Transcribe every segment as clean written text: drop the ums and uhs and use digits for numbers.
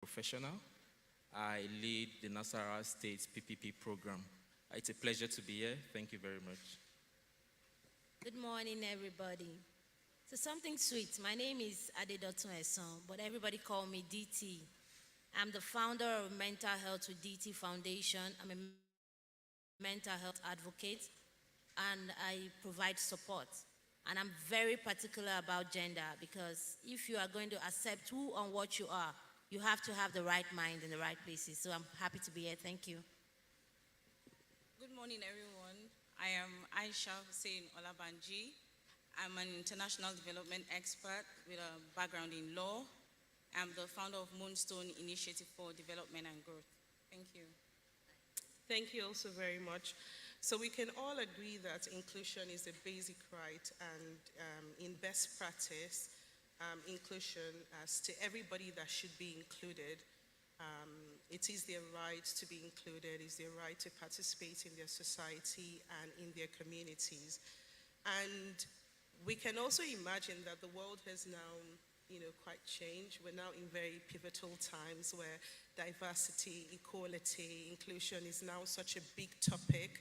professional. I lead the Nasarawa State PPP program. It's a pleasure to be here. Thank you very much. Good morning, everybody. So something sweet. My name is Adedotun Eson, but everybody call me DT. I'm the founder of Mental Health with DT Foundation. I'm a mental health advocate, and I provide support. And I'm very particular about gender because if you are going to accept who and what you are, you have to have the right mind in the right places. So I'm happy to be here. Thank you. Good morning, everyone. I am Aisha Hussein Olabanji. I'm an international development expert with a background in law. I'm the founder of Moonstone Initiative for Development and Growth. Thank you. Thank you also very much. So we can all agree that inclusion is a basic right, and in best practice, inclusion as to everybody that should be included. It is their right to be included, it's their right to participate in their society and in their communities. And we can also imagine that the world has now quite changed. We're now in very pivotal times where diversity, equality, inclusion is now such a big topic,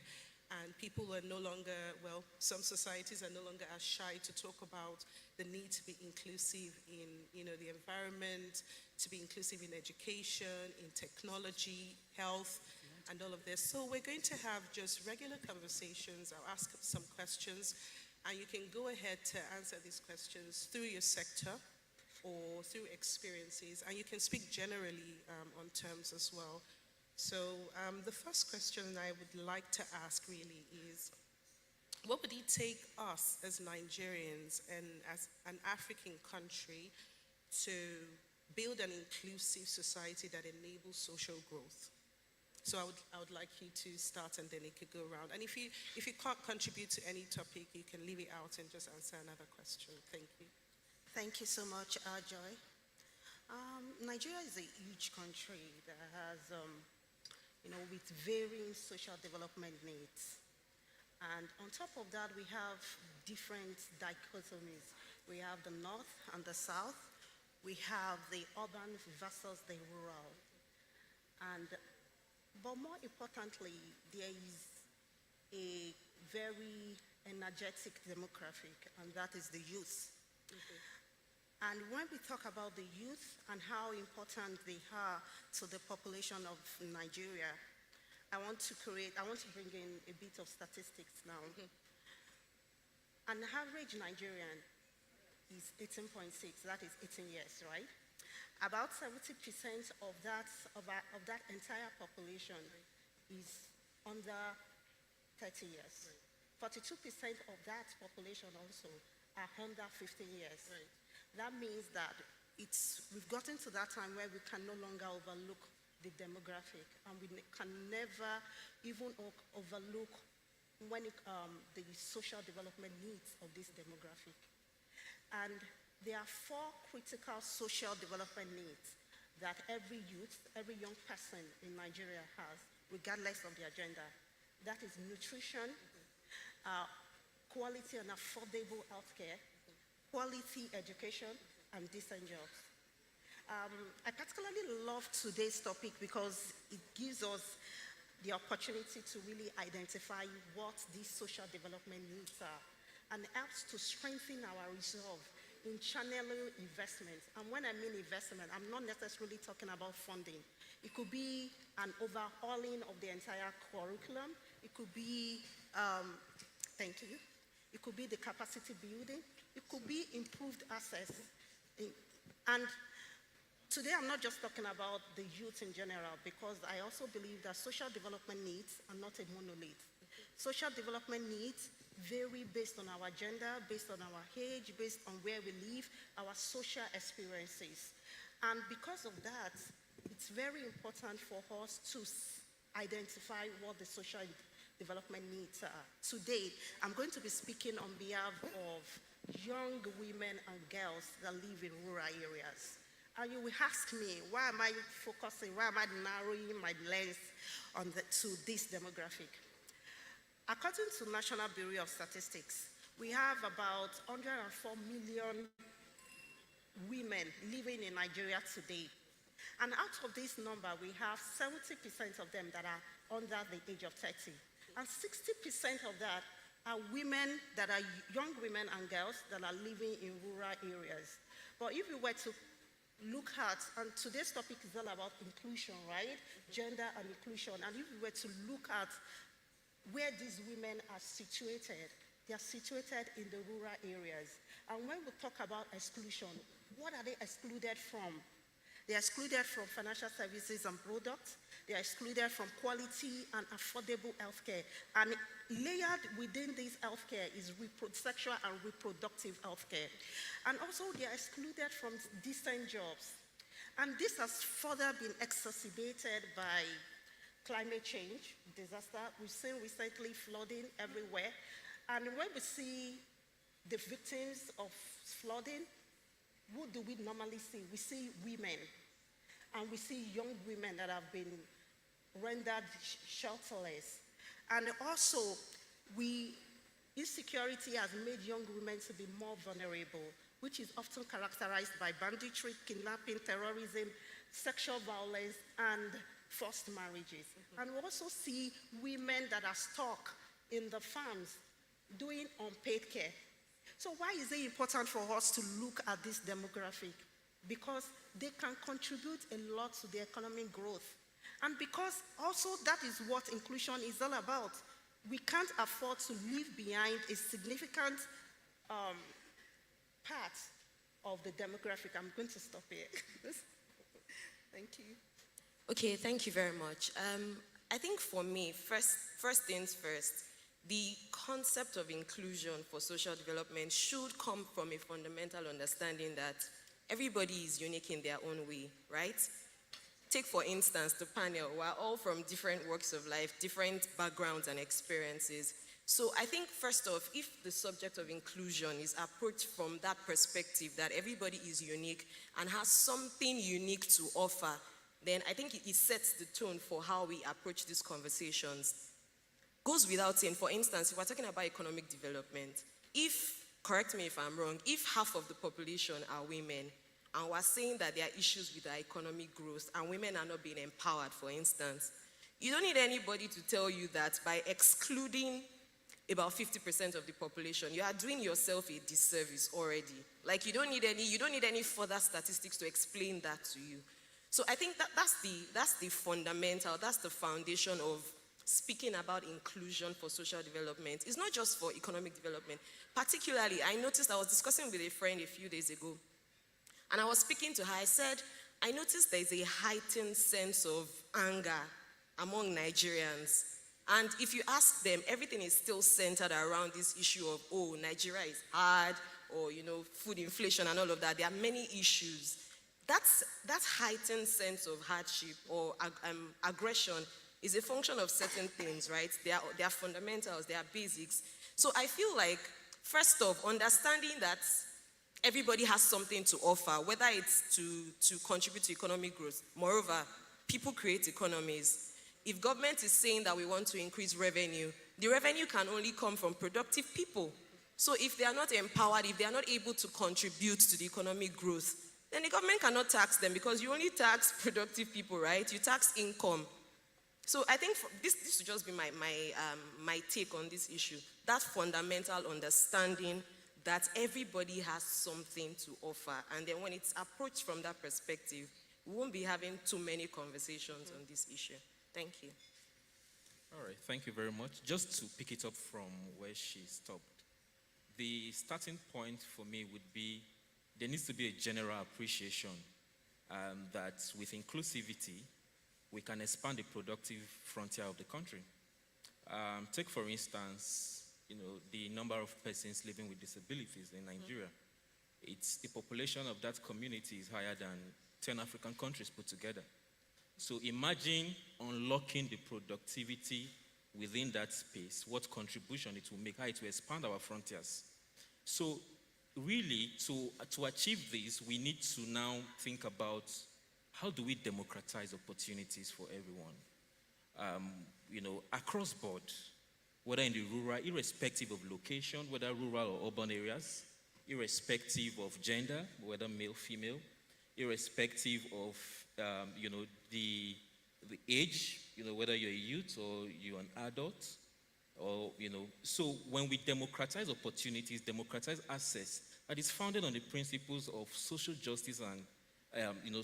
and people are no longer, well, some societies are no longer as shy to talk about the need to be inclusive in the environment, to be inclusive in education, in technology, health, and all of this. So we're going to have just regular conversations. I'll ask some questions, and you can go ahead to answer these questions through your sector or through experiences, and you can speak generally on terms as well. So the first question I would like to ask really is, what would it take us as Nigerians and as an African country to build an inclusive society that enables social growth? So I would like you to start, and then it could go around. And if you can't contribute to any topic, you can leave it out and just answer another question. Thank you. Thank you so much, Joy. Nigeria is a huge country that has, with varying social development needs. And on top of that, we have different dichotomies. We have the North and the South. We have the urban versus the rural. But more importantly, there is a very energetic demographic, and that is the youth. Mm-hmm. And when we talk about the youth and how important they are to the population of Nigeria, I want to bring in a bit of statistics now. Mm-hmm. An average Nigerian is 18.6, that is 18 years, right? About 70% of that entire population is under 30 years. Right. 42% of that population also are under 15 years. Right. That means that we've gotten to that time where we can no longer overlook the demographic, and we can never even overlook the social development needs of this demographic. And there are 4 critical social development needs that every youth, every young person in Nigeria has, regardless of their gender. That is nutrition, quality and affordable healthcare, quality education, and decent jobs. I particularly love today's topic because it gives us the opportunity to really identify what these social development needs are, and helps to strengthen our resolve in channeling investment. And when I mean investment, I'm not necessarily talking about funding. It could be an overhauling of the entire curriculum. It could be, thank you. It could be the capacity building. It could be improved access. And today I'm not just talking about the youth in general, because I also believe that social development needs are not a monolith. Social development needs vary based on our gender, based on our age, based on where we live, our social experiences. And because of that, it's very important for us to identify what the social development needs are. Today, I'm going to be speaking on behalf of young women and girls that live in rural areas. And you will ask me, why am I narrowing my lens to this demographic? According to National Bureau of Statistics, we have about 104 million women living in Nigeria today. And out of this number, we have 70% of them that are under the age of 30. And 60% of that are women that are young women and girls that are living in rural areas. But if we were to look at, and today's topic is all about inclusion, right? Gender and inclusion. And if we were to look at where these women are situated, they are situated in the rural areas. And when we talk about exclusion, what are they excluded from? They are excluded from financial services and products. They are excluded from quality and affordable healthcare. And layered within this healthcare is sexual and reproductive healthcare. And also they are excluded from decent jobs. And this has further been exacerbated by climate change, disaster. We've seen recently flooding everywhere. And when we see the victims of flooding, who do we normally see? We see women, and we see young women that have been rendered shelterless. And also, insecurity has made young women to be more vulnerable, which is often characterized by banditry, kidnapping, terrorism, sexual violence, and forced marriages. And we also see women that are stuck in the farms doing unpaid care. So why is it important for us to look at this demographic? Because they can contribute a lot to the economic growth. And because also that is what inclusion is all about. We can't afford to leave behind a significant part of the demographic. I'm going to stop here. Thank you. Okay, thank you very much. I think for me, first things first, the concept of inclusion for social development should come from a fundamental understanding that everybody is unique in their own way, right? Take, for instance, the panel. We're all from different walks of life, different backgrounds and experiences. So I think, first off, if the subject of inclusion is approached from that perspective, that everybody is unique and has something unique to offer, then I think it sets the tone for how we approach these conversations. Goes without saying, for instance, if we're talking about economic development, correct me if I'm wrong, if half of the population are women, and we're saying that there are issues with our economic growth, and women are not being empowered, for instance, you don't need anybody to tell you that by excluding about 50% of the population, you are doing yourself a disservice already. Like you don't need any further statistics to explain that to you. So I think that's the fundamental, that's the foundation of speaking about inclusion for social development. It's not just for economic development. Particularly, I noticed, I was discussing with a friend a few days ago, and I was speaking to her. I said, I noticed there's a heightened sense of anger among Nigerians. And if you ask them, everything is still centered around this issue of, oh, Nigeria is hard, or, food inflation and all of that. There are many issues. That heightened sense of hardship or aggression is a function of certain things, right? They are fundamentals, they are basics. So I feel like, first off, understanding that everybody has something to offer, whether it's to contribute to economic growth. Moreover, people create economies. If government is saying that we want to increase revenue, the revenue can only come from productive people. So if they are not empowered, if they are not able to contribute to the economic growth, then the government cannot tax them, because you only tax productive people, right? You tax income. So I think this would just be my take on this issue. That fundamental understanding that everybody has something to offer. And then when it's approached from that perspective, we won't be having too many conversations on this issue. Thank you. All right, thank you very much. Just to pick it up from where she stopped, the starting point for me would be there needs to be a general appreciation that with inclusivity, we can expand the productive frontier of the country. Take, for instance, the number of persons living with disabilities in Nigeria. The population of that community is higher than 10 African countries put together. So imagine unlocking the productivity within that space, what contribution it will make, how it will expand our frontiers. So really, to achieve this, we need to now think about how do we democratize opportunities for everyone, across board, whether in the rural, irrespective of location, whether rural or urban areas, irrespective of gender, whether male, female, irrespective of the age, whether you're a youth or you're an adult, or, so when we democratize opportunities, democratize access, that is founded on the principles of social justice and,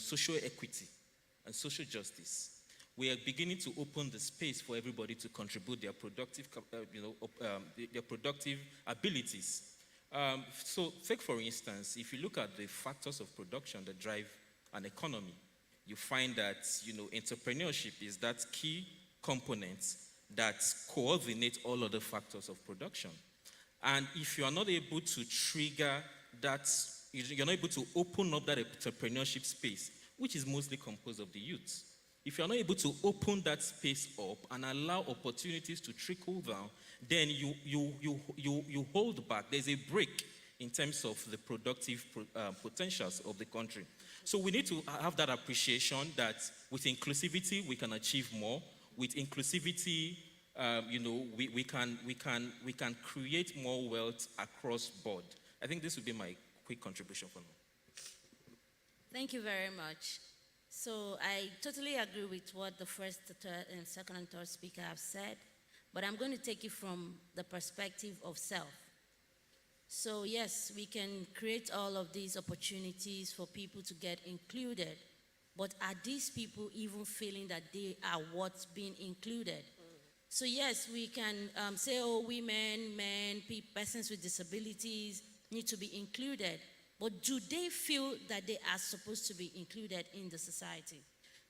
social equity and social justice, we are beginning to open the space for everybody to contribute their productive, their productive abilities. So take, for instance, if you look at the factors of production that drive an economy, you find that, entrepreneurship is that key component that coordinate all other factors of production. And if you are not able to trigger that, you're not able to open up that entrepreneurship space, which is mostly composed of the youth. If you're not able to open that space up and allow opportunities to trickle down, then you hold back. There's a break in terms of the productive potentials of the country. So we need to have that appreciation that with inclusivity we can achieve more. With inclusivity, we can create more wealth across board. I think this would be my quick contribution for now. Thank you very much. So I totally agree with what the first, third, and second and third speaker have said, but I'm going to take it from the perspective of self. So yes, we can create all of these opportunities for people to get included, but are these people even feeling that they are what's being included? So yes, we can say, oh, women, men, persons with disabilities need to be included, but do they feel that they are supposed to be included in the society?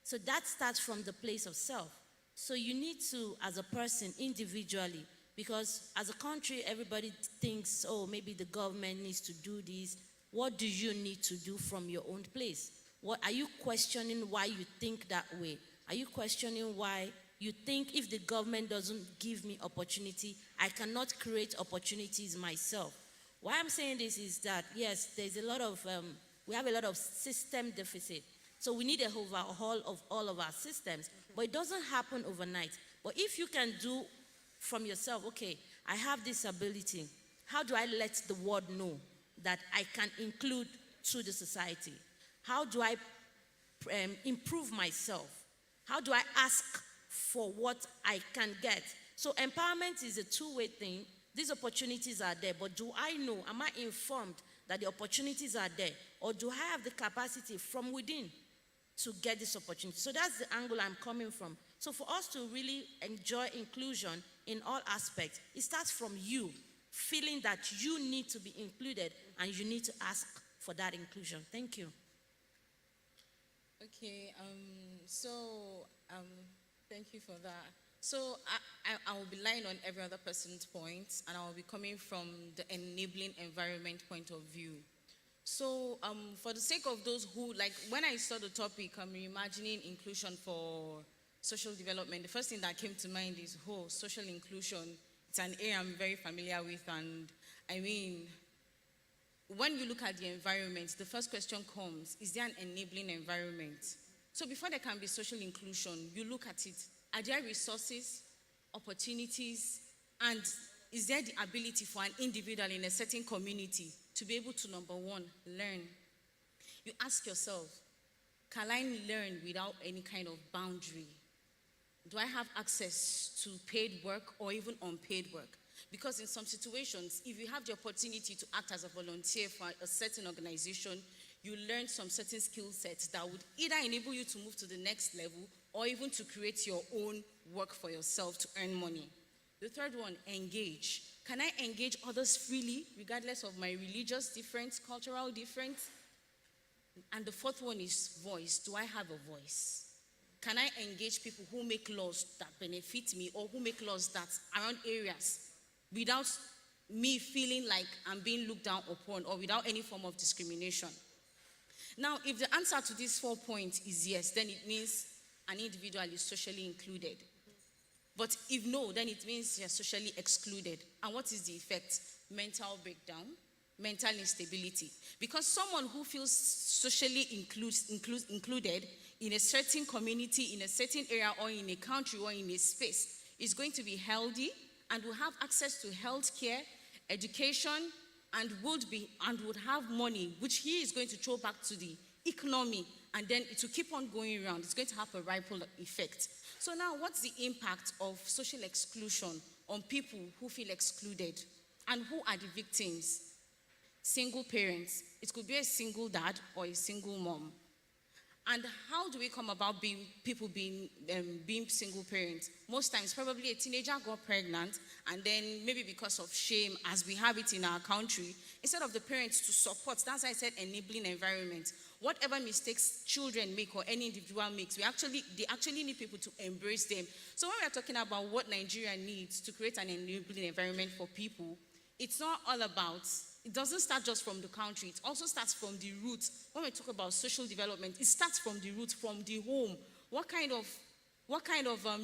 So that starts from the place of self. So you need to, as a person, individually, because as a country, everybody thinks, oh, maybe the government needs to do this. What do you need to do from your own place? What are you questioning why you think that way? Are you questioning why you think if the government doesn't give me opportunity, I cannot create opportunities myself? Why I'm saying this is that, yes, there's a lot of, we have a lot of system deficit. So we need a overhaul of all of our systems, but it doesn't happen overnight. But if you can do from yourself, okay, I have this ability. How do I let the world know that I can include to the society? How do I improve myself? How do I ask for what I can get? So empowerment is a two-way thing. These opportunities are there, but do I know, am I informed that the opportunities are there? Or do I have the capacity from within to get this opportunity? So that's the angle I'm coming from. So for us to really enjoy inclusion in all aspects, it starts from you, feeling that you need to be included and you need to ask for that inclusion. Thank you. Okay, thank you for that. So I will be lying on every other person's points, and I will be coming from the enabling environment point of view. So for the sake of those who, like when I saw the topic, I'm imagining inclusion for social development. The first thing that came to mind is, social inclusion. It's an area I'm very familiar with, and I mean, when you look at the environment, the first question comes, is there an enabling environment? So before there can be social inclusion, you look at it. Are there resources, opportunities, and is there the ability for an individual in a certain community to be able to, number one, learn? You ask yourself, can I learn without any kind of boundary? Do I have access to paid work or even unpaid work? Because in some situations, if you have the opportunity to act as a volunteer for a certain organization, you learn some certain skill sets that would either enable you to move to the next level or even to create your own work for yourself to earn money. The third one, engage. Can I engage others freely, regardless of my religious difference, cultural difference? And the fourth one is voice. Do I have a voice? Can I engage people who make laws that benefit me or who make laws that around areas without me feeling like I'm being looked down upon or without any form of discrimination? Now, if the answer to these 4 points is yes, then it means an individual is socially included. But if no, then it means you're socially excluded. And what is the effect? Mental breakdown, mental instability. Because someone who feels socially included in a certain community, in a certain area, or in a country, or in a space, is going to be healthy and will have access to health care, education, and would have money, which he is going to throw back to the economy and then it will keep on going around. It's going to have a ripple effect. So now, what's the impact of social exclusion on people who feel excluded? And who are the victims? Single parents. It could be a single dad or a single mom. And how do we come about being single parents? Most times, probably a teenager got pregnant, and then maybe because of shame, as we have it in our country, instead of the parents to support, that's why I said enabling environment. Whatever mistakes children make or any individual makes, they actually need people to embrace them. So when we are talking about what Nigeria needs to create an enabling environment for people, it's not all about, it doesn't start just from the country. It also starts from the roots. When we talk about social development, it starts from the roots, from the home. What kind of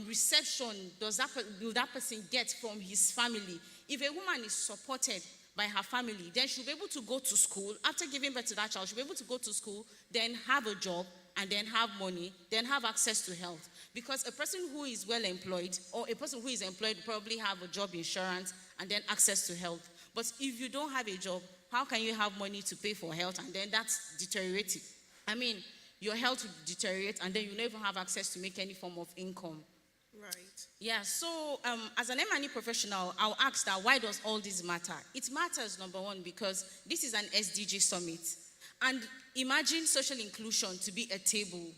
reception will that person get from his family? If a woman is supported by her family, then she'll be able to go to school. After giving birth to that child, she'll be able to go to school, then have a job, and then have money, then have access to health. Because a person who is well employed, or a person who is employed, will probably have a job insurance, and then access to health. But if you don't have a job, how can you have money to pay for health, and then that's deteriorating? I mean, your health will deteriorate, and then you don't even have access to make any form of income. Right. Yeah, so as an M&E professional, I'll ask that, why does all this matter? It matters, number one, because this is an SDG summit. And imagine social inclusion to be a table.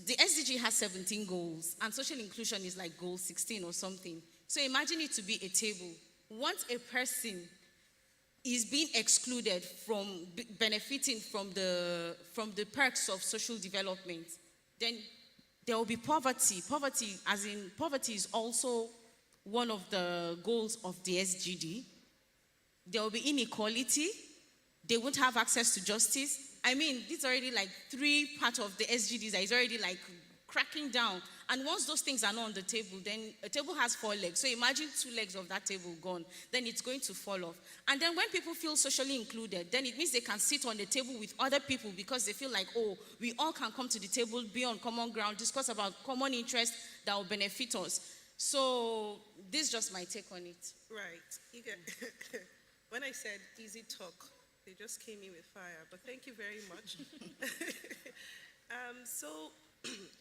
The SDG has 17 goals, and social inclusion is like goal 16 or something. So imagine it to be a table. Once a person is being excluded from benefiting from the perks of social development, then there will be poverty. Poverty is also one of the goals of the SGD. There will be inequality. They won't have access to justice. I mean, it's already like 3 parts of the SGDs that is already like cracking down. And once those things are not on the table, then a table has 4 legs. So imagine 2 legs of that table gone. Then it's going to fall off. And then when people feel socially included, then it means they can sit on the table with other people because they feel like, oh, we all can come to the table, be on common ground, discuss about common interests that will benefit us. So this is just my take on it. Right. When I said easy talk, they just came in with fire, but thank you very much.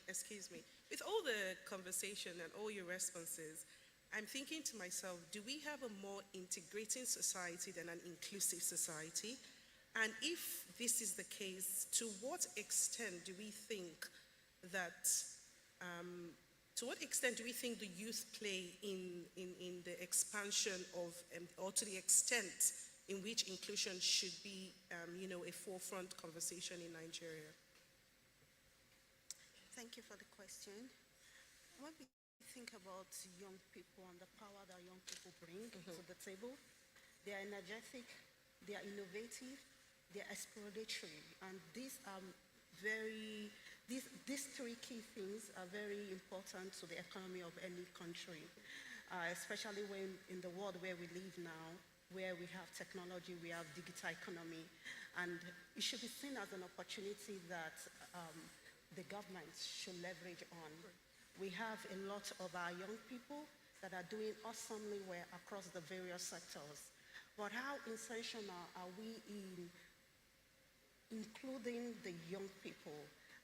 Excuse me. With all the conversation and all your responses, I'm thinking to myself, do we have a more integrating society than an inclusive society? And if this is the case, to what extent do we think that, the youth play in the expansion of, or to the extent in which inclusion should be, a forefront conversation in Nigeria? Thank you for the question. When we think about young people and the power that young people bring to the table, they are energetic, they are innovative, they are exploratory, and these 3 key things are very important to the economy of any country, especially when in the world where we live now, where we have technology, we have digital economy, and it should be seen as an opportunity that the government should leverage on. We have a lot of our young people that are doing awesomely well across the various sectors. But how intentional are we in including the young people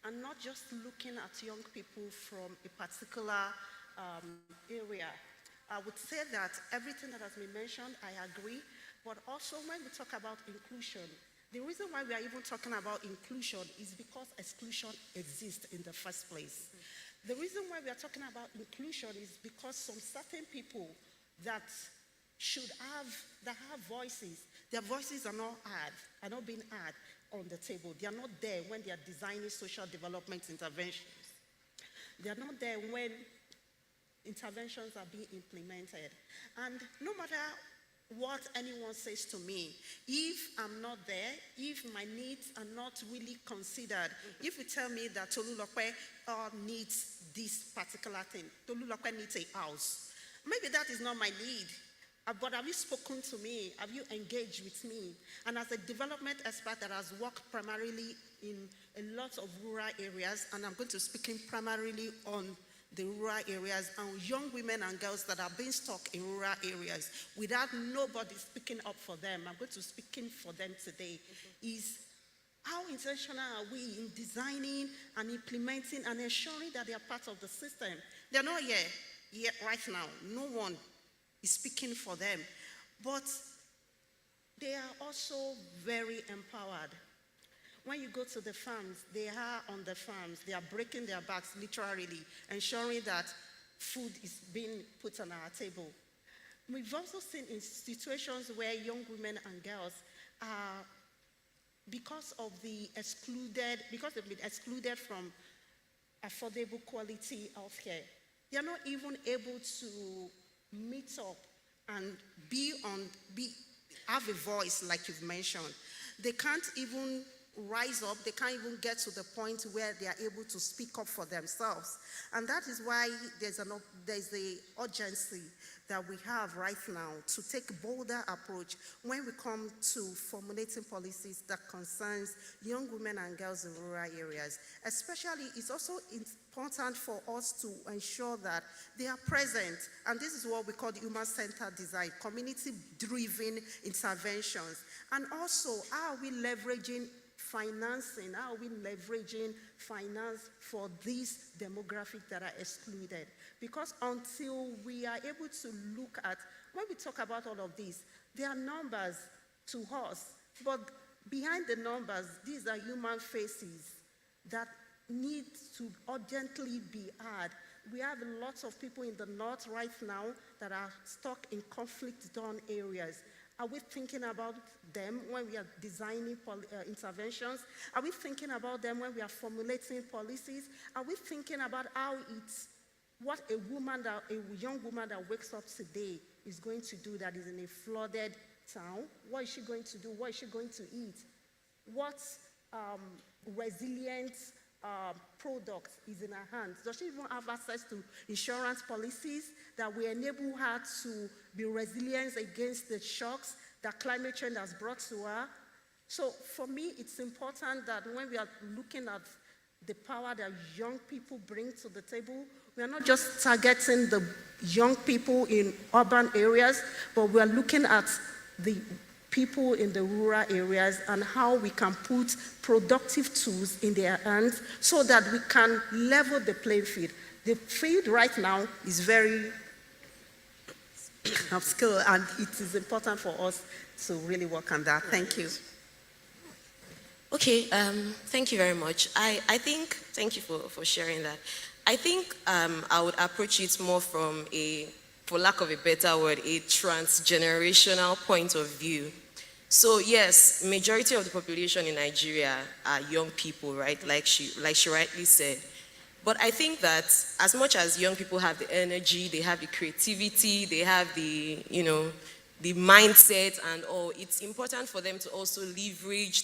and not just looking at young people from a particular area? I would say that everything that has been mentioned, I agree, but also when we talk about inclusion, the reason why we are even talking about inclusion is because exclusion exists in the first place. The reason why we are talking about inclusion is because some certain people that have voices, their voices are not being heard on the table. They are not there when they are designing social development interventions. They are not there when interventions are being implemented. And no matter what anyone says to me, if I'm not there, if my needs are not really considered, if you tell me that Tolulope needs this particular thing, Tolulope needs a house, maybe that is not my need. But have you spoken to me? Have you engaged with me? And as a development expert that has worked primarily in a lot of rural areas, and I'm going to speak in primarily on the rural areas and young women and girls that are being stuck in rural areas without nobody speaking up for them. I'm going to speak in for them today. Is How intentional are we in designing and implementing and ensuring that they are part of the system? They're not here yet right now. No one is speaking for them. But they are also very empowered. When you go to the farms, they are on the farms. They are breaking their backs, literally, ensuring that food is being put on our table. We've also seen in situations where young women and girls are, because they've been excluded from affordable quality healthcare, they are not even able to meet up and have a voice like you've mentioned. They can't even rise up, they can't even get to the point where they are able to speak up for themselves. And that is why there's the urgency that we have right now to take a bolder approach when we come to formulating policies that concerns young women and girls in rural areas. Especially, it's also important for us to ensure that they are present, and this is what we call the human-centered design, community-driven interventions. And also, how are we leveraging financing? How are we leveraging finance for these demographics that are excluded? Because until we are able to look at, when we talk about all of this, there are numbers to us, but behind the numbers, these are human faces that need to urgently be heard. We have lots of people in the north right now that are stuck in conflict-zone areas. Are we thinking about them when we are designing interventions? Are we thinking about them when we are formulating policies? Are we thinking about how what a young woman that wakes up today is going to do that is in a flooded town? What is she going to do? What is she going to eat? What resilient product is in her hands? Does she even have access to insurance policies that will enable her to be resilient against the shocks that climate change has brought to her? So for me, it's important that when we are looking at the power that young people bring to the table, we are not just targeting the young people in urban areas, but we are looking at the people in the rural areas and how we can put productive tools in their hands so that we can level the playing field. The field right now is very upskill, and it is important for us to really work on that. Thank you. Okay, thank you very much. Thank you for sharing that. I think I would approach it more from for lack of a better word, a transgenerational point of view. So yes, majority of the population in Nigeria are young people, right? Like she rightly said. But I think that as much as young people have the energy, they have the creativity, they have the mindset and all, it's important for them to also leverage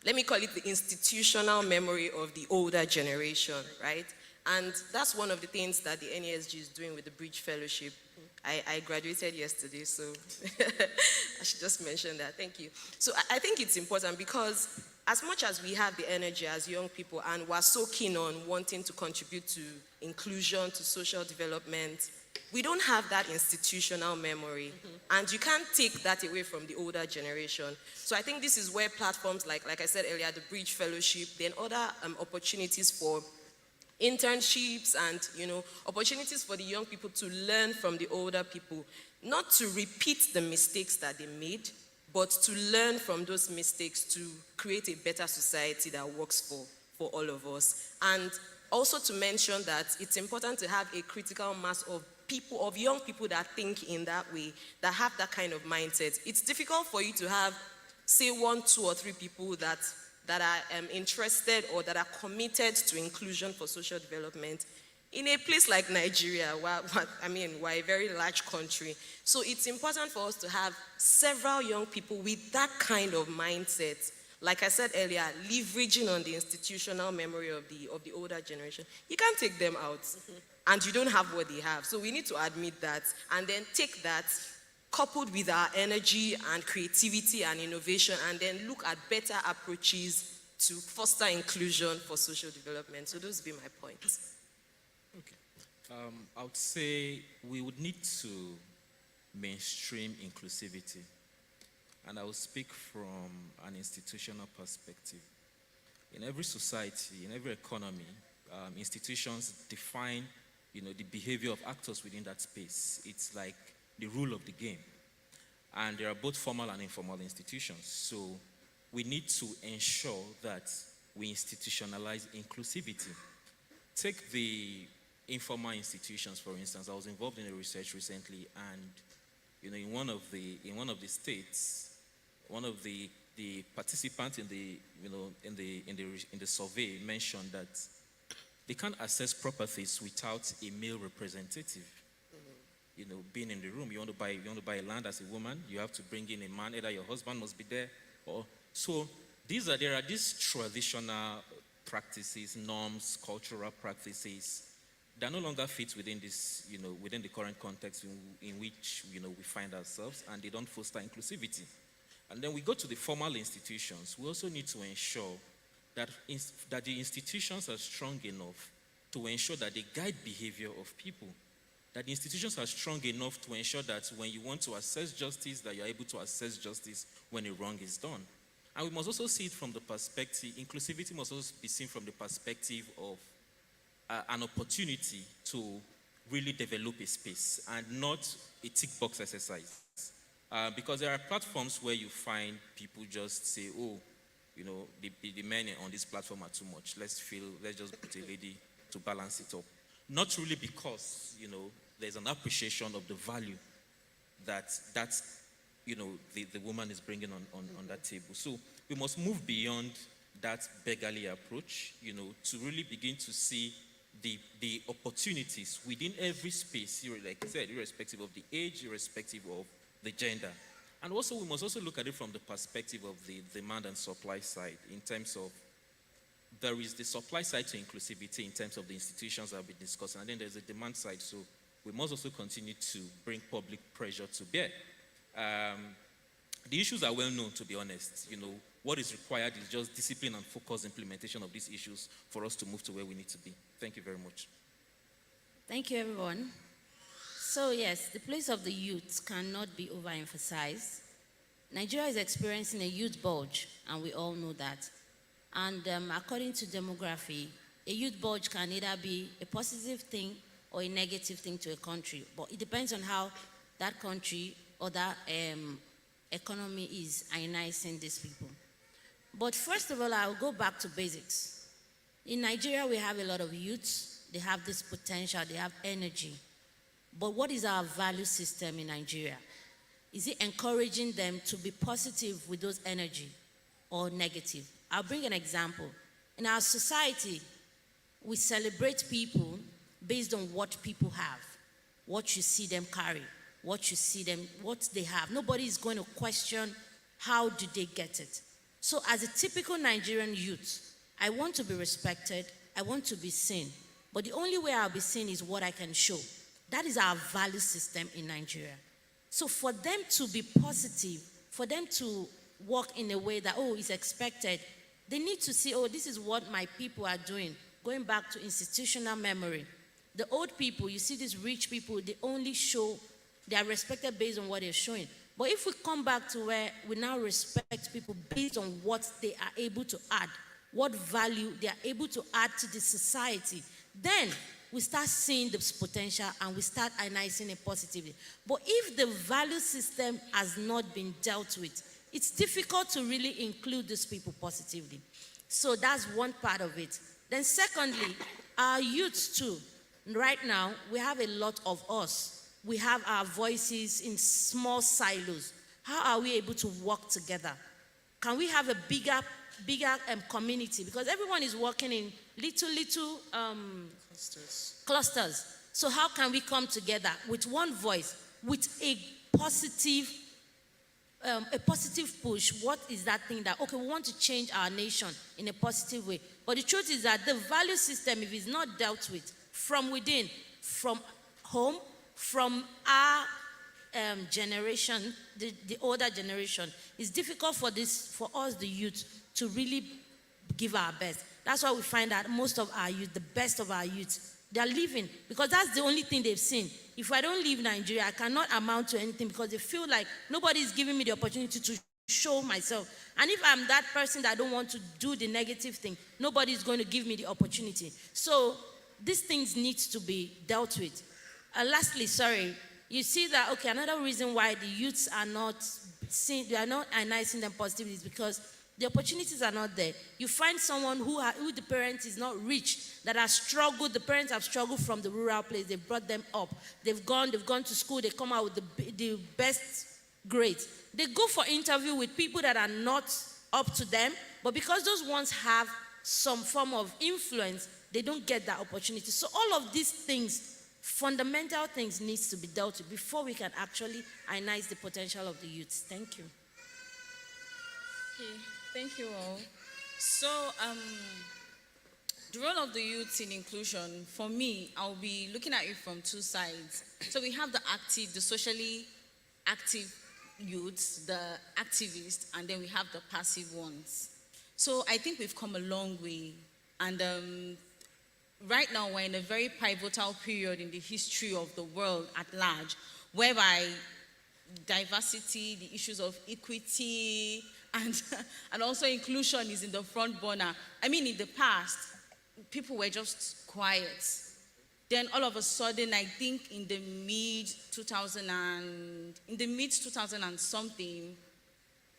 let me call it the institutional memory of the older generation, right? And that's one of the things that the NESG is doing with the Bridge Fellowship. I graduated yesterday, so I should just mention that. Thank you. So I think it's important because as much as we have the energy as young people and we're so keen on wanting to contribute to inclusion, to social development, we don't have that institutional memory. And you can't take that away from the older generation. So I think this is where platforms like I said earlier, the Bridge Fellowship, then other opportunities for internships and opportunities for the young people to learn from the older people, not to repeat the mistakes that they made, but to learn from those mistakes to create a better society that works for all of us. And also to mention that it's important to have a critical mass of young people that think in that way, that have that kind of mindset. It's difficult for you to have, say, 1, 2, or 3 people that are interested or that are committed to inclusion for social development in a place like Nigeria, we're a very large country. So it's important for us to have several young people with that kind of mindset. Like I said earlier, leveraging on the institutional memory of the older generation. You can't take them out, and you don't have what they have. So we need to admit that, and then take that, coupled with our energy and creativity and innovation, and then look at better approaches to foster inclusion for social development. So those would be my points. Okay. I would say we would need to mainstream inclusivity. and I will speak from an institutional perspective. In every society, in every economy, institutions define, the behavior of actors within that space. It's like the rule of the game. And there are both formal and informal institutions. So we need to ensure that we institutionalize inclusivity. Take the informal institutions, for instance. I was involved in a research recently, and in one of the states, one of the participants in the survey mentioned that they can't access properties without a male representative. Being in the room. You want to buy land as a woman, you have to bring in a man. Either your husband must be there, or so. There are these traditional practices, norms, cultural practices that no longer fit within this, within the current context in which we find ourselves, and they don't foster inclusivity. And then we go to the formal institutions. We also need to ensure that the institutions are strong enough to ensure that they guide behavior of people. That the institutions are strong enough to ensure that when you want to assess justice, that you're able to assess justice when a wrong is done. And we must also see it from the perspective, inclusivity must also be seen from the perspective of an opportunity to really develop a space and not a tick box exercise. Because there are platforms where you find people just say, oh, the men on this platform are too much. Let's just put a lady to balance it up. Not really because, there's an appreciation of the value that the woman is bringing on that table. So we must move beyond that beggarly approach, to really begin to see the opportunities within every space, like I said, irrespective of the age, irrespective of the gender. And also, we must also look at it from the perspective of the demand and supply side, in terms of there is the supply side to inclusivity in terms of the institutions that have been discussing, and then there's a demand side. So we must also continue to bring public pressure to bear. The issues are well known, to be honest. What is required is just discipline and focused implementation of these issues for us to move to where we need to be. Thank you very much. Thank you, everyone. So yes, the place of the youth cannot be overemphasized. Nigeria is experiencing a youth bulge, and we all know that. And according to demography, a youth bulge can either be a positive thing or a negative thing to a country, but it depends on how that country or that economy is ionizing these people. But first of all, I'll go back to basics. In Nigeria, we have a lot of youths. They have this potential, they have energy. But what is our value system in Nigeria? Is it encouraging them to be positive with those energy or negative? I'll bring an example. In our society, we celebrate people based on what people have, what you see them carry, what they have. Nobody is going to question how did they get it. So as a typical Nigerian youth, I want to be respected, I want to be seen, but the only way I'll be seen is what I can show. That is our value system in Nigeria. So for them to be positive, for them to work in a way that, oh, it's expected, they need to see, oh, this is what my people are doing. Going back to institutional memory. The old people, you see these rich people, they only show, they are respected based on what they're showing. But if we come back to where we now respect people based on what they are able to add, what value they are able to add to the society, then we start seeing this potential and we start ionizing it positively. But if the value system has not been dealt with, it's difficult to really include these people positively. So that's one part of it. Then secondly, our youth too. Right now, we have a lot of us. We have our voices in small silos. How are we able to work together? Can we have a bigger community? Because everyone is working in little clusters. So how can we come together with one voice, with a positive push? What is that thing that, okay, we want to change our nation in a positive way. But the truth is that the value system, if it's not dealt with from within, from home, from our generation, the older generation, it's difficult for us, the youth, to really give our best. That's why we find that most of our youth, the best of our youth, they're leaving because that's the only thing they've seen. If I don't leave Nigeria, I cannot amount to anything because they feel like nobody is giving me the opportunity to show myself. And if I'm that person that don't want to do the negative thing, nobody's going to give me the opportunity. So these things need to be dealt with. Lastly, sorry, you see that, okay, another reason why the youths are not seeing, they are not analyzing them positively is because the opportunities are not there. You find someone who the parent is not rich, that has struggled, the parents have struggled from the rural place, they brought them up. They've gone to school, they come out with the best grades. They go for interview with people that are not up to them, but because those ones have some form of influence, they don't get that opportunity. So all of these things, fundamental things, needs to be dealt with before we can actually harness the potential of the youths. Thank you. Okay, thank you all. So, the role of the youth in inclusion, for me, I'll be looking at it from two sides. So we have the socially active youths, the activists, and then we have the passive ones. So I think we've come a long way. And right now, we're in a very pivotal period in the history of the world at large, whereby diversity, the issues of equity, and also inclusion is in the front burner. I mean, in the past, people were just quiet. Then all of a sudden, I think in the mid 2000 and something,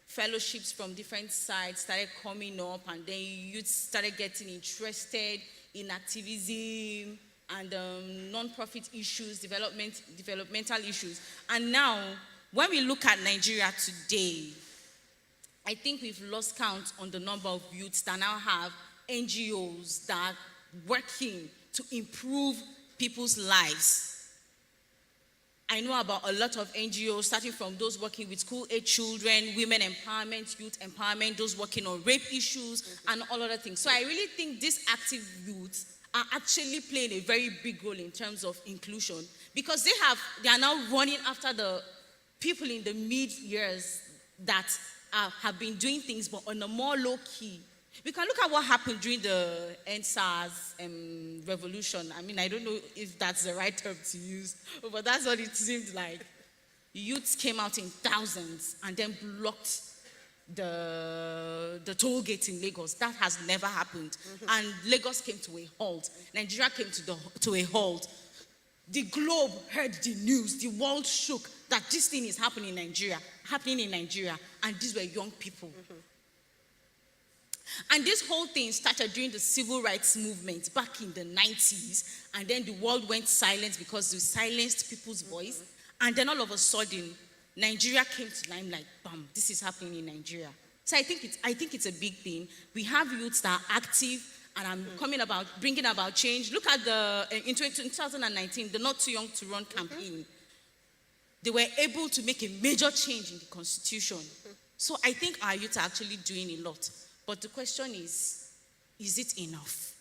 fellowships from different sides started coming up, and then youth started getting interested in activism and non-profit issues, developmental issues. And now, when we look at Nigeria today, I think we've lost count on the number of youths that now have NGOs that are working to improve people's lives. I know about a lot of NGOs, starting from those working with school-age children, women empowerment, youth empowerment, those working on rape issues, and all other things. So I really think these active youths are actually playing a very big role in terms of inclusion, because they are now running after the people in the mid-years that have been doing things, but on a more low-key. We can look at what happened during the NSAS revolution. I mean, I don't know if that's the right term to use, but that's what it seemed like. Youths came out in thousands and then blocked the toll gate in Lagos. That has never happened. And Lagos came to a halt. Nigeria came to a halt. The globe heard the news. The world shook that this thing is happening in Nigeria. And these were young people. And this whole thing started during the civil rights movement back in the 90s. And then the world went silent because we silenced people's voice. And then all of a sudden, Nigeria came to limelight. Bam, this is happening in Nigeria. So I think it's a big thing. We have youths that are active and are bringing about change. Look at in 2019, the Not Too Young to Run campaign. They were able to make a major change in the constitution. So I think our youth are actually doing a lot. But the question is it enough?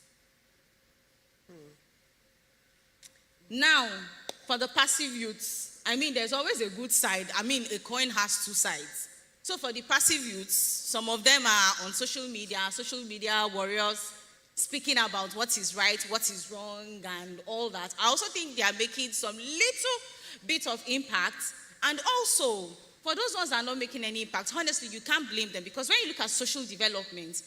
Now, for the passive youths, I mean, there's always a good side. I mean, a coin has two sides. So for the passive youths, some of them are on social media warriors, speaking about what is right, what is wrong, and all that. I also think they are making some little bit of impact. And also, for those ones that are not making any impact, honestly, you can't blame them, because when you look at social development,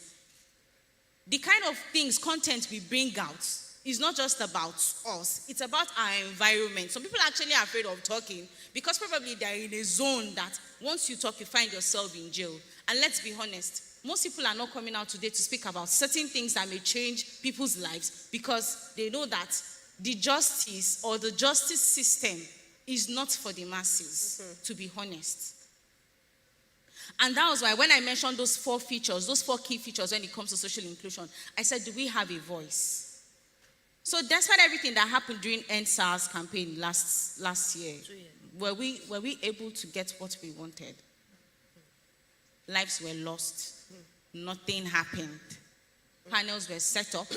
the kind of content we bring out is not just about us, it's about our environment. Some people actually are afraid of talking because probably they're in a zone that once you talk, you find yourself in jail. And let's be honest, most people are not coming out today to speak about certain things that may change people's lives because they know that the justice or the justice system is not for the masses, to be honest. And that was why when I mentioned those four key features when it comes to social inclusion, I said, do we have a voice? So despite everything that happened during NSAS campaign last year, were we able to get what we wanted? Lives were lost. Nothing happened. Panels were set up.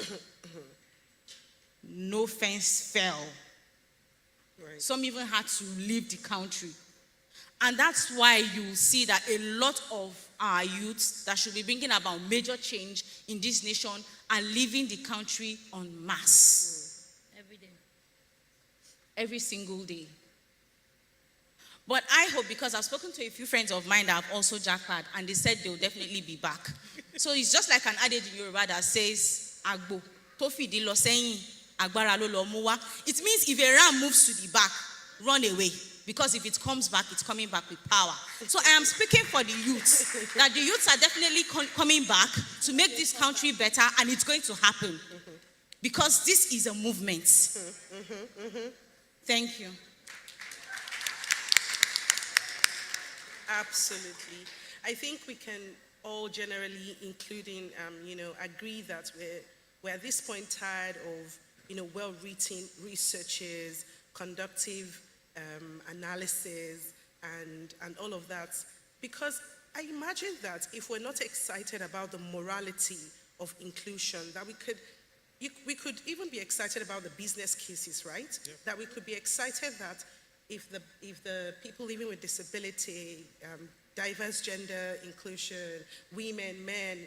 No fence fell. Right. Some even had to leave the country. And that's why you see that a lot of our youths that should be bringing about major change in this nation are leaving the country en masse. Every day. Every single day. But I hope, because I've spoken to a few friends of mine that have also jackpot, and they said they'll definitely be back. So it's just like an adage in Yoruba that says, Agbo, Tofi di lo seyin, agbára ló lọ mú wá. It means if a ram moves to the back, run away. Because if it comes back, it's coming back with power. So I am speaking for the youths, that the youths are definitely coming back to make this country better, and it's going to happen. Because this is a movement. Thank you. Absolutely. I think we can all generally, including, agree that we're at this point tired of, well-written researches, conductive analysis, and all of that. Because I imagine that if we're not excited about the morality of inclusion, that we could even be excited about the business cases, right? Yeah. That we could be excited that if the people living with disability, diverse gender inclusion, women, men,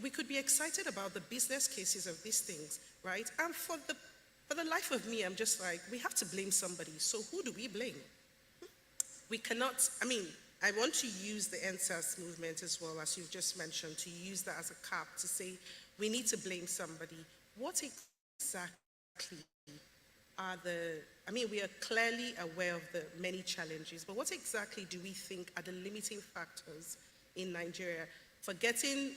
we could be excited about the business cases of these things, right? And for the life of me, I'm just like, we have to blame somebody. So who do we blame? We cannot, I want to use the NSAS movement as well, as you've just mentioned, to use that as a cap to say, we need to blame somebody. What exactly are we are clearly aware of the many challenges, but what exactly do we think are the limiting factors in Nigeria? Forgetting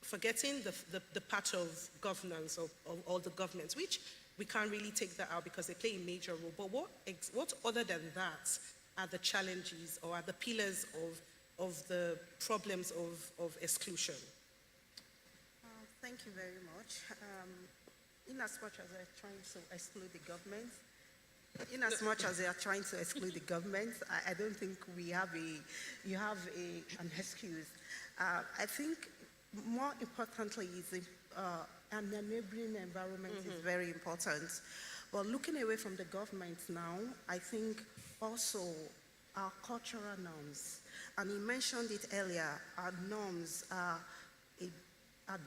the part of governance of all the governments, which we can't really take that out because they play a major role. But what other than that are the challenges or are the pillars of the problems of exclusion? Thank you very much. In as much as they're trying to exclude the government, I don't think you have an excuse. I think more importantly is an enabling environment is very important. But looking away from the government now, I think also our cultural norms, and you mentioned it earlier, our norms are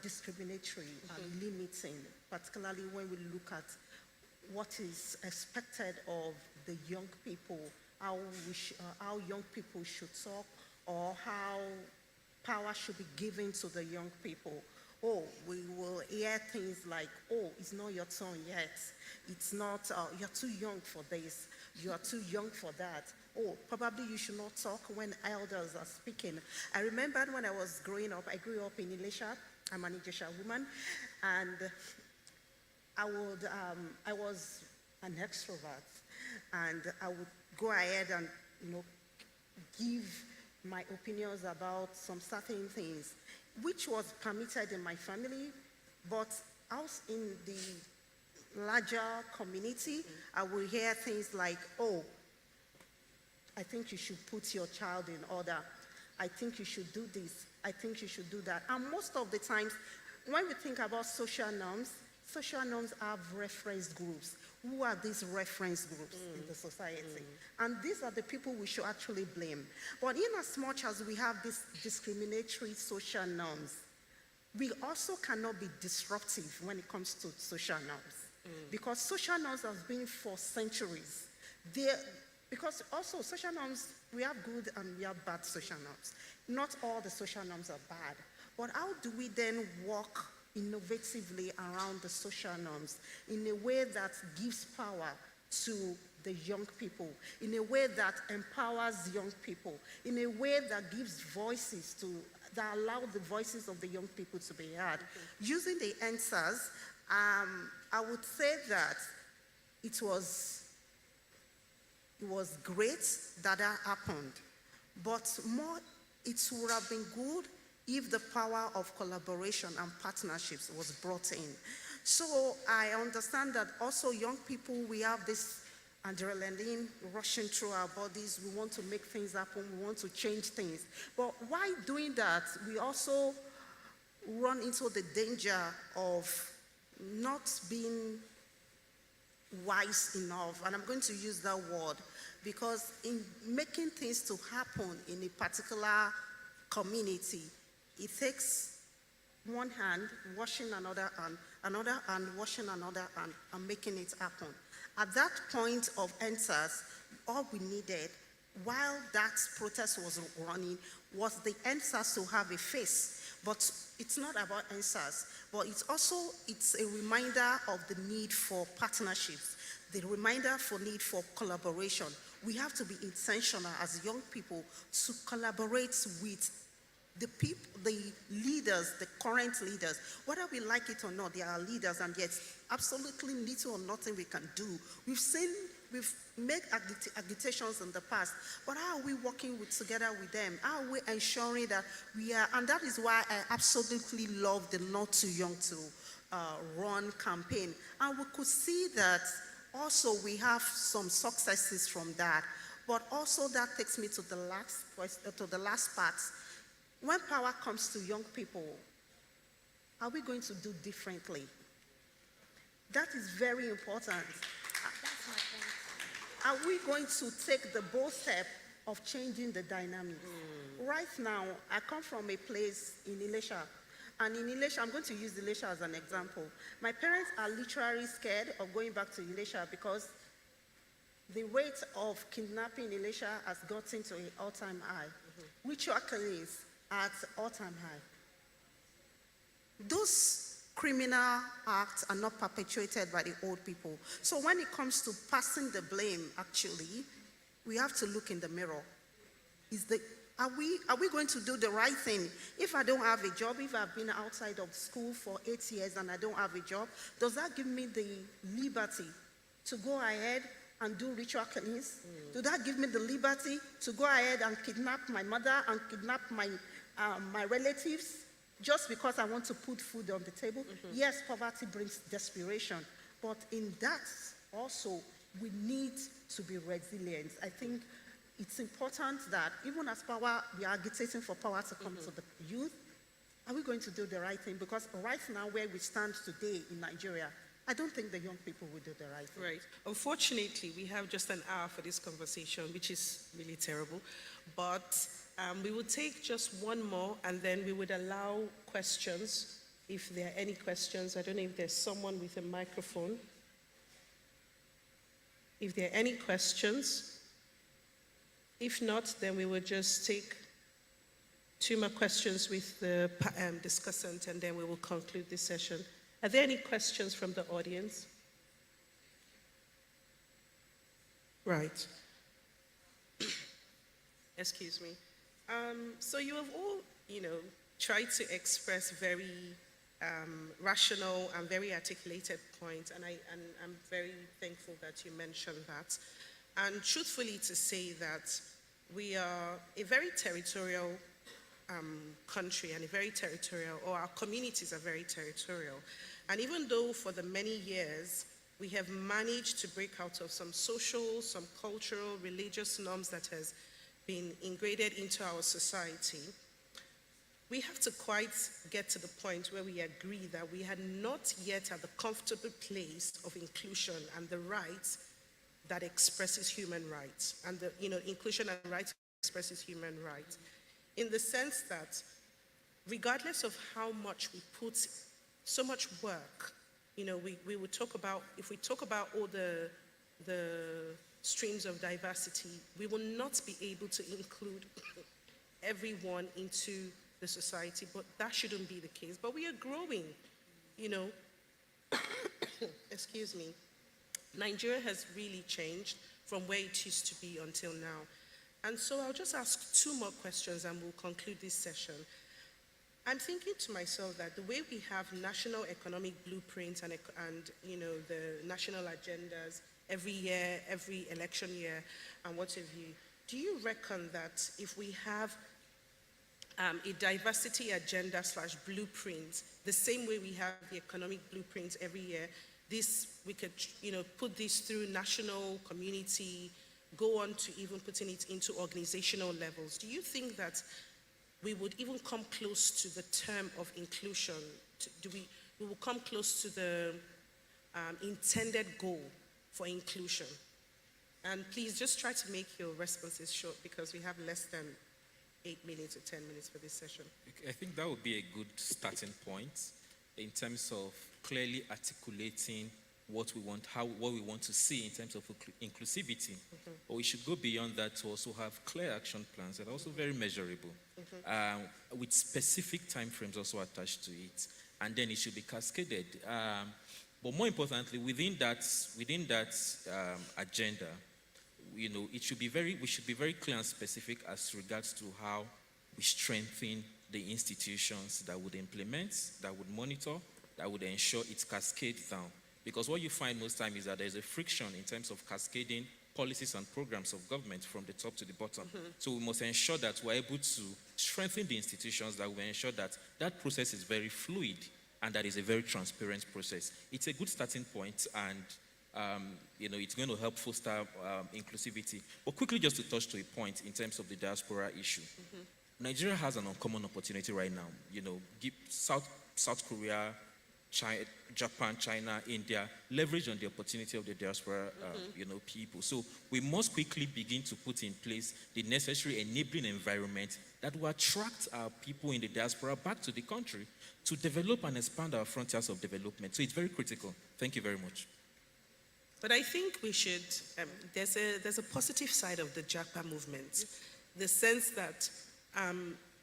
discriminatory and limiting, particularly when we look at what is expected of the young people, how young people should talk, or how power should be given to the young people. Oh, we will hear things like, oh, it's not your turn yet. It's not, you're too young for this. You are too young for that. Oh, probably you should not talk when elders are speaking. I remembered when I was growing up, I grew up in Elisha. I'm an Ijesha woman, and I was an extrovert, and I would go ahead and give my opinions about some certain things, which was permitted in my family, but out in the larger community, I would hear things like, oh, I think you should put your child in order. I think you should do this. I think you should do that. And most of the times, when we think about social norms have reference groups. Who are these reference groups in the society? And these are the people we should actually blame. But in as much as we have these discriminatory social norms, we also cannot be disruptive when it comes to social norms. Because social norms have been for centuries. Because also social norms, we have good and we have bad social norms. Not all the social norms are bad. But how do we then work innovatively around the social norms in a way that gives power to the young people, in a way that empowers young people, in a way that gives voices that allow the voices of the young people to be heard? Using the answers, I would say that it was great that happened, but more, it would have been good if the power of collaboration and partnerships was brought in. So I understand that also young people, we have this adrenaline rushing through our bodies. We want to make things happen. We want to change things. But while doing that, we also run into the danger of not being wise enough, and I'm going to use that word, because in making things to happen in a particular community, it takes one hand washing another hand washing another hand, and making it happen. At that point of answers, all we needed while that protest was running, was the NSAS to have a face. But it's not about NSAS, but it's a reminder of the need for partnerships, the reminder for need for collaboration. We have to be intentional as young people to collaborate with the people, the leaders, the current leaders. Whether we like it or not, they are leaders, and yet absolutely little or nothing we can do. We've made agitations in the past, but how are we working together with them? How are we ensuring that we are, and that is why I absolutely love the Not Too Young to Run campaign. And we could see that also we have some successes from that, but also that takes me to the last part. When power comes to young people, are we going to do differently? That is very important. That's my point. Are we going to take the bold step of changing the dynamics? Right now, I come from a place in Ilesha, and in Ilesha, I'm going to use Ilesha as an example. My parents are literally scared of going back to Ilesha because the rate of kidnapping in Ilesha has gotten to an all-time high. Ritual killings at all-time high. Those criminal acts are not perpetuated by the old people. So when it comes to passing the blame, actually, we have to look in the mirror. Are we going to do the right thing? If I don't have a job, if I've been outside of school for 8 years and I don't have a job, does that give me the liberty to go ahead and do ritual killings? Does that give me the liberty to go ahead and kidnap my mother and kidnap my relatives just because I want to put food on the table? Yes, poverty brings desperation, but in that also we need to be resilient. I think it's important that even as we are agitating for power to come to the youth, are we going to do the right thing? Because right now where we stand today in Nigeria, I don't think the young people will do the right thing. Right. Unfortunately, we have just an hour for this conversation, which is really terrible. But we will take just one more, and then we would allow questions, if there are any questions. I don't know if there's someone with a microphone. If there are any questions. If not, then we will just take 2 more questions with the discussant, and then we will conclude this session. Are there any questions from the audience? Right. Excuse me. So you have all, tried to express very rational and very articulated points, and I'm very thankful that you mentioned that. And truthfully to say that we are a very territorial country, and our communities are very territorial. And even though for the many years we have managed to break out of some social, some cultural, religious norms that has been ingrained into our society, we have to quite get to the point where we agree that we are not yet at the comfortable place of inclusion and the rights that expresses human rights. And inclusion and rights expresses human rights. In the sense that regardless of how much we put so much work, we would talk about, if we talk about all the streams of diversity, we will not be able to include everyone into the society, but that shouldn't be the case. But we are growing, excuse me. Nigeria has really changed from where it used to be until now. And so I'll just ask 2 more questions and we'll conclude this session. I'm thinking to myself that the way we have national economic blueprints and the national agendas every year, every election year, and what have you, do you reckon that if we have a diversity agenda / blueprint, the same way we have the economic blueprints every year, we could, put this through national, community, go on to even putting it into organizational levels? Do you think that we would even come close to the term of inclusion? We will come close to the intended goal for inclusion? And please just try to make your responses short because we have less than 8 minutes or 10 minutes for this session. I think that would be a good starting point in terms of clearly articulating what we want to see in terms of inclusivity. But we should go beyond that to also have clear action plans that are also very measurable, with specific timeframes also attached to it. And then it should be cascaded. But more importantly, within that agenda, we should be very clear and specific as regards to how we strengthen the institutions that would implement, that would monitor, that would ensure it cascades down. Because what you find most time is that there's a friction in terms of cascading policies and programs of government from the top to the bottom. So we must ensure that we're able to strengthen the institutions, that we ensure that that process is very fluid and that is a very transparent process. It's a good starting point, and it's going to help foster inclusivity. But quickly, just to touch to a point in terms of the diaspora issue. Nigeria has an uncommon opportunity right now. South Korea, Japan, China, India, leverage on the opportunity of the diaspora, people. So we must quickly begin to put in place the necessary enabling environment that will attract our people in the diaspora back to the country to develop and expand our frontiers of development. So it's very critical. Thank you very much. But I think we should, there's a positive side of the JAPA movement. The sense that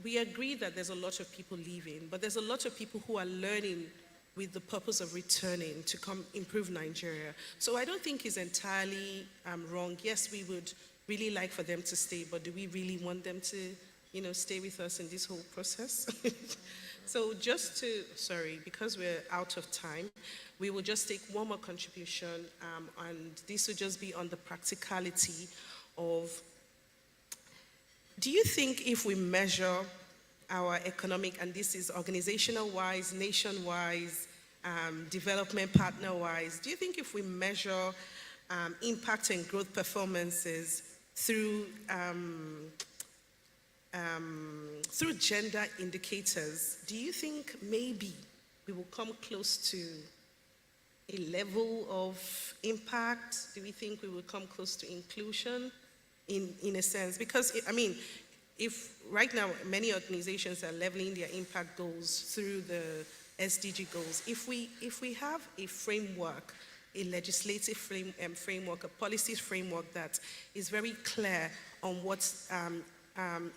we agree that there's a lot of people leaving, but there's a lot of people who are learning with the purpose of returning to come improve Nigeria. So I don't think it's entirely wrong. Yes, we would really like for them to stay, but do we really want them to, stay with us in this whole process? So because we're out of time, we will just take one more contribution, and this will just be on the practicality of, do you think if we measure our economic, and this is organizational-wise, nation-wise, development partner-wise, do you think if we measure impact and growth performances through gender indicators, do you think maybe we will come close to a level of impact? Do we think we will come close to inclusion in a sense? Because, if right now many organizations are leveling their impact goals through the SDG goals, if we have a framework, a legislative framework, a policy framework that is very clear on what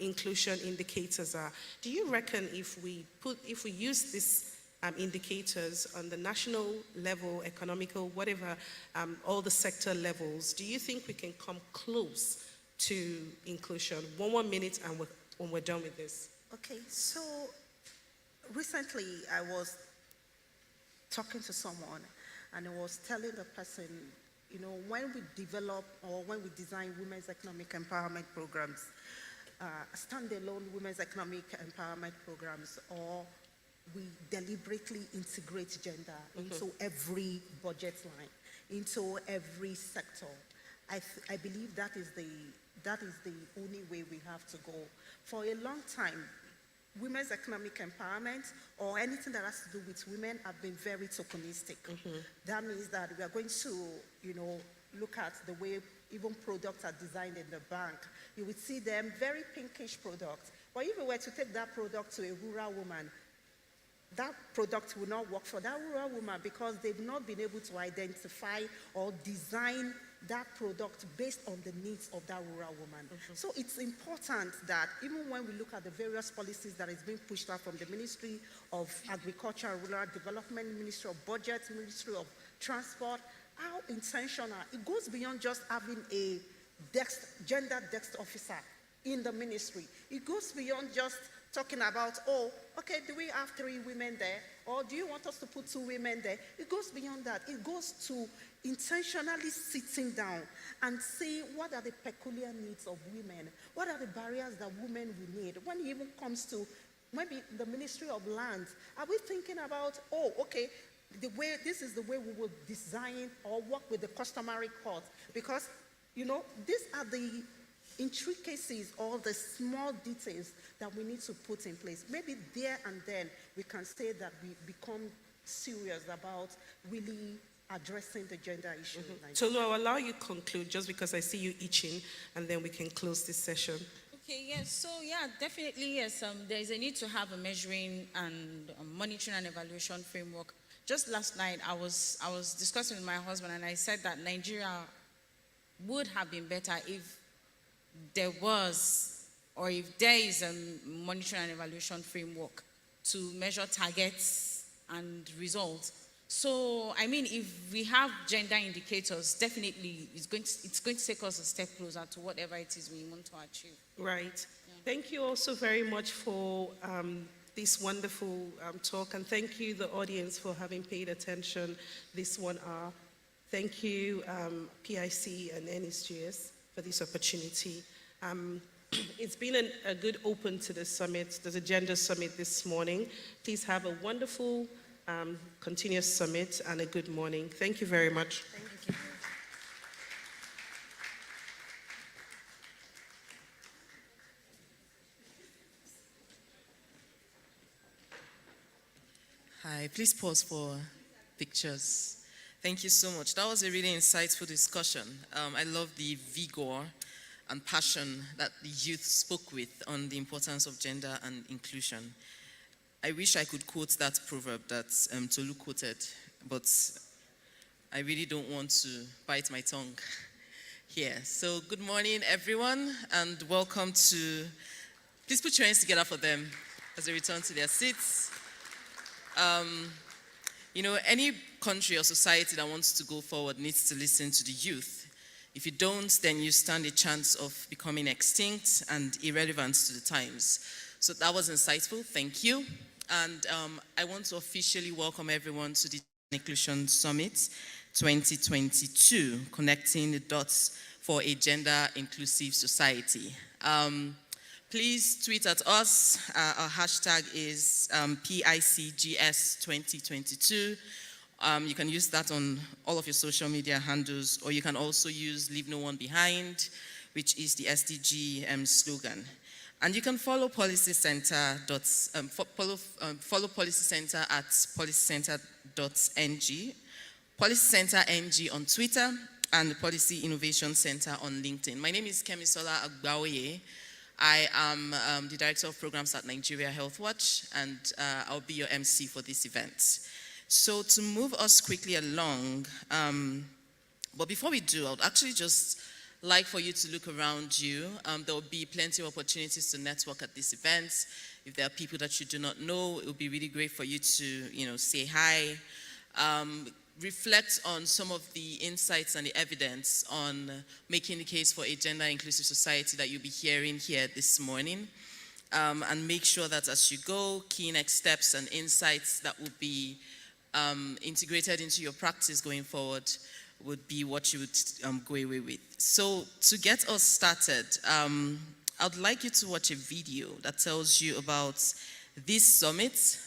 inclusion indicators are, do you reckon if we use these indicators on the national level, economical, whatever, all the sector levels, do you think we can come close to inclusion? One more minute and when we're done with this. Okay, so recently I was talking to someone and I was telling the person, when we develop or when we design women's economic empowerment programs, standalone women's economic empowerment programs, or we deliberately integrate gender into every budget line, into every sector, I believe that is the only way we have to go. For a long time, women's economic empowerment or anything that has to do with women have been very tokenistic. That means that we are going to, look at the way even products are designed in the bank. You would see them very pinkish products. But if we were to take that product to a rural woman, that product will not work for that rural woman because they've not been able to identify or design that product based on the needs of that rural woman. So it's important that even when we look at the various policies that is being pushed out from the Ministry of Agriculture and Rural Development, Ministry of Budget, Ministry of Transport, how intentional, it goes beyond just having a gender desk officer in the ministry. It goes beyond just talking about, do we have 3 women there? Or do you want us to put 2 women there? It goes beyond that. It goes to intentionally sitting down and see what are the peculiar needs of women, what are the barriers that women will need. When it even comes to maybe the Ministry of Lands, are we thinking about, this is the way we will design or work with the customary court? Because, these are the intricacies or the small details that we need to put in place. Maybe there and then we can say that we become serious about really addressing the gender issue. Tolu, I'll allow you to conclude just because I see you itching, and then we can close this session. Okay, yes. So, definitely, yes. There is a need to have a measuring and monitoring and evaluation framework just last night I was discussing with my husband, and I said that Nigeria would have been better if there was, or if there is a monitoring and evaluation framework to measure targets and results. So, I mean, if we have gender indicators, definitely it's going to take us a step closer to whatever it is we want to achieve. Right. Thank you also very much for this wonderful talk, and thank you, the audience, for having paid attention this 1 hour. Thank you, PIC and NSGS, for this opportunity. It's been a good open to the summit. There's a gender summit this morning. Please have a wonderful continuous summit and a good morning. Thank you very much. Thank you. Hi, please pause for pictures. Thank you so much. That was a really insightful discussion. I love the vigor and passion that the youth spoke with on the importance of gender and inclusion. I wish I could quote that proverb that Tolu quoted, but I really don't want to bite my tongue here. So good morning, everyone, and welcome to, please put your hands together for them as they return to their seats. You know, any country or society that wants to go forward needs to listen to the youth. If you don't, then you stand a chance of becoming extinct and irrelevant to the times. So that was insightful, thank you. And I want to officially welcome everyone to the Inclusion Summit 2022, Connecting the Dots for a Gender Inclusive Society. Please tweet at us. Our hashtag is PICGS 2022. You can use that on all of your social media handles, or you can also use Leave No One Behind, which is the SDG slogan. And you can follow Policy Center, follow Policy Center at policycenter.ng, Policy Center NG on Twitter, and Policy Innovation Center on LinkedIn. My name is Kemisola Agbaoye. I am the Director of Programs at Nigeria Health Watch, and I'll be your MC for this event. So to move us quickly along, but before we do, I would actually just like for you to look around you. There will be plenty of opportunities to network at this event. If there are people that you do not know, it would be really great for you to, say hi. Reflect on some of the insights and the evidence on making the case for a gender-inclusive society that you'll be hearing here this morning. And make sure that as you go, key next steps and insights that will be integrated into your practice going forward would be what you would go away with. So to get us started, I'd like you to watch a video that tells you about this summit.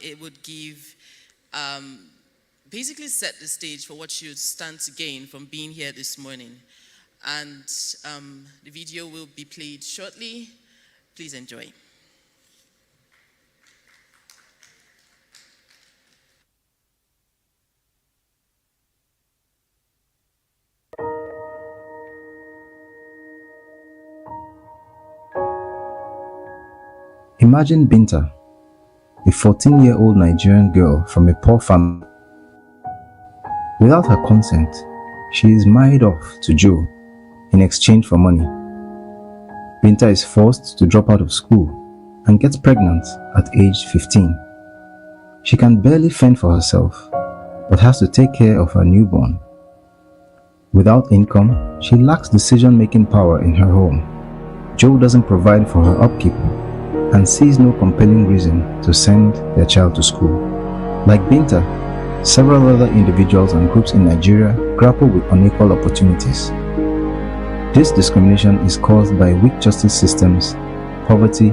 It would give, basically set the stage for what you stand to gain from being here this morning. And the video will be played shortly. Please enjoy. Imagine Binta, a 14-year-old Nigerian girl from a poor family. Without her consent, she is married off to Joe in exchange for money. Binta is forced to drop out of school and gets pregnant at age 15. She can barely fend for herself, but has to take care of her newborn. Without income, she lacks decision-making power in her home. Joe doesn't provide for her upkeep and sees no compelling reason to send their child to school. Like Binta, several other individuals and groups in Nigeria grapple with unequal opportunities. This discrimination is caused by weak justice systems, poverty,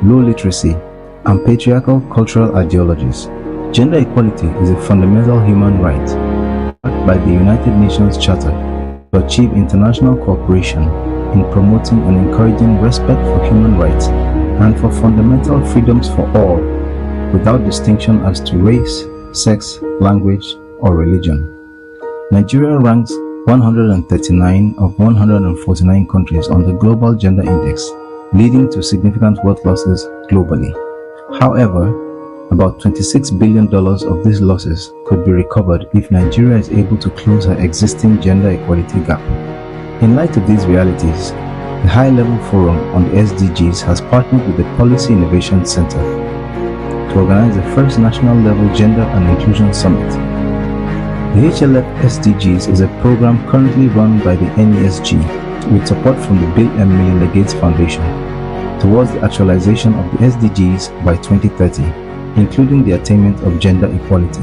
low literacy, and patriarchal cultural ideologies. Gender equality is a fundamental human right backed by the United Nations Charter to achieve international cooperation in promoting and encouraging respect for human rights and for fundamental freedoms for all, without distinction as to race, sex, language, or religion. Nigeria ranks 139 of 149 countries on the Global Gender Index, leading to significant wealth losses globally. However, About $26 billion of these losses could be recovered if Nigeria is able to close her existing gender equality gap. In light of these realities, the High-Level Forum on the SDGs has partnered with the Policy Innovation Center to organize the first national-level Gender and Inclusion Summit. The HLF SDGs is a program currently run by the NESG with support from the Bill and Melinda Gates Foundation towards the actualization of the SDGs by 2030, including the attainment of gender equality.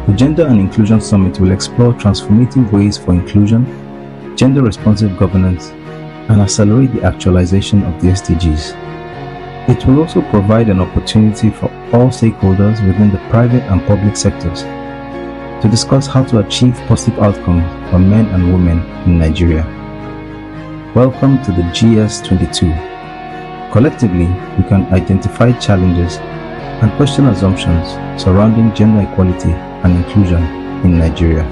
The Gender and Inclusion Summit will explore transformative ways for inclusion, gender-responsive governance, and accelerate the actualization of the SDGs. It will also provide an opportunity for all stakeholders within the private and public sectors to discuss how to achieve positive outcomes for men and women in Nigeria. Welcome to the GS22. Collectively, we can identify challenges and question assumptions surrounding gender equality and inclusion in Nigeria.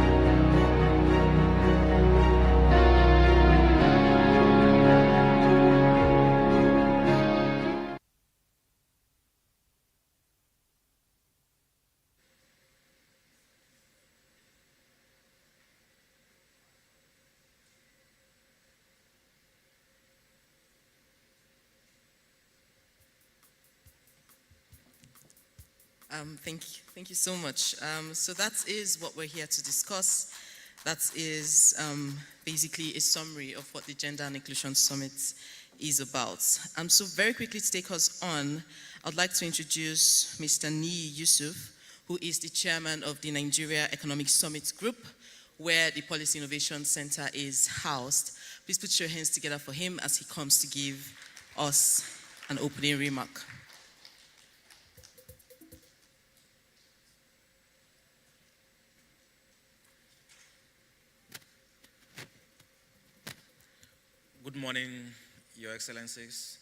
Thank you so much. So that is what we're here to discuss. That is basically a summary of what the Gender and Inclusion Summit is about. So very quickly to take us on, I'd like to introduce Mr. Nii Yusuf, who is the chairman of the Nigeria Economic Summit Group, where the Policy Innovation Center is housed. Please put your hands together for him as he comes to give us an opening remark. Good morning, Your Excellencies,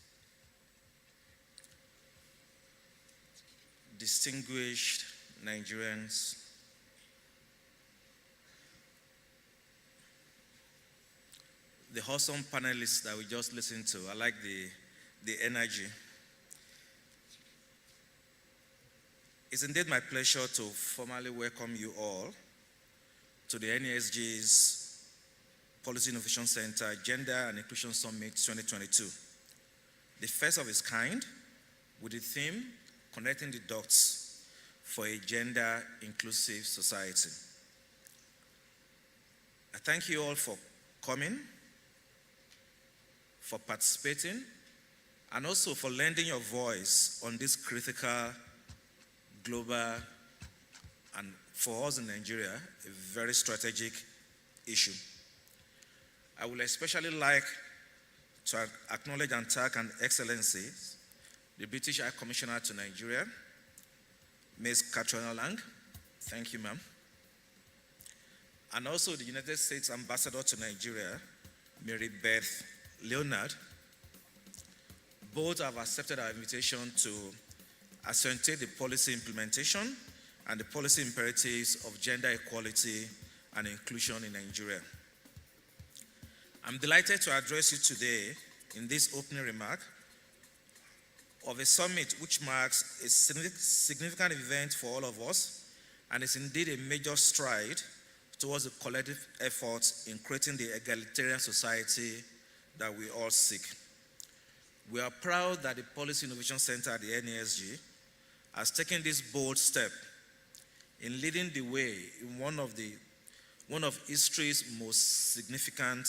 distinguished Nigerians, the awesome panelists that we just listened to. I like the energy. It's indeed my pleasure to formally welcome you all to the NESG's Policy Innovation Center Gender and Inclusion Summit 2022, the first of its kind, with the theme, Connecting the Dots for a Gender-Inclusive Society. I thank you all for coming, for participating, and also for lending your voice on this critical, global, and for us in Nigeria, a very strategic issue. I would especially like to acknowledge and thank Her Excellency, the British High Commissioner to Nigeria, Ms. Katrina Lang. Thank you, ma'am. And also the United States Ambassador to Nigeria, Mary Beth Leonard. Both have accepted our invitation to accentuate the policy implementation and the policy imperatives of gender equality and inclusion in Nigeria. I'm delighted to address you today in this opening remark of a summit which marks a significant event for all of us and is indeed a major stride towards the collective efforts in creating the egalitarian society that we all seek. We are proud that the Policy Innovation Center at the NESG has taken this bold step in leading the way in one of history's most significant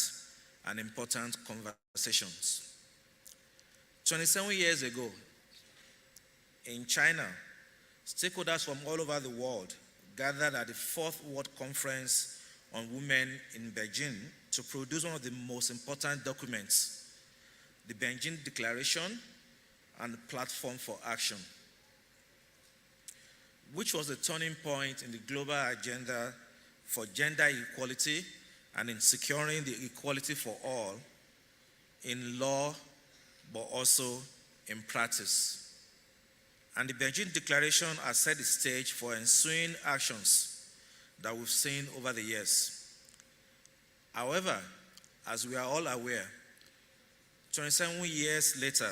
and important conversations. 27 years ago, in China, stakeholders from all over the world gathered at the 4th World Conference on Women in Beijing to produce one of the most important documents, the Beijing Declaration and Platform for Action, which was a turning point in the global agenda for gender equality and in securing the equality for all in law, but also in practice. And the Beijing Declaration has set the stage for ensuing actions that we've seen over the years. However, as we are all aware, 27 years later,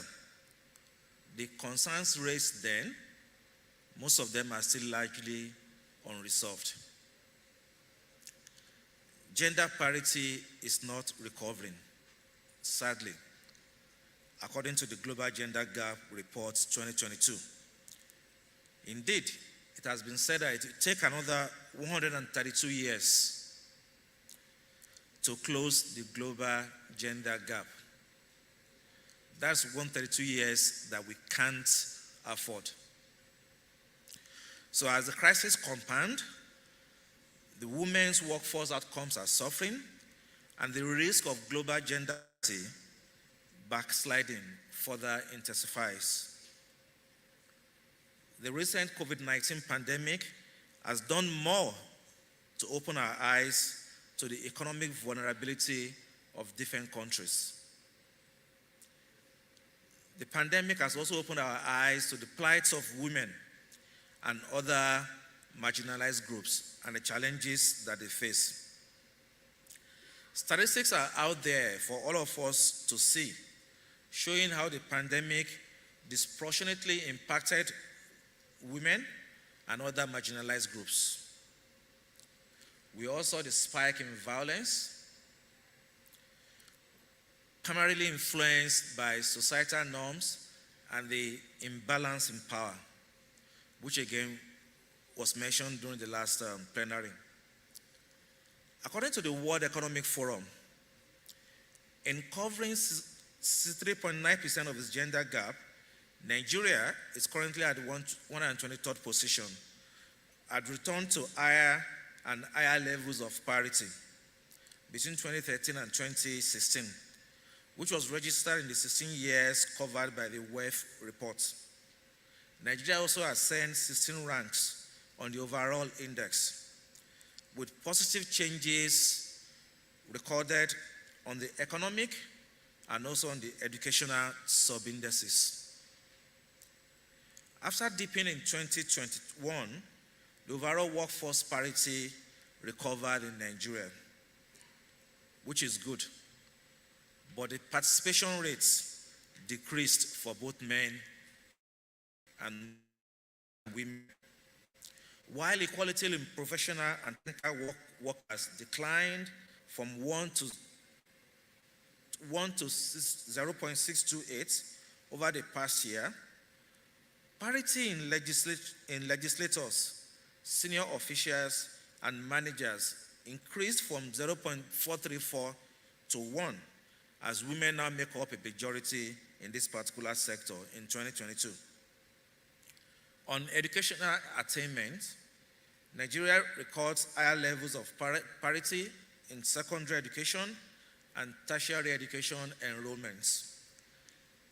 the concerns raised then, most of them are still largely unresolved. Gender parity is not recovering, sadly, according to the Global Gender Gap Report 2022. Indeed, it has been said that it will take another 132 years to close the global gender gap. That's 132 years that we can't afford. So as the crisis compounds, the women's workforce outcomes are suffering, and the risk of global gender backsliding further intensifies. The recent COVID-19 pandemic has done more to open our eyes to the economic vulnerability of different countries. The pandemic has also opened our eyes to the plight of women and other marginalized groups and the challenges that they face. Statistics are out there for all of us to see, showing how the pandemic disproportionately impacted women and other marginalized groups. We also saw the spike in violence, primarily influenced by societal norms and the imbalance in power, which again was mentioned during the last plenary. According to the World Economic Forum, in covering 63.9% of its gender gap, Nigeria is currently at the 123rd position, had returned to higher and higher levels of parity between 2013 and 2016, which was registered in the 16 years covered by the WEF report. Nigeria also ascends 16 ranks on the overall index, with positive changes recorded on the economic and also on the educational sub-indices. After dipping in 2021, the overall workforce parity recovered in Nigeria, which is good, but the participation rates decreased for both men and women. While equality in professional and technical workers declined from 1 to 0.628 over the past year, parity in legislators, senior officials, and managers increased from 0.434 to 1, as women now make up a majority in this particular sector in 2022. On educational attainment, Nigeria records higher levels of parity in secondary education and tertiary education enrollments.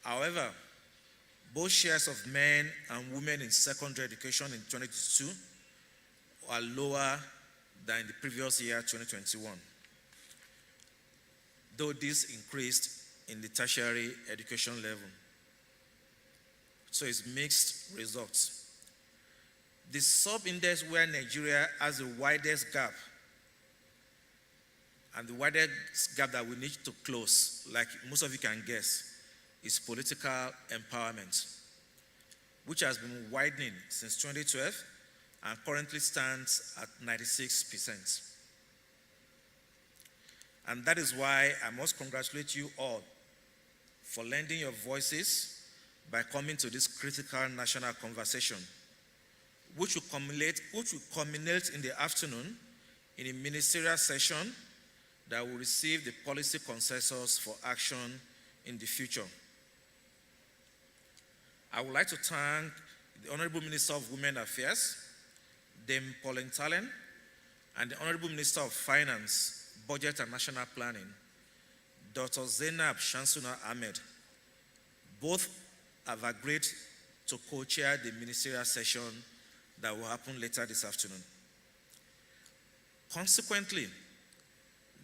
However, both shares of men and women in secondary education in 2022 are lower than in the previous year, 2021, though this increased in the tertiary education level. So it's mixed results. The sub-index where Nigeria has the widest gap, and the widest gap that we need to close, like most of you can guess, is political empowerment, which has been widening since 2012 and currently stands at 96%. And that is why I must congratulate you all for lending your voices by coming to this critical national conversation, which will culminate in the afternoon in a ministerial session that will receive the policy consensus for action in the future. I would like to thank the Honorable Minister of Women Affairs, Dame Pauline Talen, and the Honorable Minister of Finance, Budget and National Planning, Dr. Zainab Shamsuna Ahmed. Both have agreed to co-chair the ministerial session that will happen later this afternoon. Consequently,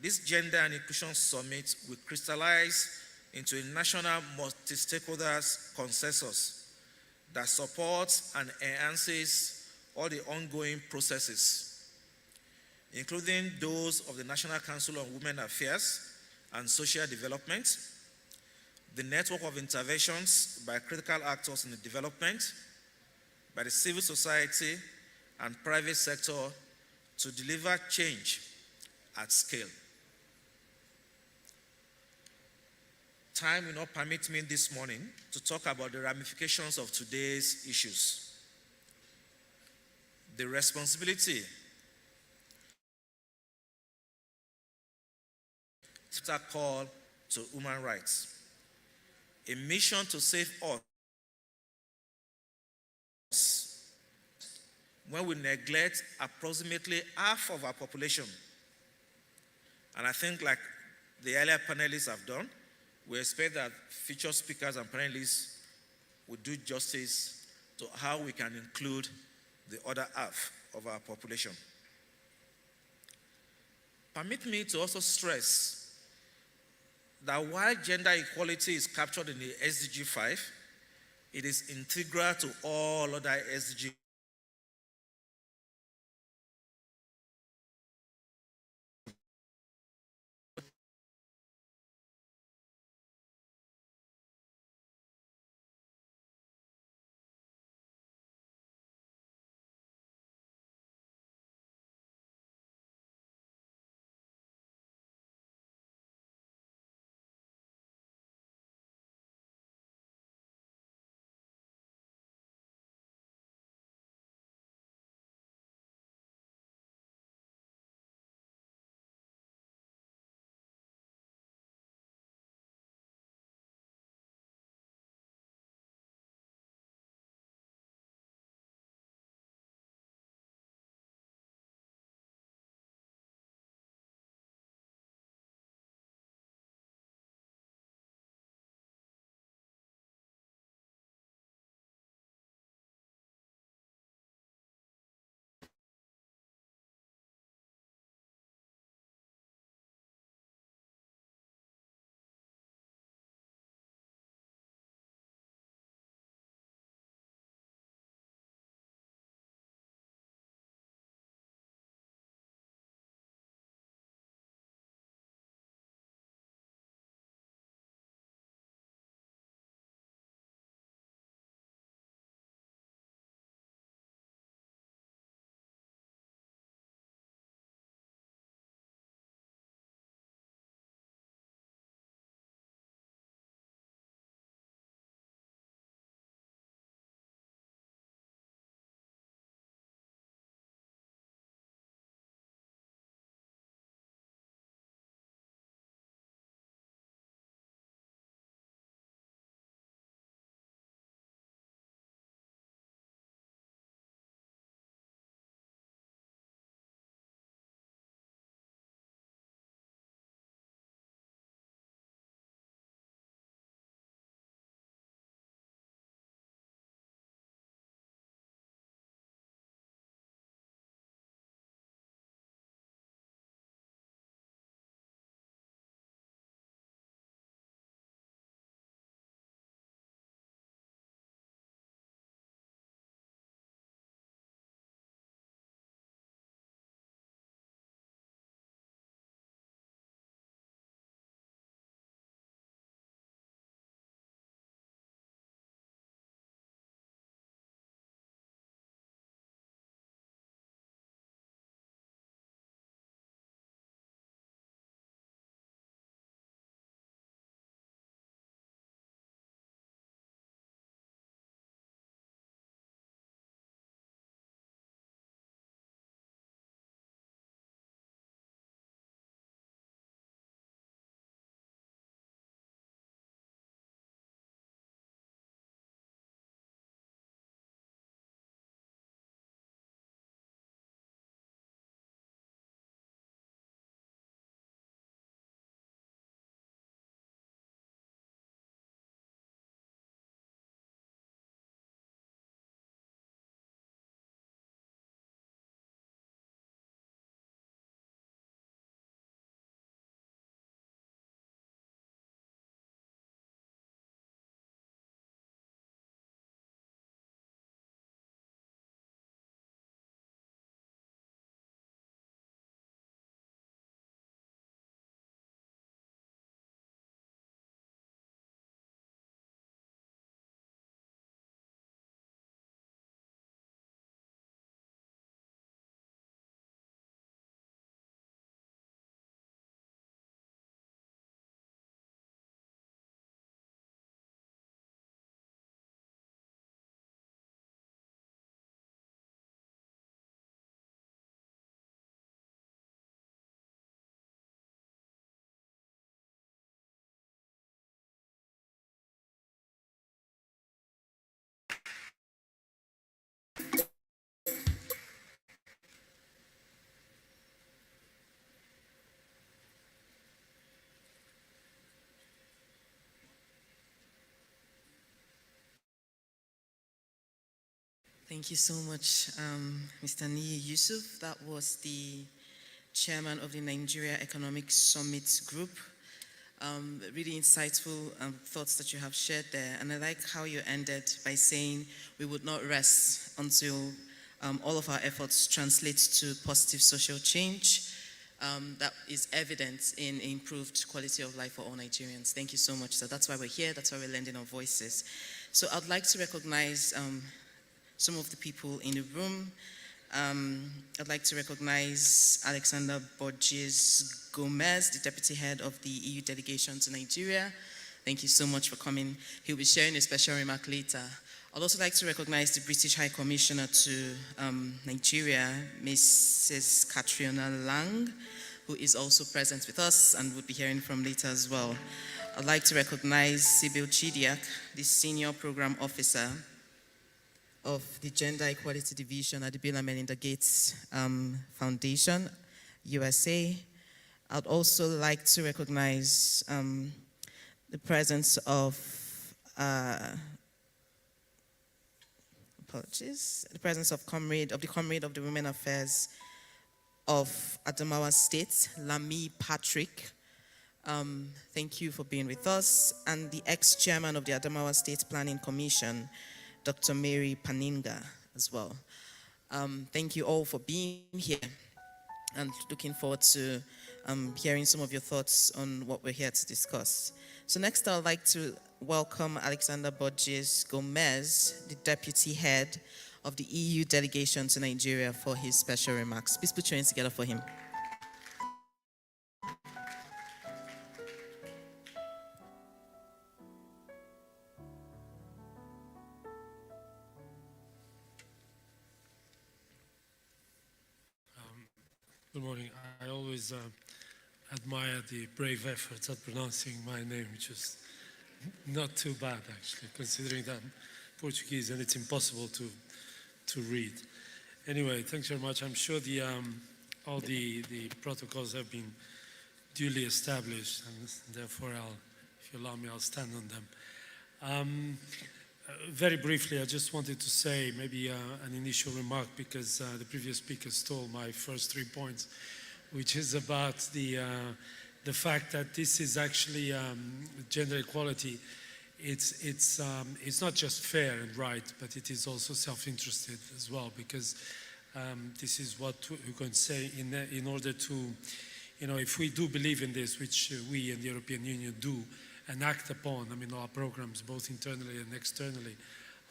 this Gender and Inclusion Summit will crystallize into a national multi-stakeholders consensus that supports and enhances all the ongoing processes, including those of the National Council on Women Affairs and Social Development, the network of interventions by critical actors in the development, by the civil society and private sector to deliver change at scale. Time will not permit me this morning to talk about the ramifications of today's issues. The responsibility to call to human rights, a mission to save us when we neglect approximately half of our population. And I think, like the earlier panelists have done, we expect that future speakers and panelists will do justice to how we can include the other half of our population. Permit me to also stress that while gender equality is captured in the SDG 5, it is integral to all other SDG Thank you so much, Mr. Niyi Yusuf. That was the chairman of the Nigeria Economic Summit Group. Really insightful thoughts that you have shared there. And I like how you ended by saying we would not rest until all of our efforts translate to positive social change that is evident in improved quality of life for all Nigerians. Thank you so much. So that's why we're here. That's why we're lending our voices. So I'd like to recognize some of the people in the room. I'd like to recognize Alexander Borges Gomez, the Deputy Head of the EU Delegation to Nigeria. Thank you so much for coming. He'll be sharing a special remark later. I'd also like to recognize the British High Commissioner to Nigeria, Mrs. Catriona Lang, who is also present with us and would be hearing from later as well. I'd like to recognize Sibyl Chidiak, the Senior Program Officer of the Gender Equality Division at the Bill and Melinda Gates Foundation, USA. I'd also like to recognize the presence of, the presence of the Comrade of the Women Affairs of Adamawa State, Lami Patrick. Thank you for being with us. And the ex-chairman of the Adamawa State Planning Commission, Dr. Mary Paninga as well. Thank you all for being here and looking forward to hearing some of your thoughts on what we're here to discuss. So next I'd like to welcome Alexander Borges Gomez, the Deputy Head of the EU Delegation to Nigeria, for his special remarks. Please put your hands together for him. Good morning. I always admire the brave efforts at pronouncing my name, which is not too bad, actually, considering that I'm Portuguese and it's impossible to read. Anyway, thanks very much. I'm sure all the protocols have been duly established, and therefore, if you allow me, I'll stand on them. Very briefly, I just wanted to say maybe an initial remark, because the previous speaker stole my first 3 points, which is about the fact that this is actually gender equality. It's not just fair and right, but it is also self-interested as well, because this is what we're going to say in order to, if we do believe in this, which we in the European Union do, and act upon. I mean, our programs, both internally and externally,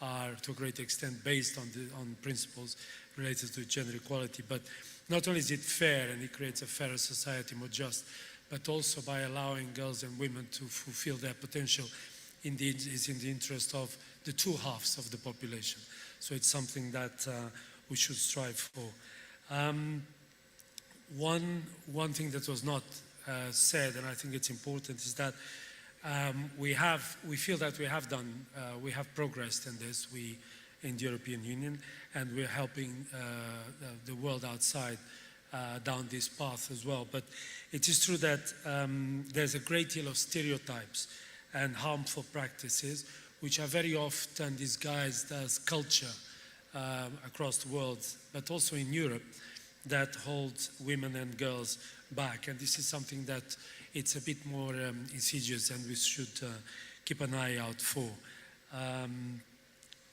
are to a great extent based on principles related to gender equality. But not only is it fair and it creates a fairer society, more just, but also by allowing girls and women to fulfill their potential is in the interest of the two halves of the population. So it's something that we should strive for. One thing that was not said, and I think it's important, is that we feel that we have progressed in this, in the European Union, and we're helping the world outside down this path as well. But it is true that there's a great deal of stereotypes and harmful practices, which are very often disguised as culture across the world, but also in Europe, that hold women and girls back. And this is something that it's a bit more insidious, and we should keep an eye out for.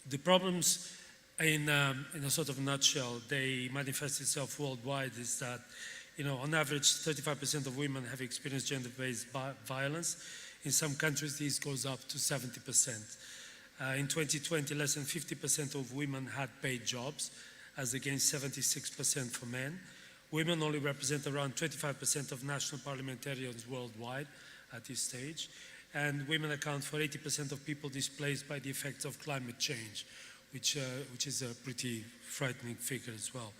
The problems, in a sort of nutshell, they manifest itself worldwide, is that, on average, 35% of women have experienced gender-based violence. In some countries, this goes up to 70%. In 2020, less than 50% of women had paid jobs, as against 76% for men. Women only represent around 25% of national parliamentarians worldwide at this stage, and women account for 80% of people displaced by the effects of climate change, which is a pretty frightening figure as well.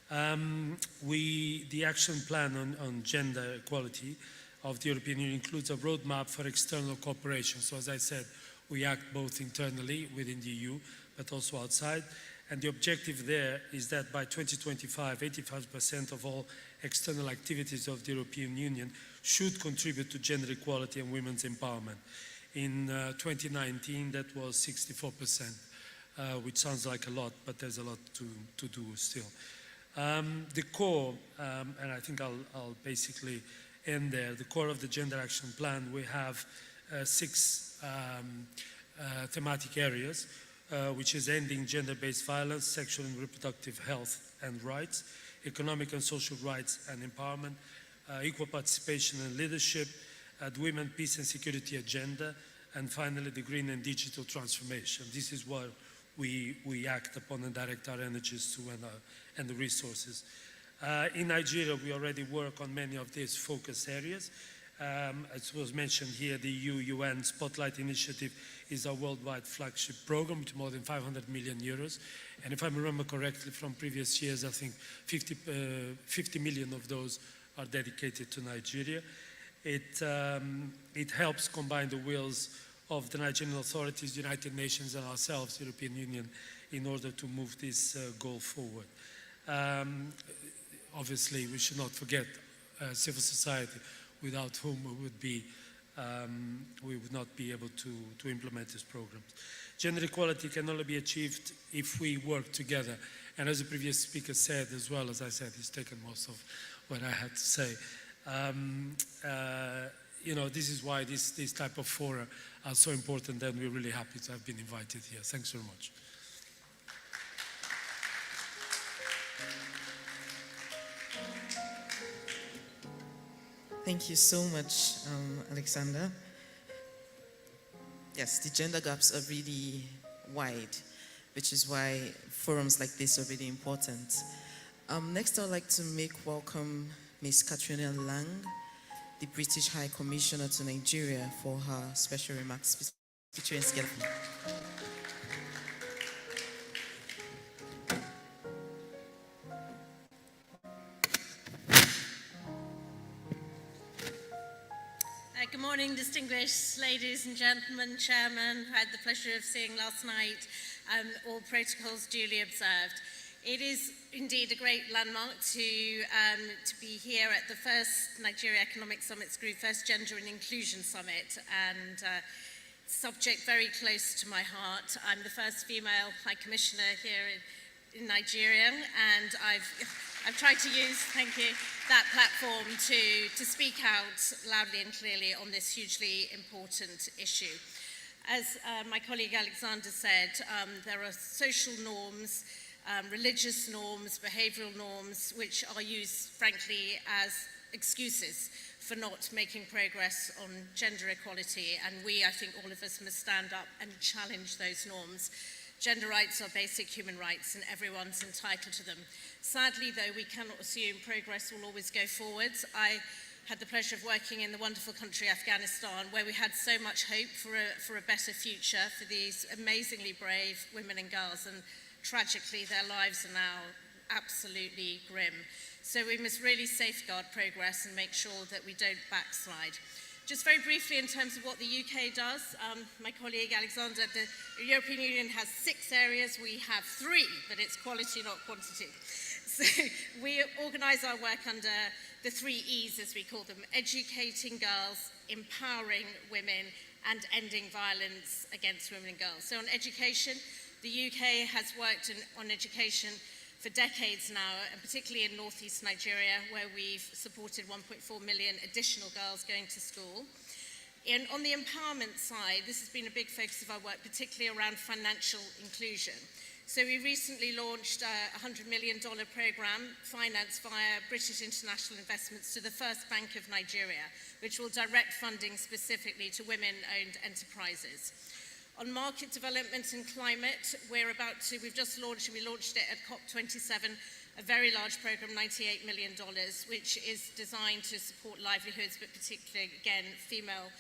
The action plan on gender equality of the European Union includes a roadmap for external cooperation. So as I said, we act both internally within the EU, but also outside. And the objective there is that by 2025, 85% of all external activities of the European Union should contribute to gender equality and women's empowerment. In 2019, that was 64%. which sounds like a lot, but there's a lot to do still. The core, and I think I'll basically end there, the core of the Gender Action Plan, we have 6 thematic areas, which is ending gender-based violence, sexual and reproductive health and rights, economic and social rights and empowerment, equal participation and leadership, the women, peace and security agenda, and finally the green and digital transformation. This is what we act upon and direct our energies to and the resources. In Nigeria, we already work on many of these focus areas. As was mentioned here, the EU-UN Spotlight Initiative is our worldwide flagship program with more than 500 million euros. And if I remember correctly from previous years, I think 50 million of those are dedicated to Nigeria. It helps combine the wills of the Nigerian authorities, United Nations and ourselves, European Union, in order to move this goal forward. Obviously, we should not forget civil society, without whom we would not be able to implement these programs. Gender equality can only be achieved if we work together. And as the previous speaker said, as well as I said, he's taken most of what I had to say. This is why these type of fora are so important, and we're really happy to have been invited here. Thanks very much. Thank you so much, Alexander. Yes, the gender gaps are really wide, which is why forums like this are really important. Next, I'd like to make welcome Ms. Katrina Lang, the British High Commissioner to Nigeria, for her special remarks. Featuring Skeleton. Good morning, distinguished ladies and gentlemen, chairman, who I had the pleasure of seeing last night, all protocols duly observed. It is indeed a great landmark to be here at the first Nigeria Economic Summit's Group, first Gender and Inclusion Summit, and subject very close to my heart. I'm the first female High Commissioner here in Nigeria, and I've tried to use, thank you, that platform to speak out loudly and clearly on this hugely important issue. As my colleague Alexander said, there are social norms, religious norms, behavioral norms, which are used, frankly, as excuses for not making progress on gender equality. And I think all of us must stand up and challenge those norms. Gender rights are basic human rights and everyone's entitled to them. Sadly, though, we cannot assume progress will always go forwards. I had the pleasure of working in the wonderful country Afghanistan, where we had so much hope for a better future for these amazingly brave women and girls, and tragically their lives are now absolutely grim. So we must really safeguard progress and make sure that we don't backslide. Just very briefly in terms of what the UK does, my colleague Alexander, the European Union has 6 areas, we have 3, but it's quality, not quantity. So we organise our work under the 3 E's, as we call them: educating girls, empowering women, and ending violence against women and girls. So on education, the UK has worked on education for decades now, and particularly in northeast Nigeria, where we've supported 1.4 million additional girls going to school. On the empowerment side, this has been a big focus of our work, particularly around financial inclusion. So we recently launched a $100 million program financed via British International Investments to the First Bank of Nigeria, which will direct funding specifically to women-owned enterprises. On market development and climate, we've just launched, and we launched it at COP27, a very large program, $98 million, which is designed to support livelihoods, but particularly, again, female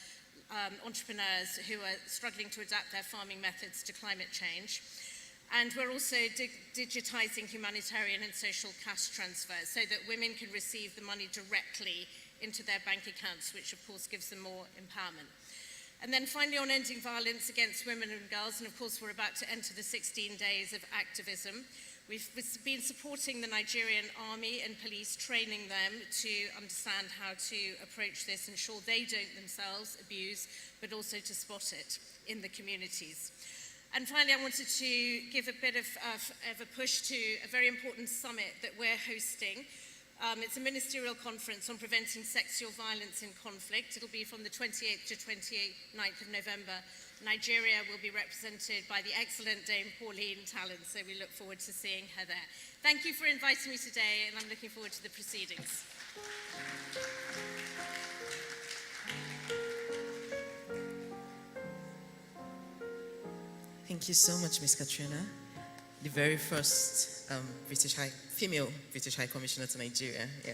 entrepreneurs who are struggling to adapt their farming methods to climate change. And we're also digitizing humanitarian and social cash transfers so that women can receive the money directly into their bank accounts, which of course gives them more empowerment. And then finally, on ending violence against women and girls, and of course we're about to enter the 16 days of activism. We've been supporting the Nigerian army and police, training them to understand how to approach this, ensure they don't themselves abuse, but also to spot it in the communities. And finally, I wanted to give a bit of a push to a very important summit that we're hosting. It's a ministerial conference on preventing sexual violence in conflict. It'll be from the 28th to 29th of November. Nigeria will be represented by the excellent Dame Pauline Talent, so we look forward to seeing her there. Thank you for inviting me today, and I'm looking forward to the proceedings. Thank you so much, Ms. Katrina, the very first female British High Commissioner to Nigeria. Yeah,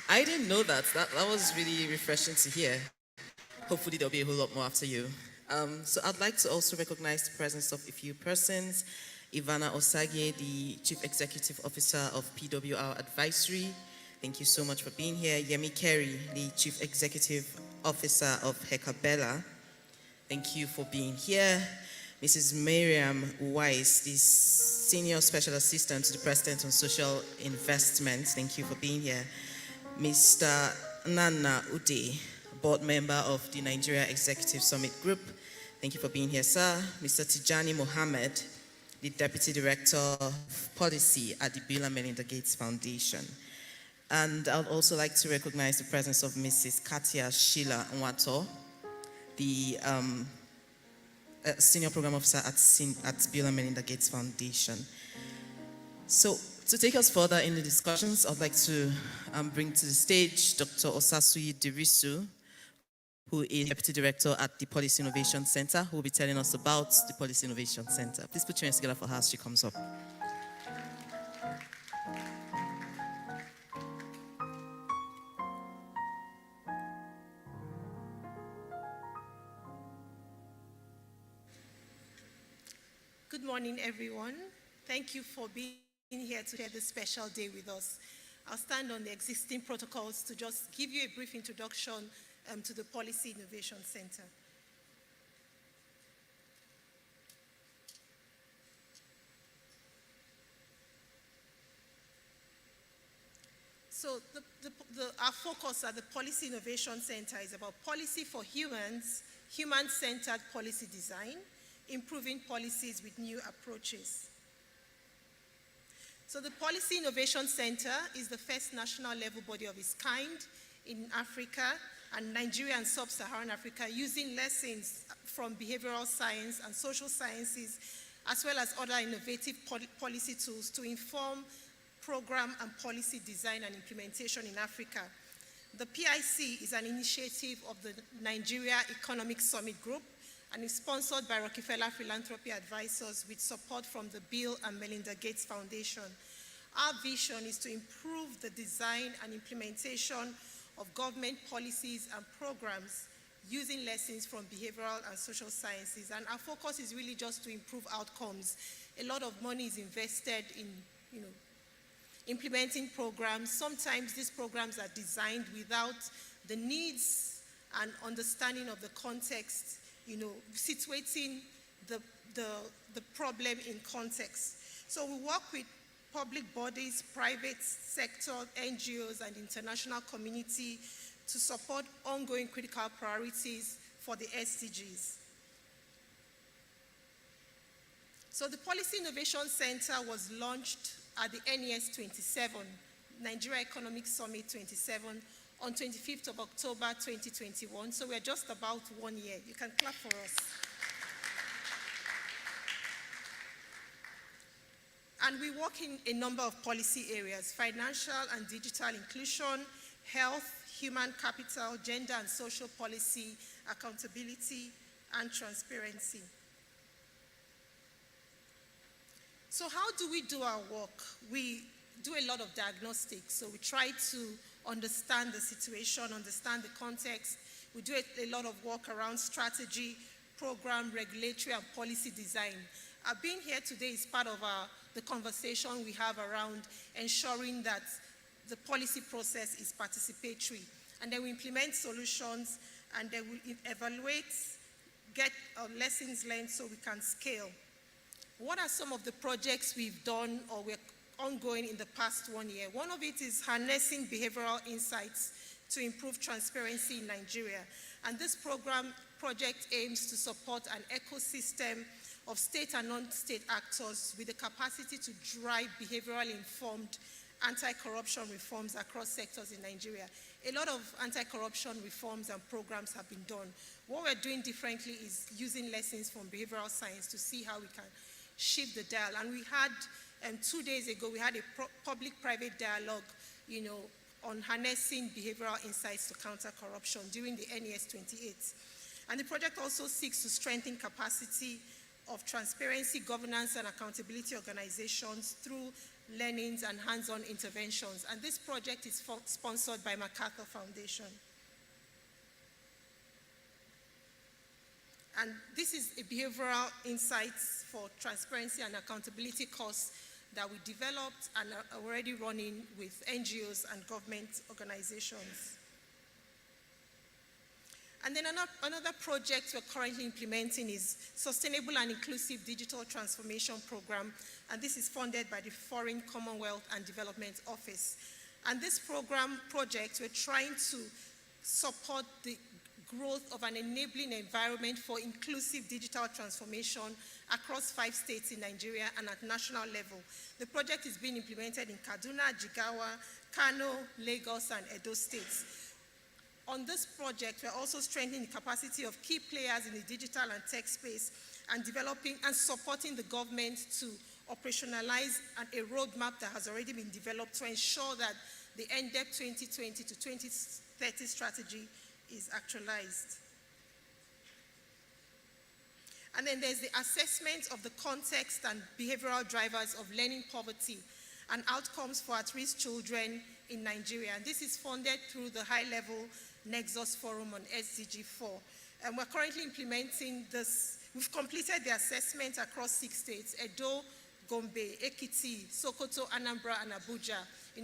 I didn't know that. That was really refreshing to hear. Hopefully there'll be a whole lot more after you. So I'd like to also recognize the presence of a few persons. Ivana Osagie, the Chief Executive Officer of PWR Advisory. Thank you so much for being here. Yemi Kerry, the Chief Executive Officer of Hekabella. Thank you for being here. Mrs. Miriam Weiss, the Senior Special Assistant to the President on Social Investment. Thank you for being here. Mr. Nana Ude, Board Member of the Nigeria Executive Summit Group. Thank you for being here, sir. Mr. Tijani Mohammed, the Deputy Director of Policy at the Bill and Melinda Gates Foundation. And I'd also like to recognize the presence of Mrs. Katia Sheila Nwato, the Senior Program Officer at Bill and Melinda Gates Foundation. So to take us further in the discussions, I'd like to bring to the stage Dr. Osasui Dirisu, who is Deputy Director at the Policy Innovation Center, who will be telling us about the Policy Innovation Center. Please put your hands together for her as she comes up. Good morning, everyone. Thank you for being here to share this special day with us. I'll stand on the existing protocols to just give you a brief introduction to the Policy Innovation Center. So our focus at the Policy Innovation Center is about policy for humans, human-centered policy design, improving policies with new approaches. So the Policy Innovation Center is the first national level body of its kind in Africa and Nigeria and Sub-Saharan Africa, using lessons from behavioral science and social sciences, as well as other innovative policy tools to inform program and policy design and implementation in Africa. The PIC is an initiative of the Nigeria Economic Summit Group and is sponsored by Rockefeller Philanthropy Advisors with support from the Bill and Melinda Gates Foundation. Our vision is to improve the design and implementation of government policies and programs using lessons from behavioral and social sciences. And our focus is really just to improve outcomes. A lot of money is invested in, implementing programs. Sometimes these programs are designed without the needs and understanding of the context, situating the problem in context. So we work with public bodies, private sector, NGOs, and international community to support ongoing critical priorities for the SDGs. So the Policy Innovation Center was launched at the NES 27, Nigeria Economic Summit 27, on 25th of October 2021. So we're just about 1 year. You can clap for us. And we work in a number of policy areas: financial and digital inclusion, health, human capital, gender and social policy, accountability, and transparency. So how do we do our work? We do a lot of diagnostics. So we try to understand the situation, understand the context. We do a lot of work around strategy, program, regulatory, and policy design. Being here today is part of the conversation we have around ensuring that the policy process is participatory. And then we implement solutions, and then we evaluate, get lessons learned so we can scale. What are some of the projects we've done or we're ongoing in the past 1 year? One of it is harnessing behavioral insights to improve transparency in Nigeria. And this project aims to support an ecosystem of state and non-state actors with the capacity to drive behavioral informed anti-corruption reforms across sectors in Nigeria. A lot of anti-corruption reforms and programs have been done. What we're doing differently is using lessons from behavioral science to see how we can shift the dial. And we had, 2 days ago, we had a public-private dialogue, on harnessing behavioral insights to counter corruption during the NES 28. And the project also seeks to strengthen capacity of transparency, governance, and accountability organizations through learnings and hands-on interventions. And this project is sponsored by MacArthur Foundation. And this is a behavioral insights for transparency and accountability course that we developed and are already running with NGOs and government organizations. And then another project we're currently implementing is Sustainable and Inclusive Digital Transformation Program, and this is funded by the Foreign Commonwealth and Development Office. And this project, we're trying to support the growth of an enabling environment for inclusive digital transformation across 5 states in Nigeria and at national level. The project is being implemented in Kaduna, Jigawa, Kano, Lagos, and Edo states. On this project, we're also strengthening the capacity of key players in the digital and tech space and developing and supporting the government to operationalize a roadmap that has already been developed to ensure that the NDEP 2020 to 2030 strategy is actualized. And then there's the assessment of the context and behavioral drivers of learning poverty and outcomes for at-risk children in Nigeria. And this is funded through the high-level Nexus Forum on SDG 4. And we're currently implementing this. We've completed the assessment across 6 states, Edo, Gombe, Ekiti, Sokoto, Anambra, and Abuja,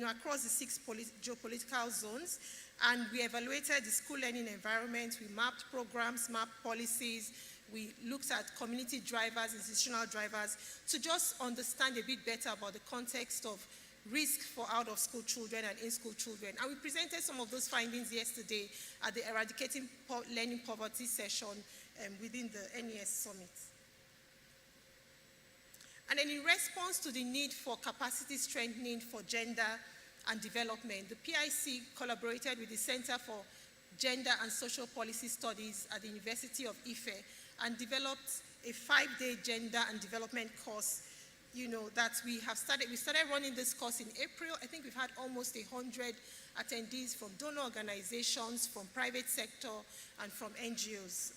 across the 6 geopolitical zones. And we evaluated the school learning environment. We mapped programs, mapped policies. We looked at community drivers, institutional drivers, to just understand a bit better about the context of risk for out-of-school children and in-school children. And we presented some of those findings yesterday at the Eradicating Learning Poverty session within the NES Summit. And then in response to the need for capacity strengthening for gender and development, the PIC collaborated with the Center for Gender and Social Policy Studies at the University of Ife and developed a 5-day gender and development course, that we started running this course in April. I think we've had almost 100 attendees from donor organizations, from private sector, and from NGOs.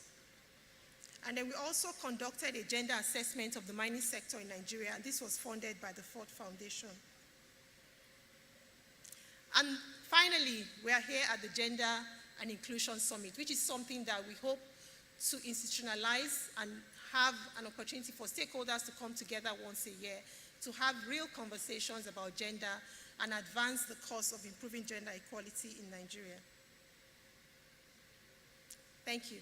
And then we also conducted a gender assessment of the mining sector in Nigeria, and this was funded by the Ford Foundation. And finally, we are here at the Gender and Inclusion Summit, which is something that we hope to institutionalize and have an opportunity for stakeholders to come together once a year to have real conversations about gender and advance the cause of improving gender equality in Nigeria. Thank you.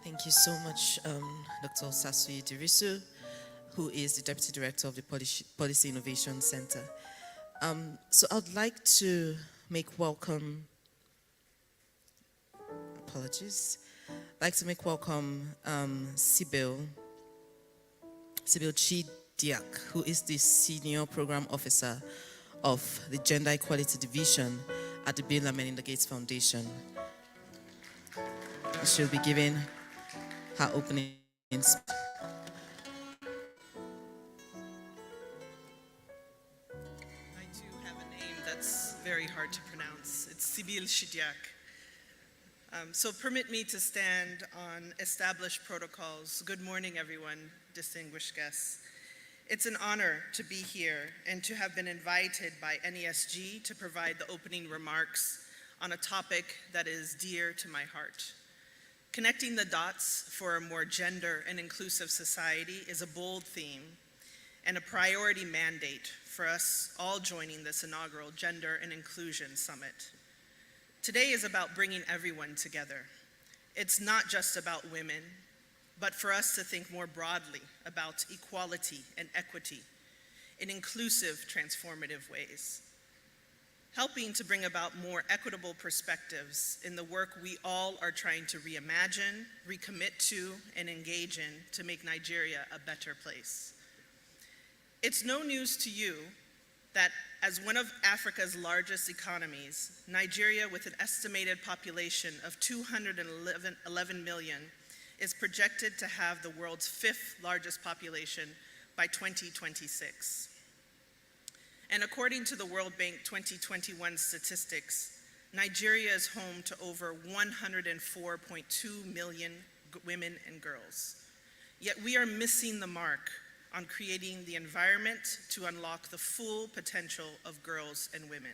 Thank you so much, Dr. Sasui Dirisu, who is the Deputy Director of the Policy Innovation Center. So I'd like to make welcome, Sibyl Chidiak, who is the Senior Program Officer of the Gender Equality Division at the Bill and Melinda Gates Foundation. She'll be giving her opening speech. I too have a name that's very hard to pronounce. It's Sibyl Chidiak. So permit me to stand on established protocols. Good morning, everyone, distinguished guests. It's an honor to be here and to have been invited by NESG to provide the opening remarks on a topic that is dear to my heart. Connecting the dots for a more gender and inclusive society is a bold theme and a priority mandate for us all joining this inaugural Gender and Inclusion Summit. Today is about bringing everyone together. It's not just about women, but for us to think more broadly about equality and equity in inclusive, transformative ways, helping to bring about more equitable perspectives in the work we all are trying to reimagine, recommit to, and engage in to make Nigeria a better place. It's no news to you that as one of Africa's largest economies, Nigeria, with an estimated population of 211 million, is projected to have the world's 5th largest population by 2026. And according to the World Bank 2021 statistics, Nigeria is home to over 104.2 million women and girls. Yet we are missing the mark on creating the environment to unlock the full potential of girls and women.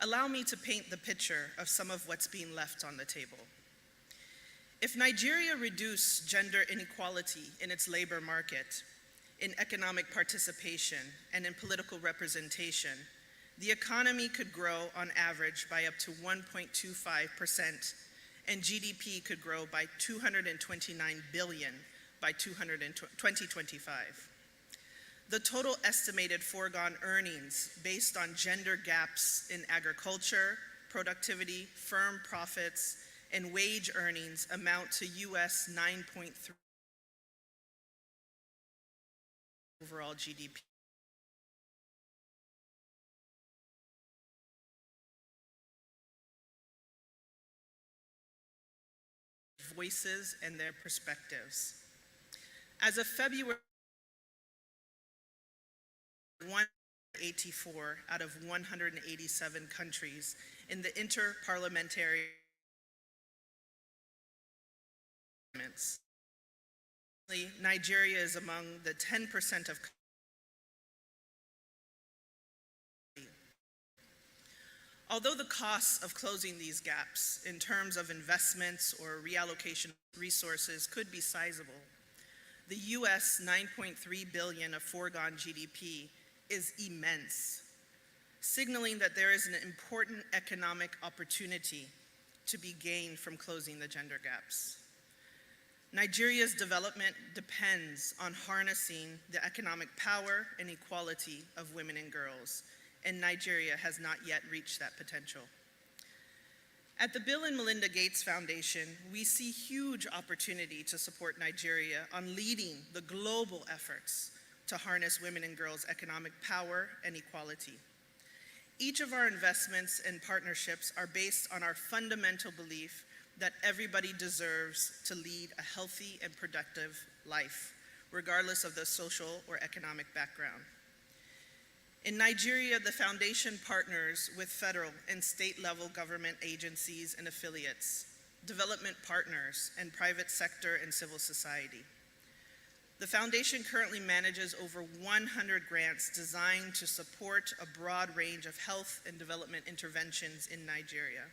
Allow me to paint the picture of some of what's being left on the table. If Nigeria reduced gender inequality in its labor market, in economic participation, and in political representation, the economy could grow on average by up to 1.25%, and GDP could grow by 229 billion by 2025. The total estimated foregone earnings based on gender gaps in agriculture, productivity, firm profits, and wage earnings amount to US 9.3 overall GDP. Voices and their perspectives. As of February, 184 out of 187 countries in the Interparliamentary Agreements. Nigeria is among the 10% of Although the costs of closing these gaps in terms of investments or reallocation of resources could be sizable, the US 9.3 billion of foregone GDP is immense, signaling that there is an important economic opportunity to be gained from closing the gender gaps. Nigeria's development depends on harnessing the economic power and equality of women and girls, and Nigeria has not yet reached that potential. At the Bill and Melinda Gates Foundation, we see huge opportunity to support Nigeria on leading the global efforts to harness women and girls' economic power and equality. Each of our investments and partnerships are based on our fundamental belief that everybody deserves to lead a healthy and productive life, regardless of their social or economic background. In Nigeria, the foundation partners with federal and state-level government agencies and affiliates, development partners, and private sector and civil society. The foundation currently manages over 100 grants designed to support a broad range of health and development interventions in Nigeria.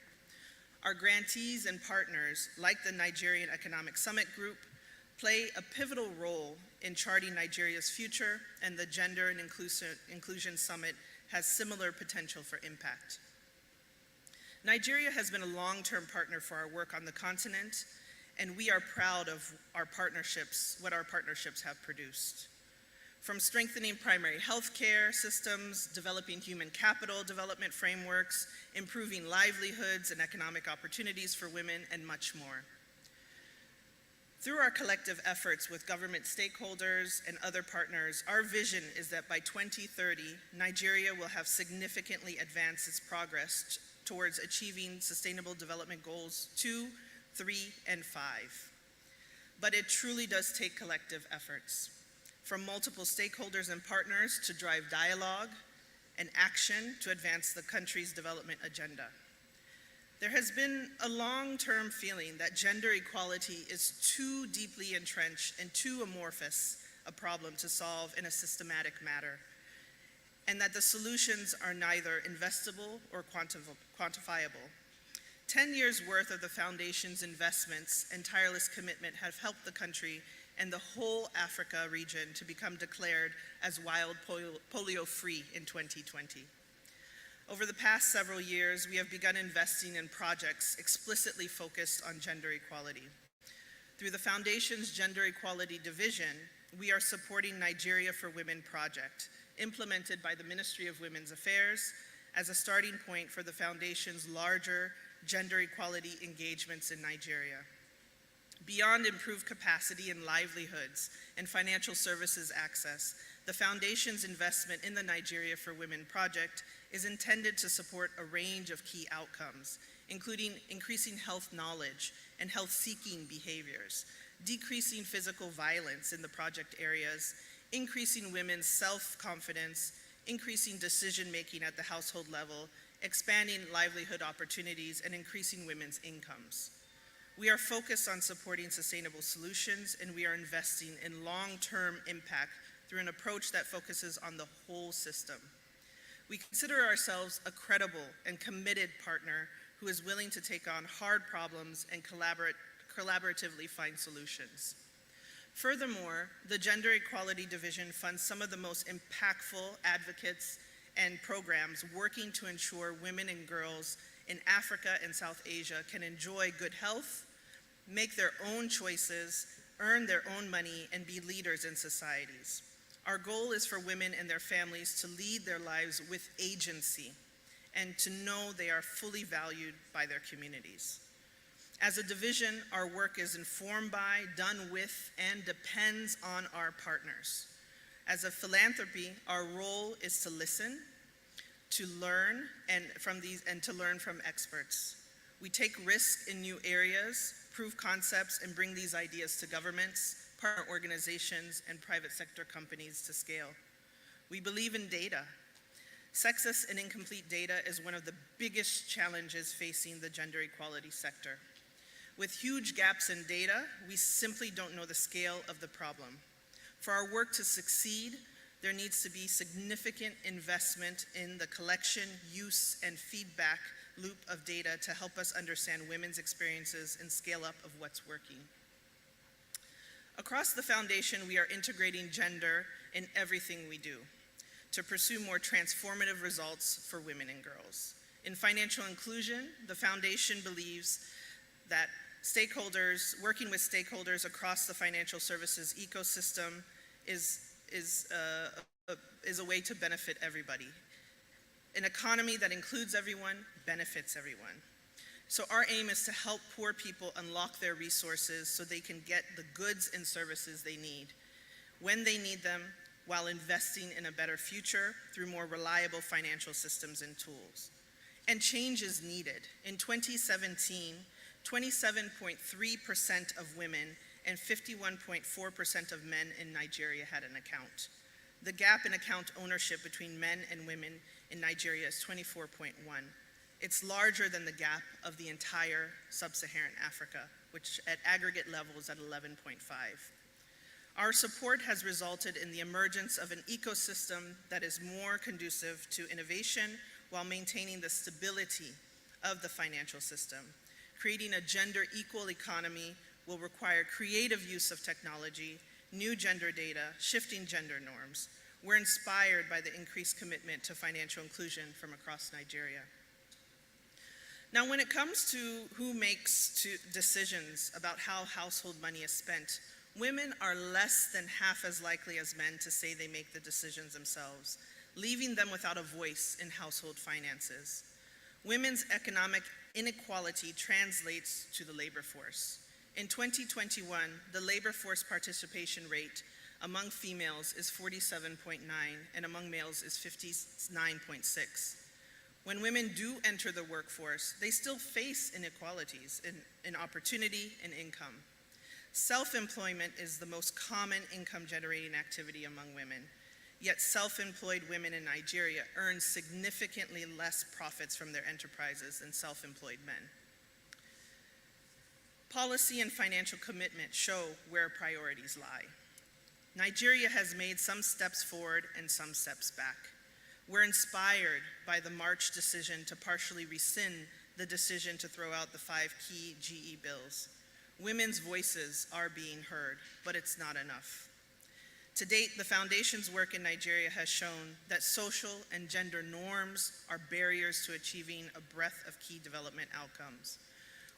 Our grantees and partners, like the Nigerian Economic Summit Group, play a pivotal role in charting Nigeria's future, and the Gender and Inclusion Summit has similar potential for impact. Nigeria has been a long-term partner for our work on the continent, and we are proud of our partnerships, what our partnerships have produced. From strengthening primary health care systems, developing human capital development frameworks, improving livelihoods and economic opportunities for women, and much more. Through our collective efforts with government stakeholders and other partners, our vision is that by 2030, Nigeria will have significantly advanced its progress towards achieving Sustainable Development Goals 2, 3, and 5. But it truly does take collective efforts, from multiple stakeholders and partners to drive dialogue and action to advance the country's development agenda. There has been a long-term feeling that gender equality is too deeply entrenched and too amorphous a problem to solve in a systematic manner, and that the solutions are neither investable or quantifiable. 10 years worth of the Foundation's investments and tireless commitment have helped the country and the whole Africa region to become declared as wild polio-free in 2020. Over the past several years, we have begun investing in projects explicitly focused on gender equality. Through the Foundation's Gender Equality Division, we are supporting Nigeria for Women project, implemented by the Ministry of Women's Affairs as a starting point for the Foundation's larger gender equality engagements in Nigeria. Beyond improved capacity in livelihoods and financial services access, the Foundation's investment in the Nigeria for Women project is intended to support a range of key outcomes, including increasing health knowledge and health-seeking behaviors, decreasing physical violence in the project areas, increasing women's self-confidence, increasing decision-making at the household level, expanding livelihood opportunities, and increasing women's incomes. We are focused on supporting sustainable solutions, and we are investing in long-term impact through an approach that focuses on the whole system. We consider ourselves a credible and committed partner who is willing to take on hard problems and collaboratively find solutions. Furthermore, the Gender Equality Division funds some of the most impactful advocates and programs working to ensure women and girls in Africa and South Asia can enjoy good health, make their own choices, earn their own money, and be leaders in societies. Our goal is for women and their families to lead their lives with agency and to know they are fully valued by their communities. As a division, our work is informed by, done with, and depends on our partners. As a philanthropy, our role is to listen, to learn, and to learn from experts. We take risks in new areas, prove concepts, and bring these ideas to governments, partner organizations, and private sector companies to scale. We believe in data. Sexist and incomplete data is one of the biggest challenges facing the gender equality sector. With huge gaps in data, we simply don't know the scale of the problem. For our work to succeed, there needs to be significant investment in the collection, use, and feedback loop of data to help us understand women's experiences and scale up of what's working. Across the Foundation, we are integrating gender in everything we do to pursue more transformative results for women and girls. In financial inclusion, the Foundation believes that working with stakeholders across the financial services ecosystem is a way to benefit everybody. An economy that includes everyone benefits everyone. So our aim is to help poor people unlock their resources so they can get the goods and services they need when they need them, while investing in a better future through more reliable financial systems and tools. And change is needed. In 2017, 27.3% of women and 51.4% of men in Nigeria had an account. The gap in account ownership between men and women in Nigeria is 24.1. It's larger than the gap of the entire sub-Saharan Africa, which at aggregate level is at 11.5. Our support has resulted in the emergence of an ecosystem that is more conducive to innovation while maintaining the stability of the financial system. Creating a gender equal economy will require creative use of technology, new gender data, shifting gender norms. We're inspired by the increased commitment to financial inclusion from across Nigeria. Now, when it comes to who makes decisions about how household money is spent, women are less than half as likely as men to say they make the decisions themselves, leaving them without a voice in household finances. Women's economic inequality translates to the labor force. In 2021, the labor force participation rate among females is 47.9 and among males is 59.6. When women do enter the workforce, they still face inequalities in opportunity and income. Self-employment is the most common income-generating activity among women, yet self-employed women in Nigeria earn significantly less profits from their enterprises than self-employed men. Policy and financial commitment show where priorities lie. Nigeria has made some steps forward and some steps back. We're inspired by the March decision to partially rescind the decision to throw out the 5 key GE bills. Women's voices are being heard, but it's not enough. To date, the Foundation's work in Nigeria has shown that social and gender norms are barriers to achieving a breadth of key development outcomes.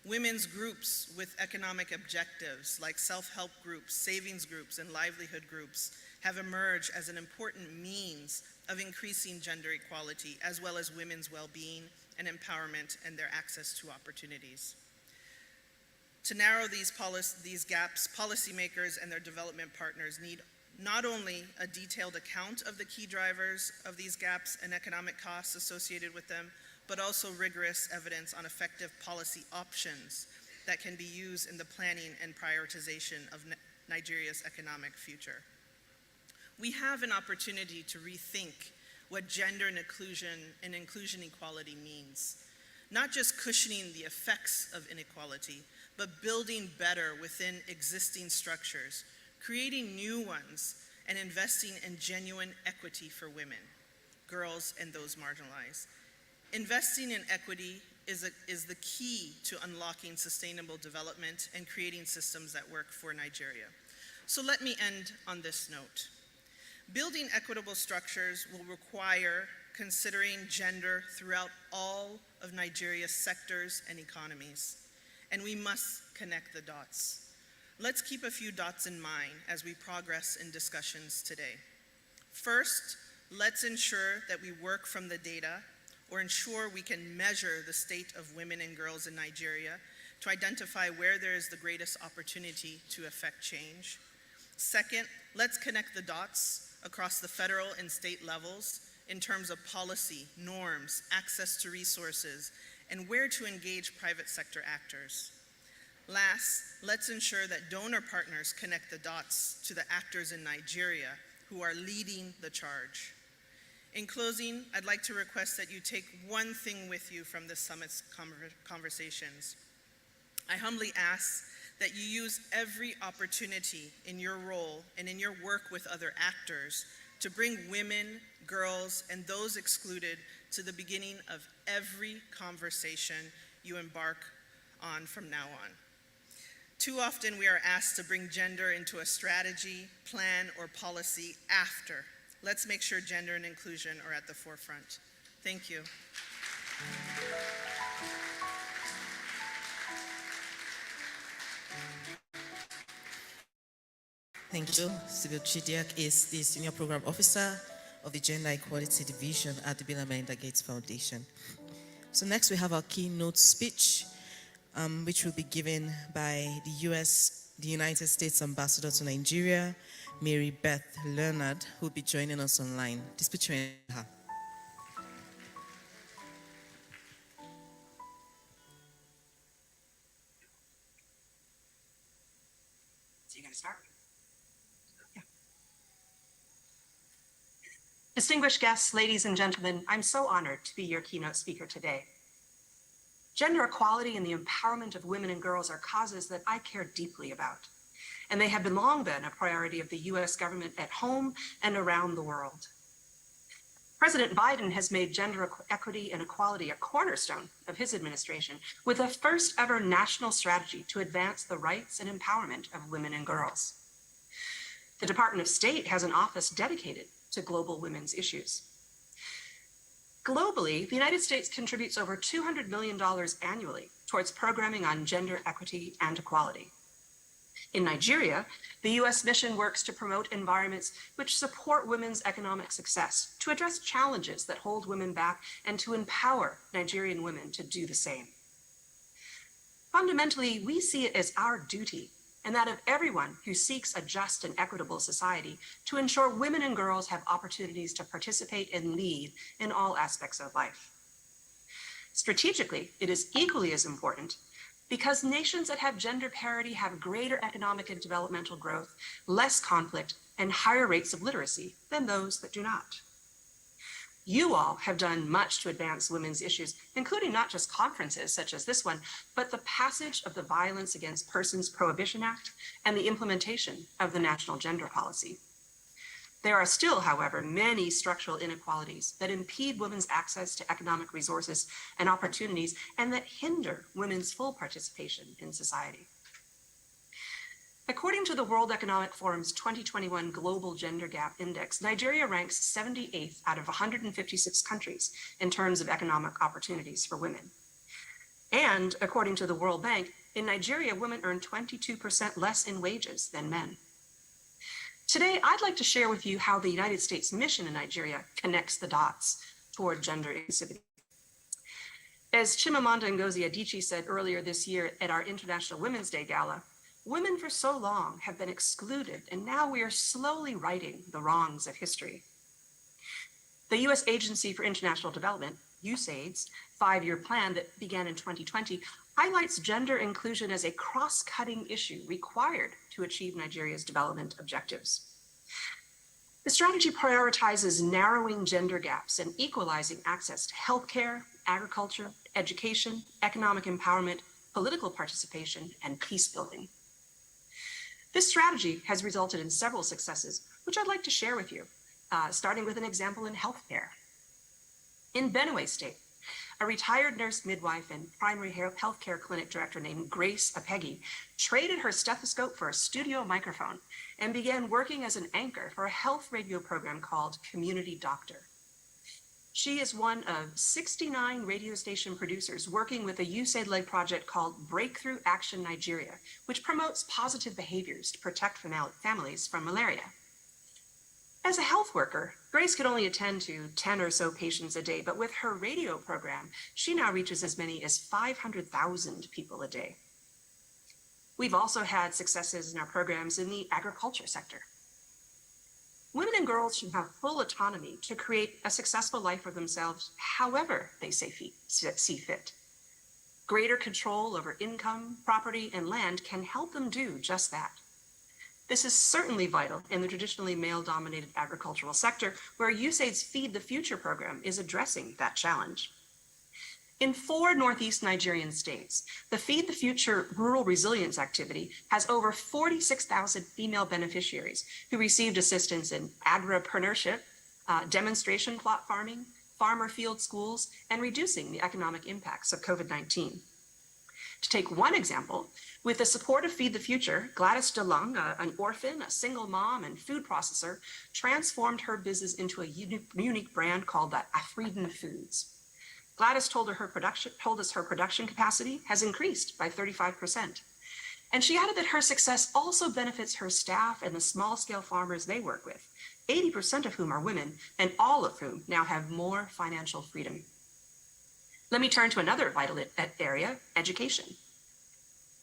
Women's groups with economic objectives like self-help groups, savings groups, and livelihood groups have emerged as an important means of increasing gender equality, as well as women's well-being and empowerment and their access to opportunities. To narrow these gaps, policymakers and their development partners need not only a detailed account of the key drivers of these gaps and economic costs associated with them, but also rigorous evidence on effective policy options that can be used in the planning and prioritization of Nigeria's economic future. We have an opportunity to rethink what gender and inclusion equality means, not just cushioning the effects of inequality, but building better within existing structures, creating new ones, and investing in genuine equity for women, girls, and those marginalized. Investing in equity is the key to unlocking sustainable development and creating systems that work for Nigeria. So let me end on this note. Building equitable structures will require considering gender throughout all of Nigeria's sectors and economies, and we must connect the dots. Let's keep a few dots in mind as we progress in discussions today. First, let's ensure that we work from the data, or ensure we can measure the state of women and girls in Nigeria to identify where there is the greatest opportunity to affect change. Second, let's connect the dots across the federal and state levels in terms of policy, norms, access to resources, and where to engage private sector actors. Last, let's ensure that donor partners connect the dots to the actors in Nigeria who are leading the charge. In closing, I'd like to request that you take one thing with you from this summit's conversations. I humbly ask that you use every opportunity in your role and in your work with other actors to bring women, girls, and those excluded to the beginning of every conversation you embark on from now on. Too often we are asked to bring gender into a strategy, plan, or policy after. Let's make sure gender and inclusion are at the forefront. Thank you. Thank you. Sibyl Chidiak is the Senior Program Officer of the Gender Equality Division at the Bill and Melinda Gates Foundation. So next we have our keynote speech, which will be given by the United States Ambassador to Nigeria, Mary Beth Leonard, who will be joining us online. This picture her. So you're going to start? Yeah. Distinguished guests, ladies and gentlemen, I'm so honored to be your keynote speaker today. Gender equality and the empowerment of women and girls are causes that I care deeply about, and they have long been a priority of the US government at home and around the world. President Biden has made gender equity and equality a cornerstone of his administration, with a first ever national strategy to advance the rights and empowerment of women and girls. The Department of State has an office dedicated to global women's issues. Globally, the United States contributes over $200 million annually towards programming on gender equity and equality. In Nigeria, the U.S. mission works to promote environments which support women's economic success, to address challenges that hold women back, and to empower Nigerian women to do the same. Fundamentally, we see it as our duty, and that of everyone who seeks a just and equitable society, to ensure women and girls have opportunities to participate and lead in all aspects of life. Strategically, it is equally as important because nations that have gender parity have greater economic and developmental growth, less conflict, and higher rates of literacy than those that do not. You all have done much to advance women's issues, including not just conferences such as this one, but the passage of the Violence Against Persons Prohibition Act and the implementation of the National Gender Policy. There are still, however, many structural inequalities that impede women's access to economic resources and opportunities, and that hinder women's full participation in society. According to the World Economic Forum's 2021 Global Gender Gap Index, Nigeria ranks 78th out of 156 countries in terms of economic opportunities for women. And according to the World Bank, in Nigeria, women earn 22% less in wages than men. Today, I'd like to share with you how the United States mission in Nigeria connects the dots toward gender inclusivity. As Chimamanda Ngozi Adichie said earlier this year at our International Women's Day Gala, women for so long have been excluded, and now we are slowly righting the wrongs of history. The U.S. Agency for International Development, USAID's 5-year plan that began in 2020 highlights gender inclusion as a cross-cutting issue required to achieve Nigeria's development objectives. The strategy prioritizes narrowing gender gaps and equalizing access to healthcare, agriculture, education, economic empowerment, political participation, and peace building. This strategy has resulted in several successes, which I'd like to share with you, starting with an example in healthcare. In Benue State, a retired nurse midwife and primary healthcare clinic director named Grace Apegi traded her stethoscope for a studio microphone and began working as an anchor for a health radio program called Community Doctor. She is one of 69 radio station producers working with a USAID-led project called Breakthrough Action Nigeria, which promotes positive behaviors to protect families from malaria. As a health worker, Grace could only attend to 10 or so patients a day, but with her radio program, she now reaches as many as 500,000 people a day. We've also had successes in our programs in the agriculture sector. Women and girls should have full autonomy to create a successful life for themselves, however they see fit. Greater control over income, property, and land can help them do just that. This is certainly vital in the traditionally male-dominated agricultural sector, where USAID's Feed the Future program is addressing that challenge. In 4 Northeast Nigerian states, the Feed the Future Rural Resilience activity has over 46,000 female beneficiaries who received assistance in agripreneurship, demonstration plot farming, farmer field schools, and reducing the economic impacts of COVID-19. To take one example, with the support of Feed the Future, Gladys DeLong, an orphan, a single mom, and food processor, transformed her business into a unique brand called the Afriden Foods. Gladys told us her production capacity has increased by 35%. And she added that her success also benefits her staff and the small-scale farmers they work with, 80% of whom are women, and all of whom now have more financial freedom. Let me turn to another vital area, education.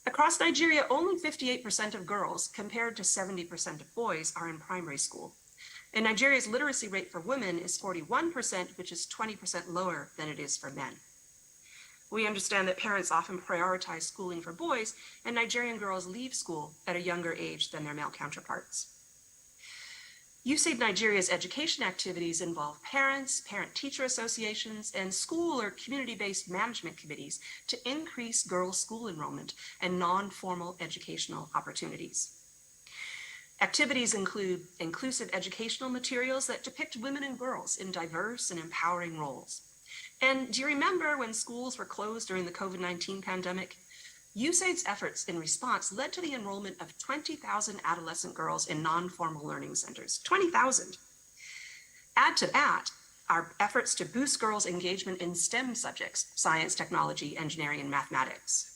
Across Nigeria, only 58% of girls, compared to 70% of boys, are in primary school. And Nigeria's literacy rate for women is 41%, which is 20% lower than it is for men. We understand that parents often prioritize schooling for boys, and Nigerian girls leave school at a younger age than their male counterparts. USAID Nigeria's education activities involve parents, parent-teacher associations, and school or community-based management committees to increase girls' school enrollment and non-formal educational opportunities. Activities include inclusive educational materials that depict women and girls in diverse and empowering roles. And do you remember when schools were closed during the COVID-19 pandemic? USAID's efforts in response led to the enrollment of 20,000 adolescent girls in non-formal learning centers, 20,000. Add to that our efforts to boost girls' engagement in STEM subjects, science, technology, engineering, and mathematics.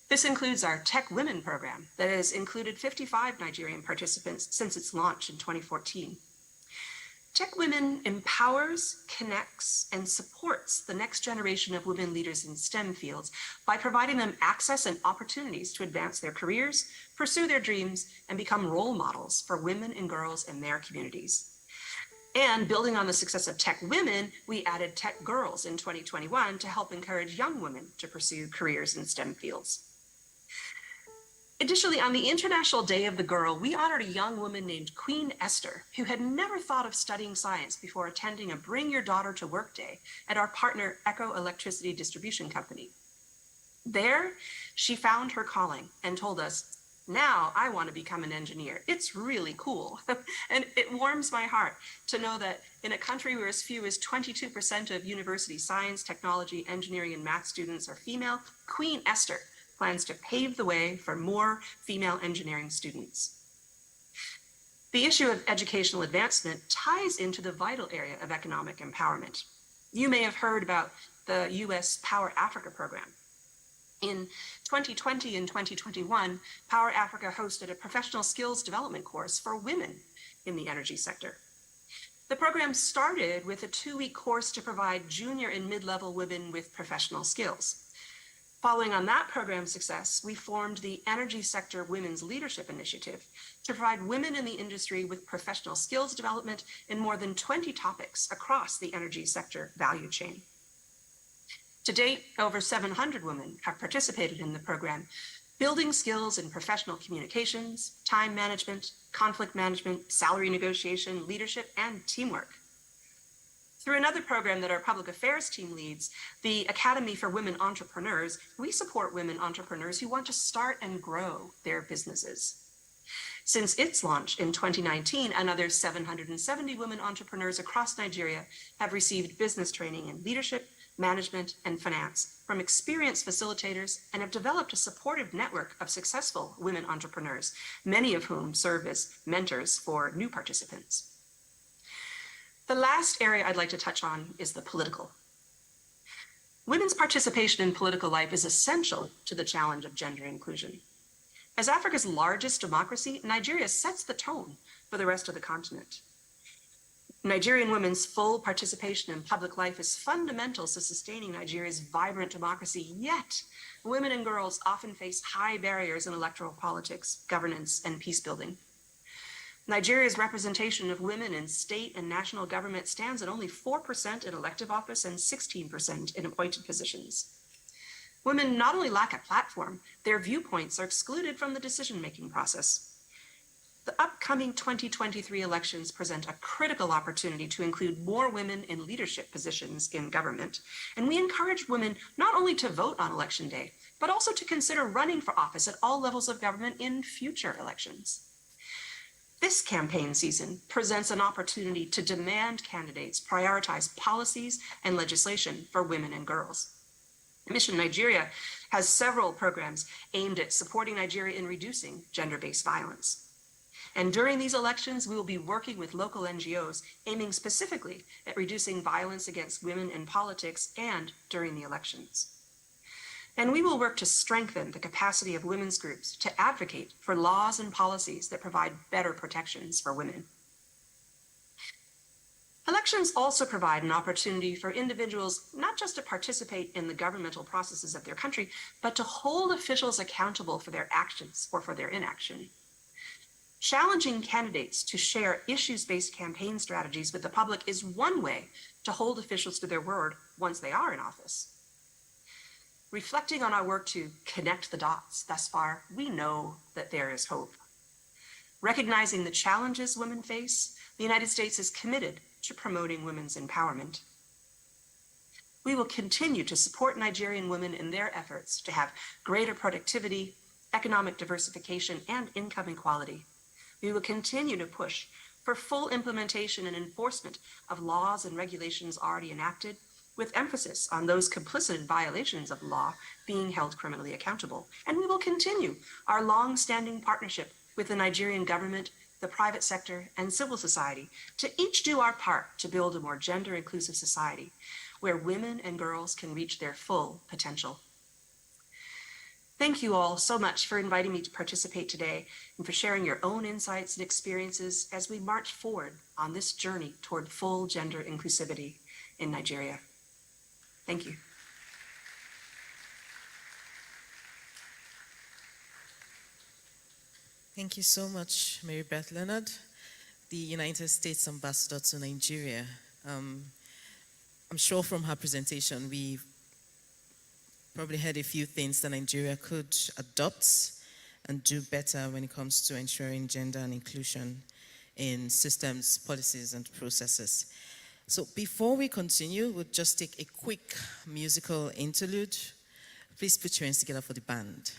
This includes our Tech Women program that has included 55 Nigerian participants since its launch in 2014. Tech Women empowers, connects, and supports the next generation of women leaders in STEM fields by providing them access and opportunities to advance their careers, pursue their dreams, and become role models for women and girls in their communities. And building on the success of Tech Women, we added Tech Girls in 2021 to help encourage young women to pursue careers in STEM fields. Additionally, on the International Day of the Girl, we honored a young woman named Queen Esther, who had never thought of studying science before attending a Bring Your Daughter to Work Day at our partner Echo Electricity Distribution Company. There, she found her calling and told us, "Now I want to become an engineer. It's really cool." And it warms my heart to know that in a country where as few as 22% of university science, technology, engineering, and math students are female, Queen Esther plans to pave the way for more female engineering students. The issue of educational advancement ties into the vital area of economic empowerment. You may have heard about the US Power Africa program. In 2020 and 2021, Power Africa hosted a professional skills development course for women in the energy sector. The program started with a 2-week course to provide junior and mid-level women with professional skills. Following on that program's success, we formed the Energy Sector Women's Leadership Initiative to provide women in the industry with professional skills development in more than 20 topics across the energy sector value chain. To date, over 700 women have participated in the program, building skills in professional communications, time management, conflict management, salary negotiation, leadership, and teamwork. Through another program that our public affairs team leads, the Academy for Women Entrepreneurs, we support women entrepreneurs who want to start and grow their businesses. Since its launch in 2019, another 770 women entrepreneurs across Nigeria have received business training in leadership, management, and finance from experienced facilitators and have developed a supportive network of successful women entrepreneurs, many of whom serve as mentors for new participants. The last area I'd like to touch on is the political. Women's participation in political life is essential to the challenge of gender inclusion. As Africa's largest democracy, Nigeria sets the tone for the rest of the continent. Nigerian women's full participation in public life is fundamental to sustaining Nigeria's vibrant democracy, yet women and girls often face high barriers in electoral politics, governance, and peace building. Nigeria's representation of women in state and national government stands at only 4% in elective office and 16% in appointed positions. Women not only lack a platform, their viewpoints are excluded from the decision-making process. The upcoming 2023 elections present a critical opportunity to include more women in leadership positions in government, and we encourage women not only to vote on election day, but also to consider running for office at all levels of government in future elections. This campaign season presents an opportunity to demand candidates prioritize policies and legislation for women and girls. Mission Nigeria has several programs aimed at supporting Nigeria in reducing gender-based violence. And during these elections, we will be working with local NGOs aiming specifically at reducing violence against women in politics and during the elections. And we will work to strengthen the capacity of women's groups to advocate for laws and policies that provide better protections for women. Elections also provide an opportunity for individuals not just to participate in the governmental processes of their country, but to hold officials accountable for their actions or for their inaction. Challenging candidates to share issues-based campaign strategies with the public is one way to hold officials to their word once they are in office. Reflecting on our work to connect the dots thus far, we know that there is hope. Recognizing the challenges women face, the United States is committed to promoting women's empowerment. We will continue to support Nigerian women in their efforts to have greater productivity, economic diversification, and income equality. We will continue to push for full implementation and enforcement of laws and regulations already enacted, with emphasis on those complicit in violations of law being held criminally accountable. And we will continue our long-standing partnership with the Nigerian government, the private sector, and civil society to each do our part to build a more gender-inclusive society where women and girls can reach their full potential. Thank you all so much for inviting me to participate today and for sharing your own insights and experiences as we march forward on this journey toward full gender inclusivity in Nigeria. Thank you. Thank you so much, Mary Beth Leonard, the United States Ambassador to Nigeria. I'm sure from her presentation, we probably heard a few things that Nigeria could adopt and do better when it comes to ensuring gender and inclusion in systems, policies, and processes. So before we continue, we'll just take a quick musical interlude. Please put your hands together for the band.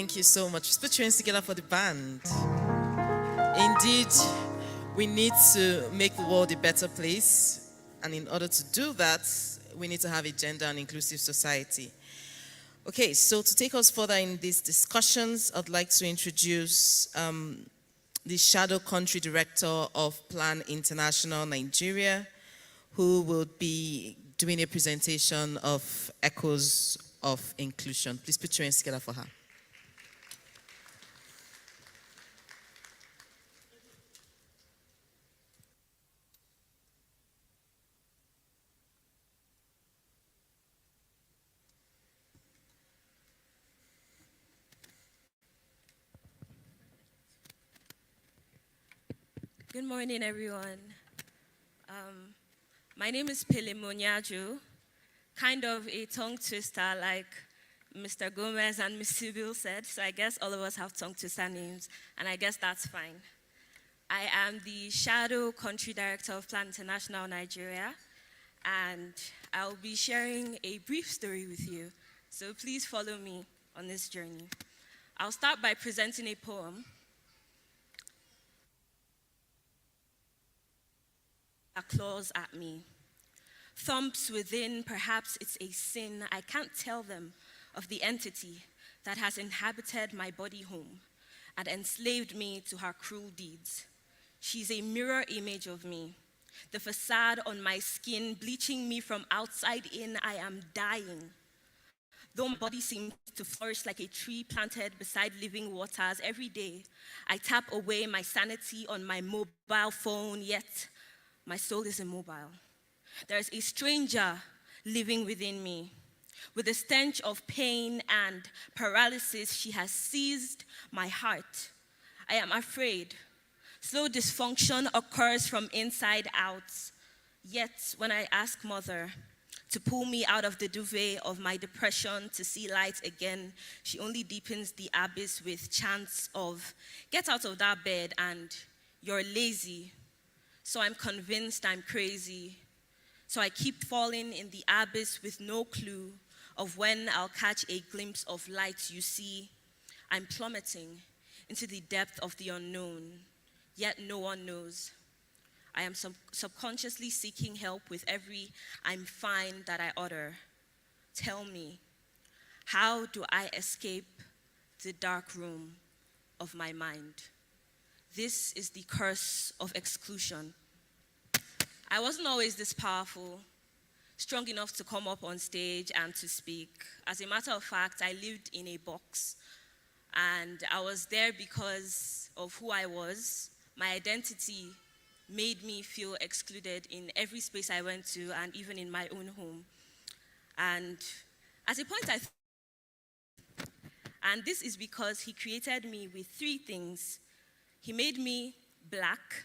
Thank you so much. Just put your hands together for the band. Indeed, we need to make the world a better place. And in order to do that, we need to have a gender and inclusive society. Okay, so to take us further in these discussions, I'd like to introduce the Shadow Country Director of Plan International Nigeria, who will be doing a presentation of Echoes of Inclusion. Please put your hands together for her. Good morning, everyone. My name is Pele Monyaju, kind of a tongue twister like Mr. Gomez and Ms. Sibyl said, so I guess all of us have tongue twister names, and I guess that's fine. I am the Shadow Country Director of Plan International Nigeria, and I'll be sharing a brief story with you, so please follow me on this journey. I'll start by presenting a poem. Claws at me. Thumps within, perhaps it's a sin. I can't tell them of the entity that has inhabited my body home and enslaved me to her cruel deeds. She's a mirror image of me. The facade on my skin, bleaching me from outside in, I am dying. Though my body seems to flourish like a tree planted beside living waters, every day I tap away my sanity on my mobile phone, yet my soul is immobile. There is a stranger living within me. With the stench of pain and paralysis, she has seized my heart. I am afraid. Slow dysfunction occurs from inside out. Yet, when I ask Mother to pull me out of the duvet of my depression to see light again, she only deepens the abyss with chants of, "Get out of that bed," and "You're lazy." So I'm convinced I'm crazy. So I keep falling in the abyss with no clue of when I'll catch a glimpse of light. You see, I'm plummeting into the depth of the unknown, yet no one knows. I am subconsciously seeking help with every "I'm fine" that I utter. Tell me, how do I escape the dark room of my mind? This is the curse of exclusion. I wasn't always this powerful, strong enough to come up on stage and to speak. As a matter of fact, I lived in a box, and I was there because of who I was. My identity made me feel excluded in every space I went to, and even in my own home. And at a point, and this is because he created me with three things. He made me black,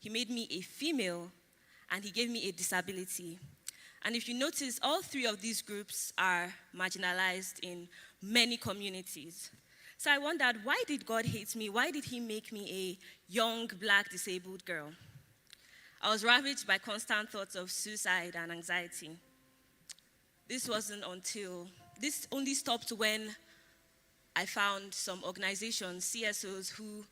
he made me a female, and he gave me a disability. And if you notice, all three of these groups are marginalized in many communities. So I wondered, why did God hate me? Why did he make me a young, black, disabled girl? I was ravaged by constant thoughts of suicide and anxiety. This only stopped when I found some organizations, CSOs, who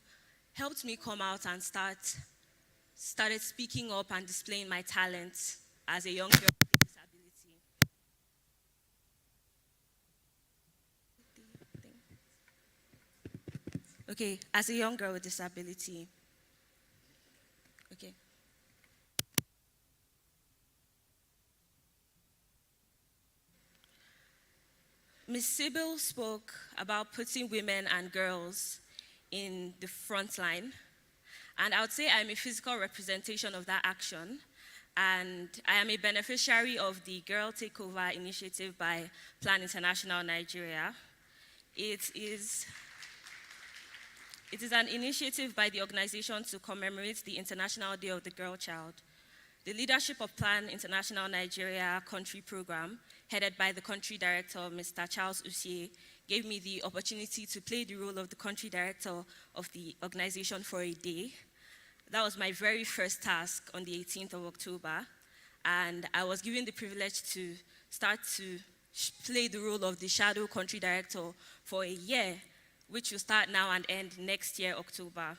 helped me come out and started speaking up and displaying my talents as a young girl with a disability. Okay, as a young girl with disability. Okay. Ms. Sibyl spoke about putting women and girls in the front line. And I would say I'm a physical representation of that action. And I am a beneficiary of the Girl Takeover initiative by Plan International Nigeria. It is an initiative by the organization to commemorate the International Day of the Girl Child. The leadership of Plan International Nigeria country program, headed by the country director, Mr. Charles Usie, gave me the opportunity to play the role of the country director of the organization for a day. That was my very first task on the 18th of October, and I was given the privilege to start to play the role of the shadow country director for a year. which will start now and end next year, October.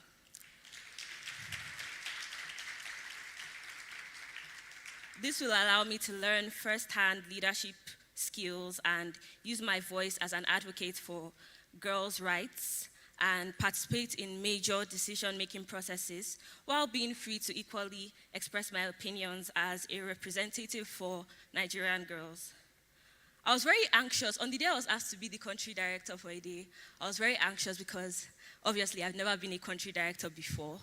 This will allow me to learn firsthand leadership skills and use my voice as an advocate for girls' rights and participate in major decision-making processes while being free to equally express my opinions as a representative for Nigerian girls. I was very anxious. On the day I was asked to be the country director for a day, I was very anxious because obviously I've never been a country director before.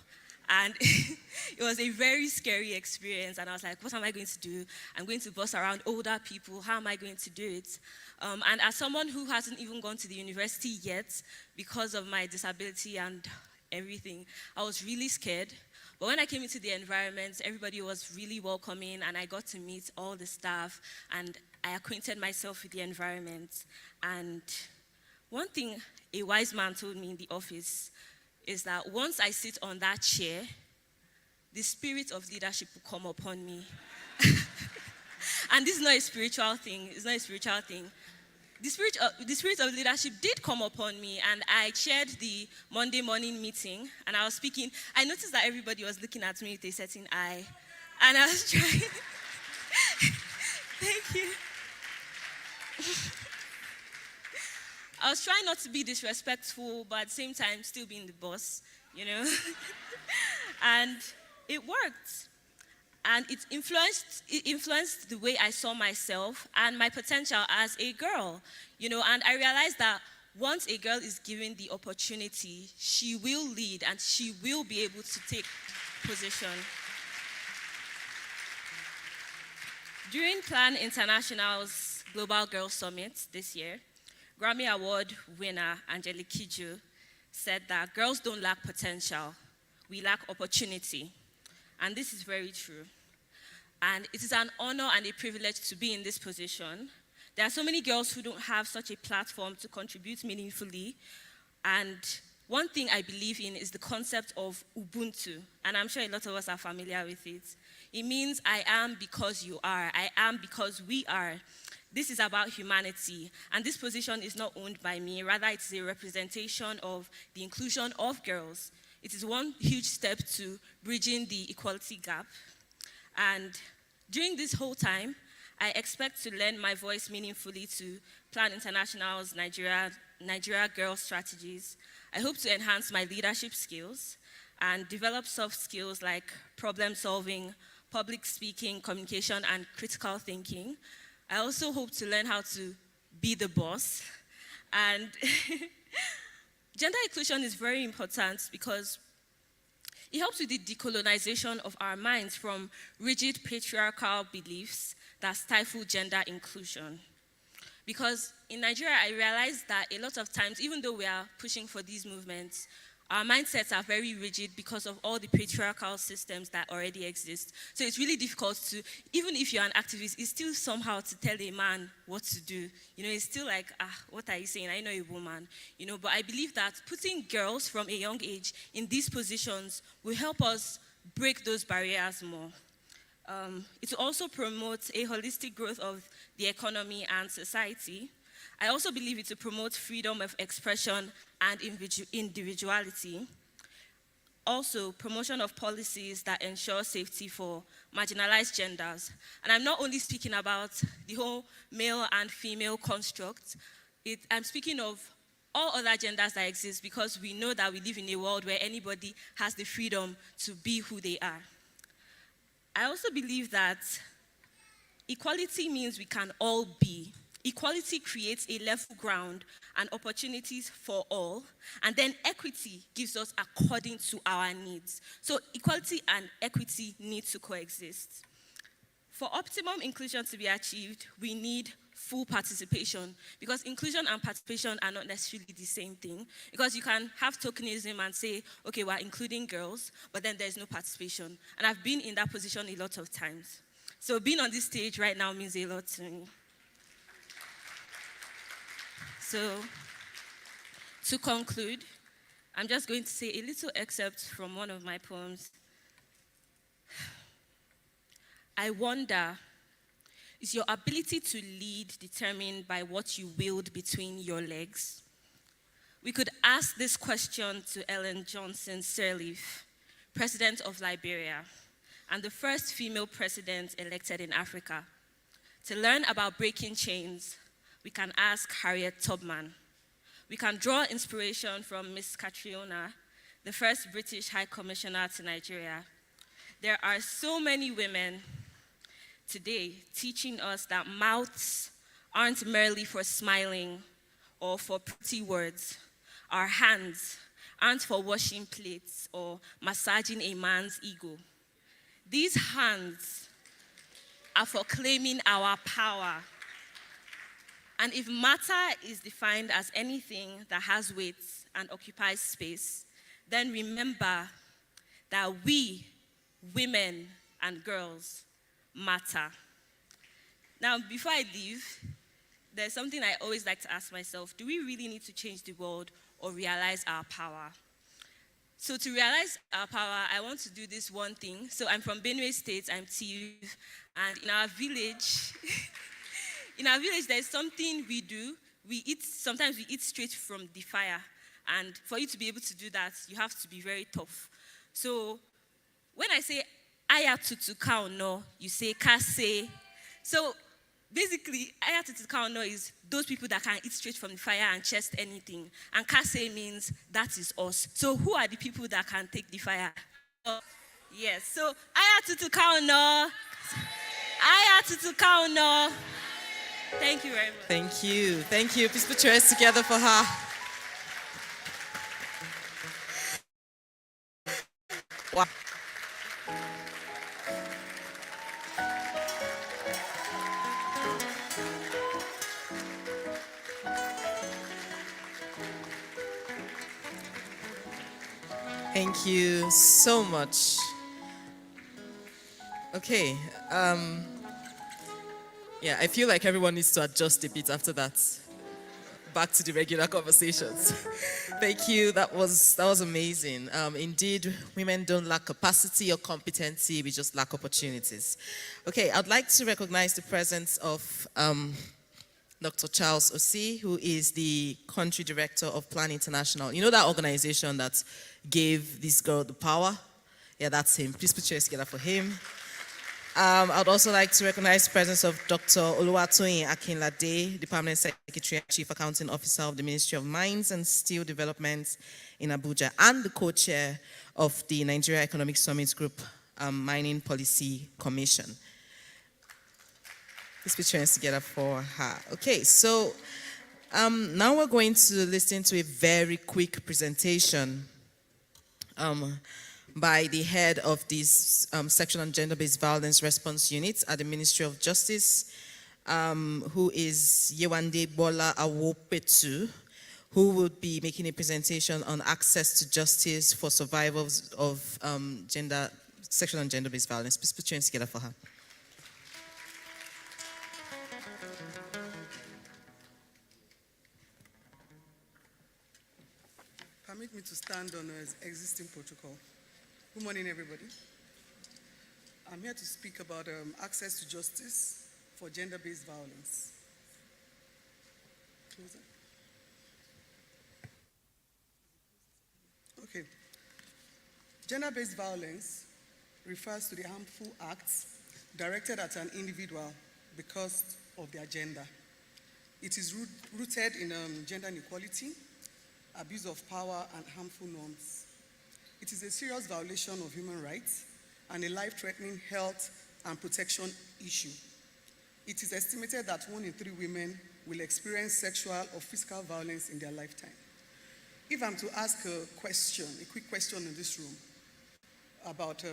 And it was a very scary experience. And I was like, what am I going to do? I'm going to boss around older people. How am I going to do it? And as someone who hasn't even gone to the university yet because of my disability and everything, I was really scared. But when I came into the environment, everybody was really welcoming, and I got to meet all the staff, and I acquainted myself with the environment. And one thing a wise man told me in the office is that once I sit on that chair, the spirit of leadership will come upon me. And this is not a spiritual thing. It's not a spiritual thing. The spirit of leadership did come upon me, and I chaired the Monday morning meeting, and I was speaking. I noticed that everybody was looking at me with a certain eye, and I was trying. Thank you. I was trying not to be disrespectful, but at the same time, still being the boss, you know? And it worked. And it influenced the way I saw myself and my potential as a girl, you know? And I realized that once a girl is given the opportunity, she will lead and she will be able to take position. During Plan International's Global Girls Summit this year, Grammy Award winner Angelique Kidjo said that girls don't lack potential, we lack opportunity. And this is very true. And it is an honor and a privilege to be in this position. There are so many girls who don't have such a platform to contribute meaningfully. And one thing I believe in is the concept of Ubuntu. And I'm sure a lot of us are familiar with it. It means I am because you are. I am because we are. This is about humanity, and this position is not owned by me. Rather, it's a representation of the inclusion of girls. It is one huge step to bridging the equality gap. And during this whole time, I expect to lend my voice meaningfully to Plan International's Nigeria Girls strategies. I hope to enhance my leadership skills and develop soft skills like problem solving, public speaking, communication, and critical thinking. I also hope to learn how to be the boss. And gender inclusion is very important because it helps with the decolonization of our minds from rigid patriarchal beliefs that stifle gender inclusion. Because in Nigeria, I realized that a lot of times, even though we are pushing for these movements, our mindsets are very rigid because of all the patriarchal systems that already exist. So it's really difficult to, even if you're an activist, it's still somehow to tell a man what to do. You know, it's still like, what are you saying? I know a woman. You know, but I believe that putting girls from a young age in these positions will help us break those barriers more. It also promotes a holistic growth of the economy and society. I also believe it to promote freedom of expression and individuality. Also, promotion of policies that ensure safety for marginalized genders. And I'm not only speaking about the whole male and female construct, I'm speaking of all other genders that exist because we know that we live in a world where anybody has the freedom to be who they are. I also believe that equality means we can all be. Equality creates a level ground and opportunities for all, and then equity gives us according to our needs. So equality and equity need to coexist. For optimum inclusion to be achieved, we need full participation, because inclusion and participation are not necessarily the same thing, because you can have tokenism and say, okay, we're including girls, but then there's no participation. And I've been in that position a lot of times. So being on this stage right now means a lot to me. So, to conclude, I'm just going to say a little excerpt from one of my poems. I wonder, is your ability to lead determined by what you wield between your legs? We could ask this question to Ellen Johnson Sirleaf, President of Liberia, and the first female president elected in Africa. To learn about breaking chains, we can ask Harriet Tubman. We can draw inspiration from Miss Catriona, the first British High Commissioner to Nigeria. There are so many women today teaching us that mouths aren't merely for smiling or for pretty words. Our hands aren't for washing plates or massaging a man's ego. These hands are for claiming our power. And if matter is defined as anything that has weight and occupies space, then remember that we, women and girls, matter. Now, before I leave, there's something I always like to ask myself: do we really need to change the world or realize our power? So to realize our power, I want to do this one thing. So I'm from Benue State, I'm Tiv, and in our village, there's something we do. Sometimes we eat straight from the fire. And for you to be able to do that, you have to be very tough. So when I say aya tutu kao no, you say kase. So basically, aya tutu kao no is those people that can eat straight from the fire and chest anything. And kase means that is us. So who are the people that can take the fire? Yes, so aya tutu kao no. Aya tutu kao no. Thank you very much. Thank you. Thank you. Please put your hands together for her. Wow. Thank you so much. Okay. Yeah, I feel like everyone needs to adjust a bit after that. Back to the regular conversations. Thank you. That was amazing. Indeed, women don't lack capacity or competency. We just lack opportunities. Okay, I'd like to recognize the presence of Dr. Charles Osi, who is the country director of Plan International. You know that organization that gave this girl the power? Yeah, that's him. Please put your hands together for him. I'd also like to recognize the presence of Dr. Oluwatoyin Akinlade, the Permanent Secretary and Chief Accounting Officer of the Ministry of Mines and Steel Development in Abuja, and the co-chair of the Nigeria Economic Summit Group Mining Policy Commission. Please put your hands together for her. Okay, so now we're going to listen to a very quick presentation by the head of this Section on Gender-Based Violence Response Unit at the Ministry of Justice, who is Yewande Bola Awopetu, who will be making a presentation on access to justice for survivors of Section on Gender-Based Violence. Please put your hands together for her. Permit me to stand on an existing protocol. Good morning, everybody. I'm here to speak about access to justice for gender-based violence. Closer. Okay. Gender-based violence refers to the harmful acts directed at an individual because of their gender. It is rooted in gender inequality, abuse of power, and harmful norms. It is a serious violation of human rights and a life-threatening health and protection issue. It is estimated that 1 in 3 women will experience sexual or physical violence in their lifetime. If I'm to ask a quick question in this room about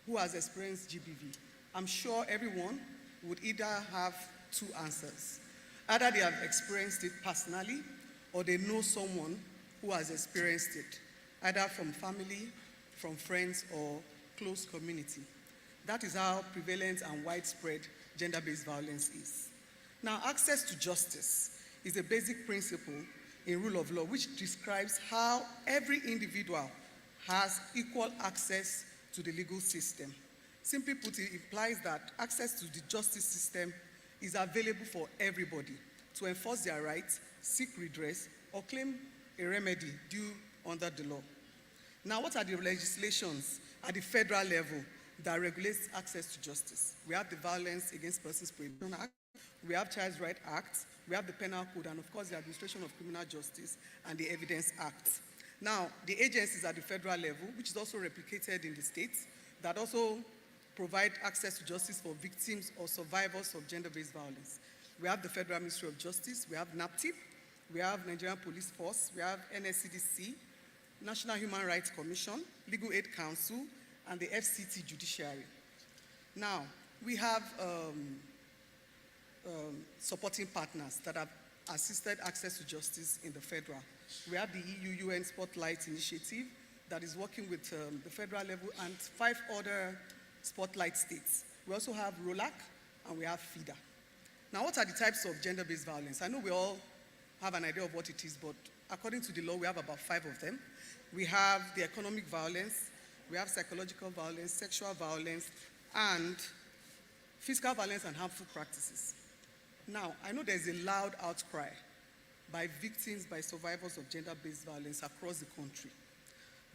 who has experienced GBV, I'm sure everyone would either have 2 answers. Either they have experienced it personally or they know someone who has experienced it, either from family, from friends, or close community. That is how prevalent and widespread gender-based violence is. Now, access to justice is a basic principle in rule of law which describes how every individual has equal access to the legal system. Simply put, it implies that access to the justice system is available for everybody to enforce their rights, seek redress, or claim a remedy due under the law. Now, what are the legislations at the federal level that regulates access to justice? We have the Violence Against Persons Prohibition Act, we have Child Rights Act, we have the Penal Code, and of course the Administration of Criminal Justice and the Evidence Act. Now, the agencies at the federal level, which is also replicated in the states, that also provide access to justice for victims or survivors of gender-based violence. We have the Federal Ministry of Justice, we have NAPTIP, we have Nigerian Police Force, we have NSCDC, National Human Rights Commission, Legal Aid Council, and the FCT Judiciary. Now, we have supporting partners that have assisted access to justice in the federal. We have the EU-UN Spotlight Initiative that is working with the federal level and 5 other Spotlight states. We also have ROLAC and we have FIDA. Now, what are the types of gender-based violence? I know we all have an idea of what it is, but according to the law, we have about 5 of them. We have the economic violence, we have psychological violence, sexual violence, and physical violence and harmful practices. Now, I know there's a loud outcry by victims, by survivors of gender-based violence across the country.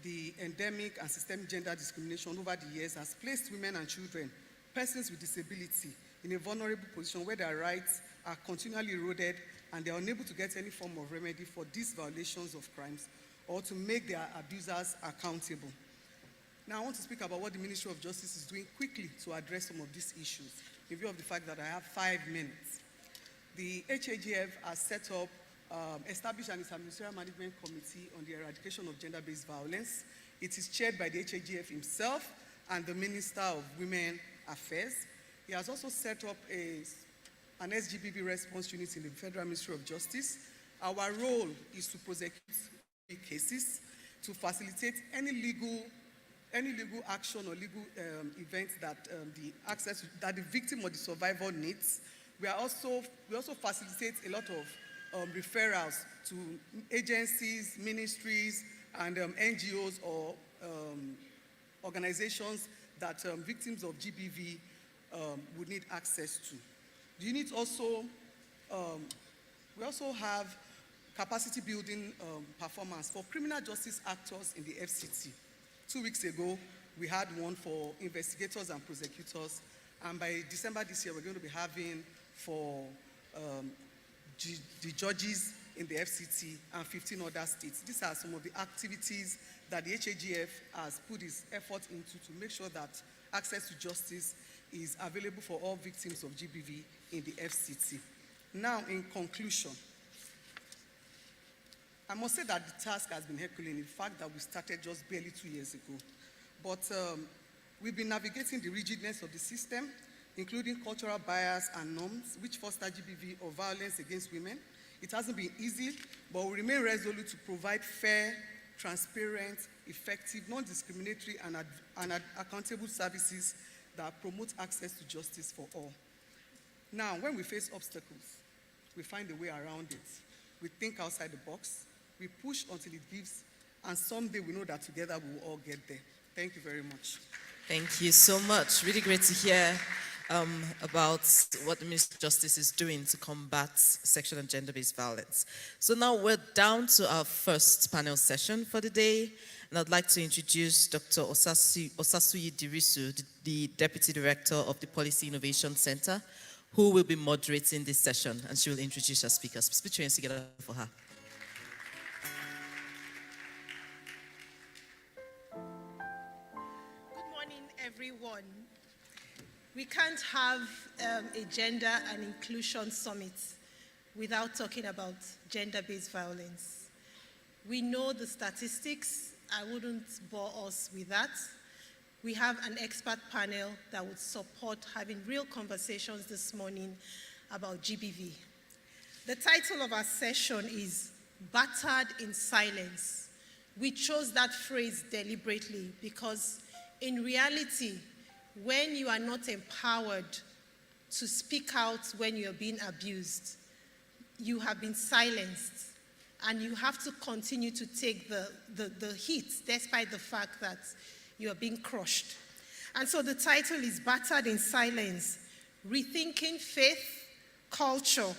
The endemic and systemic gender discrimination over the years has placed women and children, persons with disability, in a vulnerable position where their rights are continually eroded and they are unable to get any form of remedy for these violations of crimes or to make their abusers accountable. Now, I want to speak about what the Ministry of Justice is doing quickly to address some of these issues, in view of the fact that I have 5 minutes. The HAGF has set up, established an Ministerial Management Committee on the Eradication of Gender-Based Violence. It is chaired by the HAGF himself and the Minister of Women Affairs. He has also set up an SGBV response unit in the Federal Ministry of Justice. Our role is to prosecute cases, to facilitate any legal action or legal events that that the victim or the survivor needs. We also facilitate a lot of referrals to agencies, ministries, and NGOs or organizations that victims of GBV would need access to. The unit also, we also have capacity building performance for criminal justice actors in the FCT. 2 weeks ago, we had one for investigators and prosecutors, and by December this year, we're going to be having for the judges in the FCT and 15 other states. These are some of the activities that the HAGF has put its effort into to make sure that access to justice is available for all victims of GBV in the FCT. Now, in conclusion, I must say that the task has been Herculean, in fact that we started just barely 2 years ago. But we've been navigating the rigidness of the system, including cultural bias and norms, which foster GBV or violence against women. It hasn't been easy, but we remain resolute to provide fair, transparent, effective, non-discriminatory, and accountable services that promote access to justice for all. Now, when we face obstacles, we find a way around it. We think outside the box, we push until it gives, and someday we know that together we will all get there. Thank you very much. Thank you so much. Really great to hear about what the Ministry of Justice is doing to combat sexual and gender-based violence. So now we're down to our first panel session for the day, and I'd like to introduce Dr. Osasuyi Dirisu, the Deputy Director of the Policy Innovation Center, who will be moderating this session, and she will introduce our speakers. Please put your hands together for her. Good morning, everyone. We can't have a gender and inclusion summit without talking about gender-based violence. We know the statistics. I wouldn't bore us with that. We have an expert panel that would support having real conversations this morning about GBV. The title of our session is Battered in Silence. We chose that phrase deliberately because in reality, when you are not empowered to speak out when you're being abused, you have been silenced, and you have to continue to take the heat despite the fact that you are being crushed. And so the title is Battered in Silence, Rethinking Faith, Culture,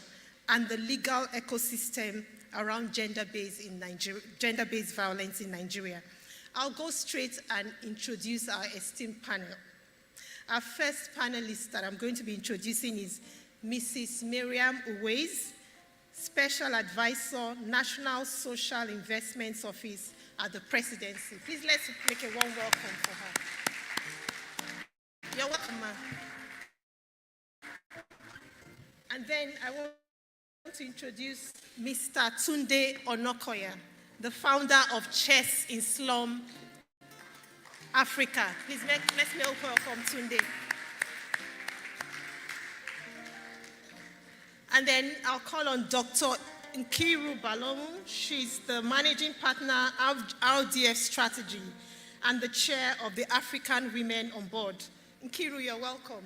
and the legal ecosystem around gender-based violence in Nigeria. I'll go straight and introduce our esteemed panel. Our first panelist that I'm going to be introducing is Mrs. Miriam Uwais, Special Advisor, National Social Investments Office at the Presidency. Please let's make a warm welcome for her. You're welcome, ma'am. And then I want to introduce Mr. Tunde Onokoya, the founder of Chess in Slum Africa. Please let's welcome Tunde. And then I'll call on Dr. Nkiru Balomu. She's the managing partner of RDF Strategy and the chair of the African Women on Board. Nkiru, you're welcome.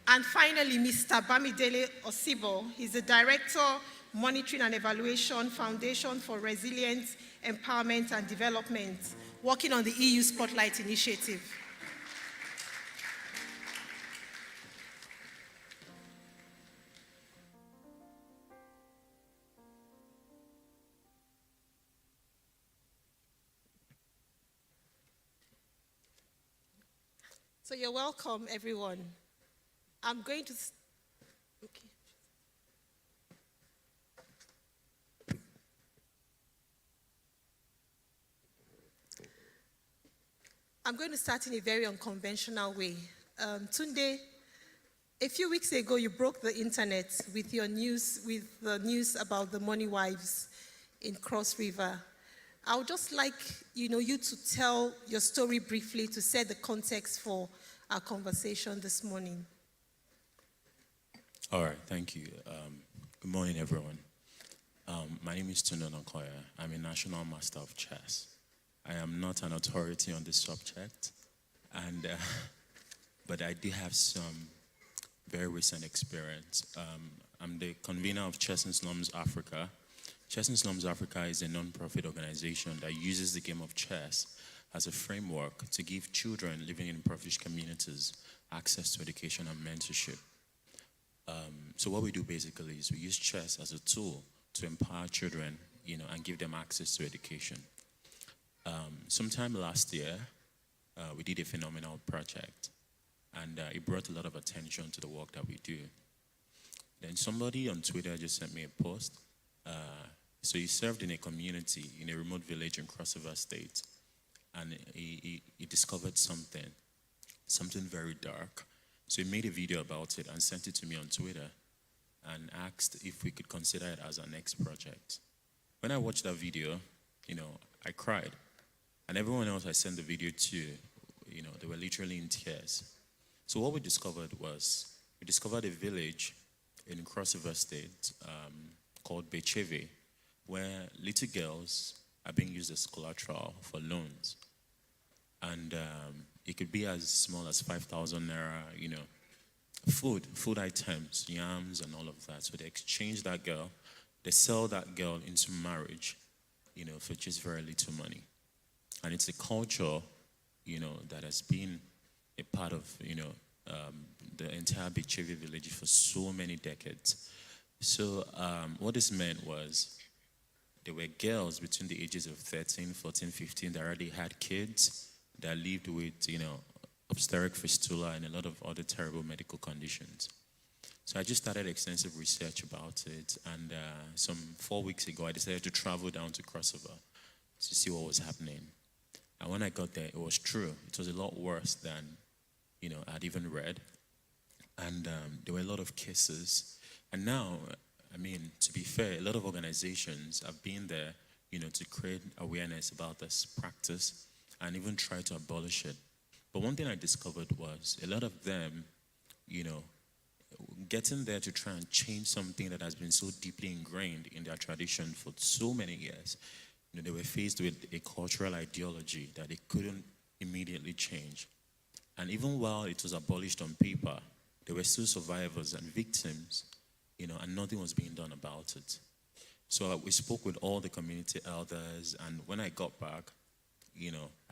And finally, Mr. Bamidele Osibo. He's the Director, Monitoring and Evaluation, Foundation for Resilience, Empowerment and Development, working on the EU Spotlight Initiative. So you're welcome, everyone. I'm going to, okay. I'm going to start in a very unconventional way. Tunde, a few weeks ago, you broke the internet with the news about the money wives in Cross River. I would just like you to tell your story briefly to set the context for our conversation this morning. All right, thank you. Good morning, everyone. My name is Tunde Onokoya. I'm a National Master of Chess. I am not an authority on this subject, but I do have some very recent experience. I'm the convener of Chess in Slums Africa. Chess in Slums Africa is a non-profit organization that uses the game of chess as a framework to give children living in impoverished communities access to education and mentorship. So what we do basically is we use chess as a tool to empower children, and give them access to education. Sometime last year, we did a phenomenal project, and it brought a lot of attention to the work that we do. Then somebody on Twitter just sent me a post. So he served in a community in a remote village in Cross River State, and he discovered something very dark. So he made a video about it and sent it to me on Twitter and asked if we could consider it as our next project. When I watched that video, I cried. And everyone else I sent the video to, they were literally in tears. So what we discovered a village in Cross River State called Becheve, where little girls are being used as collateral for loans. And it could be as small as 5,000 naira, food items, yams and all of that. So they exchange that girl, they sell that girl into marriage, for just very little money. And it's a culture, that has been a part of, the entire Becheve village for so many decades. So what this meant was there were girls between the ages of 13, 14, 15 that already had kids that lived with, obstetric fistula and a lot of other terrible medical conditions. So I just started extensive research about it, and some 4 weeks ago I decided to travel down to Cross River to see what was happening. And when I got there, it was true. It was a lot worse than, I'd even read. And there were a lot of cases. And now, to be fair, a lot of organizations have been there, to create awareness about this practice and even try to abolish it. But one thing I discovered was a lot of them, getting there to try and change something that has been so deeply ingrained in their tradition for so many years, they were faced with a cultural ideology that they couldn't immediately change. And even while it was abolished on paper, there were still survivors and victims, and nothing was being done about it. So we spoke with all the community elders, and when I got back,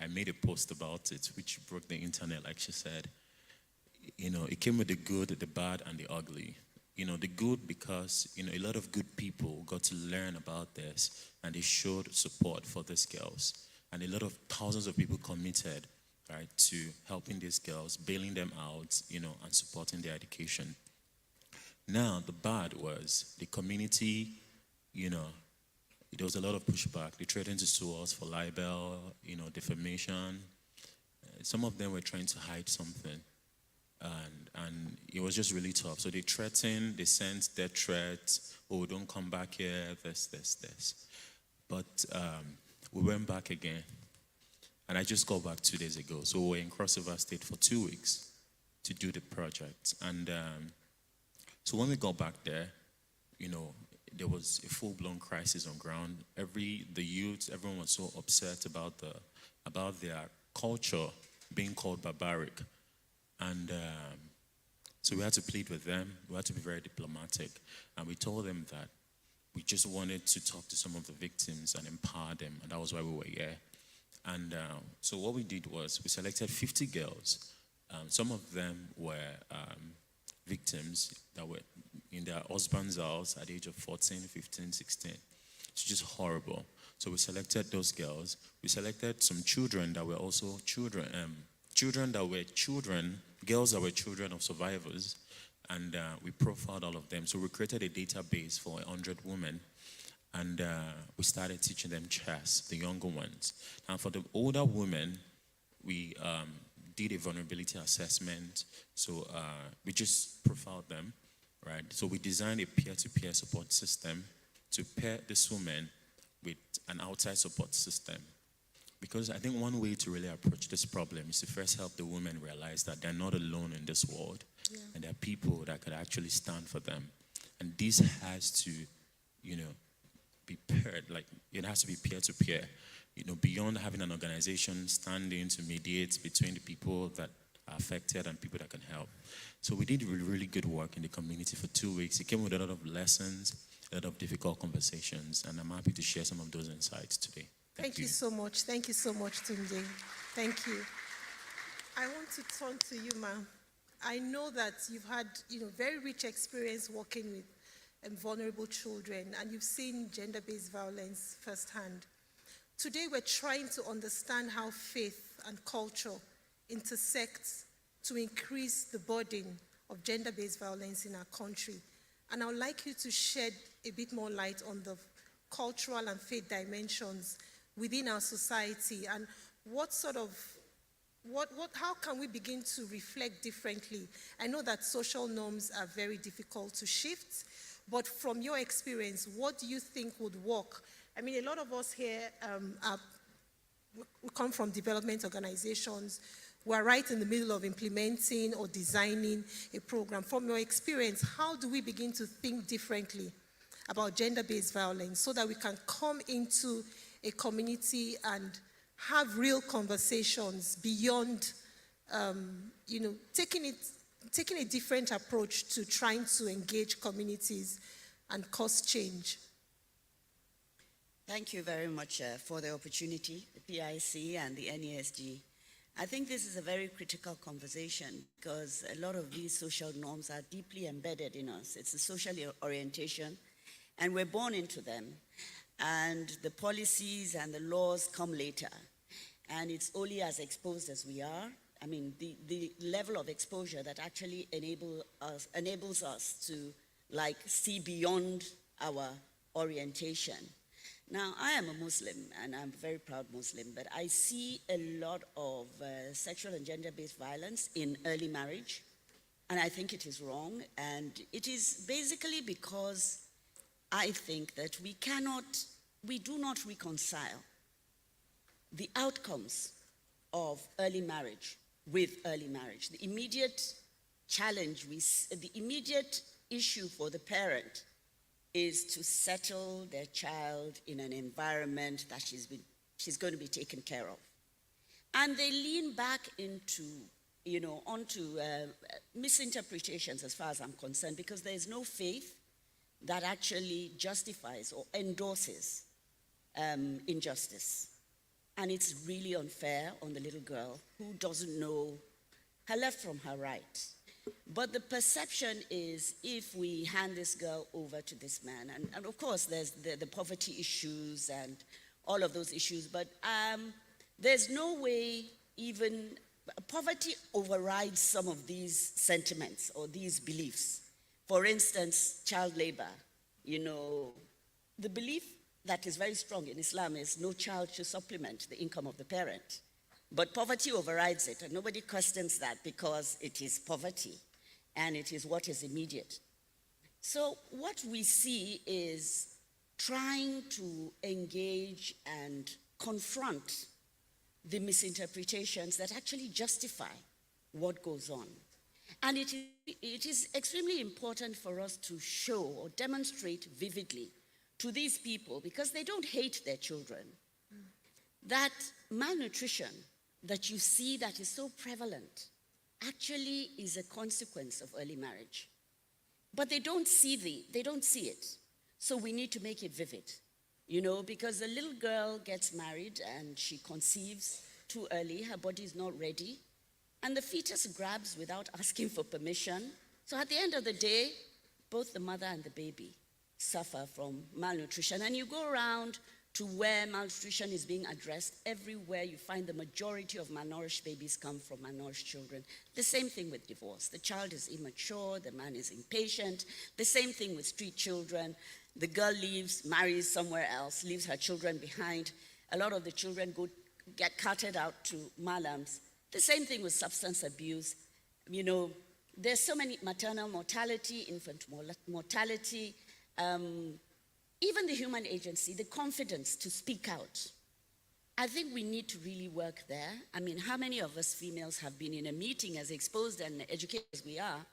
I made a post about it, which broke the internet, like she said. it came with the good, the bad, and the ugly. The good because, a lot of good people got to learn about this and they showed support for these girls. And a lot of thousands of people committed, right, to helping these girls, bailing them out, and supporting their education. Now, the bad was the community, there was a lot of pushback. They threatened to sue us for libel, defamation. Some of them were trying to hide something. And it was just really tough. So they threatened, they sent death threats, oh, don't come back here, this. But we went back again. And I just got back 2 days ago. So we were in Crossover State for 2 weeks to do the project. And so when we got back there, there was a full-blown crisis on ground. The youth, everyone was so upset about their culture being called barbaric. And so we had to plead with them. We had to be very diplomatic. And we told them that we just wanted to talk to some of the victims and empower them. And that was why we were here. And so what we did was we selected 50 girls. Some of them were victims that were in their husband's house at the age of 14, 15, 16. It's just horrible. So we selected those girls. We selected some children that were also children, girls that were children of survivors, and we profiled all of them. So we created a database for 100 women, and we started teaching them chess, the younger ones. And for the older women, we did a vulnerability assessment. So we just profiled them, right? So we designed a peer-to-peer support system to pair these women with an outside support system. Because I think one way to really approach this problem is to first help the women realize that they're not alone in this world. Yeah. And there are people that could actually stand for them. And this has to, be paired, like it has to be peer-to-peer. Beyond having an organization standing to mediate between the people that are affected and people that can help. So we did really, really good work in the community for 2 weeks. It came with a lot of lessons, a lot of difficult conversations, and I'm happy to share some of those insights today. Thank you so much. Thank you so much, Tunde. Thank you. I want to turn to you, ma'am. I know that you've had, very rich experience working with vulnerable children, and you've seen gender-based violence firsthand. Today, we're trying to understand how faith and culture intersect to increase the burden of gender-based violence in our country. And I would like you to shed a bit more light on the cultural and faith dimensions within our society, and how can we begin to reflect differently? I know that social norms are very difficult to shift, but from your experience, what do you think would work? I mean, a lot of us here we come from development organizations. We're right in the middle of implementing or designing a program. From your experience, how do we begin to think differently about gender-based violence so that we can come into a community and have real conversations beyond, taking a different approach to trying to engage communities and cause change? Thank you very much for the opportunity, the PIC and the NESG. I think this is a very critical conversation because a lot of these social norms are deeply embedded in us. It's a social orientation, and we're born into them. And the policies and the laws come later. And it's only as exposed as we are. I mean, the level of exposure that actually enables us to see beyond our orientation. Now, I am a Muslim, and I'm a very proud Muslim, but I see a lot of sexual and gender-based violence in early marriage, and I think it is wrong. And it is basically because I think that we do not reconcile the outcomes of early marriage with early marriage. The immediate challenge, the immediate issue for the parent is to settle their child in an environment that she's going to be taken care of. And they lean back into, onto misinterpretations as far as I'm concerned, because there is no faith that actually justifies or endorses injustice. And it's really unfair on the little girl who doesn't know her left from her right. But the perception is if we hand this girl over to this man, and of course there's the poverty issues and all of those issues, but there's no way even, poverty overrides some of these sentiments or these beliefs. For instance, child labor, the belief that is very strong in Islam is no child should supplement the income of the parent. But poverty overrides it, and nobody questions that because it is poverty and it is what is immediate. So what we see is trying to engage and confront the misinterpretations that actually justify what goes on. And it is extremely important for us to show or demonstrate vividly to these people, because they don't hate their children, that malnutrition that you see that is so prevalent actually is a consequence of early marriage. But they don't see it. So we need to make it vivid, because a little girl gets married and she conceives too early, her body is not ready, and the fetus grabs without asking for permission. So at the end of the day, both the mother and the baby suffer from malnutrition. And you go around to where malnutrition is being addressed, everywhere you find the majority of malnourished babies come from malnourished children. The same thing with divorce. The child is immature, the man is impatient. The same thing with street children. The girl leaves, marries somewhere else, leaves her children behind. A lot of the children get carted out to malams. The same thing with substance abuse. There's so many maternal mortality, infant mortality, even the human agency, the confidence to speak out. I think we need to really work there. I mean, how many of us females have been in a meeting, as exposed and educated as we are,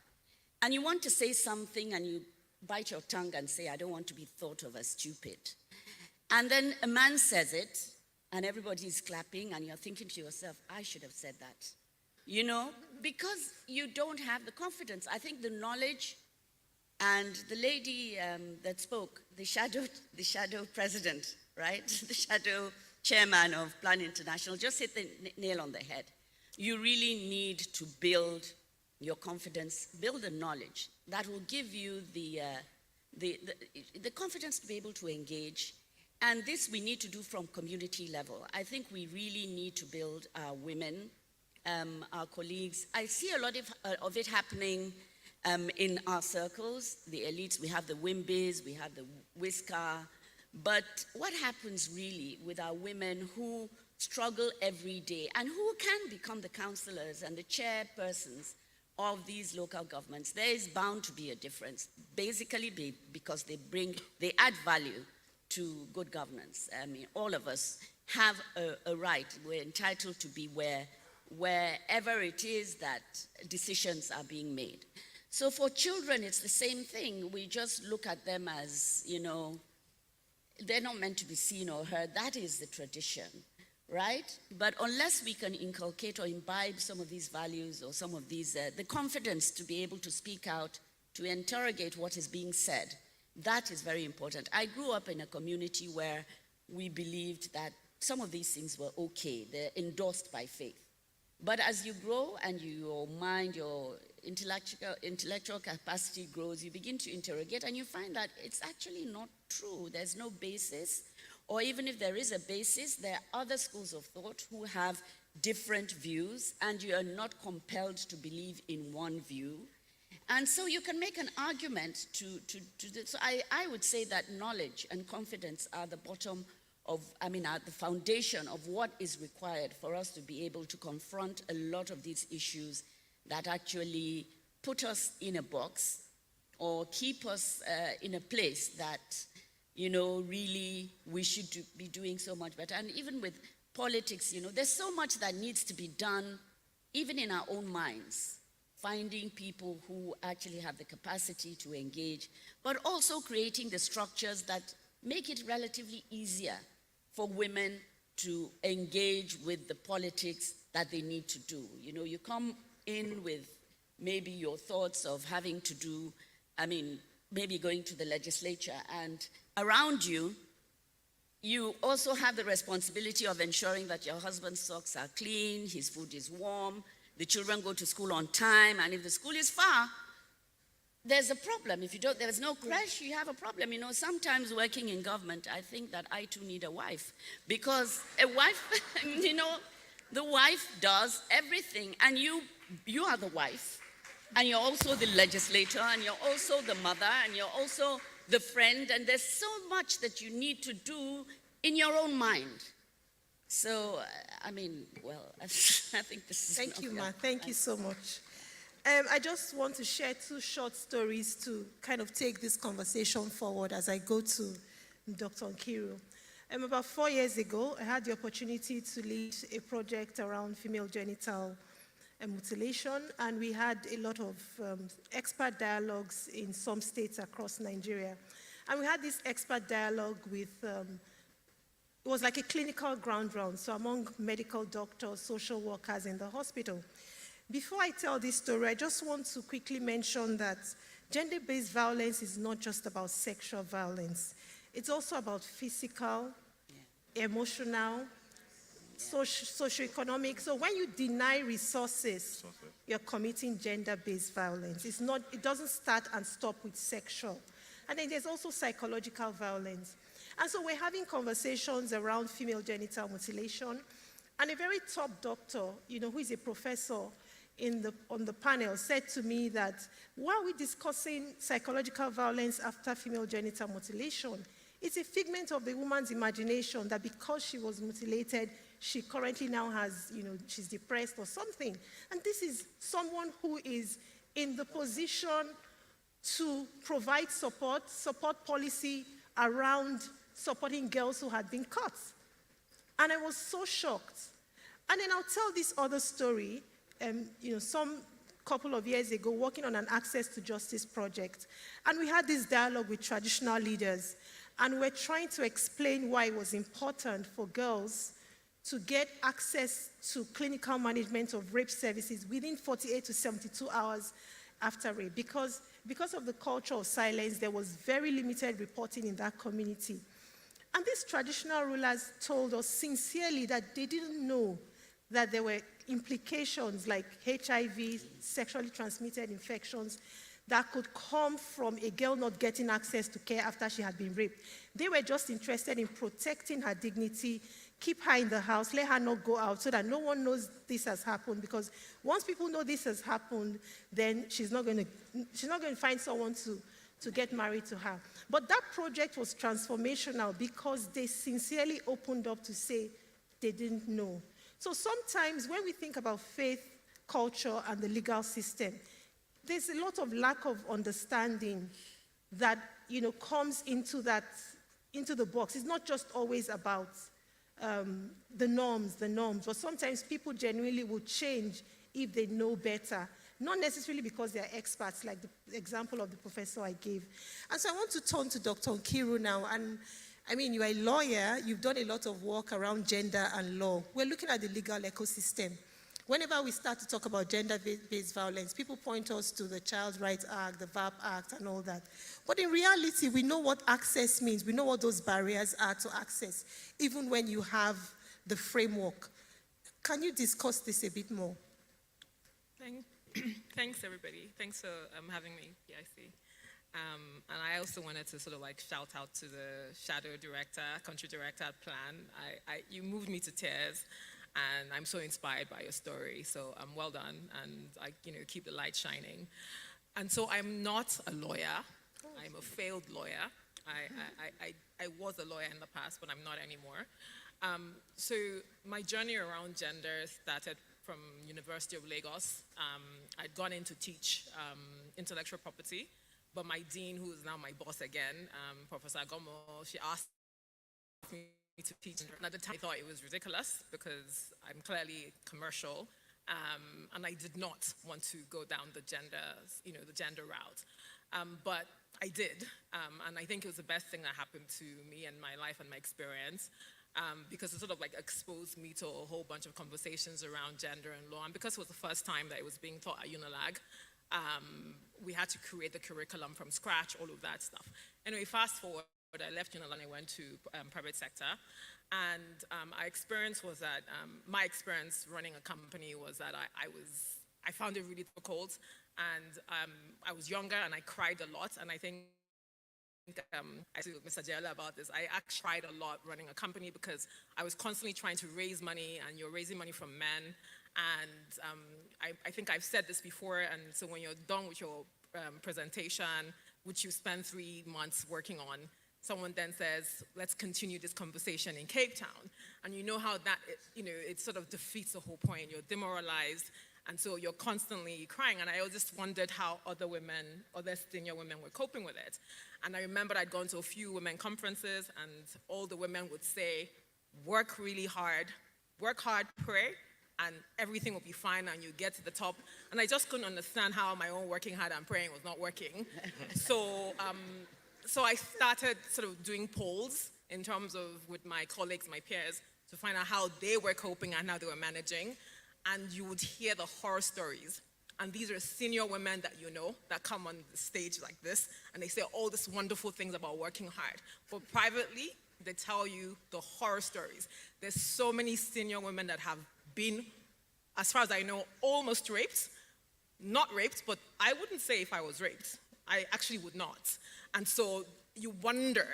and you want to say something and you bite your tongue and say, I don't want to be thought of as stupid. And then a man says it, and everybody is clapping, and you're thinking to yourself, I should have said that. Because you don't have the confidence. I think the knowledge. And the lady that spoke, the shadow president, right? The shadow chairman of Plan International, just hit the nail on the head. You really need to build your confidence, build the knowledge that will give you the confidence to be able to engage. And this we need to do from community level. I think we really need to build our women, our colleagues. I see a lot of it happening in our circles, the elites. We have the WIMBIs, we have the WISCA, but what happens really with our women who struggle every day and who can become the councillors and the chairpersons of these local governments? There is bound to be a difference, basically because they add value to good governance. I mean, all of us have a right, we're entitled to be wherever it is that decisions are being made. So for children, it's the same thing. We just look at them as, they're not meant to be seen or heard. That is the tradition, right? But unless we can inculcate or imbibe some of these values or some of these, the confidence to be able to speak out, to interrogate what is being said, that is very important. I grew up in a community where we believed that some of these things were okay. They're endorsed by faith. But as you grow and your mind, your intellectual capacity grows, you begin to interrogate and you find that it's actually not true. There's no basis, or even if there is a basis, there are other schools of thought who have different views, and you are not compelled to believe in one view. And so you can make an argument to this. So I would say that knowledge and confidence are the bottom of, are the foundation of what is required for us to be able to confront a lot of these issues that actually put us in a box or keep us in a place that, really we should be doing so much better. And even with politics, there's so much that needs to be done, even in our own minds, finding people who actually have the capacity to engage, but also creating the structures that make it relatively easier for women to engage with the politics that they need to do. You come in with maybe your thoughts of having to do, maybe going to the legislature, and around you, you also have the responsibility of ensuring that your husband's socks are clean, his food is warm, the children go to school on time, and if the school is far, there's a problem. If there's no crash, you have a problem. You know, sometimes working in government, I think that I too need a wife, because a wife, you know, the wife does everything, and you are the wife, and you're also the legislator, and you're also the mother, and you're also the friend, and there's so much that you need to do in your own mind. So, I mean, well, I think this is... Thank you, Ma. Thank you so much. I just want to share 2 short stories to kind of take this conversation forward as I go to Dr. Nkiru. About 4 years ago, I had the opportunity to lead a project around female genital mutilation, and we had a lot of expert dialogues in some states across Nigeria. And we had this expert dialogue with, it was like a clinical ground round, so among medical doctors, social workers in the hospital. Before I tell this story, I just want to quickly mention that gender-based violence is not just about sexual violence. It's also about physical, emotional, socioeconomic. So when you deny resources, you're committing gender-based violence. It doesn't start and stop with sexual. And then there's also psychological violence. And so we're having conversations around female genital mutilation. And a very top doctor, you know, who is a professor on the panel, said to me that while we're discussing psychological violence after female genital mutilation, it's a figment of the woman's imagination that because she was mutilated, she currently now has, you know, she's depressed or something. And this is someone who is in the position to provide support policy around supporting girls who had been caught. And I was so shocked. And then I'll tell this other story. You know, some couple of years ago, working on an access to justice project, and we had this dialogue with traditional leaders, and we're trying to explain why it was important for girls to get access to clinical management of rape services within 48 to 72 hours after rape. Because of the culture of silence, there was very limited reporting in that community. And these traditional rulers told us sincerely that they didn't know that there were implications like HIV, sexually transmitted infections, that could come from a girl not getting access to care after she had been raped. They were just interested in protecting her dignity, keep her in the house, let her not go out so that no one knows this has happened, because once people know this has happened, then she's not going to find someone to get married to her. But that project was transformational because they sincerely opened up to say they didn't know. So sometimes when we think about faith, culture, and the legal system, there's a lot of lack of understanding that, you know, comes into the box. It's not just always about the norms, but sometimes people genuinely will change if they know better. Not necessarily because they're experts, like the example of the professor I gave. And so I want to turn to Dr. Nkiru now. And I mean, you're a lawyer, you've done a lot of work around gender and law. We're looking at the legal ecosystem. Whenever we start to talk about gender-based violence, people point us to the Child Rights Act, the VAP Act, and all that. But in reality, we know what access means. We know what those barriers are to access, even when you have the framework. Can you discuss this a bit more? Thanks, everybody. Thanks for having me, PIC. And I also wanted to sort of like shout out to the shadow director, country director at Plan. You moved me to tears, and I'm so inspired by your story. So well done, and keep the light shining. And so I'm not a lawyer. I'm a failed lawyer. I was a lawyer in the past, but I'm not anymore. So my journey around gender started from University of Lagos. I'd gone in to teach intellectual property, but my dean, who is now my boss again, Professor Agomo, she asked me to teach. And at the time, I thought it was ridiculous because I'm clearly commercial, and I did not want to go down the gender route. But I did, and I think it was the best thing that happened to me and my life and my experience. Because it sort of like exposed me to a whole bunch of conversations around gender and law. And because it was the first time that it was being taught at Unilag, we had to create the curriculum from scratch, all of that stuff. Anyway, fast forward. I left Unilag and went to private sector. And our experience was that, my experience running a company was that I found it really difficult. And I was younger and I cried a lot. And I think I talked to Mr. Jella about this. I actually cried a lot running a company because I was constantly trying to raise money, and you're raising money from men. And I think I've said this before, and so when you're done with your presentation, which you spend 3 months working on, someone then says, let's continue this conversation in Cape Town. And you know how that, it sort of defeats the whole point. You're demoralized, and so you're constantly crying. And I just wondered how other senior women were coping with it. And I remembered I'd gone to a few women conferences, and all the women would say, work really hard, pray, and everything will be fine, and you get to the top. And I just couldn't understand how my own working hard and praying was not working. So I started sort of doing polls in terms of with my colleagues, my peers, to find out how they were coping and how they were managing. And you would hear the horror stories. And these are senior women that you know that come on the stage like this, and they say all these wonderful things about working hard. But privately, they tell you the horror stories. There's so many senior women that have been, as far as I know, almost raped. Not raped, but I wouldn't say if I was raped. I actually would not. And so you wonder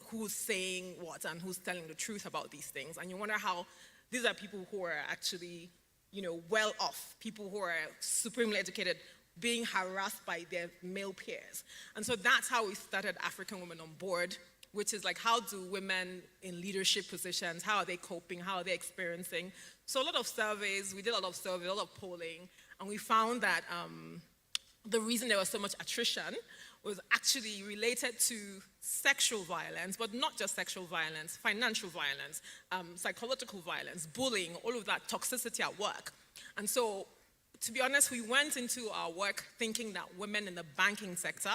who's saying what and who's telling the truth about these things. And you wonder how these are people who are actually, well off, people who are supremely educated, being harassed by their male peers. And so that's how we started African Women on Board, which is like, how do women in leadership positions, how are they coping, how are they experiencing? So a lot of surveys, we did a lot of surveys, a lot of polling, and we found that the reason there was so much attrition was actually related to sexual violence, but not just sexual violence, financial violence, psychological violence, bullying, all of that toxicity at work. And so, to be honest, we went into our work thinking that women in the banking sector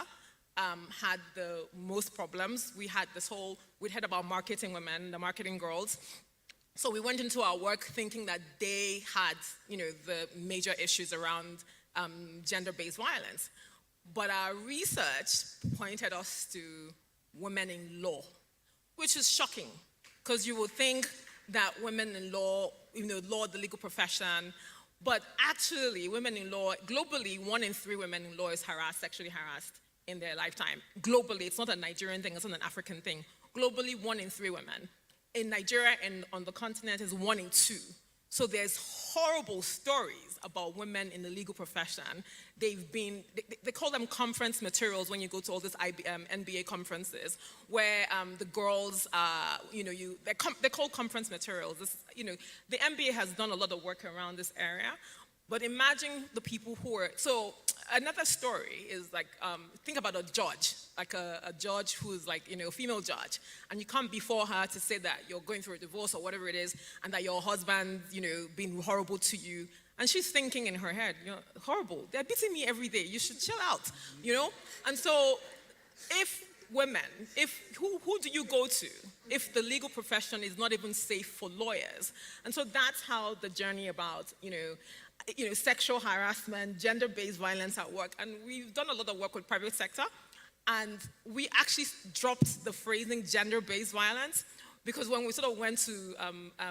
had the most problems. We'd heard about marketing women, the marketing girls. So we went into our work thinking that they had, the major issues around gender-based violence. But our research pointed us to women in law, which is shocking, because you would think that women in law, law, the legal profession, but actually women in law, globally, 1 in 3 women in law is sexually harassed in their lifetime. Globally, it's not a Nigerian thing, it's not an African thing. Globally, 1 in 3 women. In Nigeria and on the continent is 1 in 2. So there's horrible stories about women in the legal profession. They call them conference materials when you go to all these NBA conferences, where the girls, they're called conference materials. The NBA has done a lot of work around this area, but imagine the people who are, so another story is like, think about a judge, like a judge who's like, a female judge, and you come before her to say that you're going through a divorce or whatever it is, and that your husband, been horrible to you, and she's thinking in her head, horrible, they're beating me every day, you should chill out, And so, if women, who do you go to if the legal profession is not even safe for lawyers? And so that's how the journey about, sexual harassment, gender-based violence at work, and we've done a lot of work with private sector, and we actually dropped the phrasing gender-based violence, because when we sort of went to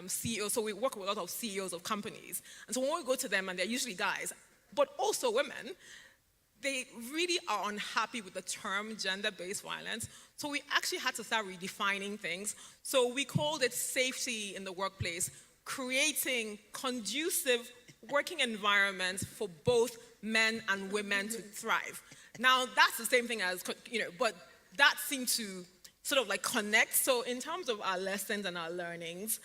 CEOs, so we work with a lot of CEOs of companies, and so when we go to them, and they're usually guys, but also women, they really are unhappy with the term gender-based violence, so we actually had to start redefining things. So we called it safety in the workplace, creating conducive working environments for both men and women to thrive. Now, that's the same thing as, but that seemed to sort of like connect. So in terms of our lessons and our learnings,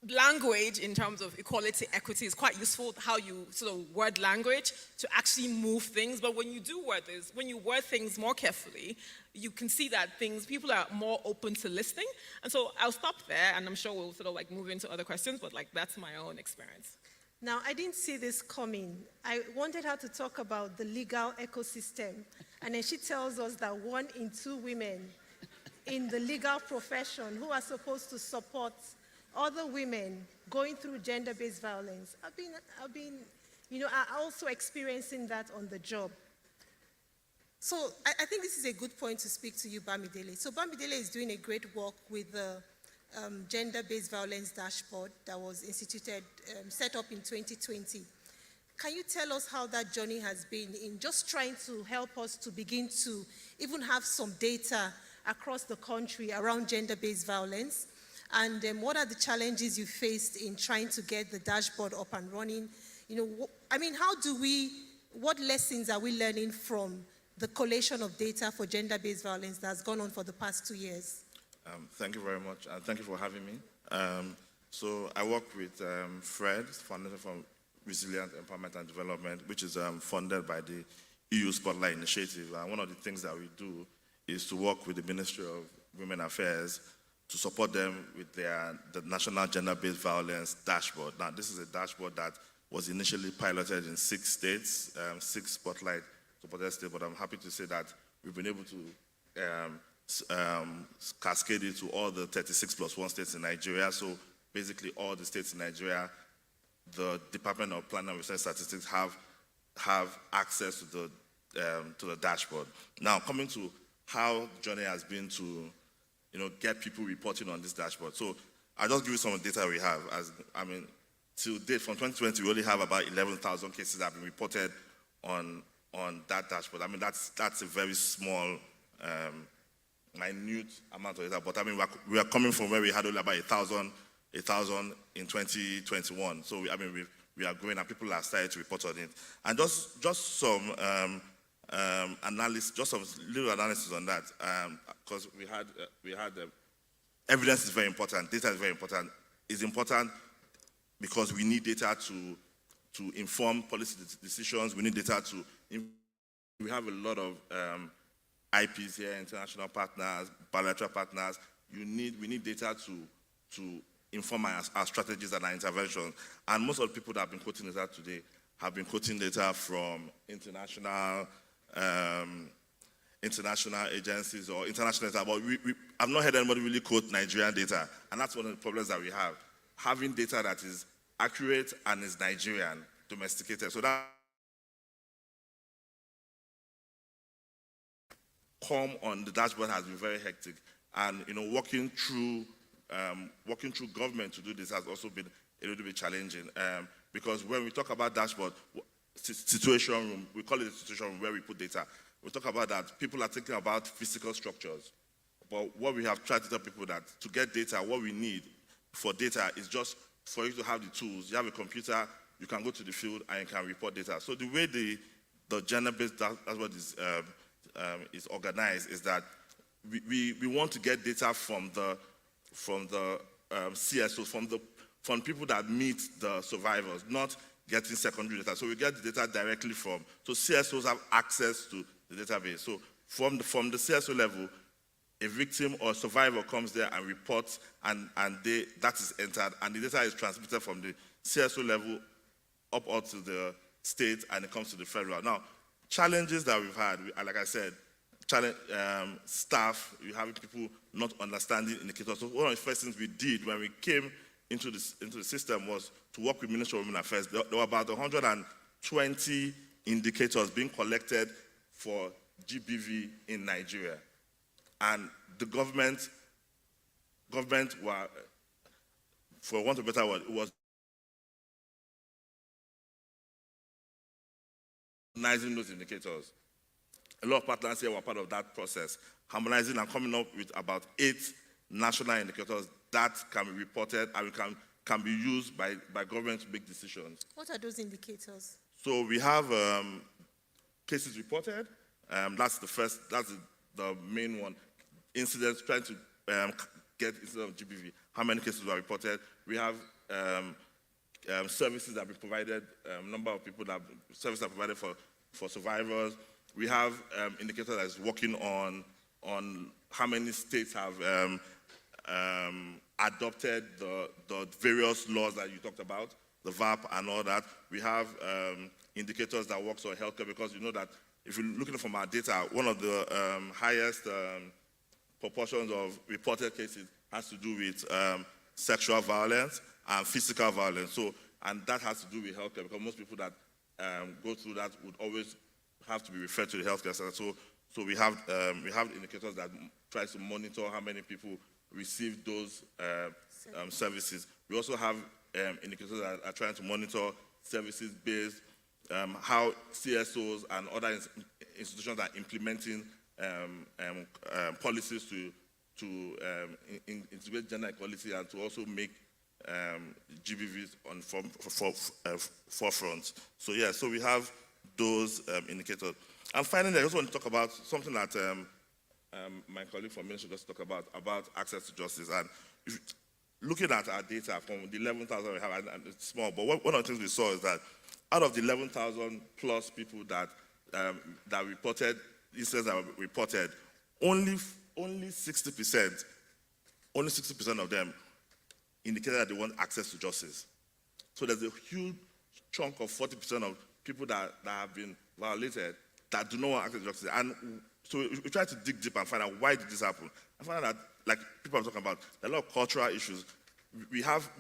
language in terms of equality, equity is quite useful, how you sort of word language to actually move things. But when you do word this, when you word things more carefully, you can see that people are more open to listening. And so I'll stop there, and I'm sure we'll sort of like move into other questions, but like that's my own experience. Now, I didn't see this coming. I wanted her to talk about the legal ecosystem, and then she tells us that 1 in 2 women in the legal profession who are supposed to support other women going through gender-based violence are also experiencing that on the job. So I think this is a good point to speak to you, Bamidele. So Bamidele is doing a great work with the gender-based violence dashboard that was instituted, set up in 2020. Can you tell us how that journey has been in just trying to help us to begin to even have some data across the country around gender-based violence? And what are the challenges you faced in trying to get the dashboard up and running? You know, what lessons are we learning from the collation of data for gender-based violence that's gone on for the past 2 years? Thank you very much, and thank you for having me. So I work with FRED, Foundation for Resilient Empowerment and Development, which is funded by the EU Spotlight Initiative. And one of the things that we do is to work with the Ministry of Women Affairs to support them with the National Gender-Based Violence Dashboard. Now, this is a dashboard that was initially piloted in 6 states, 6 Spotlight supported states, but I'm happy to say that we've been able to cascade it to all the 36+1 states in Nigeria. So basically all the states in Nigeria, the Department of Planning and Research Statistics have access to the dashboard. Now, coming to how the journey has been to get people reporting on this dashboard. So I'll just give you some data we have. Till date, from 2020, we only have about 11,000 cases that have been reported on that dashboard. That's a very small, minute amount of data, but we are coming from where we had only about 1,000 in 2021. So we are growing, and people are starting to report on it. And just some analysis, just some little analysis on that, because we had evidence is very important, data is very important. It's important because we need data to inform policy decisions. We need data we have a lot of IPs here, international partners, bilateral partners. We need data to inform our strategies and our interventions. And most of the people that have been quoting data today have been quoting data from international agencies or international data, but I've not heard anybody really quote Nigerian data, and that's one of the problems that we have. Having data that is accurate and is Nigerian, domesticated. So that come on the dashboard has been very hectic, and working through government to do this has also been a little bit challenging, because when we talk about dashboard, situation room, we call it a situation room where we put data. We talk about that. People are thinking about physical structures, but what we have tried to tell people that to get data, what we need for data is just for you to have the tools. You have a computer, you can go to the field and you can report data. So the way the gender-based dashboard is organized is that we want to get data from the CSOs, from people that meet the survivors, not getting secondary data. So we get the data directly so CSOs have access to the database. So from the CSO level, a victim or survivor comes there and reports, and that is entered, and the data is transmitted from the CSO level up to the state, and it comes to the federal. Now, challenges that we've had, like I said, staff, you have people not understanding indicators. So one of the first things we did when we came into the system was to work with Ministry of Women Affairs. There were about 120 indicators being collected for GBV in Nigeria. And the government were, for want of a better word, it was harmonizing those indicators. A lot of partners here were part of that process, harmonizing and coming up with about 8 national indicators that can be reported and can be used by government to make decisions. What are those indicators? So we have cases reported. That's the main one. Incidents, trying to get incidents of GBV. How many cases were reported? We have services that have been provided, number of people services are provided for survivors. We have indicators that is working on how many states have adopted the various laws that you talked about, the VAP and all that. We have indicators that works on healthcare, because you know that if you're looking from our data, one of the highest proportions of reported cases has to do with sexual violence and physical violence. So, and that has to do with healthcare, because most people that go through that would always have to be referred to the healthcare center. So we have indicators that try to monitor how many people receive those services. We also have indicators that are trying to monitor services based, how CSOs and other institutions are implementing policies to integrate gender equality and to also make GBVs on forefront. So yeah, so we have those indicators. And finally, I just want to talk about something that my colleague from Ministry just talked about access to justice. And looking at our data from the 11,000 we have, and it's small, but one of the things we saw is that out of the 11,000 plus people that reported, incidents that were reported, only 60% of them indicated that they want access to justice. So there's a huge chunk of 40% of people that have been violated that do not want access to justice. And so we try to dig deep and find out why did this happen. I find out that, like people are talking about, there are a lot of cultural issues. We have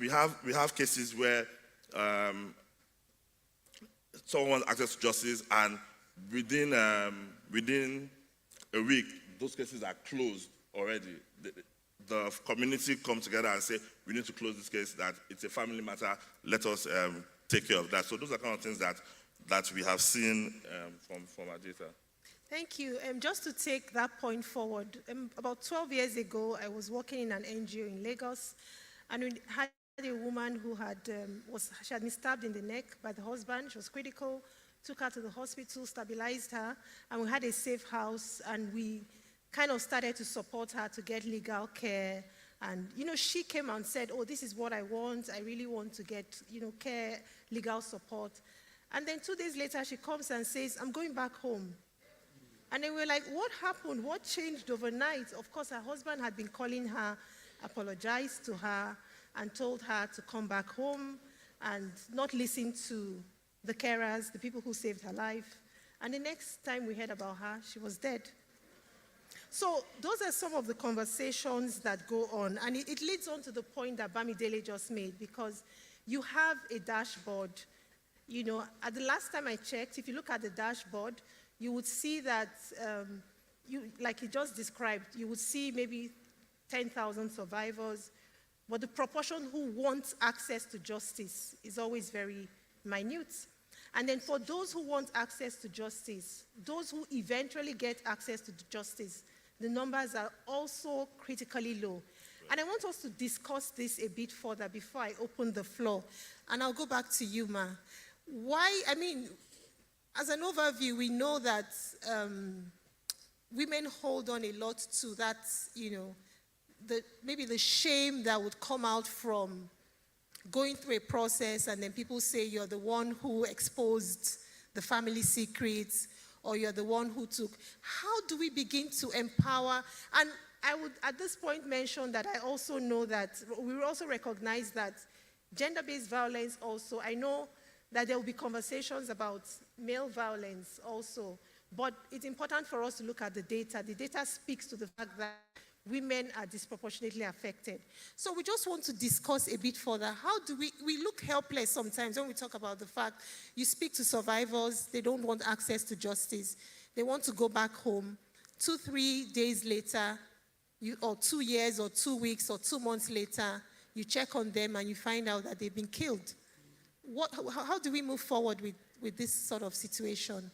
cases where someone wants access to justice, and within a week, those cases are closed already. The community come together and say, we need to close this case, that it's a family matter, let us take care of that. So those are kind of things that we have seen from our data. Thank you. Just to take that point forward, about 12 years ago, I was working in an NGO in Lagos, and we had a woman who she had been stabbed in the neck by the husband. She was critical, took her to the hospital, stabilized her, and we had a safe house, and we kind of started to support her to get legal care. And, she came and said, oh, this is what I want. I really want to get, care, legal support. And then 2 days later, she comes and says, I'm going back home. And then we're like, what happened? What changed overnight? Of course, her husband had been calling her, apologized to her, and told her to come back home and not listen to the carers, the people who saved her life. And the next time we heard about her, she was dead. So those are some of the conversations that go on. And it leads on to the point that Bamidele just made, because you have a dashboard. At the last time I checked, if you look at the dashboard, you would see that, like he just described, you would see maybe 10,000 survivors, but the proportion who want access to justice is always very minute. And then for those who want access to justice, those who eventually get access to justice, the numbers are also critically low. And I want us to discuss this a bit further before I open the floor. And I'll go back to you, Ma. As an overview, we know that women hold on a lot to that, maybe the shame that would come out from going through a process, and then people say you're the one who exposed the family secrets, or you're the one who took. How do we begin to empower? And I would at this point mention that I also know that we also recognize that gender-based violence also, I know that there will be conversations about male violence also, but it's important for us to look at the data. The data speaks to the fact that women are disproportionately affected. So we just want to discuss a bit further. How do we look helpless sometimes when we talk about the fact you speak to survivors, they don't want access to justice. They want to go back home. 2-3 days later, or 2 years or 2 weeks or 2 months later, you check on them and you find out that they've been killed. How do we move forward with this sort of situation?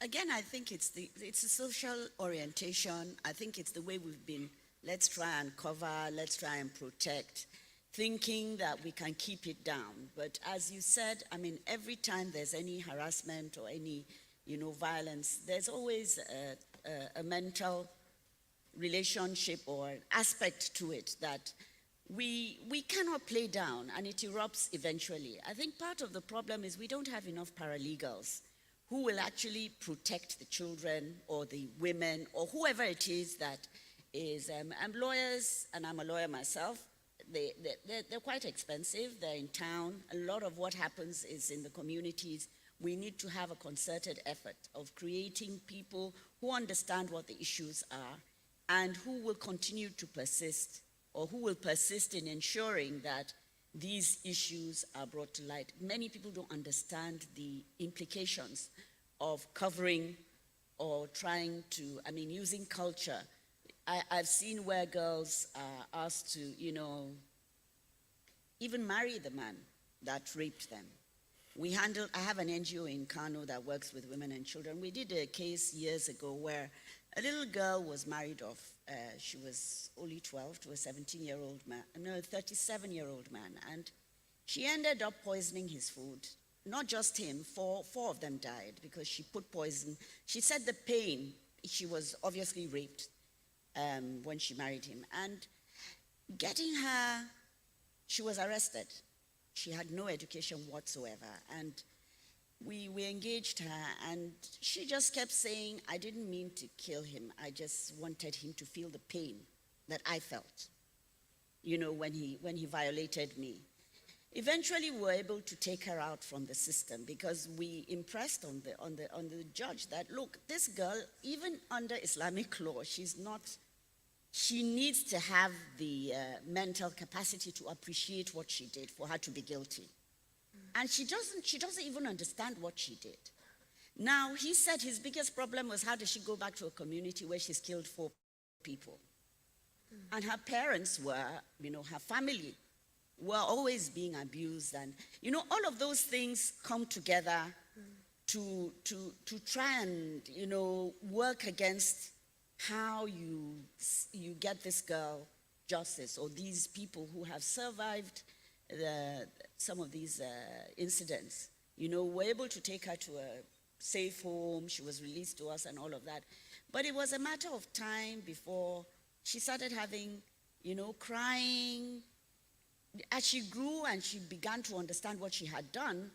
Again, I think it's a social orientation. I think it's the way we've been, let's try and cover, let's try and protect, thinking that we can keep it down. But as you said, every time there's any harassment or any, violence, there's always a mental relationship or aspect to it that we cannot play down, and it erupts eventually. I think part of the problem is we don't have enough paralegals who will actually protect the children or the women or whoever it is that is. I'm lawyers, and I'm a lawyer myself. They're quite expensive. They're in town. A lot of what happens is in the communities. We need to have a concerted effort of creating people who understand what the issues are and who will continue to persist, or who will persist in ensuring that these issues are brought to light. Many people don't understand the implications of covering or trying to, I mean, using culture. I've seen where girls are asked to, you know, even marry the man that raped them. I have an NGO in Kano that works with women and children. We did a case years ago where a little girl was married off. She was only 12 to a 17-year-old man, no, 37-year-old man. And she ended up poisoning his food. Not just him, four of them died because she put poison. She said the pain, she was obviously raped when she married him. And getting her, she was arrested. She had no education whatsoever. And we engaged her, and she just kept saying, I didn't mean to kill him. I just wanted him to feel the pain that I felt, you know, when he violated me. Eventually, we were able to take her out from the system because we impressed on the judge that, look, this girl, even under Islamic law, she needs to have the mental capacity to appreciate what she did for her to be guilty. And she doesn't even understand what she did. Now, he said his biggest problem was how does she go back to a community where she's killed 4 people? And her parents were, you know, her family were always being abused. And, you know, all of those things come together to try and, you know, work against how you get this girl justice, or these people who have survived some of these incidents. You know, we're able to take her to a safe home. She was released to us and all of that. But it was a matter of time before she started having, you know, crying. As she grew and she began to understand what she had done,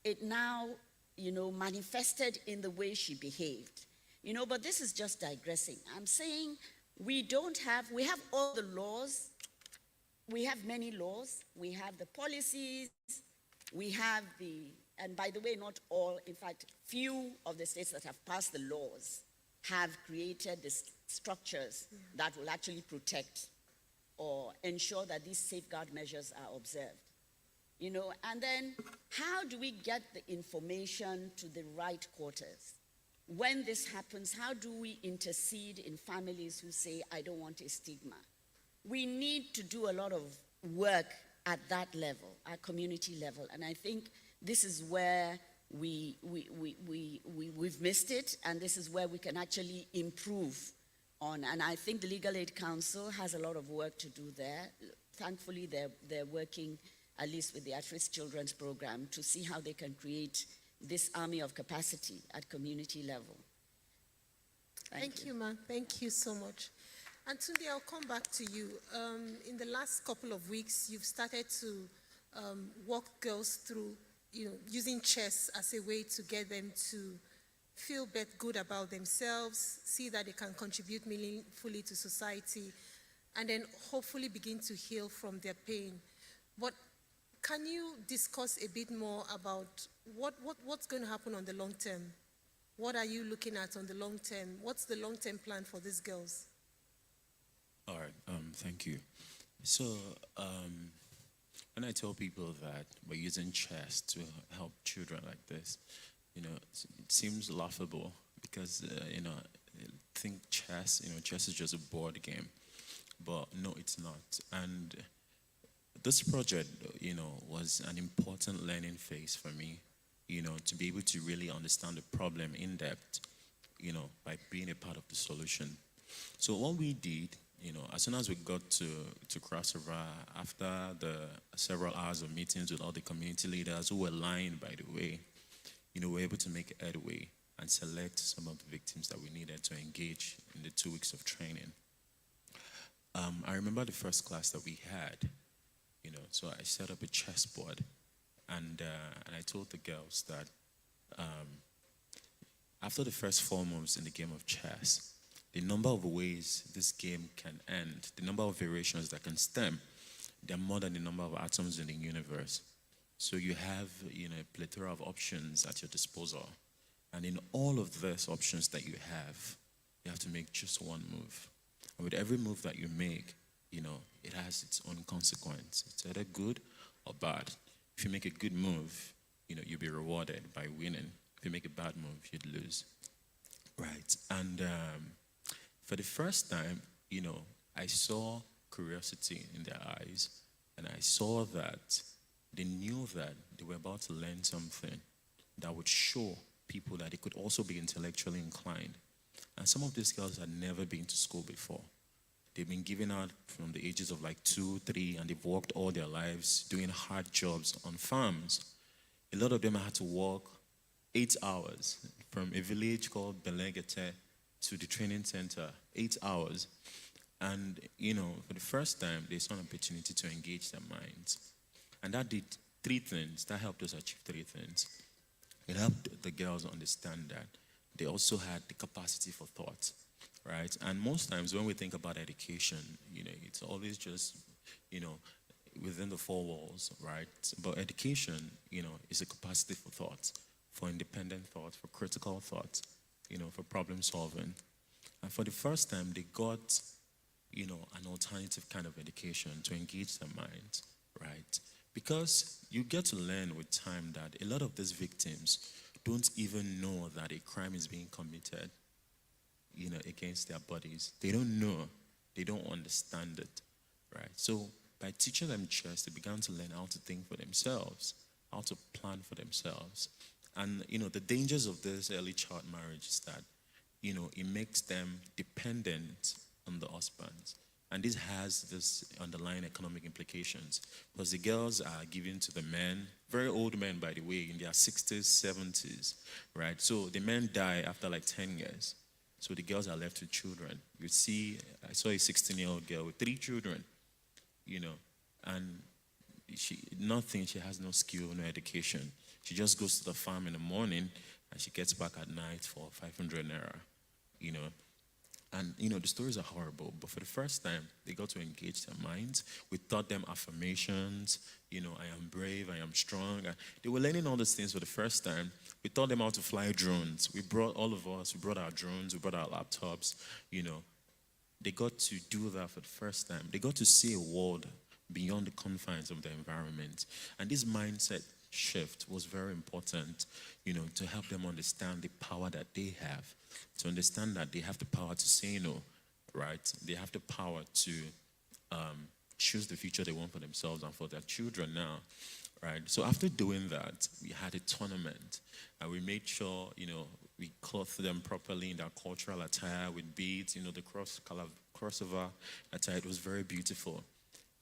it now, you know, manifested in the way she behaved. You know, but this is just digressing. I'm saying we have all the laws. We have many laws. We have the policies. We have and by the way, not all, in fact, few of the states that have passed the laws have created the structures that will actually protect or ensure that these safeguard measures are observed. You know, and then how do we get the information to the right quarters? When this happens, how do we intercede in families who say, I don't want a stigma? We need to do a lot of work at that level, at community level. And I think this is where we've missed it, and this is where we can actually improve on. And I think the Legal Aid Council has a lot of work to do there. Thankfully, they're working, at least with the At-Risk Children's Program, to see how they can create this army of capacity at community level. Thank you, ma'am. Thank you so much. And Tunde, I'll come back to you. In the last couple of weeks, you've started to walk girls through, you know, using chess as a way to get them to feel good about themselves, see that they can contribute meaningfully to society, and then hopefully begin to heal from their pain. But can you discuss a bit more about what's going to happen on the long term? What are you looking at on the long term? What's the long-term plan for these girls? All right, thank you. So, when I tell people that we're using chess to help children like this, you know, it seems laughable because, you know, I think chess is just a board game, but no, it's not. And this project, you know, was an important learning phase for me, you know, to be able to really understand the problem in depth, you know, by being a part of the solution. So what we did, you know, as soon as we got to Cross River, after the several hours of meetings with all the community leaders who were lying, by the way, you know, we were able to make headway and select some of the victims that we needed to engage in the 2 weeks of training. I remember the first class that we had, you know, so I set up a chessboard and I told the girls that after the first 4 moves in the game of chess, the number of ways this game can end, the number of variations that can stem, they're more than the number of atoms in the universe. So you have, you know, a plethora of options at your disposal. And in all of those options that you have to make just one move. And with every move that you make, you know, it has its own consequence. It's either good or bad. If you make a good move, you know, you'll be rewarded by winning. If you make a bad move, you'd lose. Right. And for the first time, I saw curiosity in their eyes, and I saw that they knew that they were about to learn something that would show people that they could also be intellectually inclined. And some of these girls had never been to school before. They've been given out from the ages of like 2, 3, and they've worked all their lives doing hard jobs on farms. A lot of them had to walk 8 hours from a village called Belegete to the training center, 8 hours. And, for the first time, they saw an opportunity to engage their minds. And that did 3 things. That helped us achieve 3 things. It helped the girls understand that they also had the capacity for thought, right? And most times when we think about education, it's always just, within the 4 walls, right? But education, is a capacity for thought, for independent thought, for critical thought, for problem solving. And for the first time, they got, an alternative kind of education to engage their minds, right? Because you get to learn with time that a lot of these victims don't even know that a crime is being committed, against their bodies. They don't know. They don't understand it, right? So by teaching them chess, they began to learn how to think for themselves, how to plan for themselves. And, the dangers of this early child marriage is that, it makes them dependent on the husbands. And this has this underlying economic implications because the girls are given to the men, very old men, by the way, in their 60s, 70s, right? So the men die after like 10 years. So the girls are left with children. You see, I saw a 16-year-old girl with 3 children, and she has no skill, no education. She just goes to the farm in the morning and she gets back at night for 500 naira, And, the stories are horrible, but for the first time, they got to engage their minds. We taught them affirmations, I am brave, I am strong. They were learning all these things for the first time. We taught them how to fly drones. We brought our drones, we brought our laptops, They got to do that for the first time. They got to see a world beyond the confines of their environment. And this mindset shift was very important, to help them understand the power that they have, to understand that they have the power to say no, right? They have the power to choose the future they want for themselves and for their children now, right? So after doing that, we had a tournament, and we made sure, we clothed them properly in their cultural attire with beads, the crossover attire. It was very beautiful.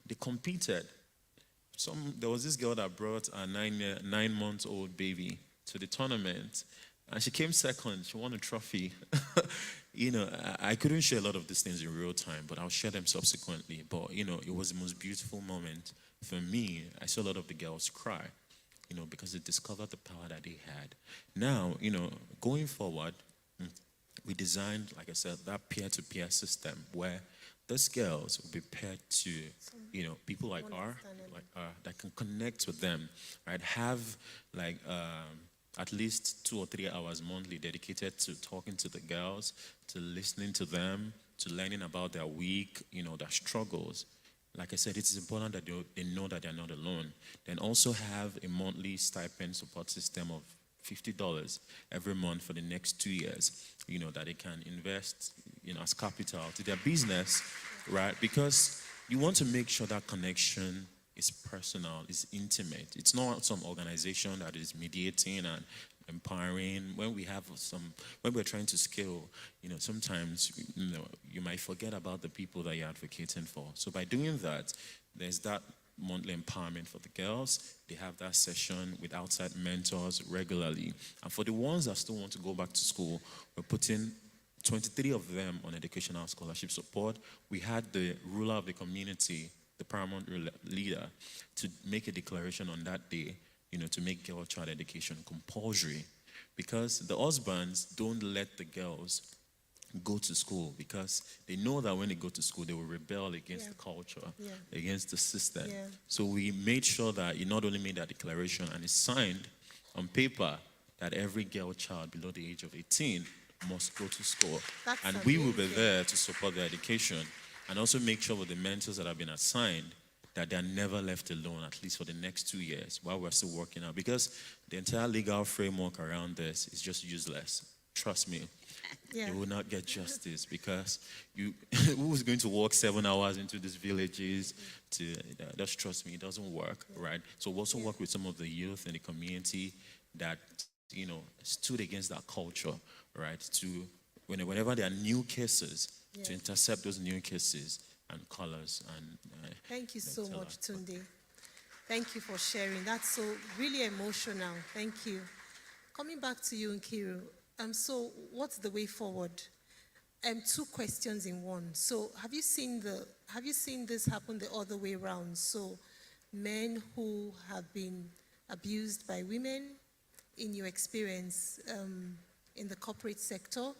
They competed. There was this girl that brought a 9-month-old baby to the tournament, and she came second. She won a trophy. I couldn't share a lot of these things in real time, but I'll share them subsequently. But, it was the most beautiful moment for me. I saw a lot of the girls cry, because they discovered the power that they had. Now, going forward, we designed, like I said, that peer-to-peer system where those girls will be paired to, people like that can connect with them, right? Have at least 2 or 3 hours monthly dedicated to talking to the girls, to listening to them, to learning about their week, their struggles. Like I said, it's important that they know that they're not alone. Then also have a monthly stipend support system of $50 every month for the next 2 years, that they can invest, as capital to their business, right? Because you want to make sure that connection is personal, is intimate. It's not some organization that is mediating and empowering. When we're trying to scale, sometimes, you might forget about the people that you're advocating for. So by doing that, there's that monthly empowerment for the girls. They have that session with outside mentors regularly. And for the ones that still want to go back to school, we're putting 23 of them on educational scholarship support. We had the ruler of the community, the paramount leader, to make a declaration on that day, to make girl child education compulsory. Because the husbands don't let the girls go to school because they know that when they go to school, they will rebel against the culture, against the system. So we made sure that he not only made that declaration and it's signed on paper that every girl child below the age of 18 must go to school. And we will be there to support their education and also make sure with the mentors that have been assigned that they're never left alone, at least for the next 2 years, while we're still working out. Because the entire legal framework around this is just useless. Trust me. Yeah. You will not get justice because who's going to walk 7 hours into these villages to, just trust me, it doesn't work, right? So we also work with some of the youth in the community that, stood against that culture, right? To, whenever there are new cases, to intercept those new cases and colors. And Thank you so much, Tunde. Thank you for sharing. That's so really emotional. Thank you. Coming back to you, Nkiru. So what's the way forward? 2 questions in one. So have you seen this happen the other way around? So men who have been abused by women, in your experience in the corporate sector,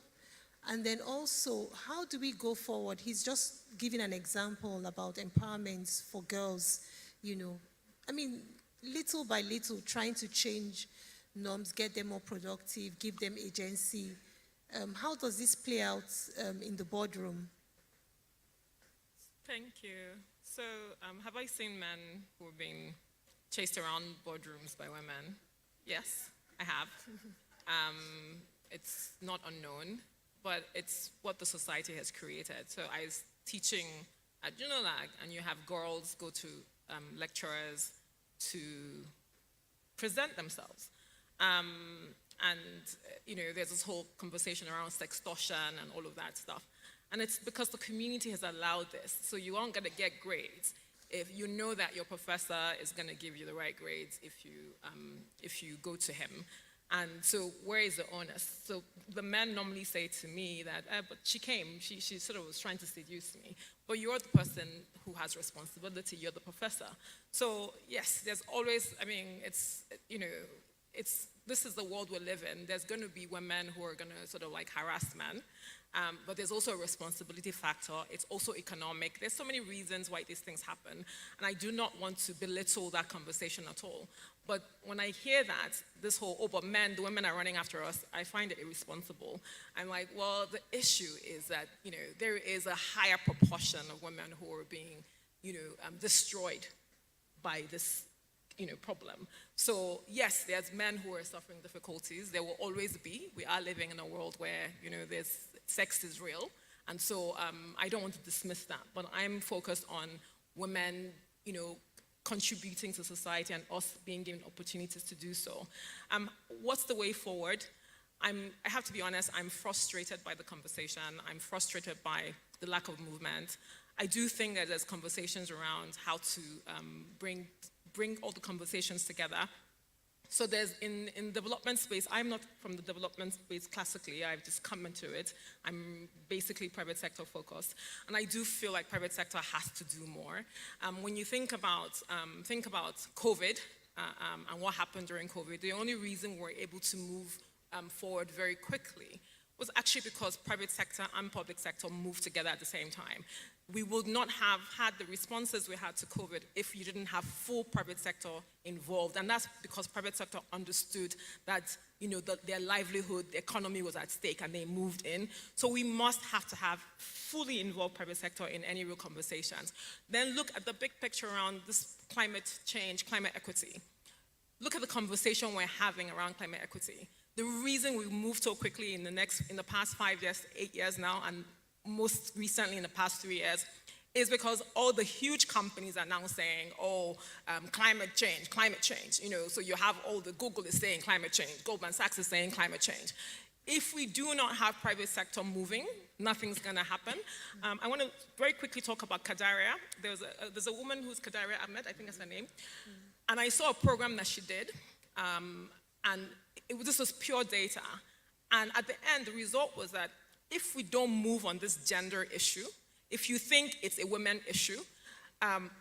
and then also how do we go forward? He's just giving an example about empowerment for girls. Little by little, trying to change norms, get them more productive, give them agency. How does this play out in the boardroom? Thank you. So, have I seen men who have been chased around boardrooms by women? Yes, I have. It's not unknown, but it's what the society has created. So I was teaching at Unilag, and you have girls go to lecturers to present themselves. There's this whole conversation around sextortion and all of that stuff. And it's because the community has allowed this. So you aren't going to get grades if you know that your professor is going to give you the right grades if you go to him. And so where is the onus? So the men normally say to me that, but she came, she sort of was trying to seduce me. But you're the person who has responsibility, you're the professor. So yes, there's always, this is the world we live in. There's going to be women who are going to sort of like harass men, but there's also a responsibility factor. It's also economic. There's so many reasons why these things happen, and I do not want to belittle that conversation at all. But when I hear that, this whole, the women are running after us, I find it irresponsible. I'm like, well, the issue is that, there is a higher proportion of women who are being, destroyed by this problem. So yes, there's men who are suffering difficulties. There will always be. We are living in a world where, sex is real. And so I don't want to dismiss that, but I'm focused on women, contributing to society and us being given opportunities to do so. What's the way forward? I have to be honest, I'm frustrated by the conversation. I'm frustrated by the lack of movement. I do think that there's conversations around how to bring all the conversations together. So there's, in development space, I'm not from the development space classically, I've just come into it. I'm basically private sector focused. And I do feel like private sector has to do more. When you think about COVID and what happened during COVID, the only reason we're able to move forward very quickly was actually because private sector and public sector moved together at the same time. We would not have had the responses we had to COVID if you didn't have full private sector involved. And that's because private sector understood that, their livelihood, the economy was at stake, and they moved in. So we must have to have fully involved private sector in any real conversations. Then look at the big picture around this climate change, climate equity. Look at the conversation we're having around climate equity. The reason we moved so quickly in the past 5 years, 8 years now, and most recently in the past 3 years, is because all the huge companies are now saying, climate change. So you have all the, Google is saying climate change, Goldman Sachs is saying climate change. If we do not have private sector moving, nothing's gonna happen. I wanna very quickly talk about Kadaria. There's a woman who's Kadaria Ahmed, I think that's her name. And I saw a program that she did, and this was pure data. And at the end, the result was that if we don't move on this gender issue, if you think it's a women issue,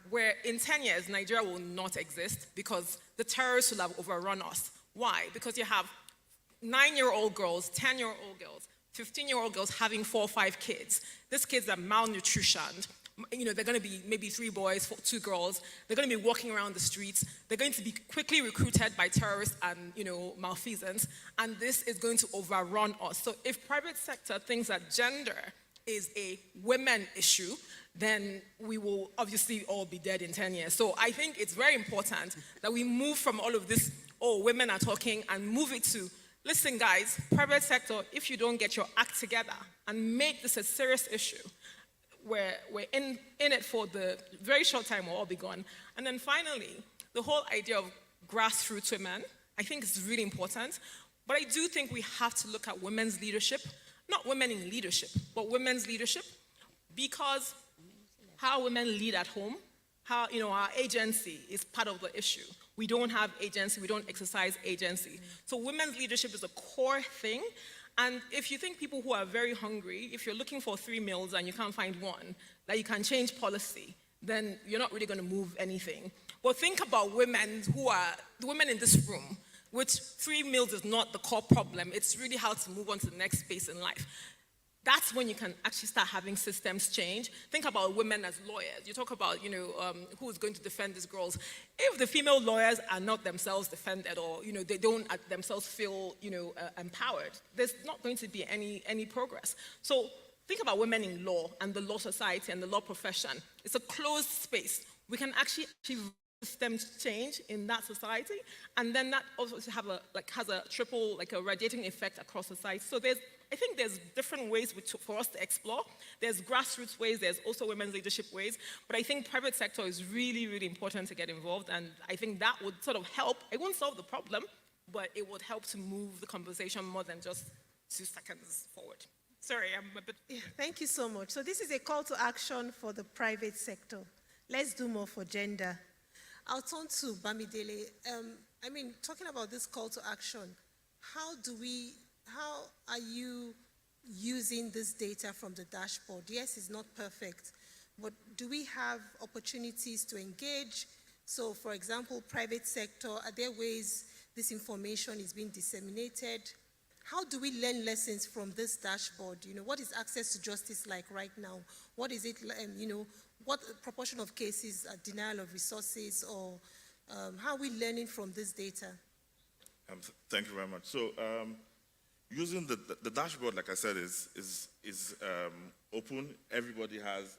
where in 10 years, Nigeria will not exist because the terrorists will have overrun us. Why? Because you have 9-year-old girls, 10-year-old girls, 15-year-old girls having 4 or 5 kids. These kids are malnutritioned. They're going to be maybe 3 boys, 2 girls. They're going to be walking around the streets. They're going to be quickly recruited by terrorists and, malfeasance. And this is going to overrun us. So if private sector thinks that gender is a women issue, then we will obviously all be dead in 10 years. So I think it's very important that we move from all of this, oh, women are talking, and move it to, listen guys, private sector, if you don't get your act together and make this a serious issue, we're in it for the very short time, we'll all be gone. And then finally, the whole idea of grassroots women, I think is really important. But I do think we have to look at women's leadership, not women in leadership, but women's leadership, because how women lead at home, how, our agency is part of the issue. We don't have agency, we don't exercise agency. So women's leadership is a core thing. And if you think people who are very hungry, if you're looking for 3 meals and you can't find one, that you can change policy, then you're not really going to move anything. But think about women who are, the women in this room, which 3 meals is not the core problem. It's really how to move on to the next space in life. That's when you can actually start having systems change. Think about women as lawyers. You talk about, who is going to defend these girls. If the female lawyers are not themselves defended, or, they don't themselves feel, empowered, there's not going to be any progress. So think about women in law and the law society and the law profession. It's a closed space. We can actually achieve systems change in that society, and then that also has a triple, a radiating effect across society. So I think there's different ways for us to explore. There's grassroots ways, there's also women's leadership ways, but I think private sector is really, really important to get involved, and I think that would sort of help. It won't solve the problem, but it would help to move the conversation more than just 2 seconds forward. Sorry, I'm a bit... Yeah, thank you so much. So this is a call to action for the private sector. Let's do more for gender. I'll turn to Bamidele. Talking about this call to action, how are you using this data from the dashboard? Yes, it's not perfect, but do we have opportunities to engage? So, for example, private sector, are there ways this information is being disseminated? How do we learn lessons from this dashboard? What is access to justice like right now? What is it, what proportion of cases are denial of resources, or how are we learning from this data? Thank you very much. So, using the dashboard, like I said, is open. Everybody has,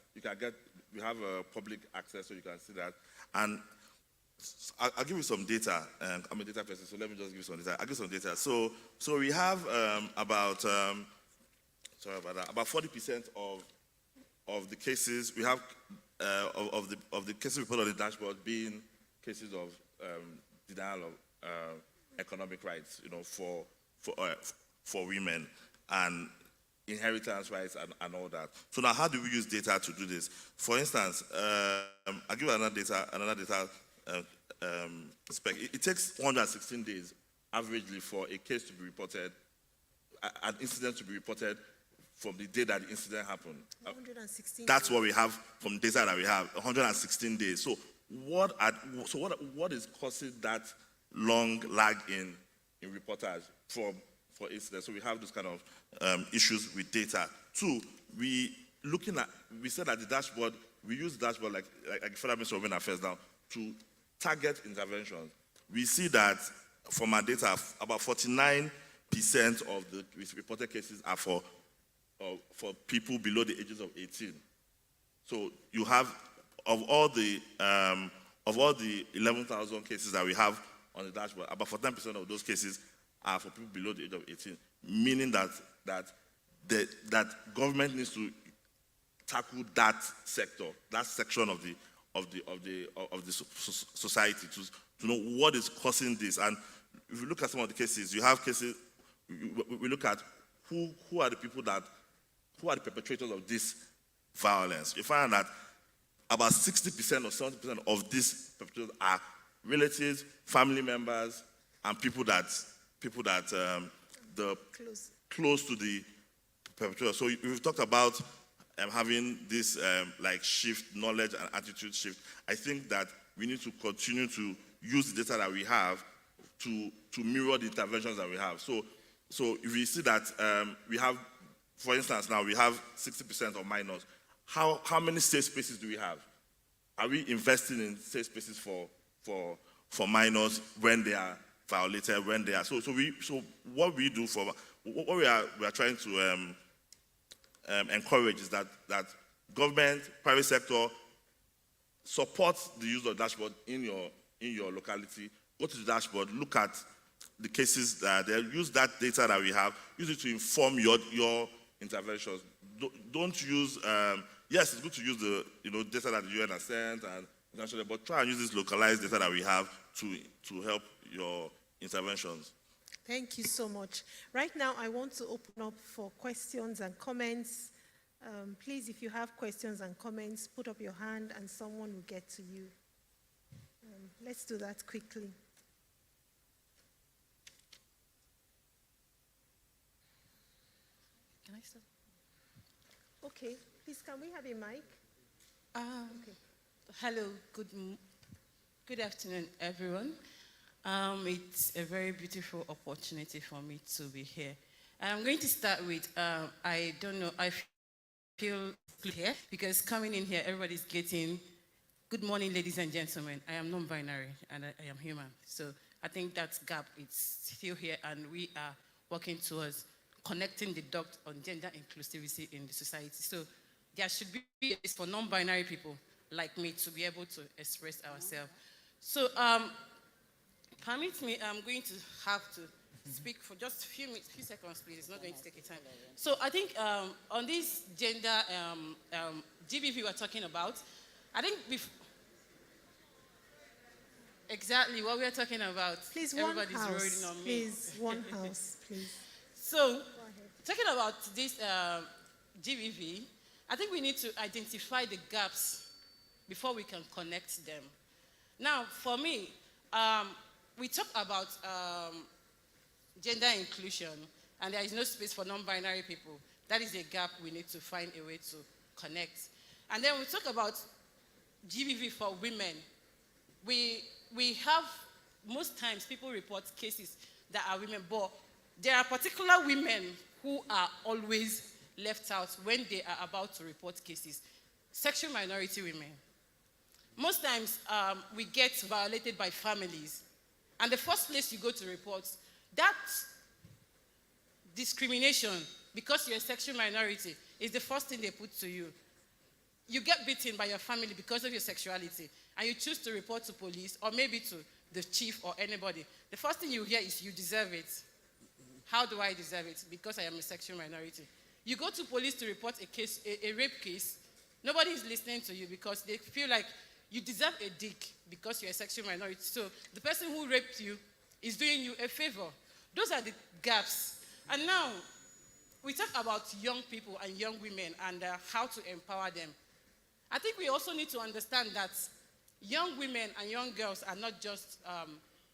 we have a public access, so you can see that. And I'll give you some data. I'm a data person, so let me just give you some data. I'll give you some data. So we have about 40% of the cases we have of the cases we put on the dashboard being cases of denial of economic rights, for women, and inheritance rights and all that. So now, how do we use data to do this? For instance, I'll give you another data spec. It takes 116 days averagely for a case to be reported, an incident to be reported from the day that the incident happened. 116 That's what we have from data that we have, 116 days. So what is causing that long lag in reportage for incidents? So we have those kind of issues with data. 2, we said at the dashboard, we use the dashboard like Federal Ministry of Women Affairs now to target interventions. We see that from our data, about 49% of the reported cases are for people below the ages of 18. So you have, of all the 11,000 cases that we have on the dashboard, about 14% of those cases are for people below the age of 18, meaning that government needs to tackle that sector, that section of the society to know what is causing this. And if you look at some of the cases, you have cases. We look at who are the people who are the perpetrators of this violence. You find that about 60% or 70% of these perpetrators are relatives, family members, and people that close to the perpetrator. So we've talked about having this shift, knowledge and attitude shift. I think that we need to continue to use the data that we have to mirror the interventions that we have. So if we see that we have, for instance, now we have 60% of minors. How many safe spaces do we have? Are we investing in safe spaces for minors when they are violated, when they are so what we do for what we are trying to encourage is that government, private sector support the use of dashboard in your locality. Go to the dashboard, look at the cases that they use that data that we have, use it to inform your interventions. Don't use, yes, it's good to use the data that the UN has sent and international, but try and use this localized data that we have to help your interventions. Thank you so much. Right now, I want to open up for questions and comments. Please, if you have questions and comments, put up your hand and someone will get to you. Let's do that quickly. Can I start? Okay, please, can we have a mic? Okay. Hello, good afternoon, everyone. It's a very beautiful opportunity for me to be here. I'm going to start with, I don't know, I feel good here because coming in here, everybody's getting, good morning, ladies and gentlemen. I am non-binary and I am human. So I think that gap is still here and we are working towards connecting the dots on gender inclusivity in the society. So there should be a space for non-binary people like me to be able to express ourselves. So permit me, I'm going to have to speak for just a few minutes, few seconds, please. It's not going to take a time. So I think on this gender GBV we're talking about, I think exactly what we're talking about. Please, everybody's one house. rolling on me. Please, one house, please. So, talking about this GBV, I think we need to identify the gaps before we can connect them. Now, for me, we talk about gender inclusion, and there is no space for non-binary people. That is a gap we need to find a way to connect. And then we talk about GBV for women. We have, most times people report cases that are women, but there are particular women who are always left out when they are about to report cases. Sexual minority women. Most times we get violated by families. And the first place you go to report, that discrimination, because you're a sexual minority, is the first thing they put to you. You get beaten by your family because of your sexuality, and you choose to report to police or maybe to the chief or anybody. The first thing you hear is, you deserve it. How do I deserve it? Because I am a sexual minority. You go to police to report a case, a rape case, nobody is listening to you because they feel like you deserve a dick because you're a sexual minority. So the person who raped you is doing you a favor. Those are the gaps. And now, we talk about young people and young women and how to empower them. I think we also need to understand that young women and young girls are not just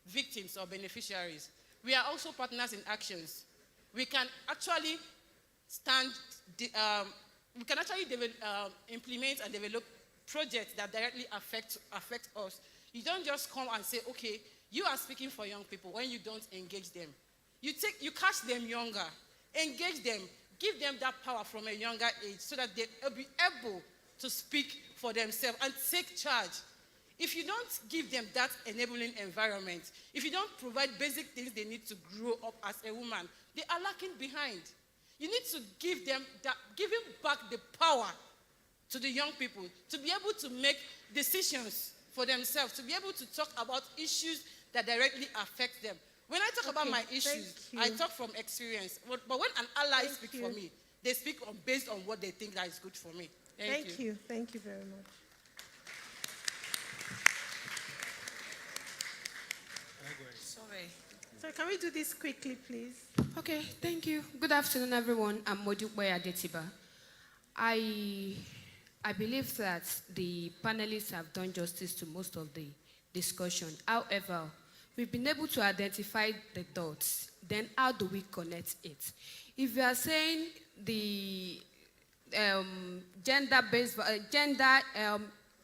victims or beneficiaries. We are also partners in actions. We can actually implement and develop projects that directly affect us. You don't just come and say, okay, you are speaking for young people when you don't engage them. You catch them younger, engage them, give them that power from a younger age so that they will be able to speak for themselves and take charge. If you don't give them that enabling environment, if you don't provide basic things they need to grow up as a woman, they are lacking behind. You need to give them giving back the power to the young people to be able to make decisions for themselves, to be able to talk about issues that directly affect them. When I talk about my issues, I talk from experience. But when an ally speaks for me, they speak based on what they think that is good for me. Thank you. Thank you very much. Sorry. So can we do this quickly, please? Okay, thank you. Good afternoon, everyone. I'm Modukwe Adetiba. I believe that the panelists have done justice to most of the discussion. However, we've been able to identify the dots. Then how do we connect it? If you are saying the gender-based,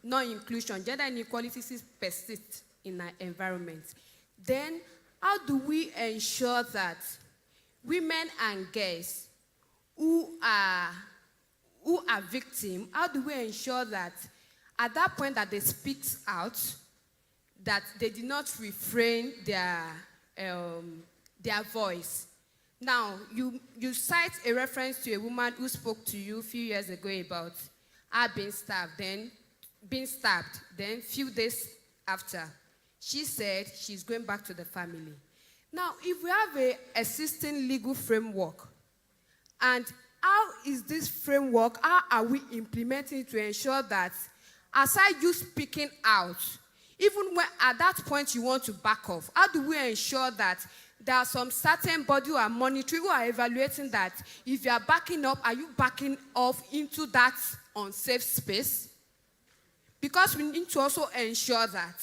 non-inclusion, gender inequalities persist in our environment, then how do we ensure that women and girls who are victims, how do we ensure that at that point that they speak out, that they did not refrain their voice, Now, you cite a reference to a woman who spoke to you a few years ago about her being stabbed, then few days after, she said she's going back to the family. Now, if we have a existing legal framework, and how is this framework, how are we implementing to ensure that, aside you speaking out, even when at that point you want to back off, how do we ensure that there are some certain body who are monitoring, who are evaluating that if you are backing up, are you backing off into that unsafe space? Because we need to also ensure that.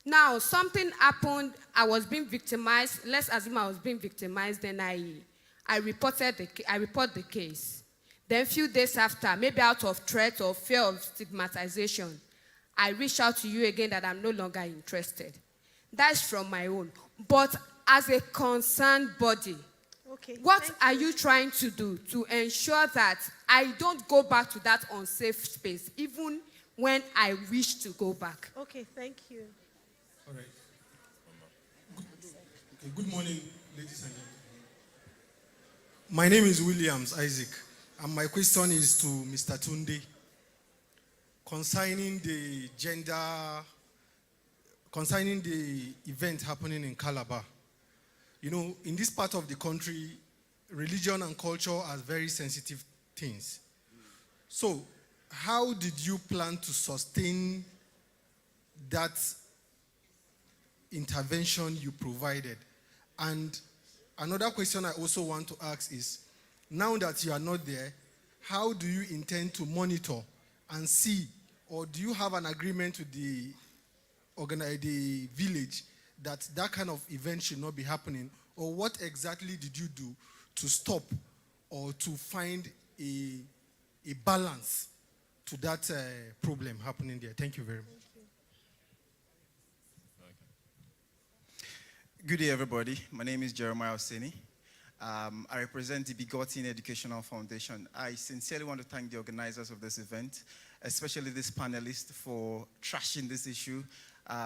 Now, something happened, I was being victimized. Let's assume I was being victimized, then I report the case. Then a few days after, maybe out of threat or fear of stigmatization, I reach out to you again that I'm no longer interested. That's from my own. But as a concerned body, what are you trying to do to ensure that I don't go back to that unsafe space, even when I wish to go back? Okay, thank you. All right. Good morning, ladies and gentlemen. My name is Williams Isaac, and my question is to Mr. Tunde concerning the event happening in Calabar. You know, in this part of the country, religion and culture are very sensitive things. So, how did you plan to sustain that intervention you provided? And another question I also want to ask is, now that you are not there, how do you intend to monitor and see, or do you have an agreement with the village that that kind of event should not be happening? Or what exactly did you do to stop or to find a balance to that problem happening there? Thank you very much. Good day, everybody. My name is Jeremiah Oseni. I represent the Begotten Educational Foundation. I sincerely want to thank the organizers of this event, especially this panelist, for trashing this issue.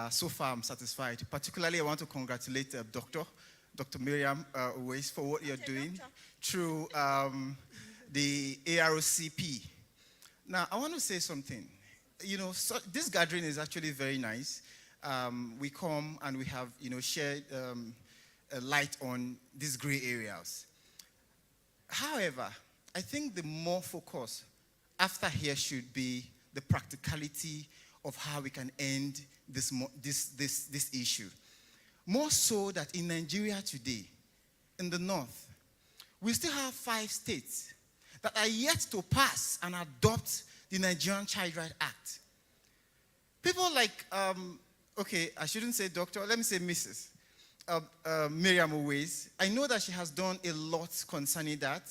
So far, I'm satisfied. Particularly, I want to congratulate Dr. Miriam Uwais, for what you're doing through the AROCP. Now, I want to say something. You know, this gathering is actually very nice. We come and we have, shared a light on these gray areas. However, I think the more focus after here should be the practicality of how we can end this issue. More so that in Nigeria today, in the north, we still have 5 states that are yet to pass and adopt the Nigerian Child Rights Act. People like, okay, I shouldn't say doctor, let me say Mrs. Miriam Uwais. I know that she has done a lot concerning that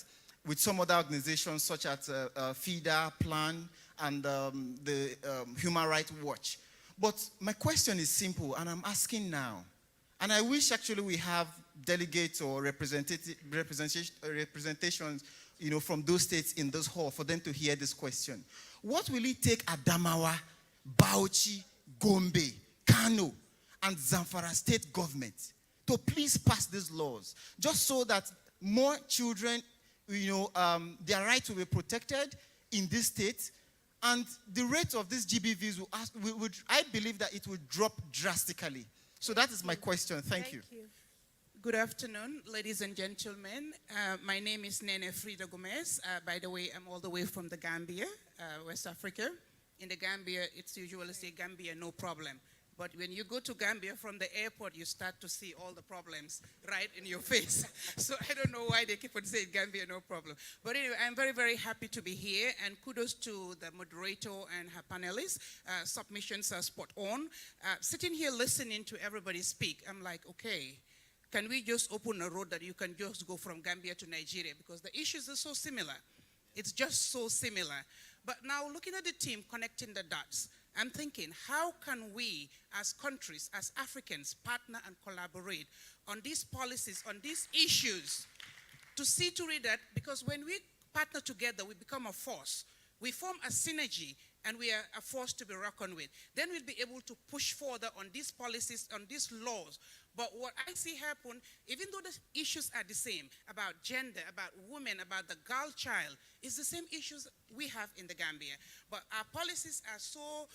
with some other organizations such as FIDA, Plan, and the Human Rights Watch. But my question is simple, and I'm asking now, and I wish actually we have delegates or representations, from those states in this hall for them to hear this question. What will it take Adamawa, Bauchi, Gombe, Kano, and Zamfara state government to please pass these laws, just so that more children, their rights will be protected in this state, and the rate of these GBVs I believe that it will drop drastically. So that is my question. Thank you. Good afternoon, ladies and gentlemen. My name is Nene Frida Gomez. By the way, I'm all the way from the Gambia, West Africa. In the Gambia, it's usually say Gambia, no problem. But when you go to Gambia from the airport, you start to see all the problems right in your face. So I don't know why they keep on saying Gambia, no problem. But anyway, I'm very, very happy to be here. And kudos to the moderator and her panelists. Submissions are spot on. Sitting here listening to everybody speak, I'm like, okay, can we just open a road that you can just go from Gambia to Nigeria? Because the issues are so similar. It's just so similar. But now looking at the team connecting the dots, I'm thinking, how can we as countries, as Africans, partner and collaborate on these policies, on these issues, to see to it that, because when we partner together, we become a force. We form a synergy, and we are a force to be reckoned with. Then we'll be able to push further on these policies, on these laws, But what I see happen, even though the issues are the same, about gender, about women, about the girl child, it's the same issues we have in the Gambia. But our policies are so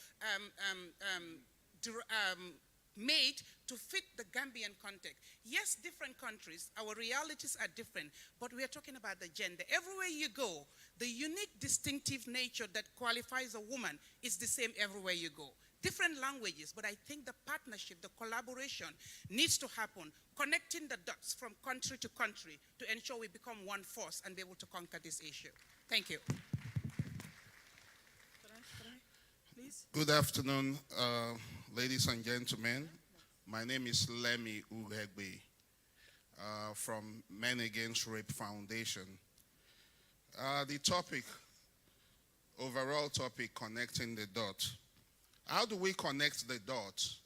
made to fit the Gambian context. Yes, different countries, our realities are different, but we are talking about the gender. Everywhere you go, the unique distinctive nature that qualifies a woman is the same everywhere you go. Different languages, but I think the partnership, the collaboration needs to happen, connecting the dots from country to country to ensure we become one force and be able to conquer this issue. Thank you. Please? Good afternoon, ladies and gentlemen. My name is Lemi Ugegbe from Men Against Rape Foundation. The topic, overall topic, connecting the dots. How do we connect the dots?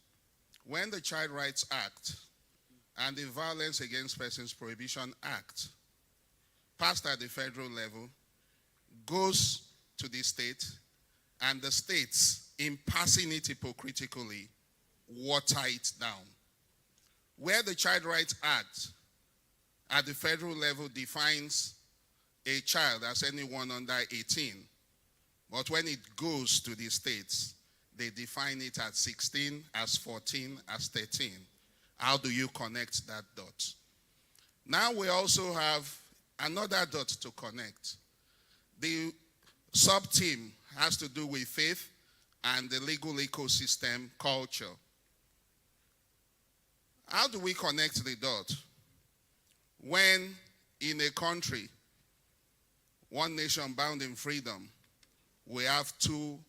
When the Child Rights Act and the Violence Against Persons Prohibition Act, passed at the federal level, goes to the state, and the states, in passing it hypocritically, water it down. Where the Child Rights Act at the federal level defines a child as anyone under 18, but when it goes to the states, they define it as 16, as 14, as 13. How do you connect that dot? Now we also have another dot to connect. The sub-team has to do with faith and the legal ecosystem culture. How do we connect the dot? When in a country, one nation bound in freedom, we have two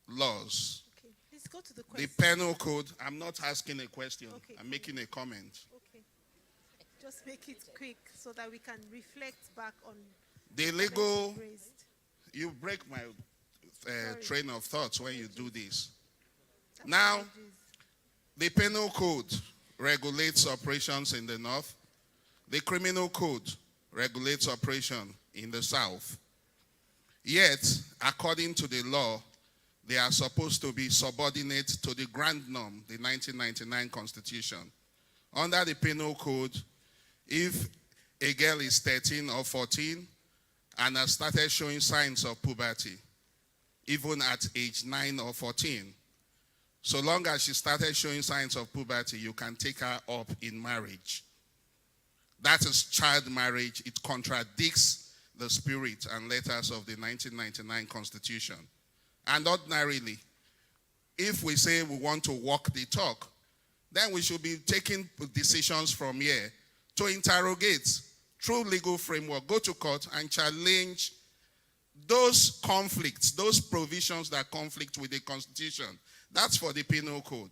laws. Okay, please go to the The question. penal code, I'm not asking a question, Okay. I'm making a comment. Okay. Just make it quick so that we can reflect back on The comments legal, you've raised. you break my train of thoughts when you do this. Now, the penal code regulates operations in the north. The criminal code regulates operation in the south. Yet, according to the law, they are supposed to be subordinate to the grand norm, the 1999 Constitution. Under the penal code, if a girl is 13 or 14 and has started showing signs of puberty, even at age 9 or 14, so long as she started showing signs of puberty, you can take her up in marriage. That is child marriage. It contradicts the spirit and letters of the 1999 Constitution. And ordinarily, if we say we want to walk the talk, then we should be taking decisions from here to interrogate through legal framework, go to court and challenge those conflicts, those provisions that conflict with the Constitution. That's for the penal code.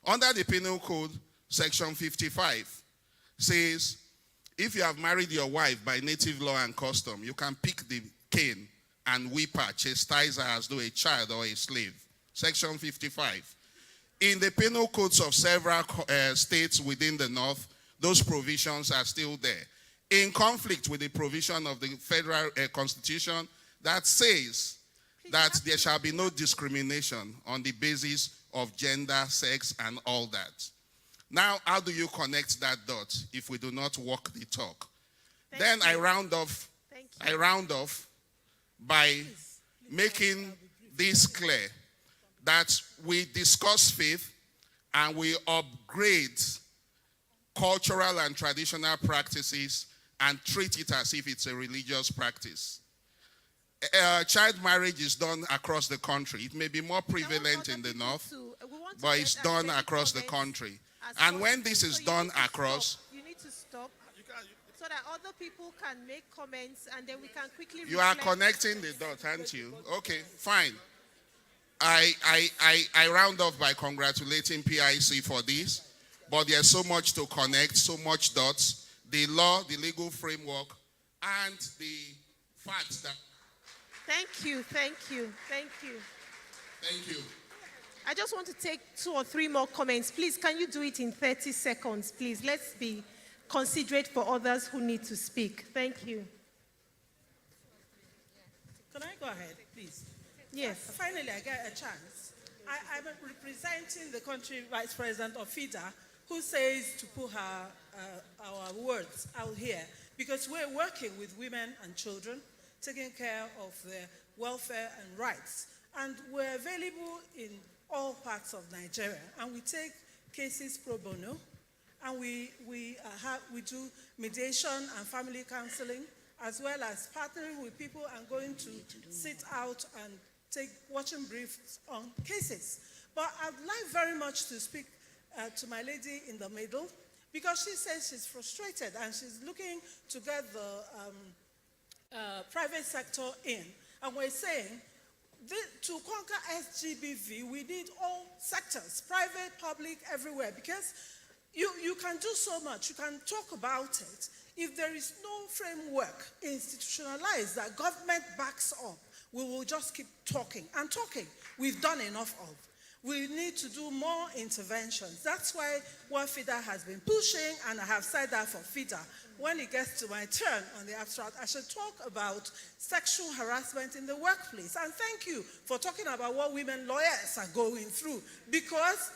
Under the penal code, section 55 says, if you have married your wife by native law and custom, you can pick the cane and whip her, chastise her as though a child or a slave. Section 55. In the penal codes of several states within the north, those provisions are still there. In conflict with the provision of the federal constitution that says that there shall be no discrimination on the basis of gender, sex, and all that. Now, how do you connect that dot if we do not walk the talk? Then I round off by making this clear that we discuss faith and we upgrade cultural and traditional practices and treat it as if it's a religious practice. Child marriage is done across the country. It may be more prevalent in the north, but it's done across the country. And when this is done across, you need to stop so that other people can make comments and then we can quickly you are reflect. connecting the dot, aren't you? Okay, fine. I round off by congratulating PIC for this, but there's so much to connect, so much dots. The law, the legal framework, and the facts that... Thank you, thank you, thank you. Thank you. I just want to take 2 or 3 more comments. Please, can you do it in 30 seconds, please? Let's be considerate for others who need to speak. Thank you. Can I go ahead, please? Yes. Finally, I get a chance. I'm representing the country vice president of FIDA, who says to put our words out here, because we're working with women and children, taking care of their welfare and rights. And we're available in all parts of Nigeria. And we take cases pro bono, and we do mediation and family counseling, as well as partnering with people and going to sit out and take watching briefs on cases. But I'd like very much to speak to my lady in the middle, because she says she's frustrated and she's looking to get the private sector in. And we're saying, to conquer SGBV, we need all sectors, private, public, everywhere, because you can do so much. You can talk about it. If there is no framework institutionalized that government backs up, we will just keep talking and talking. We've done enough of. We need to do more interventions. That's why what FIDA has been pushing, and I have said that for FIDA. When it gets to my turn on the abstract, I should talk about sexual harassment in the workplace. And thank you for talking about what women lawyers are going through. Because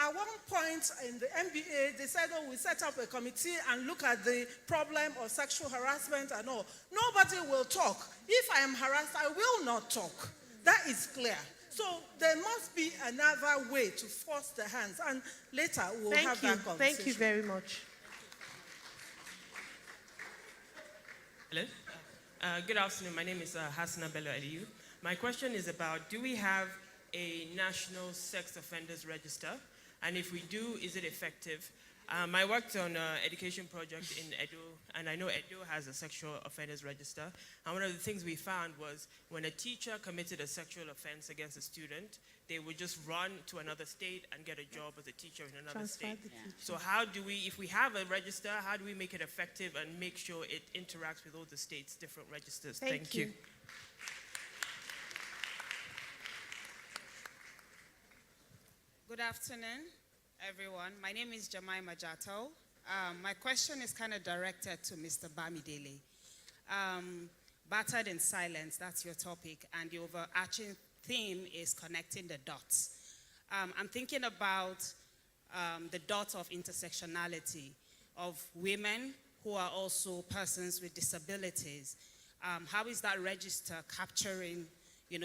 at one point in the MBA, they said, oh, we set up a committee and look at the problem of sexual harassment and all. Nobody will talk. If I am harassed, I will not talk. That is clear. So there must be another way to force the hands. And later we'll have that conversation. Thank you very much. Hello. Good afternoon. My name is Hassana Bello Aliyu. My question is about, do we have a national sex offenders register? And if we do, is it effective? I worked on an education project in Edo, and I know Edo has a sexual offenders register. And one of the things we found was when a teacher committed a sexual offense against a student, they would just run to another state and get a job as a teacher in another state. So how do we, if we have a register, how do we make it effective and make sure it interacts with all the states' different registers? Thank you. Good afternoon, everyone. My name is Jemima Jato. My question is kind of directed to Mr. Bamidele. Battered in silence, that's your topic, and the overarching theme is connecting the dots. I'm thinking about the dot of intersectionality of women who are also persons with disabilities. How is that register capturing,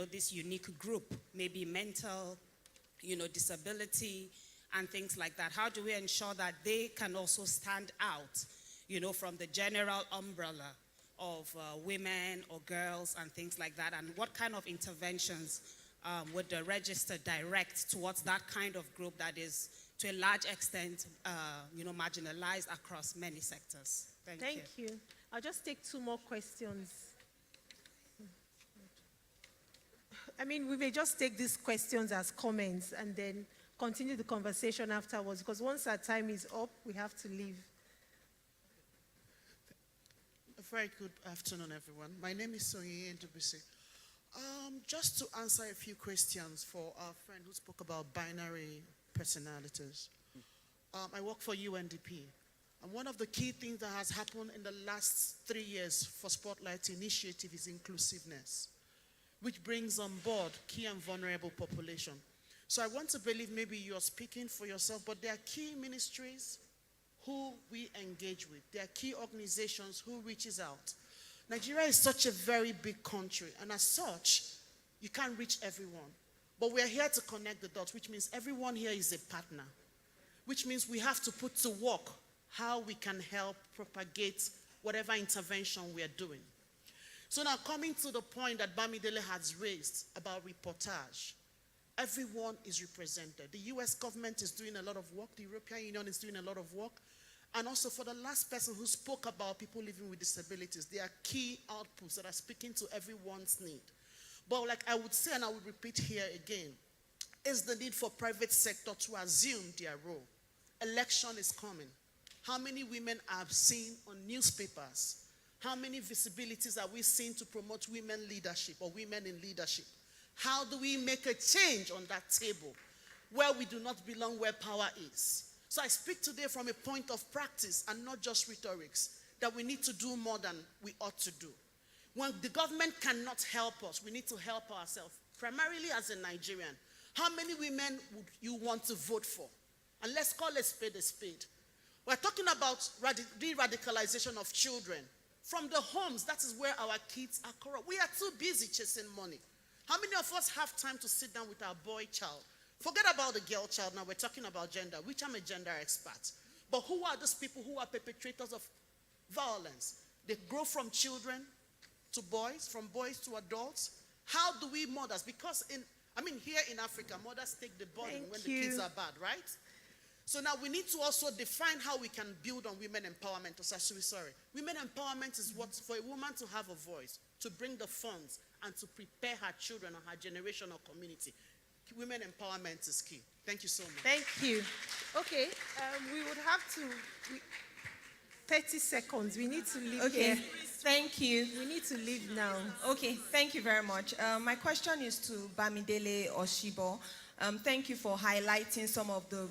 this unique group, maybe mental, disability and things like that? How do we ensure that they can also stand out, from the general umbrella of women or girls and things like that? And what kind of interventions would the register direct towards that kind of group that is, to a large extent, marginalized across many sectors? Thank you. I'll just take two more questions. I mean, we may just take these questions as comments and then continue the conversation afterwards, because once our time is up, we have to leave. A very good afternoon, everyone. My name is Sonye Ndubisi. Just to answer a few questions for our friend who spoke about binary personalities. I work for UNDP, and one of the key things that has happened in the last 3 years for Spotlight Initiative is inclusiveness, which brings on board key and vulnerable population. So I want to believe maybe you're speaking for yourself, but there are key ministries who we engage with. There are key organizations who reaches out. Nigeria is such a very big country, and as such, you can't reach everyone. But we're here to connect the dots, which means everyone here is a partner, which means we have to put to work how we can help propagate whatever intervention we are doing. So now coming to the point that Bamidele has raised about reportage, everyone is represented. The US government is doing a lot of work. The European Union is doing a lot of work. And also for the last person who spoke about people living with disabilities, there are key outputs that are speaking to everyone's need. But like I would say, and I will repeat here again, is the need for private sector to assume their role. Election is coming. How many women are seen on newspapers? How many visibilities are we seeing to promote women leadership or women in leadership? How do we make a change on that table where we do not belong, where power is? So I speak today from a point of practice and not just rhetorics, that we need to do more than we ought to do. When the government cannot help us, we need to help ourselves, primarily as a Nigerian. How many women would you want to vote for? And let's call a spade a spade. We're talking about de-radicalization of children. From the homes, that is where our kids are corrupt. We are too busy chasing money. How many of us have time to sit down with our boy child? Forget about the girl child, now we're talking about gender, which I'm a gender expert. But who are those people who are perpetrators of violence? They grow from children to boys, from boys to adults. How do we mothers, because here in Africa, mothers take the burden when the kids are bad, right? So now we need to also define how we can build on women empowerment. Women empowerment is what, for a woman to have a voice, to bring the funds, and to prepare her children or her generation or community. Women empowerment is key. Thank you so much. Thank you. Okay, we would have to, 30 seconds. We need to leave here. Thank you. We need to leave now. Okay, thank you very much. My question is to Bamidele Oshibo. Thank you for highlighting some of the,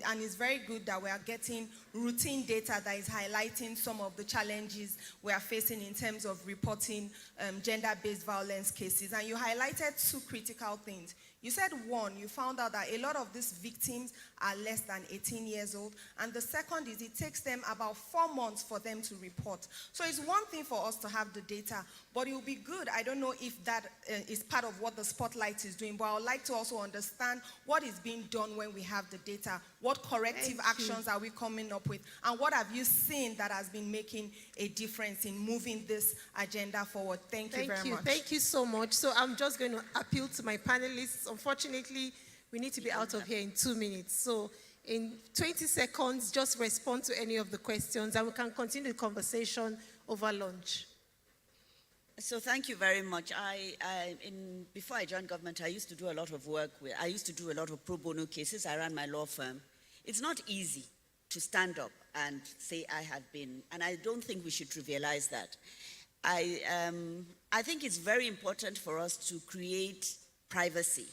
and it's very good that we are getting routine data that is highlighting some of the challenges we are facing in terms of reporting gender-based violence cases. And you highlighted two critical things. You said, one, you found out that a lot of these victims are less than 18 years old. And the second is it takes them about 4 months for them to report. So it's one thing for us to have the data, but it will be good. I don't know if that is part of what the Spotlight is doing, but I would like to also understand what is being done when we have the data. What corrective actions are we coming up with? And what have you seen that has been making a difference in moving this agenda forward? Thank you very much. Thank you so much. So I'm just going to appeal to my panelists. Unfortunately, we need to be out of here in 2 minutes. So in 20 seconds, just respond to any of the questions and we can continue the conversation over lunch. So thank you very much. Before I joined government, I used to do a lot of work I used to do a lot of pro bono cases. I ran my law firm. It's not easy to stand up and say I have been, and I don't think we should trivialize that. I think it's very important for us to create privacy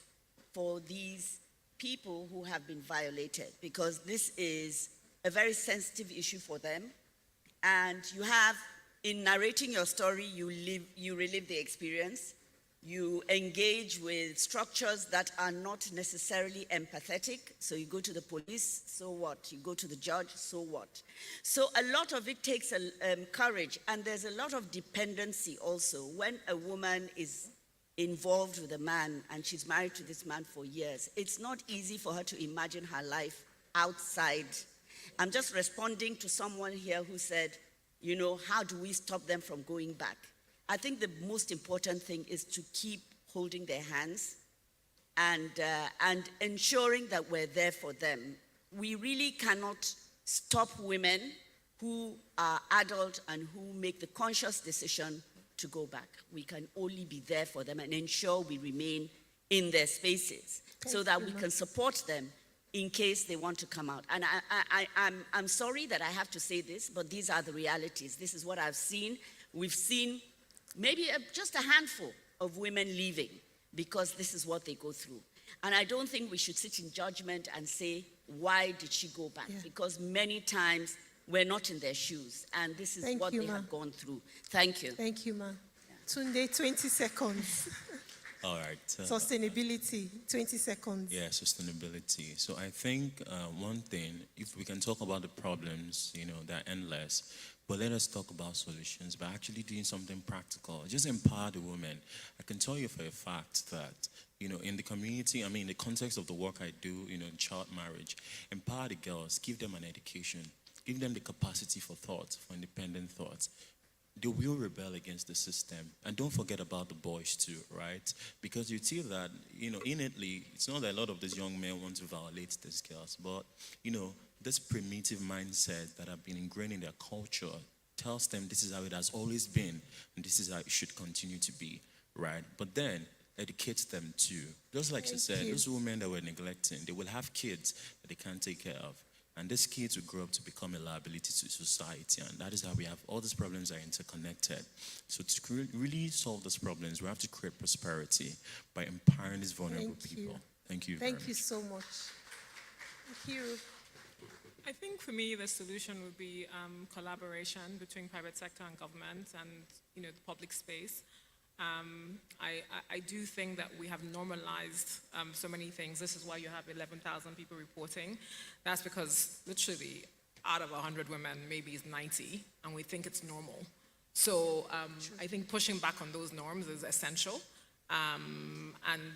for these people who have been violated, because this is a very sensitive issue for them. And you have, in narrating your story, you relive the experience. You engage with structures that are not necessarily empathetic. So you go to the police, so what? You go to the judge, so what? So a lot of it takes courage, and there's a lot of dependency also. When a woman is involved with a man and she's married to this man for years, it's not easy for her to imagine her life outside. I'm just responding to someone here who said, you know, how do we stop them from going back? I think the most important thing is to keep holding their hands and ensuring that we're there for them. We really cannot stop women who are adult and who make the conscious decision to go back. We can only be there for them and ensure we remain in their spaces so that we can support them in case they want to come out. And I'm sorry that I have to say this, but these are the realities. This is what I've seen. We've seen maybe just a handful of women leaving because this is what they go through. And I don't think we should sit in judgment and say, why did she go back? Yeah. Because many times we're not in their shoes, and this is what they have gone through. Thank you. Thank you, ma. Yeah. Tunde, 20 seconds. All right. Sustainability, 20 seconds. Yeah, sustainability. So I think one thing, if we can talk about the problems, you know, they're endless, but let us talk about solutions by actually doing something practical. Just empower the women. I can tell you for a fact that, you know, in the community, I mean, in the context of the work I do, you know, in child marriage, empower the girls, give them an education, give them the capacity for thought, for independent thoughts. They will rebel against the system. And don't forget about the boys too, right? Because you see that, you know, innately, it's not that a lot of these young men want to violate these girls, but, you know, this primitive mindset that have been ingrained in their culture tells them this is how it has always been, and this is how it should continue to be, right? But then, educates them too. Just like she said, those women that were neglecting, they will have kids that they can't take care of. And these kids will grow up to become a liability to society. And that is how we have all these problems are interconnected. So to really solve those problems, we have to create prosperity by empowering these vulnerable people. Thank you very much. Thank you so much. Thank you. I think for me, the solution would be collaboration between private sector and government and, you know, the public space. I do think that we have normalized so many things. This is why you have 11,000 people reporting. That's because literally out of 100 women, maybe it's 90, and we think it's normal. So I think pushing back on those norms is essential. And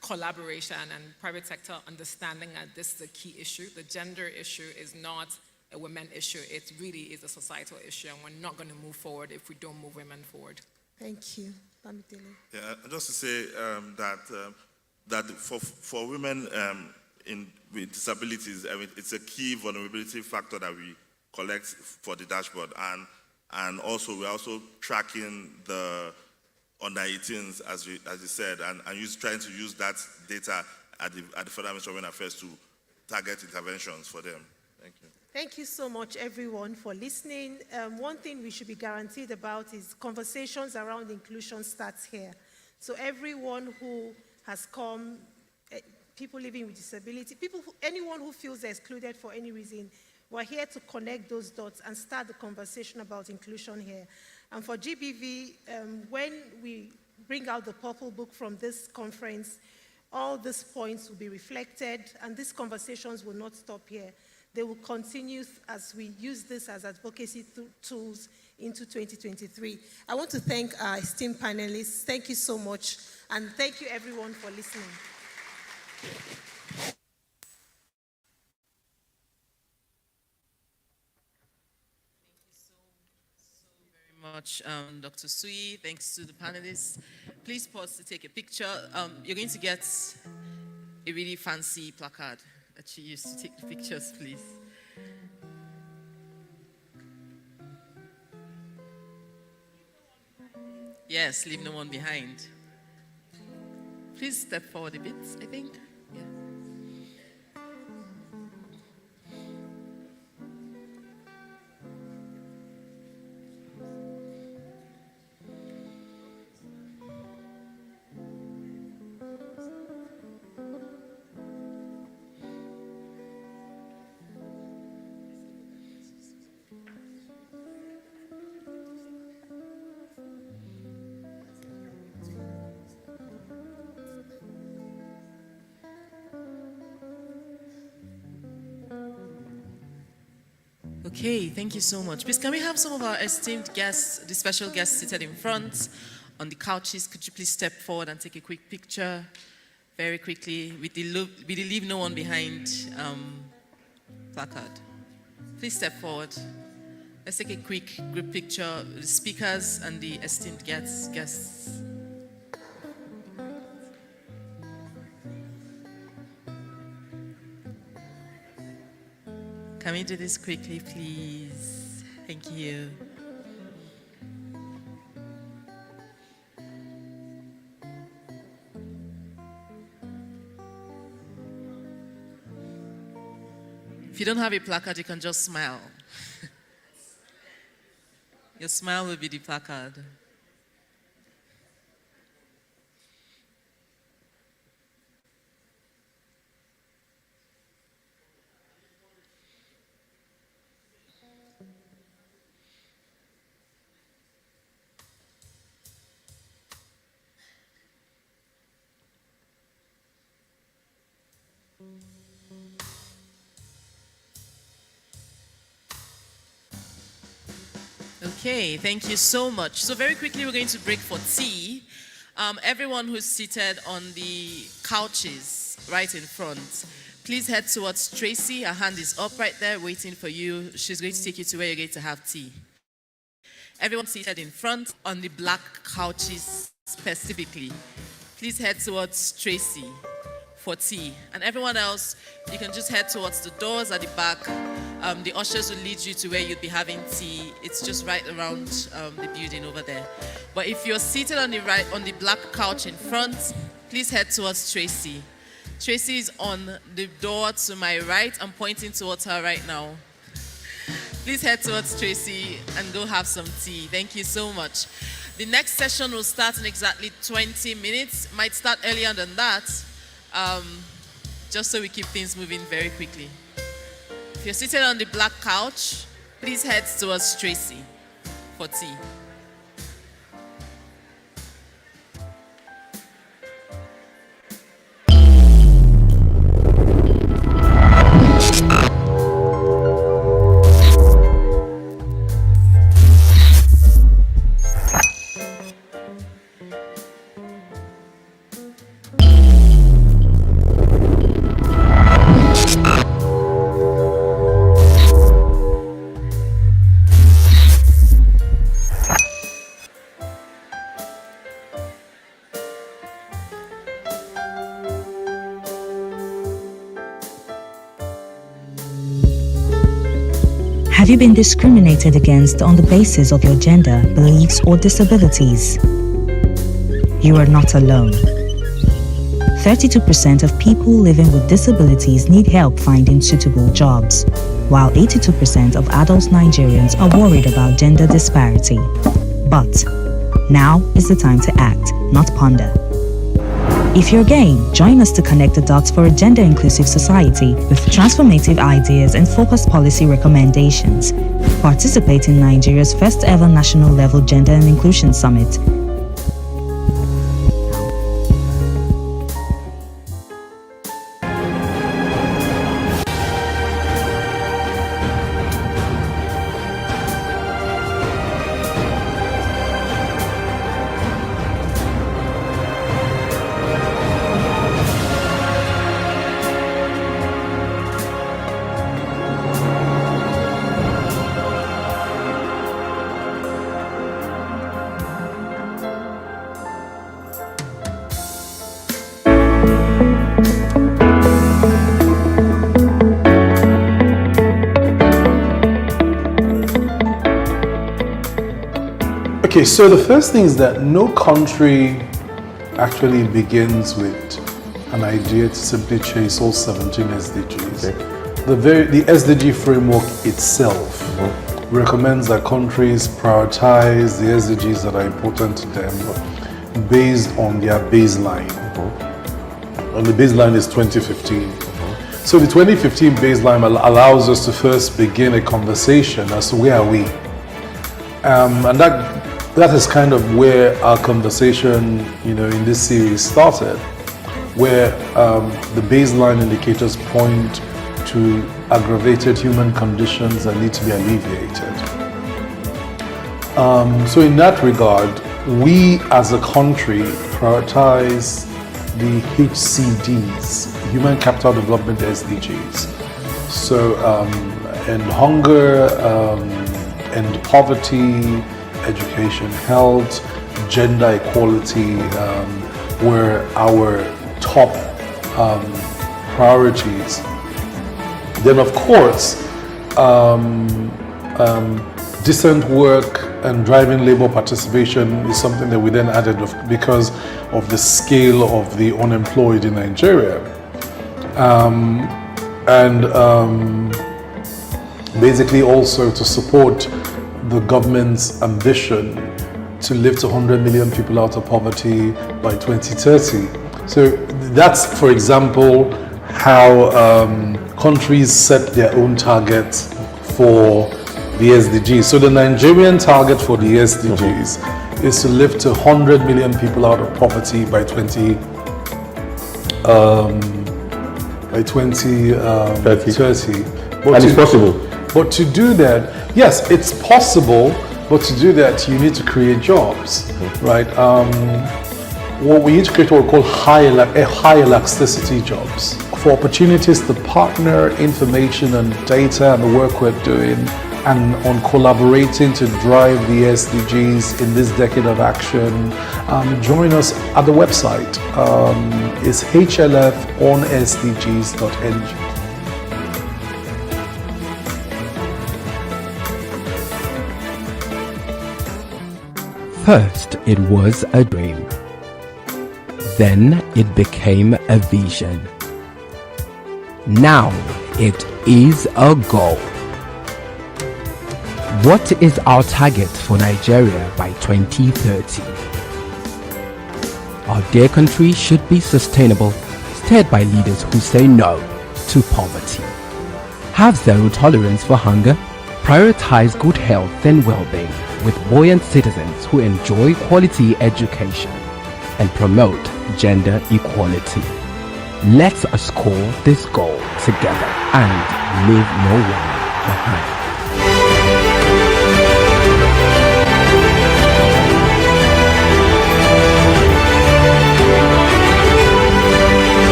collaboration and private sector understanding that this is a key issue. The gender issue is not a women issue. It really is a societal issue, and we're not going to move forward if we don't move women forward. Thank you. Bamidele. Yeah, just to say that for women with disabilities, I mean, it's a key vulnerability factor that we collect for the dashboard, and also we're also tracking the under 18s, as you said, and trying to use that data at the Federal Ministry of Women Affairs to target interventions for them. Thank you. Thank you so much, everyone, for listening. One thing we should be guaranteed about is conversations around inclusion starts here. So everyone who has come, people living with disability, anyone who feels excluded for any reason, we're here to connect those dots and start the conversation about inclusion here. And for GBV, when we bring out the purple book from this conference, all these points will be reflected, and these conversations will not stop here. They will continue as we use this as advocacy tools into 2023. I want to thank our esteemed panelists. Thank you so much, and thank you everyone for listening. Much, Dr. Sui. Thanks to the panelists. Please pause to take a picture. You're going to get a really fancy placard that you use to take the pictures, please. Yes, leave no one behind. Please step forward a bit, I think. Yeah. Okay, thank you so much. Please, can we have some of our esteemed guests, the special guests seated in front on the couches? Could you please step forward and take a quick picture very quickly with the Leave No One Behind placard? Please step forward. Let's take a quick group picture of the speakers and the esteemed guests. Can we do this quickly, please? Thank you. If you don't have a placard, you can just smile. Your smile will be the placard. Okay, thank you so much. So very quickly, we're going to break for tea. Everyone who's seated on the couches right in front, please head towards Tracy. Her hand is up right there waiting for you. She's going to take you to where you're going to have tea. Everyone seated in front on the black couches specifically, please head towards Tracy for tea. And everyone else, you can just head towards the doors at the back. The ushers will lead you to where you'll be having tea. It's just right around the building over there. But if you're seated on the right, on the black couch in front, please head towards Tracy. Tracy is on the door to my right. I'm pointing towards her right now. Please head towards Tracy and go have some tea. Thank you so much. The next session will start in exactly 20 minutes. Might start earlier than that, just so we keep things moving very quickly. If you're seated on the black couch, please head towards Tracy for tea. Have you been discriminated against on the basis of your gender, beliefs, or disabilities? You are not alone. 32% of people living with disabilities need help finding suitable jobs, while 82% of adult Nigerians are worried about gender disparity. But now is the time to act, not ponder. If you're game, join us to connect the dots for a gender-inclusive society with transformative ideas and focused policy recommendations. Participate in Nigeria's first ever national level Gender and Inclusion Summit. Okay, so the first thing is that no country actually begins with an idea to simply chase all 17 SDGs. Okay. The SDG framework itself recommends that countries prioritize the SDGs that are important to them based on their baseline. And the baseline is 2015. So the 2015 baseline allows us to first begin a conversation as to where are we. And that is kind of where our conversation, in this series started, where the baseline indicators point to aggravated human conditions that need to be alleviated. So in that regard, we as a country prioritize the HCDs, Human Capital Development SDGs. So, end hunger, end poverty, education, health, gender equality were our top priorities. Then, of course, decent work and driving labor participation is something that we then added because of the scale of the unemployed in Nigeria. Basically also to support the government's ambition to lift 100 million people out of poverty by 2030. So that's, for example, how countries set their own targets for the SDGs. So the Nigerian target for the SDGs is to lift 100 million people out of poverty by 2030. And it's possible. But to do that, yes, it's possible, but to do that, you need to create jobs, right? What we need to create what we call high elasticity jobs for opportunities to partner information and data and the work we're doing and on collaborating to drive the SDGs in this decade of action. Join us at the website. It's hlfonsdgs.ng. First, it was a dream. Then it became a vision. Now it is a goal. What is our target for Nigeria by 2030? Our dear country should be sustainable, steered by leaders who say no to poverty, have zero tolerance for hunger, prioritize good health and well-being, with buoyant citizens who enjoy quality education and promote gender equality. Let's score this goal together and leave no one behind.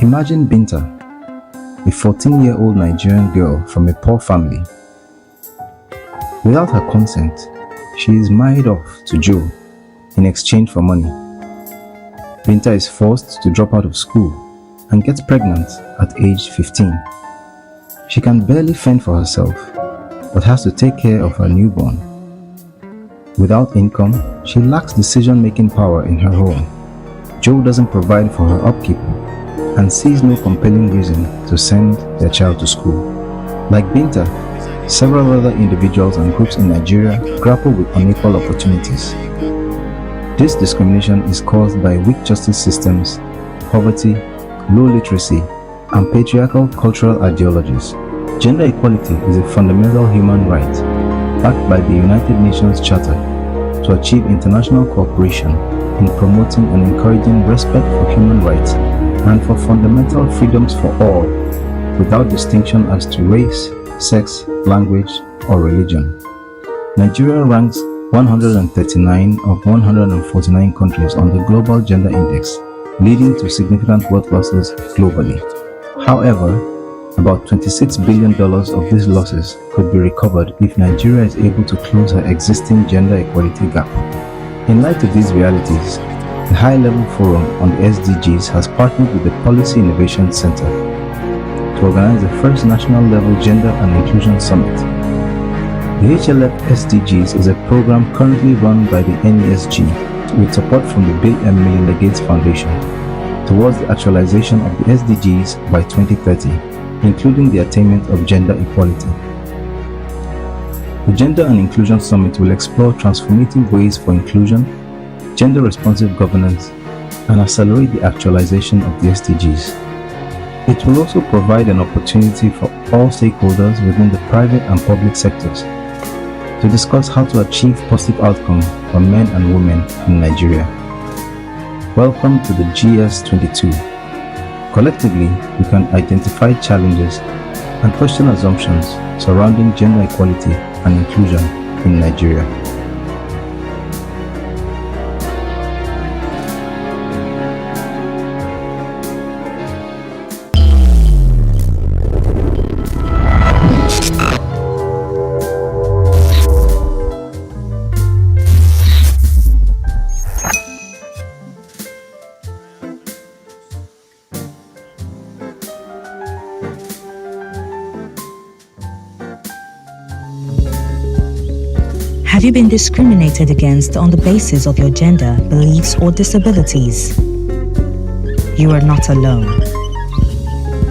Imagine Binta, a 14-year-old Nigerian girl from a poor family. Without her consent, she is married off to Joe in exchange for money. Binta is forced to drop out of school and gets pregnant at age 15. She can barely fend for herself, but has to take care of her newborn. Without income, she lacks decision-making power in her home. Joe doesn't provide for her upkeep and sees no compelling reason to send their child to school. Like Binta, several other individuals and groups in Nigeria grapple with unequal opportunities. This discrimination is caused by weak justice systems, poverty, low literacy, and patriarchal cultural ideologies. Gender equality is a fundamental human right, backed by the United Nations Charter, to achieve international cooperation in promoting and encouraging respect for human rights and for fundamental freedoms for all, without distinction as to race, sex, language, or religion. Nigeria ranks 139 of 149 countries on the Global Gender Index, leading to significant wealth losses globally. However, about $26 billion of these losses could be recovered if Nigeria is able to close her existing gender equality gap. In light of these realities, the High-Level Forum on the SDGs has partnered with the Policy Innovation Center to organize the first national-level Gender and Inclusion Summit. The HLF SDGs is a program currently run by the NESG with support from the Bill and Melinda Gates Foundation towards the actualization of the SDGs by 2030, including the attainment of gender equality. The Gender and Inclusion Summit will explore transformative ways for inclusion, gender-responsive governance, and accelerate the actualization of the SDGs. It will also provide an opportunity for all stakeholders within the private and public sectors to discuss how to achieve positive outcomes for men and women in Nigeria. Welcome to the GS22. Collectively, we can identify challenges and question assumptions surrounding gender equality and inclusion in Nigeria. Have you been discriminated against on the basis of your gender, beliefs, or disabilities? You are not alone.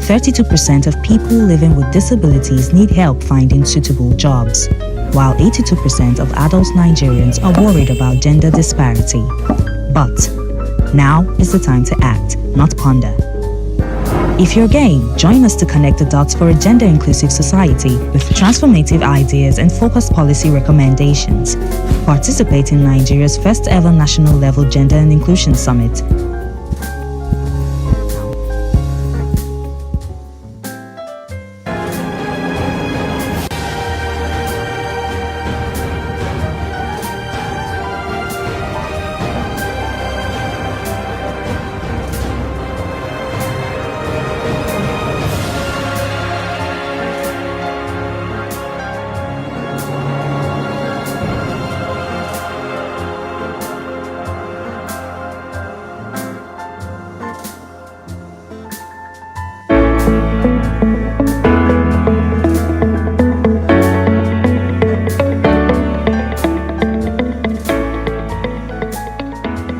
32% of people living with disabilities need help finding suitable jobs, while 82% of adult Nigerians are worried about gender disparity. But now is the time to act, not ponder. If you're game, join us to connect the dots for a gender-inclusive society with transformative ideas and focused policy recommendations. Participate in Nigeria's first ever national level Gender and Inclusion Summit.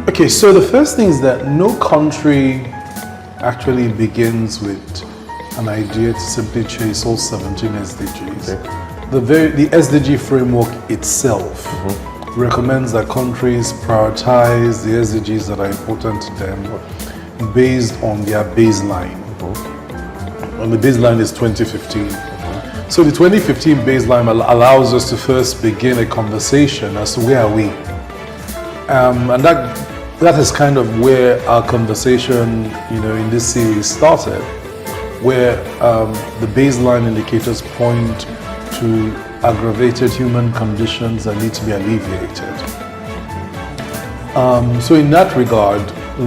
Okay, so the first thing is that no country actually begins with an idea to simply chase all 17 SDGs. Okay. The SDG framework itself recommends that countries prioritize the SDGs that are important to them based on their baseline. And the baseline is 2015. So the 2015 baseline allows us to first begin a conversation as to where are we. And that is kind of where our conversation, in this series started, where the baseline indicators point to aggravated human conditions that need to be alleviated. So in that regard,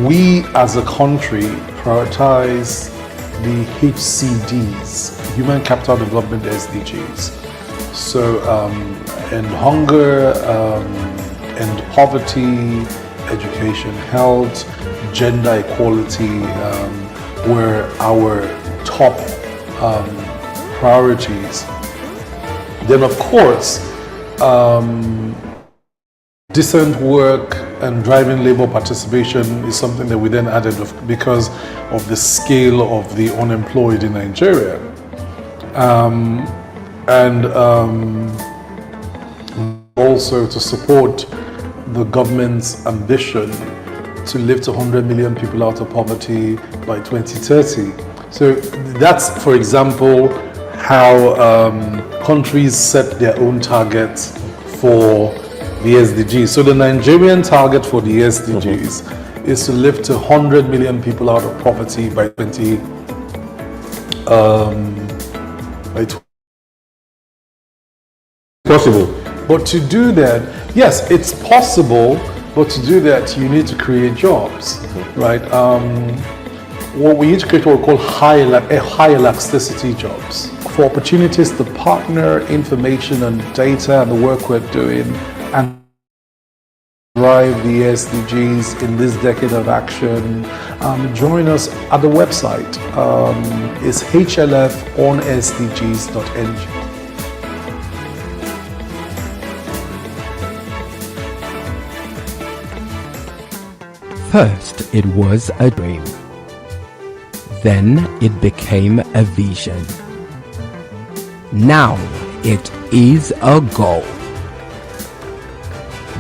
we as a country prioritize the HCDs, Human Capital Development SDGs. So end hunger, end poverty, education, health, gender equality were our top priorities. Then, of course, decent work and driving labor participation is something that we then added because of the scale of the unemployed in Nigeria. Also to support the government's ambition to lift 100 million people out of poverty by 2030. So that's, for example, how countries set their own targets for the SDGs. So the Nigerian target for the SDGs is to lift 100 million people out of poverty by 20. Possible. But to do that, yes, it's possible. But to do that, you need to create jobs, right? What we need to create what we call high elasticity jobs for opportunities to partner information and data and the work we're doing and drive the SDGs in this decade of action. Join us at the website. It's hlfonsdgs.ng. First, it was a dream. Then it became a vision. Now it is a goal.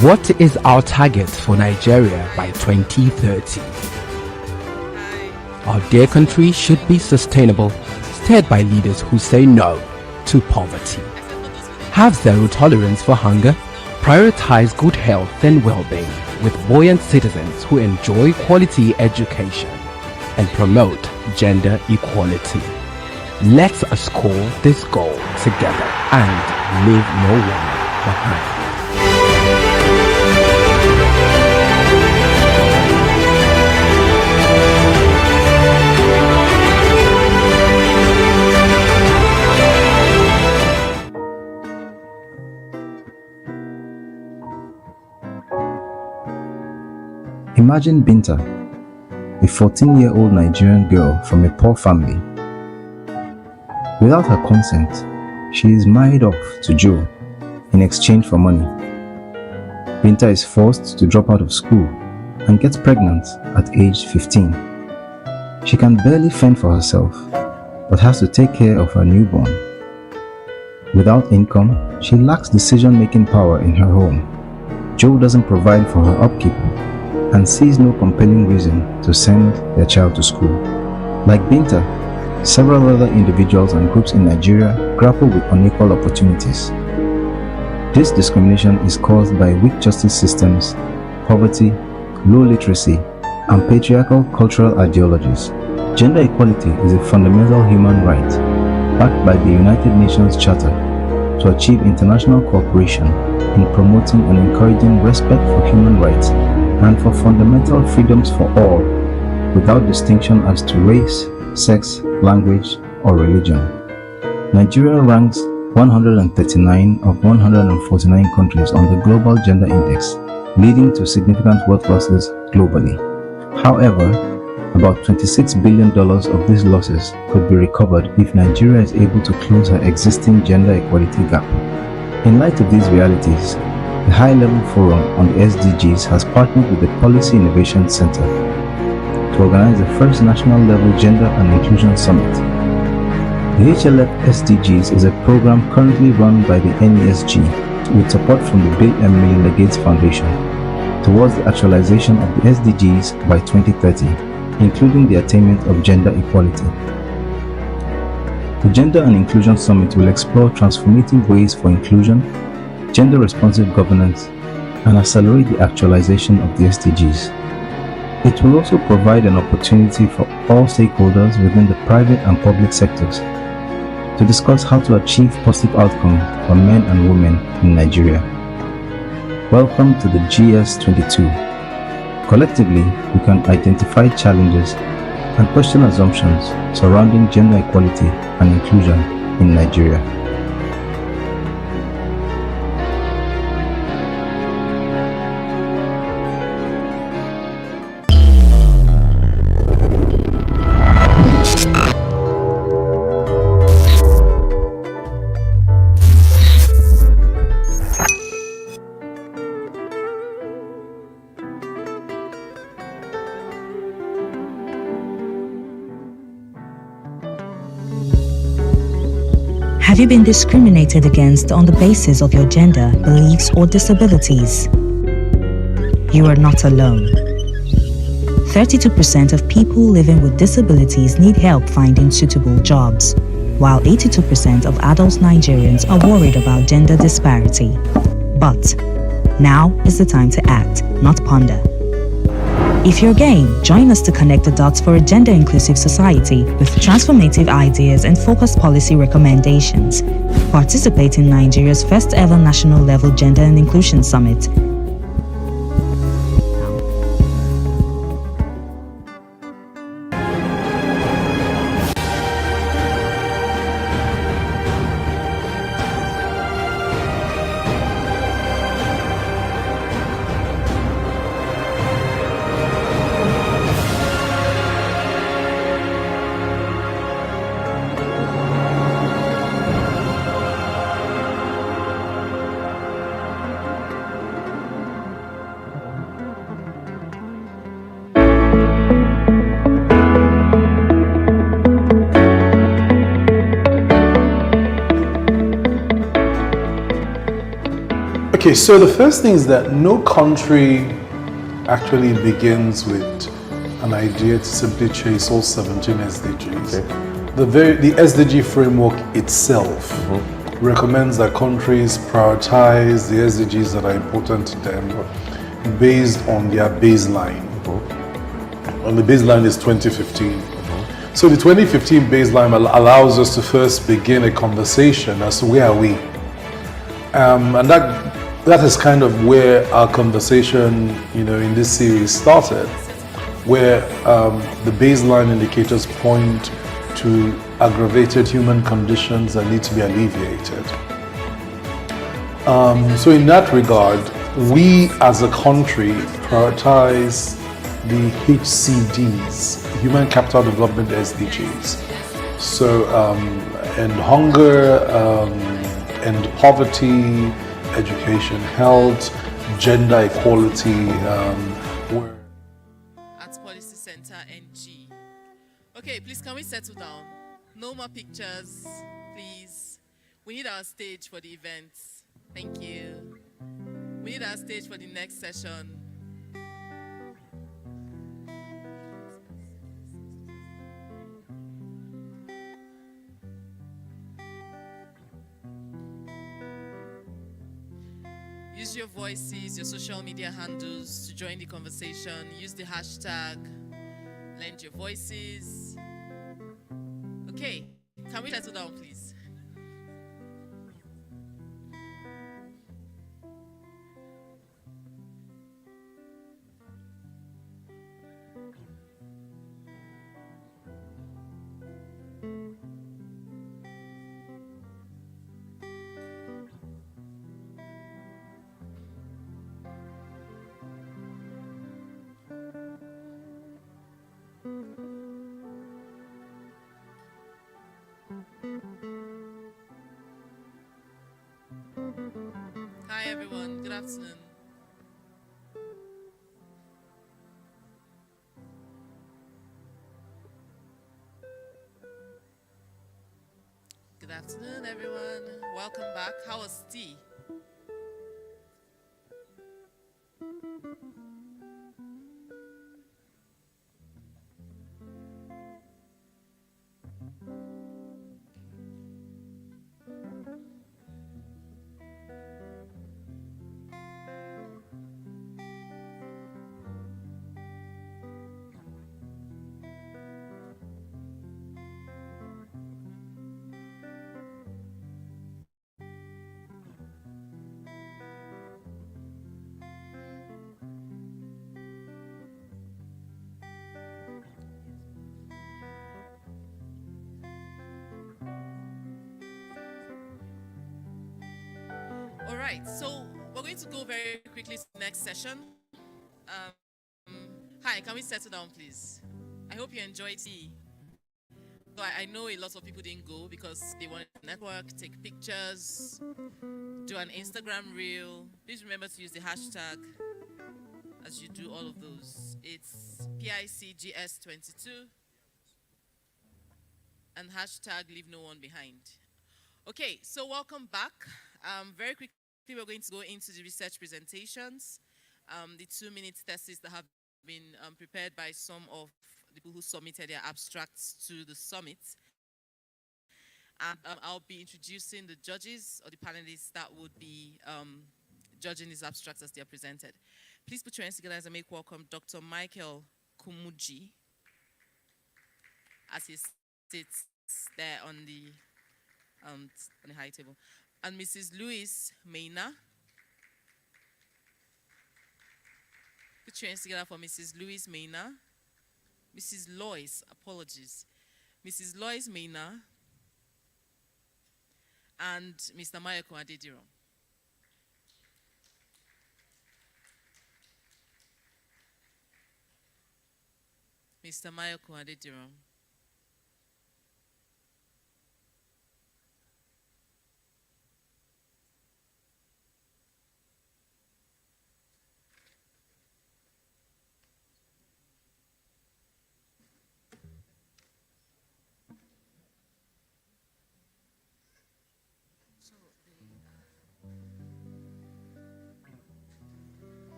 What is our target for Nigeria by 2030? Our dear country should be sustainable, steered by leaders who say no to poverty, have zero tolerance for hunger, prioritize good health and well-being, with buoyant citizens who enjoy quality education and promote gender equality. Let's score this goal together and leave no one behind. Imagine Binta, a 14-year-old Nigerian girl from a poor family. Without her consent, she is married off to Joe in exchange for money. Binta is forced to drop out of school and gets pregnant at age 15. She can barely fend for herself, but has to take care of her newborn. Without income, she lacks decision-making power in her home. Joe doesn't provide for her upkeep and sees no compelling reason to send their child to school. Like Binta, several other individuals and groups in Nigeria grapple with unequal opportunities. This discrimination is caused by weak justice systems, poverty, low literacy, and patriarchal cultural ideologies. Gender equality is a fundamental human right, backed by the United Nations Charter, to achieve international cooperation in promoting and encouraging respect for human rights and for fundamental freedoms for all, without distinction as to race, sex, language, or religion. Nigeria ranks 139 of 149 countries on the Global Gender Index, leading to significant wealth losses globally. However, about $26 billion of these losses could be recovered if Nigeria is able to close her existing gender equality gap. In light of these realities, the High-Level Forum on the SDGs has partnered with the Policy Innovation Center to organize the first national-level Gender and Inclusion Summit. The HLF SDGs is a program currently run by the NESG with support from the Bill and Melinda Gates Foundation towards the actualization of the SDGs by 2030, including the attainment of gender equality. The Gender and Inclusion Summit will explore transformative ways for inclusion, gender-responsive governance, and accelerate the actualization of the SDGs. It will also provide an opportunity for all stakeholders within the private and public sectors to discuss how to achieve positive outcomes for men and women in Nigeria. Welcome to the GS22. Collectively, we can identify challenges and question assumptions surrounding gender equality and inclusion in Nigeria. you been discriminated against on the basis of your gender, beliefs, or disabilities? You are not alone. 32% of people living with disabilities need help finding suitable jobs, while 82% of adult Nigerians are worried about gender disparity. But now is the time to act, not ponder. If you're game, join us to connect the dots for a gender-inclusive society with transformative ideas and focused policy recommendations. Participate in Nigeria's first ever national level Gender and Inclusion Summit. Okay, so the first thing is that no country actually begins with an idea to simply chase all 17 SDGs. Okay. The SDG framework itself recommends that countries prioritize the SDGs that are important to them based on their baseline. And the baseline is 2015. So the 2015 baseline allows us to first begin a conversation as to where are we. And that is kind of where our conversation, in this series started, where the baseline indicators point to aggravated human conditions that need to be alleviated. So in that regard, we as a country prioritize the HCDs, Human Capital Development SDGs. So, end hunger, end poverty, education, health, gender equality. At Policy Center NG. Okay, please can we settle down? No more pictures, please. We need our stage for the event. Thank you. We need our stage for the next session. Use your voices, your social media handles to join the conversation. Use the hashtag, lend your voices. Okay, can we settle down, please? Hi everyone, good afternoon. Good afternoon everyone, welcome back. How was tea? All right, so we're going to go very quickly to the next session. Hi, can we settle down, please? I hope you enjoyed tea. So I know a lot of people didn't go because they wanted to network, take pictures, do an Instagram reel. Please remember to use the hashtag as you do all of those. It's PICGS22 and hashtag leave no one behind. Okay, so welcome back. Very quickly, we're going to go into the research presentations. The 2-minute thesis that have been prepared by some of the people who submitted their abstracts to the summit. And I'll be introducing the judges or the panelists that would be judging these abstracts as they are presented. Please put your hands together as I make welcome Dr. Michael Kumuji, as he sits there on the high table, and Mrs. Louise Maina. Put your hands together for Mrs. Louise Maina. Mrs. Lois, apologies. Mrs. Lois Maina and Mr. Mayoko Adediran. Mr. Mayoko Adediran.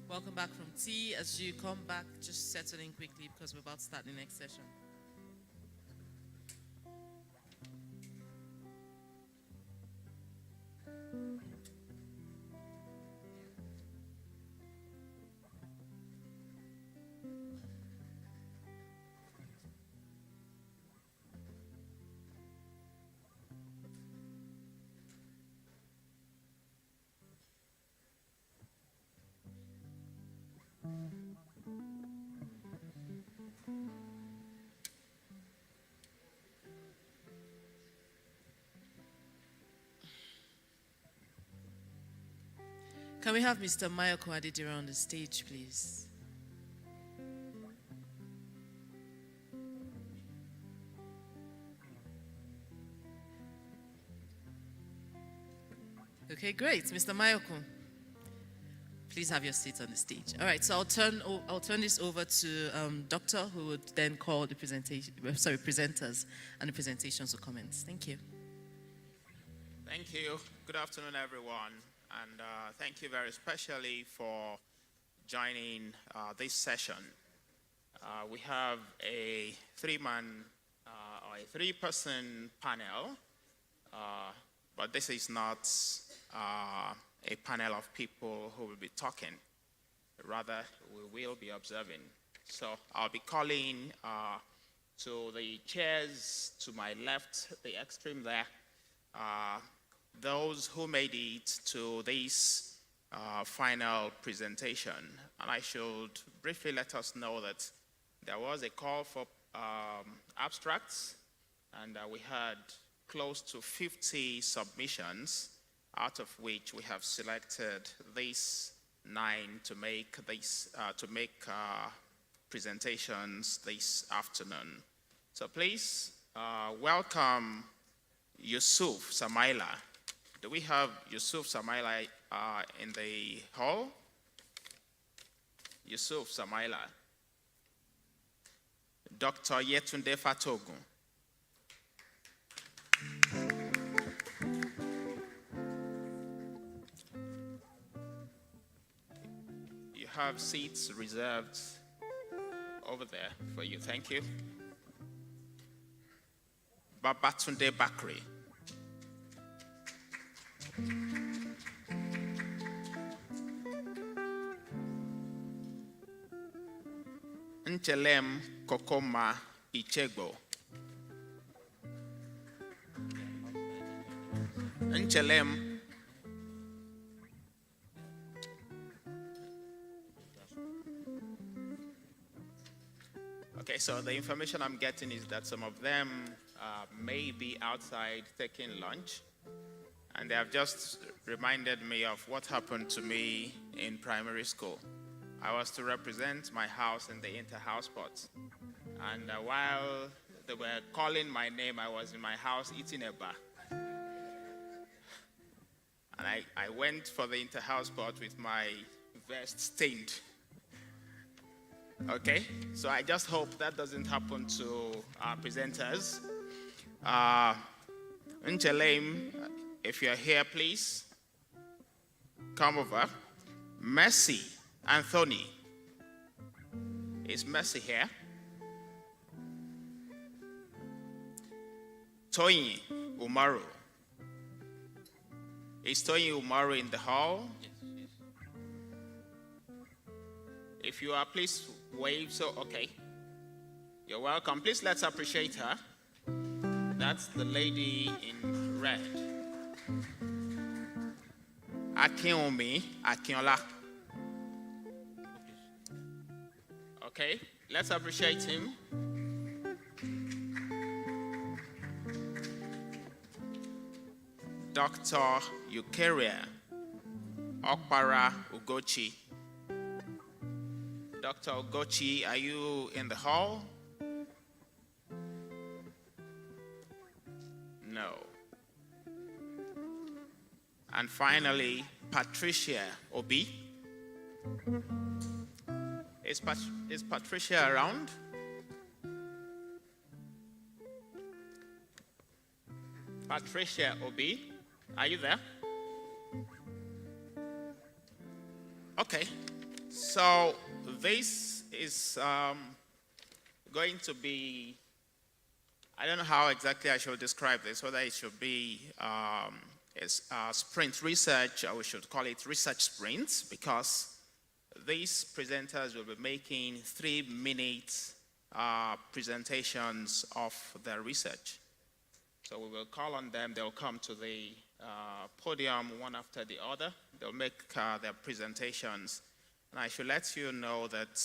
Welcome back from tea. As you come back, just settle in quickly because we're about to start the next session. Can we have Mr. Mayoko Adediran on the stage, please? Okay, great. Mr. Mayoko, please have your seat on the stage. All right, so I'll turn this over to Doctor, who would then call the presenters and the presentations or comments. Thank you. Thank you. Good afternoon, everyone. And thank you very especially for joining this session. We have a three-person panel, but this is not a panel of people who will be talking. Rather, we will be observing. So I'll be calling to the chairs to my left, the extreme there, those who made it to this final presentation. And I should briefly let us know that there was a call for abstracts, and we had close to 50 submissions, out of which we have selected these 9 to make presentations this afternoon. So please welcome Yusuf Samaila. Do we have Yusuf Samaila in the hall? Yusuf Samaila. Dr. Yetunde Fatogun. You have seats reserved over there for you. Thank you. Babatunde Bakri. Nchelem Kokoma Ichegbo. Nchelem Okay, so the information I'm getting is that some of them may be outside taking lunch, and they have just reminded me of what happened to me in primary school. I was to represent my house in the inter-house sport, and while they were calling my name, I was in my house eating a bar. And I went for the inter-house sport with my vest stained. Okay, so I just hope that doesn't happen to our presenters. Nchelem, if you're here, please come over. Mercy Anthony. Is Mercy here? Toyin Umaru. Is Toyin Umaru in the hall? If you are, please wave. So, okay. You're welcome. Please let's appreciate her. That's the lady in red. Akinomi Akinola. Okay, let's appreciate him. Dr. Eukaria Okpara Ugochi. Dr. Ugochi, are you in the hall? No. And finally, Patricia Obi. Is Patricia around? Patricia Obi, are you there? Okay, so this is going to be, I don't know how exactly I should describe this, whether it should be sprint research, or we should call it research sprints, because these presenters will be making 3-minute presentations of their research. So we will call on them, they'll come to the podium one after the other, they'll make their presentations. And I should let you know that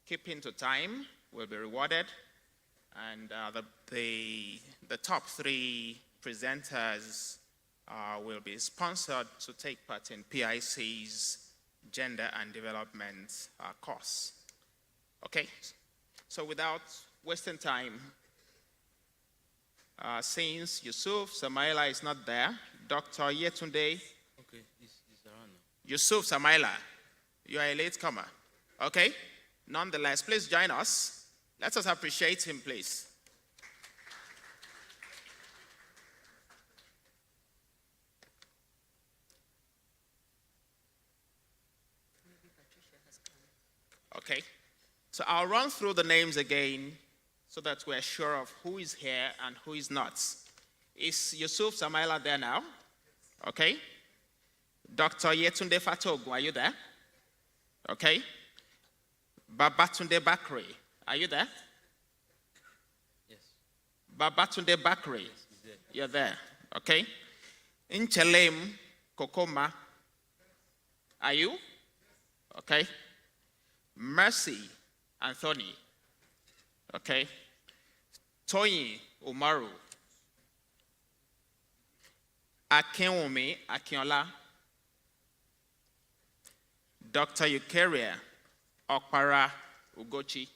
keeping to time will be rewarded, and the top 3 presenters will be sponsored to take part in PIC's Gender and Development course. Okay, so without wasting time, since Yusuf Samaila is not there, Dr. Yetunde. Okay, he's around now. Yusuf Samaila, you are a latecomer. Okay, nonetheless, please join us. Let us appreciate him, please. Okay, so I'll run through the names again so that we're sure of who is here and who is not. Is Yusuf Samaila there now? Okay. Dr. Yetunde Fatogu, are you there? Okay. Babatunde Bakri, are you there? Yes. Babatunde Bakri, Yes, he's there. you're there. Okay. Nchelem Kokoma, are you? Okay. Mercy Anthony, okay. Toyin Umaru, Akinwumi Akinola, Dr. Eukaria Okpara Ugochi,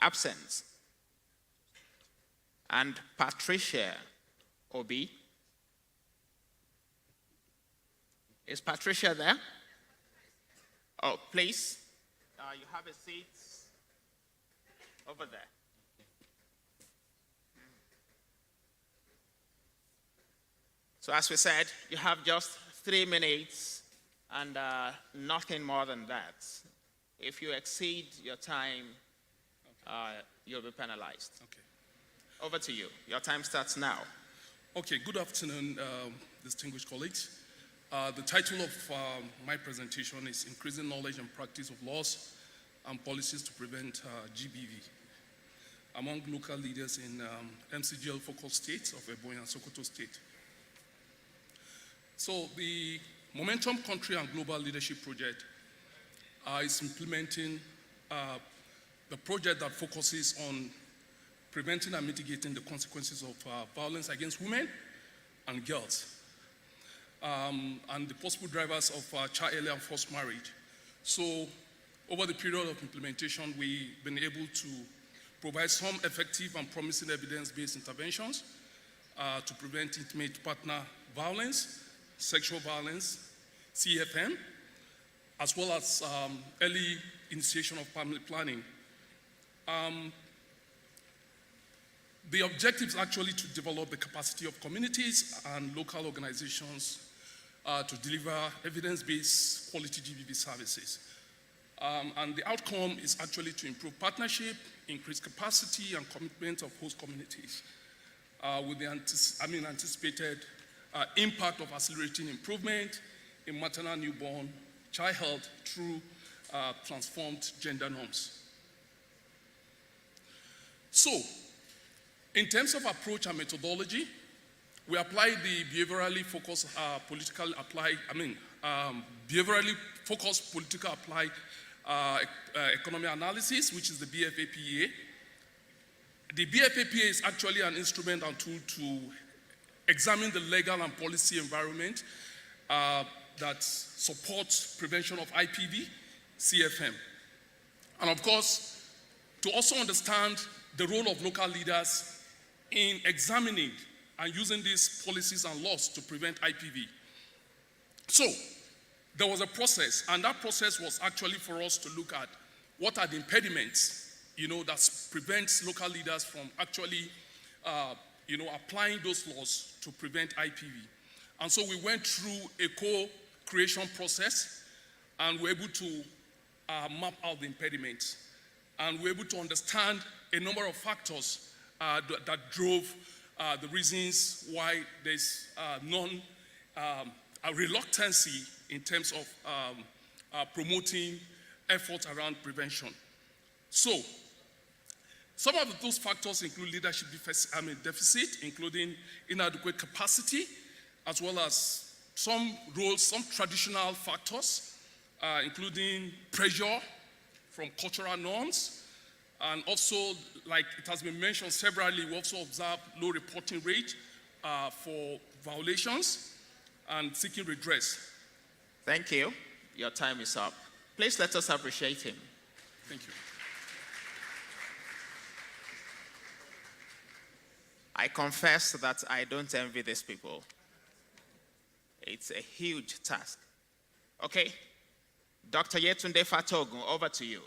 absent, and Patricia Obi. Is Patricia there? Oh, please, you have a seat over there. So as we said, you have just 3 minutes and nothing more than that. If you exceed your time, you'll be penalized. Okay. Over to you. Your time starts now. Okay, good afternoon, distinguished colleagues. The title of my presentation is Increasing Knowledge and Practice of Laws and Policies to Prevent GBV among local leaders in MCGL focus states of Ebonyi and Sokoto State. So the Momentum Country and Global Leadership Project is implementing the project that focuses on preventing and mitigating the consequences of violence against women and girls. And the possible drivers of child early and forced marriage. So over the period of implementation, we've been able to provide some effective and promising evidence-based interventions to prevent intimate partner violence, sexual violence, CFM, as well as early initiation of family planning. The objective is actually to develop the capacity of communities and local organizations to deliver evidence-based quality GBV services. And the outcome is actually to improve partnership, increase capacity and commitment of host communities with the anticipated impact of accelerating improvement in maternal newborn child health through transformed gender norms. So, in terms of approach and methodology, we apply the behaviorally focused behaviorally focused political applied economic analysis, which is the BFAPA. The BFAPA is actually an instrument and tool to examine the legal and policy environment that supports prevention of IPV, CFM. And of course, to also understand the role of local leaders in examining and using these policies and laws to prevent IPV. So, there was a process, and that process was actually for us to look at what are the impediments, that prevents local leaders from actually, applying those laws to prevent IPV. And so we went through a co-creation process, and we're able to map out the impediments. And we're able to understand a number of factors that drove the reasons why there's a reluctancy in terms of promoting efforts around prevention. So, some of those factors include leadership deficit, including inadequate capacity, as well as some roles, some traditional factors, including pressure from cultural norms, and also, like it has been mentioned severally, we also observed low reporting rate for violations and seeking redress. Thank you. Your time is up. Please let us appreciate him. Thank you. I confess that I don't envy these people. It's a huge task. Okay, Dr. Yetunde Fatogun, over to you.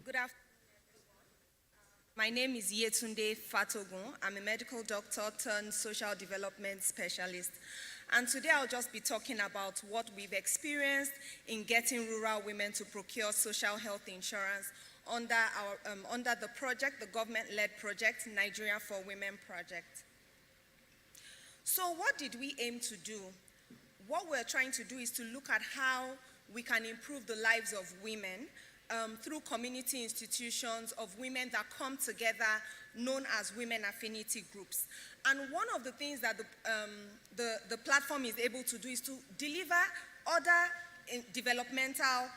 Good afternoon, everyone. My name is Yetunde Fatogun. I'm a medical doctor turned social development specialist. And today I'll just be talking about what we've experienced in getting rural women to procure social health insurance under the project, the government-led project, Nigeria for Women project. So what did we aim to do? What we're trying to do is to look at how we can improve the lives of women through community institutions of women that come together, known as women affinity groups. And one of the things that the platform is able to do is to deliver other developmental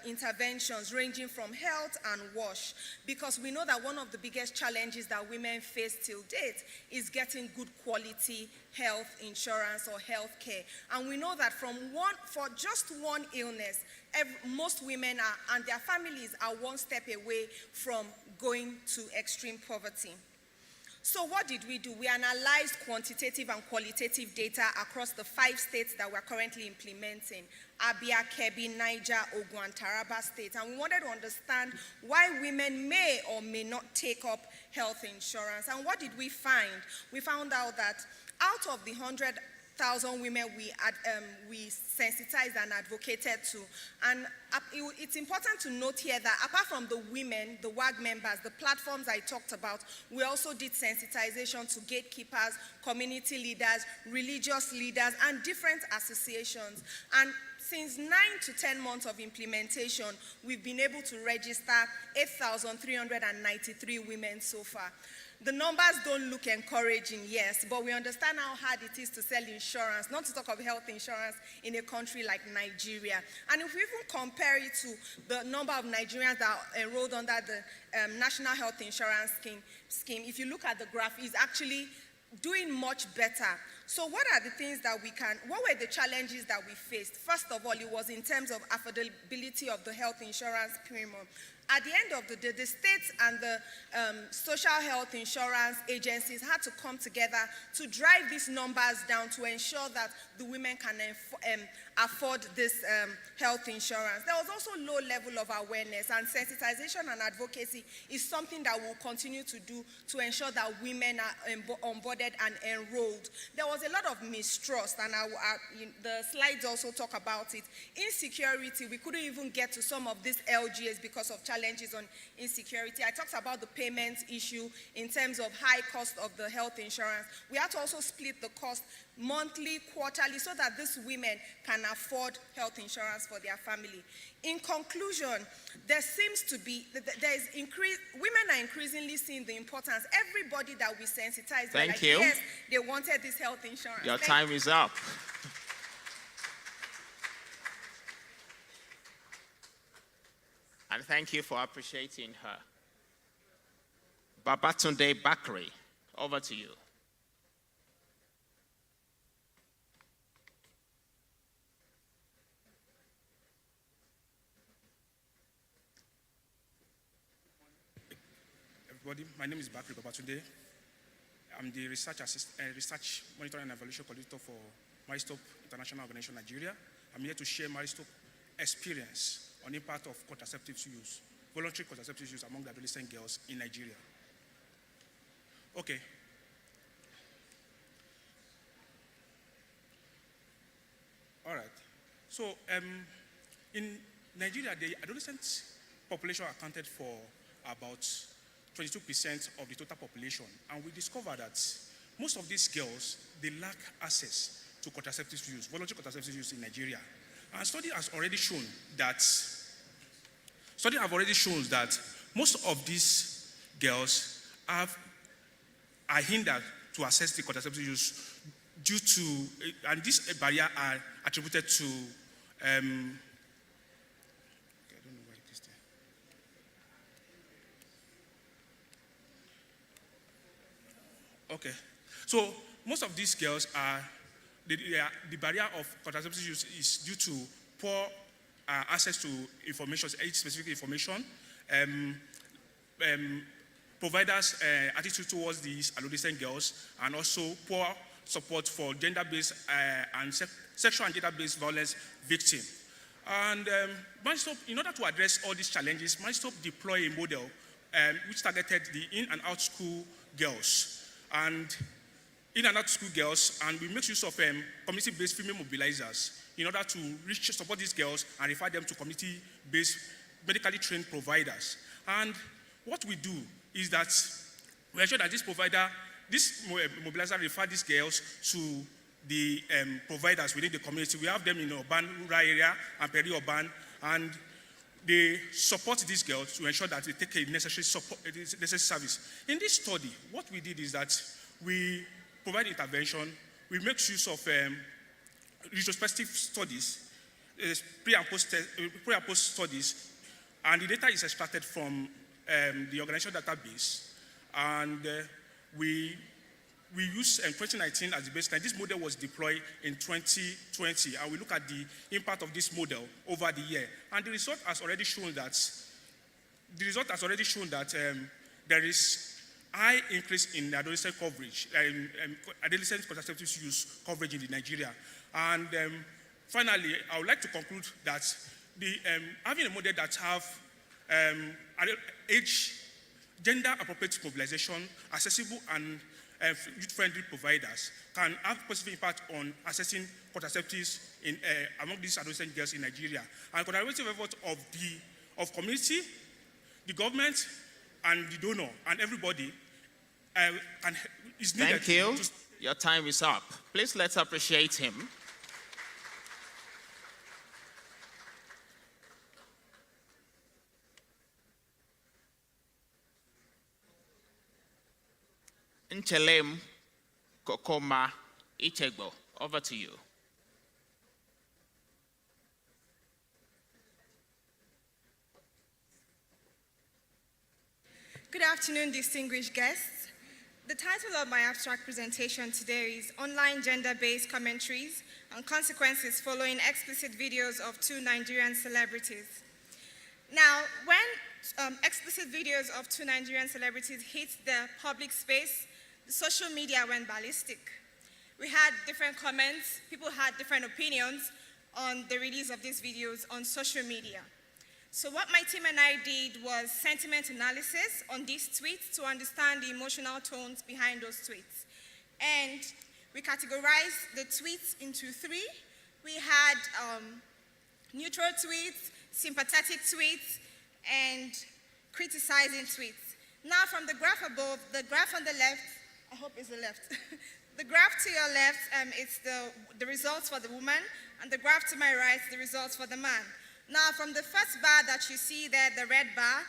interventions ranging from health and WASH, because we know that one of the biggest challenges that women face till date is getting good quality health insurance or health care. And we know that for just one illness, most women and their families are one step away from going to extreme poverty. So what did we do? We analyzed quantitative and qualitative data across the 5 states that we're currently implementing: Abia, Kebbi, Niger, Ogun, and Taraba states. And we wanted to understand why women may or may not take up health insurance. And what did we find? We found out that out of the 100,000 women we sensitized and advocated to, and it's important to note here that apart from the women, the WAG members, the platforms I talked about, we also did sensitization to gatekeepers, community leaders, religious leaders, and different associations. And since 9 to 10 months of implementation, we've been able to register 8,393 women so far. The numbers don't look encouraging, yes, but we understand how hard it is to sell insurance, not to talk of health insurance in a country like Nigeria. And if we even compare it to the number of Nigerians that are enrolled under the National Health Insurance Scheme, if you look at the graph, it's actually doing much better. So what are the things that what were the challenges that we faced? First of all, it was in terms of affordability of the health insurance premium. At the end of the day, the states and the social health insurance agencies had to come together to drive these numbers down to ensure that the women can afford this health insurance. There was also low level of awareness, and sensitization and advocacy is something that we'll continue to do to ensure that women are onboarded and enrolled. There was a lot of mistrust, and the slides also talk about it. Insecurity, we couldn't even get to some of these LGAs because of challenges on insecurity. I talked about the payment issue in terms of high cost of the health insurance. We had to also split the cost monthly, quarterly, so that these women can afford health insurance for their family. In conclusion, there seems to be, women are increasingly seeing the importance. Everybody that we sensitize, Thank you. Yes, they wanted this health insurance. Your time is up. And thank you for appreciating her. Babatunde Bakri, over to you. Everybody, my name is Bakri Babatunde. I'm the research monitoring and evaluation coordinator for Maristop International Organization Nigeria. I'm here to share Maristop experience on the impact of contraceptive use, voluntary contraceptive use among the adolescent girls in Nigeria. Okay. All right. So in Nigeria, the adolescent population accounted for about 22% of the total population. And we discovered that most of these girls, they lack access to contraceptive use, voluntary contraceptive use in Nigeria. And study have already shown that most of these girls are hindered to access the contraceptive use due to, and this barrier are attributed to, I don't know why it is there. Okay, so most of these girls are, the barrier of contraceptive use is due to poor access to information, age-specific information, providers' attitude towards these adolescent girls, and also poor support for gender-based and sexual and gender-based violence victims. And Maristop, in order to address all these challenges, Maristop deployed a model which targeted the in and out school girls. And we make use of community-based female mobilizers in order to support these girls and refer them to community-based medically trained providers. And what we do is that we ensure that this mobilizer refer these girls to the providers within the community. We have them in urban, rural area, and peri-urban, and they support these girls to ensure that they take a necessary service. In this study, what we did is that we provide intervention, we make use of retrospective studies, pre and post studies, and the data is extracted from the organizational database, and we use 2019 as the baseline. This model was deployed in 2020, and we look at the impact of this model over the year. And the result has already shown that there is high increase in adolescent coverage, adolescent contraceptive use coverage in Nigeria. And finally, I would like to conclude that having a model that have gender-appropriate mobilization, accessible and youth-friendly providers can have positive impact on accessing contraceptives among these adolescent girls in Nigeria. And collaborative effort of community, the government, and the donor, and everybody is needed. Thank you. Your time is up. Please let's appreciate him. Nchelem Kokoma Ichegbo, over to you. Good afternoon, distinguished guests. The title of my abstract presentation today is Online Gender-Based Commentaries and Consequences Following Explicit Videos of Two Nigerian Celebrities. Now, when explicit videos of two Nigerian celebrities hit the public space, the social media went ballistic. We had different comments, people had different opinions on the release of these videos on social media. So what my team and I did was sentiment analysis on these tweets to understand the emotional tones behind those tweets. And we categorized the tweets into three. We had neutral tweets, sympathetic tweets, and criticizing tweets. Now from the graph above, the graph on the left, I hope it's the left. The graph to your left, it's the results for the woman, and the graph to my right, the results for the man. Now, from the first bar that you see there, the red bar,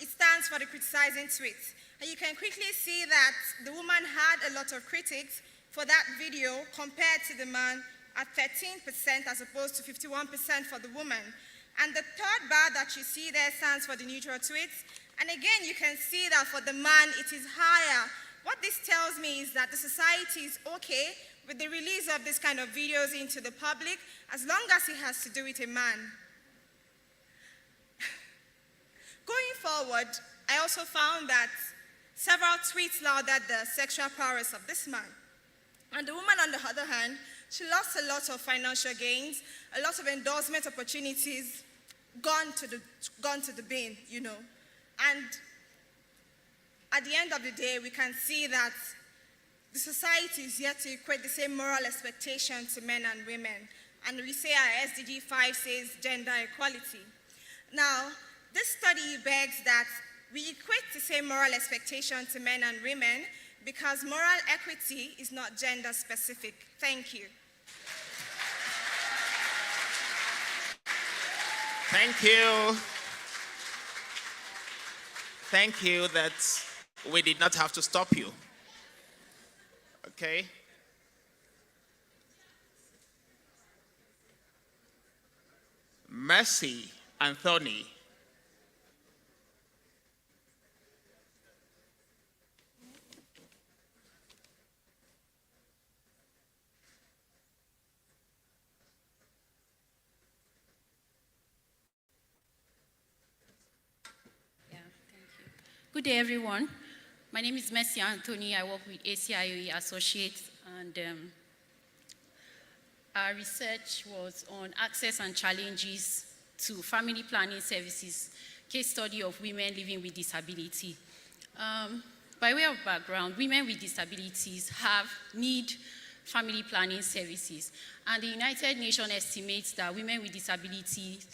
it stands for the criticizing tweets. And you can quickly see that the woman had a lot of critics for that video compared to the man at 13% as opposed to 51% for the woman. And the third bar that you see there stands for the neutral tweets. And again, you can see that for the man, it is higher. What this tells me is that the society is okay with the release of this kind of videos into the public, as long as it has to do with a man. Going forward, I also found that several tweets lauded the sexual prowess of this man. And the woman, on the other hand, she lost a lot of financial gains, a lot of endorsement opportunities gone to the bin, you know. And at the end of the day, we can see that the society is yet to equate the same moral expectation to men and women. And we say our SDG 5 says gender equality. Now, this study begs that we equate the same moral expectation to men and women because moral equity is not gender specific. Thank you. Thank you. Thank you that we did not have to stop you. Okay. Mercy Anthony. Good day, everyone. My name is Mercy Anthony. I work with ACIOE Associates, and our research was on access and challenges to family planning services, case study of women living with disability. By way of background, women with disabilities need family planning services, and the United Nations estimates that women with disabilities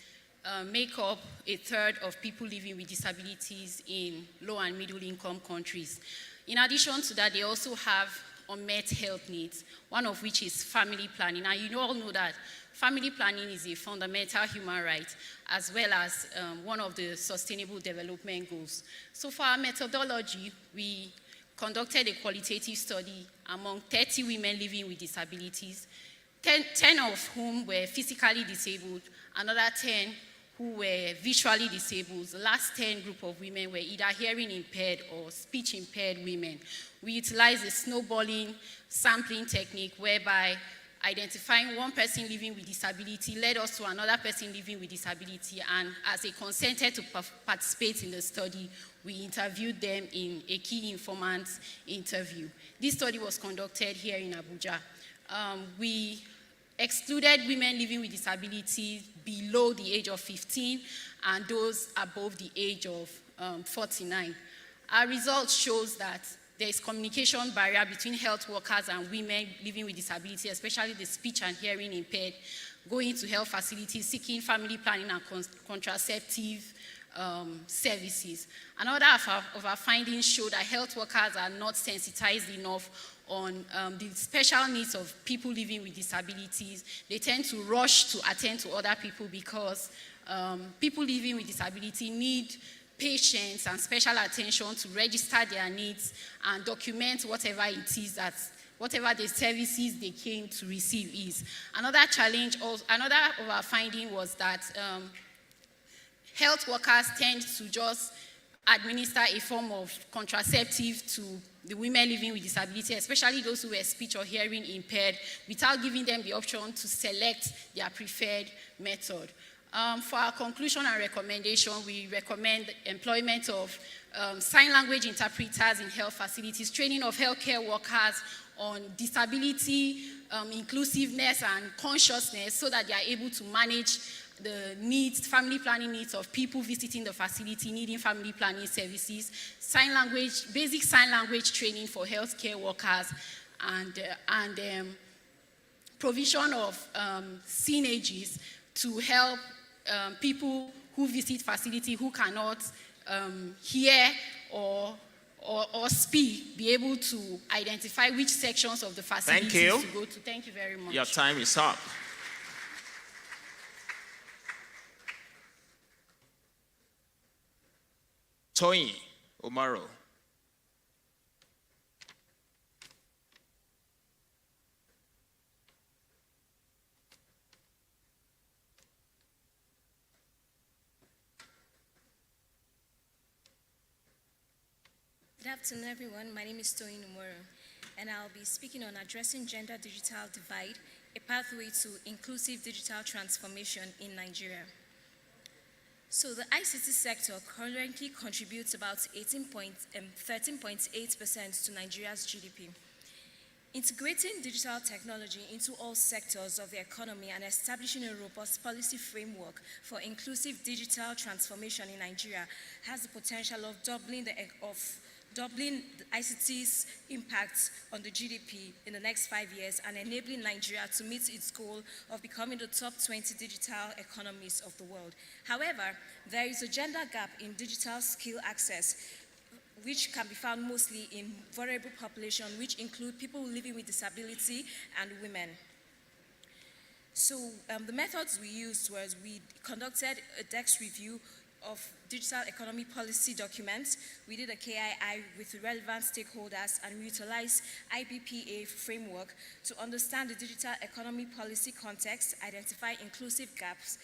make up a third of people living with disabilities in low and middle income countries. In addition to that, they also have unmet health needs, one of which is family planning. And you all know that family planning is a fundamental human right, as well as one of the sustainable development goals. So for our methodology, we conducted a qualitative study among 30 women living with disabilities, 10 of whom were physically disabled, another 10 who were visually disabled. The last 10 group of women were either hearing impaired or speech impaired women. We utilized a snowballing sampling technique whereby identifying one person living with disability led us to another person living with disability, and as they consented to participate in the study, we interviewed them in a key informant interview. This study was conducted here in Abuja. We excluded women living with disabilities below the age of 15 and those above the age of 49. Our results shows that there is communication barrier between health workers and women living with disability, especially the speech and hearing impaired, going to health facilities, seeking family planning and contraceptive services. Another of our findings showed that health workers are not sensitized enough on the special needs of people living with disabilities. They tend to rush to attend to other people because people living with disability need patience and special attention to register their needs and document whatever it is that whatever the services they came to receive is. Another challenge, another of our finding was that health workers tend to just administer a form of contraceptive to the women living with disability, especially those who were speech or hearing impaired, without giving them the option to select their preferred method. For our conclusion and recommendation, we recommend employment of sign language interpreters in health facilities, training of healthcare workers on disability, inclusiveness and consciousness, so that they are able to manage the needs, family planning needs of people visiting the facility needing family planning services, sign language, basic sign language training for healthcare workers, and provision of synergies to help people who visit facility who cannot hear or speak, be able to identify which sections of the facilities to go to. Thank you very much. Your time is up. Toyin Omaro. Good afternoon, everyone. My name is Toyin Omaro, and I'll be speaking on addressing gender digital divide, a pathway to inclusive digital transformation in Nigeria. So the ICT sector currently contributes about 13.8% to Nigeria's GDP. Integrating digital technology into all sectors of the economy and establishing a robust policy framework for inclusive digital transformation in Nigeria has the potential of doubling the ICT's impact on the GDP in the next 5 years and enabling Nigeria to meet its goal of becoming the top 20 digital economies of the world. However, there is a gender gap in digital skill access, which can be found mostly in vulnerable population, which include people living with disability and women. So the methods we used was we conducted a desk review of digital economy policy documents. We did a KII with the relevant stakeholders, and we utilized IBPA framework to understand the digital economy policy context, identify inclusion gaps,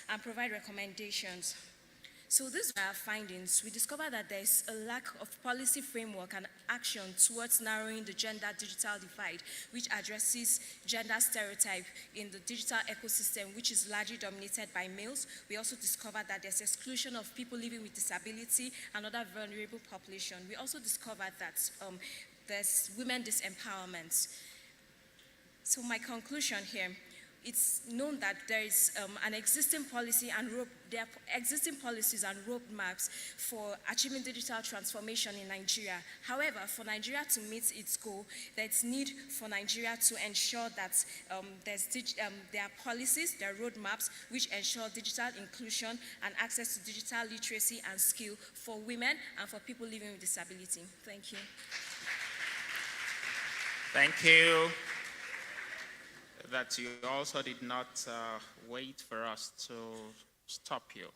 and provide recommendations. So these are our findings. We discovered that there is a lack of policy framework and action towards narrowing the gender digital divide, which addresses gender stereotype in the digital ecosystem, which is largely dominated by males. We also discovered that there's exclusion of people living with disability and other vulnerable population. We also discovered that there's women disempowerment. So my conclusion here, it's known that there is an existing policy and there are existing policies and roadmaps for achieving digital transformation in Nigeria. However, for Nigeria to meet its goal, there's need for Nigeria to ensure that there are policies, there are roadmaps which ensure digital inclusion and access to digital literacy and skill for women and for people living with disability. Thank you. Thank you. That you also did not wait for us to stop you.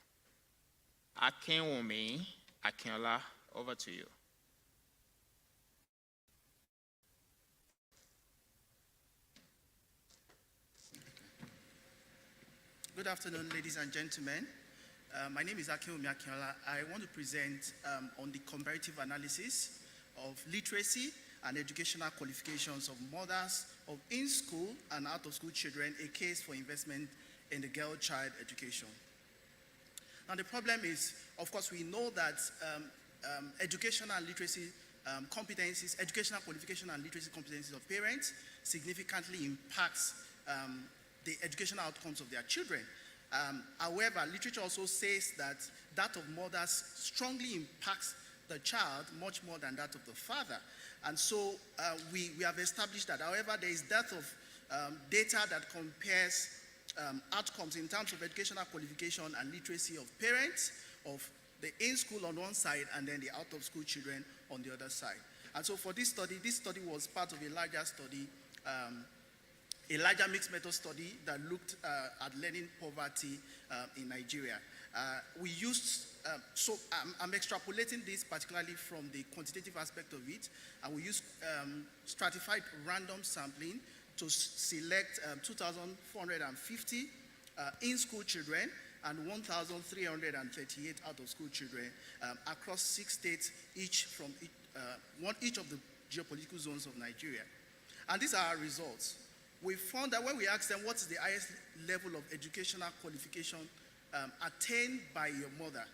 Akinwumi Akinola, over to you. Good afternoon, ladies and gentlemen. My name is Akinwumi Akinola. I want to present on the comparative analysis of literacy and educational qualifications of mothers of in-school and out-of-school children, a case for investment in the girl-child education. Now the problem is, of course, we know that educational and literacy competencies, educational qualification and literacy competencies of parents significantly impacts the educational outcomes of their children. However, literature also says that of mothers strongly impacts the child much more than that of the father. And so we have established that, however, there is depth of data that compares outcomes in terms of educational qualification and literacy of parents, of the in-school on one side, and then the out-of-school children on the other side. And so for this study was part of a larger study, a larger mixed method study that looked at learning poverty in Nigeria. We used, I'm extrapolating this particularly from the quantitative aspect of it, and we used stratified random sampling to select 2,450 in-school children, and 1,338 out-of-school children across 6 states, each of the geopolitical zones of Nigeria. And these are our results. We found that when we asked them what is the highest level of educational qualification attained by your mother,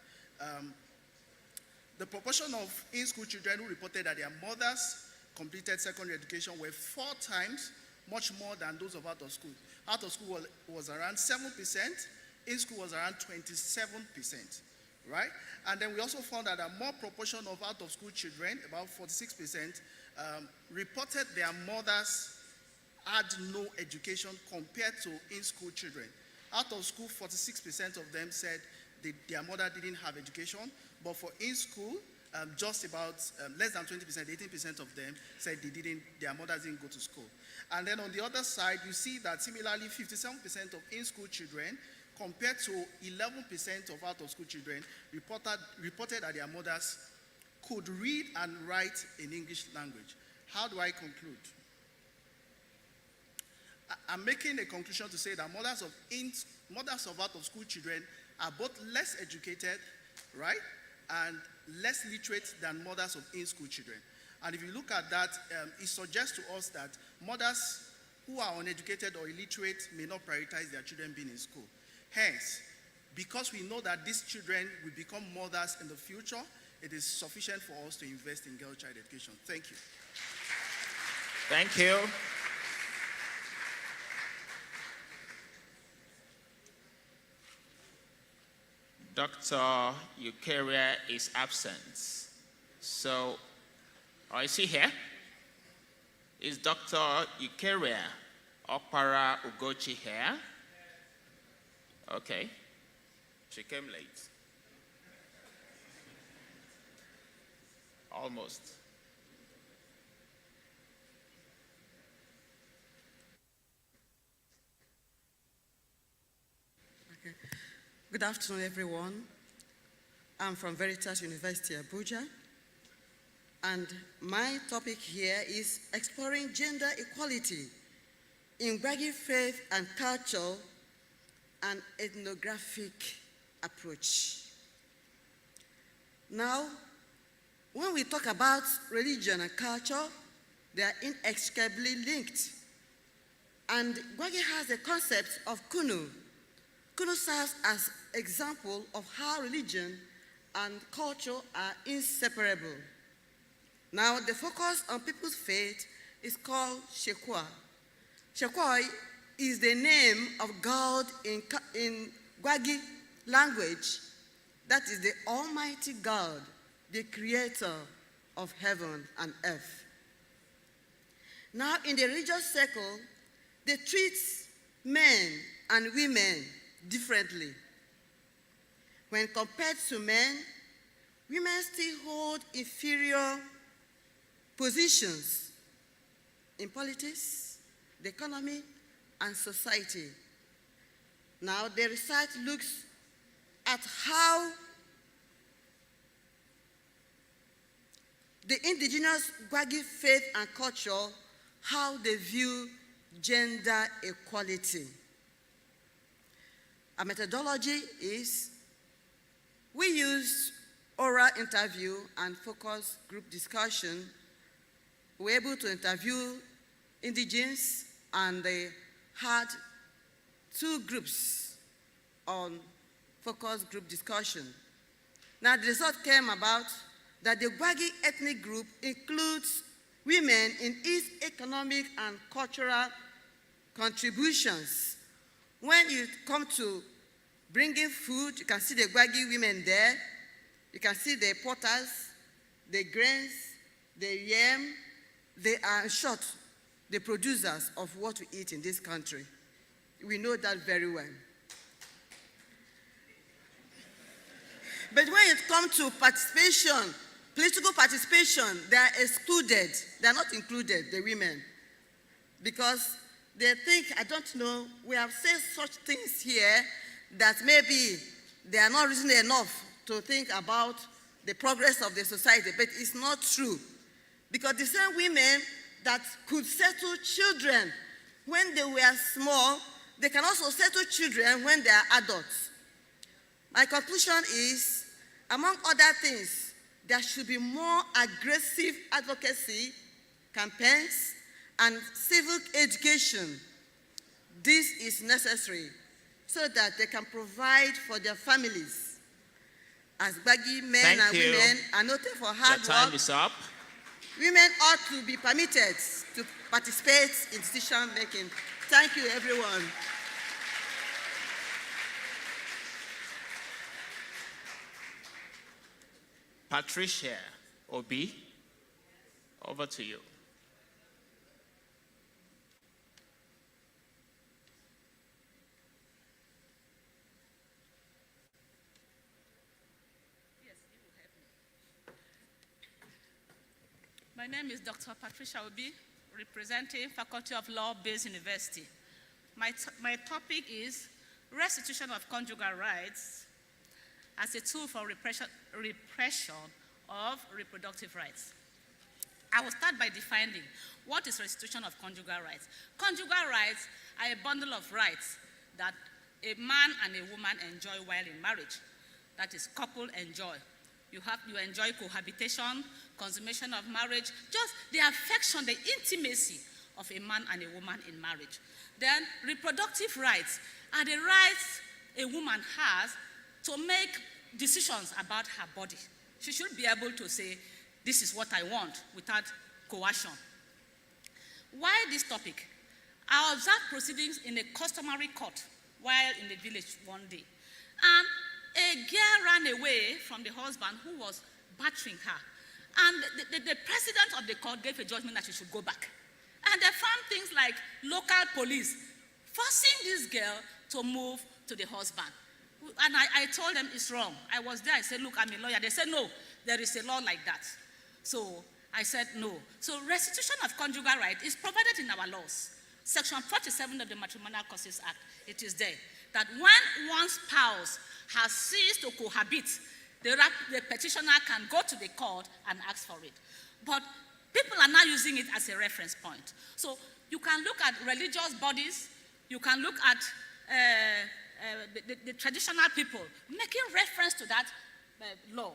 the proportion of in-school children who reported that their mothers completed secondary education were 4 times much more than those of out of school. Out of school was around 7%, in school was around 27%, right? And then we also found that a more proportion of out of school children, about 46%, reported their mothers had no education compared to in-school children. Out of school, 46% of them said their mother didn't have education, but for in-school, just about less than 20%, 18% of them said their mothers didn't go to school. And then on the other side, you see that similarly, 57% of in-school children compared to 11% of out-of-school children reported that their mothers could read and write in English language. How do I conclude? I'm making a conclusion to say that mothers of out-of-school children are both less educated, right, and less literate than mothers of in-school children. And if you look at that, it suggests to us that mothers who are uneducated or illiterate may not prioritize their children being in school. Hence, because we know that these children will become mothers in the future, it is sufficient for us to invest in girl child education. Thank you. Thank you. Dr. Eukarya is absent. So, is he here? Is Dr. Eukarya Okpara Ugochi here? Okay. She came late. Almost. Okay. Good afternoon, everyone. I'm from Veritas University, Abuja. And my topic here is exploring gender equality in Gwagi faith and culture and ethnographic approach. Now, when we talk about religion and culture, they are inextricably linked. And Gwagi has a concept of Kunu. Kunu serves as an example of how religion and culture are inseparable. Now, the focus on people's faith is called Shekwa. Shekwa is the name of God in Gwagi language. That is the Almighty God, the creator of heaven and earth. Now, in the religious circle, they treat men and women differently. When compared to men, women still hold inferior positions in politics, the economy, and society. Now, the research looks at how the indigenous Gwagi faith and culture, how they view gender equality. Our methodology is we use oral interview and focus group discussion. We're able to interview indigenes, and they had 2 groups on focus group discussion. Now, the result came about that the Gwagi ethnic group includes women in its economic and cultural contributions. When you come to bringing food, you can see the Gwagi women there. You can see the potters, the grains, the yam. They are, in short, the producers of what we eat in this country. We know that very well. But when it comes to participation, political participation, they are excluded. They are not included, the women, because they think, I don't know, we have said such things here that maybe they are not reason enough to think about the progress of the society, but it's not true. Because the same women that could settle children when they were small, they can also settle children when they are adults. My conclusion is, among other things, there should be more aggressive advocacy, campaigns, and civic education. This is necessary so that they can provide for their families. As Gbagi men and women are noted for hard work, time is up. Women ought to be permitted to participate in decision making. Thank you, everyone. Patricia Obi, over to you. My name is Dr. Patricia Obi, representing Faculty of Law, Bayes University. My topic is restitution of conjugal rights as a tool for repression of reproductive rights. I will start by defining what is restitution of conjugal rights. Conjugal rights are a bundle of rights that a man and a woman enjoy while in marriage. That is, couple enjoy. You enjoy cohabitation, consummation of marriage, just the affection, the intimacy of a man and a woman in marriage. Then reproductive rights are the rights a woman has to make decisions about her body. She should be able to say, this is what I want, without coercion. Why this topic? I observed proceedings in a customary court while in the village one day. And a girl ran away from the husband who was battering her. And the president of the court gave a judgment that she should go back. And they found things like local police forcing this girl to move to the husband. And I told them it's wrong. I was there. I said, look, I'm a lawyer. They said, no, there is a law like that. So I said, no. So restitution of conjugal right is provided in our laws. Section 47 of the Matrimonial Causes Act, it is there, that when one spouse has ceased to cohabit, the petitioner can go to the court and ask for it. But people are now using it as a reference point. So you can look at religious bodies, you can look at the traditional people making reference to that law.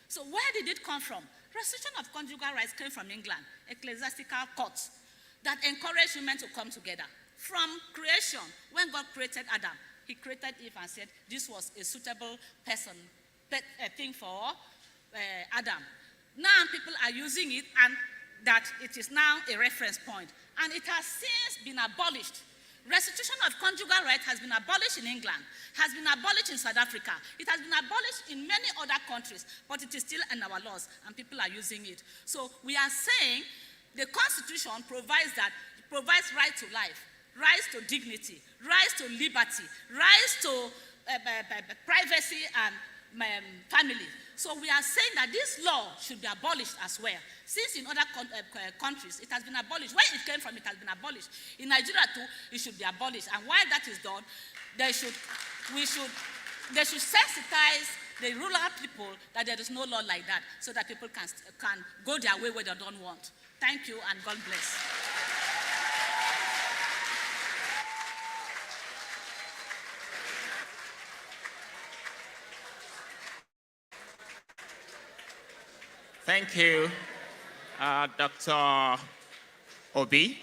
So where did it come from? Restitution of conjugal rights came from England, ecclesiastical courts that encouraged women to come together. From creation, when God created Adam, he created Eve and said this was a suitable thing for Adam. Now people are using it, and that it is now a reference point. And it has since been abolished. Restitution of conjugal rights has been abolished in England, has been abolished in South Africa. It has been abolished in many other countries, but it is still in our laws, and people are using it. So we are saying the Constitution provides right to life, rights to dignity, rights to liberty, rights to privacy and family. So we are saying that this law should be abolished as well. Since in other countries it has been abolished. Where it came from, it has been abolished. In Nigeria too, it should be abolished. And while that is done, they should sensitize the rural people that there is no law like that, so that people can go their way where they don't want. Thank you, and God bless. Thank you, Dr. Obi.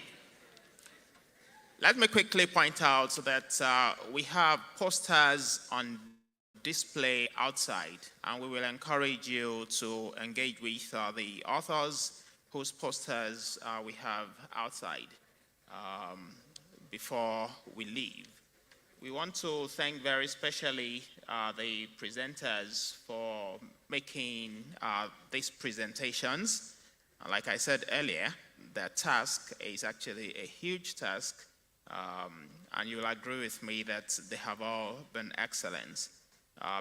Let me quickly point out that we have posters on display outside, and we will encourage you to engage with the authors whose posters we have outside before we leave. We want to thank very specially the presenters for making these presentations. Like I said earlier, their task is actually a huge task, and you will agree with me that they have all been excellent.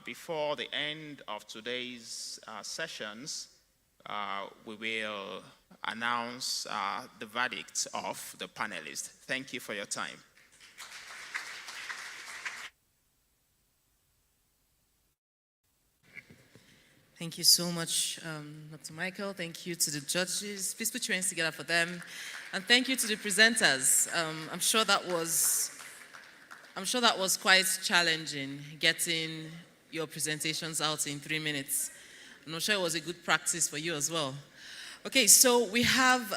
Before the end of today's sessions, we will announce the verdict of the panelists. Thank you for your time. Thank you so much, Dr. Michael. Thank you to the judges. Please put your hands together for them. And thank you to the presenters. I'm sure that was quite challenging, getting your presentations out in 3 minutes. I'm not sure it was a good practice for you as well. Okay, so we have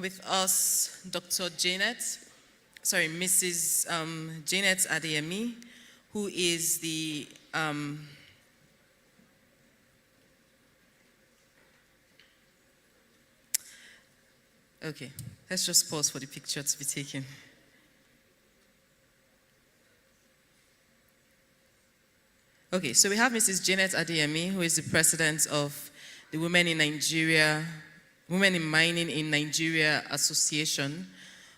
with us Dr. Mrs. Janet Adeyemi, who is the okay, let's just pause for the picture to be taken. Okay, so we have Mrs. Janet Adeyemi, who is the president of the Women in Mining in Nigeria Association,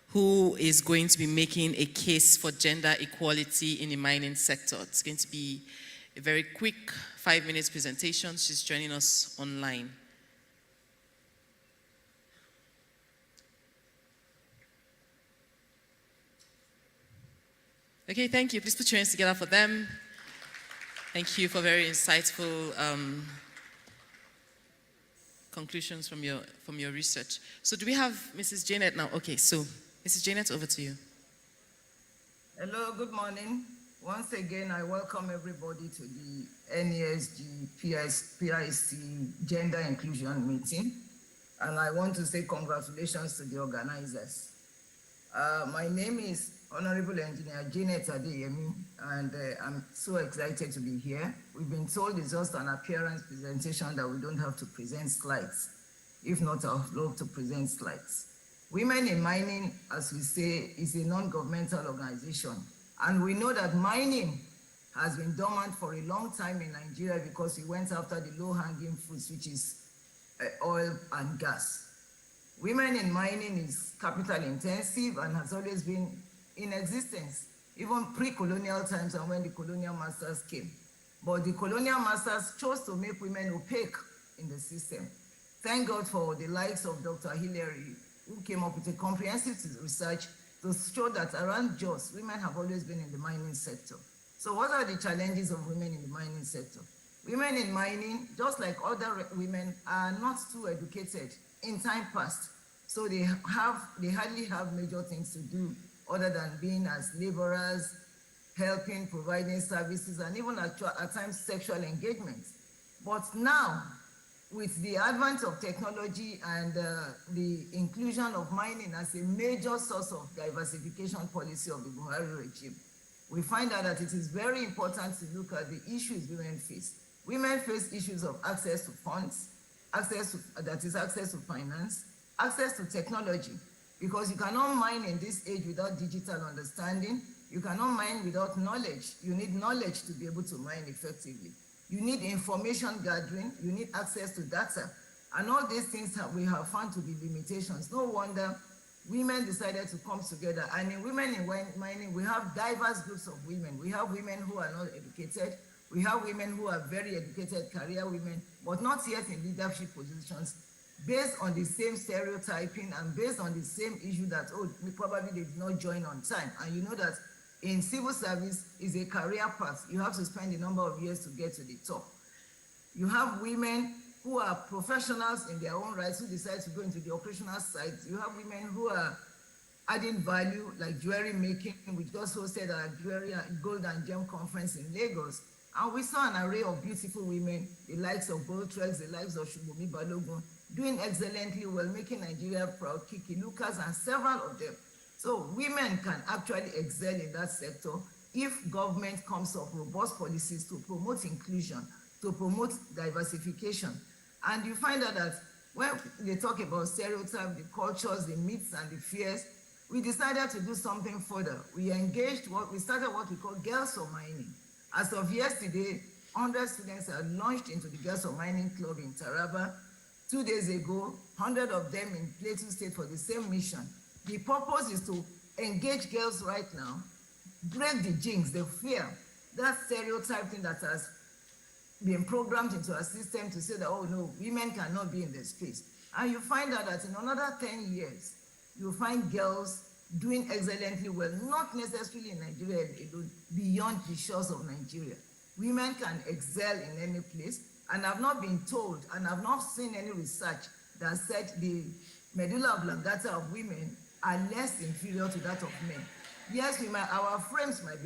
who is going to be making a case for gender equality in the mining sector. It's going to be a very quick 5-minute presentation. She's joining us online. Okay, thank you. Please put your hands together for them. Thank you for very insightful conclusions from your research. So do we have Mrs. Janet now? Okay, so Mrs. Janet, over to you. Hello, good morning. Once again, I welcome everybody to the NESG PIC Gender Inclusion Meeting. And I want to say congratulations to the organizers. My name is Honorable Engineer Janet Adeyemi, and I'm so excited to be here. We've been told it's just an appearance presentation that we don't have to present slides. If not, I would love to present slides. Women in Mining, as we say, is a non-governmental organization. And we know that mining has been dormant for a long time in Nigeria because we went after the low-hanging fruits, which is oil and gas. Women in mining is capital intensive and has always been in existence, even pre-colonial times and when the colonial masters came. But the colonial masters chose to make women opaque in the system. Thank God for the likes of Dr. Hillary, who came up with a comprehensive research to show that around Jos, women have always been in the mining sector. So what are the challenges of women in the mining sector? Women in mining, just like other women, are not too educated in time past. So they hardly have major things to do other than being as laborers, helping, providing services, and even at times sexual engagement. But now, with the advent of technology and the inclusion of mining as a major source of diversification policy of the Buhari regime, we find out that it is very important to look at the issues women face. Women face issues of access to funds, access to finance, access to technology, because you cannot mine in this age without digital understanding. You cannot mine without knowledge. You need knowledge to be able to mine effectively. You need information gathering. You need access to data. And all these things we have found to be limitations. No wonder women decided to come together. And in women in mining, we have diverse groups of women. We have women who are not educated. We have women who are very educated, career women, but not yet in leadership positions, based on the same stereotyping and based on the same issue that, oh, probably they did not join on time. And you know that in civil service is a career path. You have to spend a number of years to get to the top. You have women who are professionals in their own rights who decide to go into the operational side. You have women who are adding value, like jewelry making. We just hosted a jewelry gold and gem conference in Lagos. And we saw an array of beautiful women, the likes of Gold Tracks, the likes of Shubomi Balogun, doing excellently well, making Nigeria proud, Kiki Lucas, and several of them. So women can actually excel in that sector if government comes up with robust policies to promote inclusion, to promote diversification. And you find out that when they talk about stereotypes, the cultures, the myths, and the fears, we decided to do something further. We started what we call Girls for Mining. As of yesterday, 100 students are launched into the Girls for Mining Club in Taraba. 2 days ago, 100 of them in Plateau State for the same mission. The purpose is to engage girls right now, break the jinx, the fear, that stereotype thing that has been programmed into our system to say that, oh no, women cannot be in the space. And you find out that in another 10 years, you'll find girls doing excellently well, not necessarily in Nigeria alone, beyond the shores of Nigeria. Women can excel in any place, and I've not been told, and I've not seen any research that said the medulla oblongata of women are less inferior to that of men. Yes, our frames might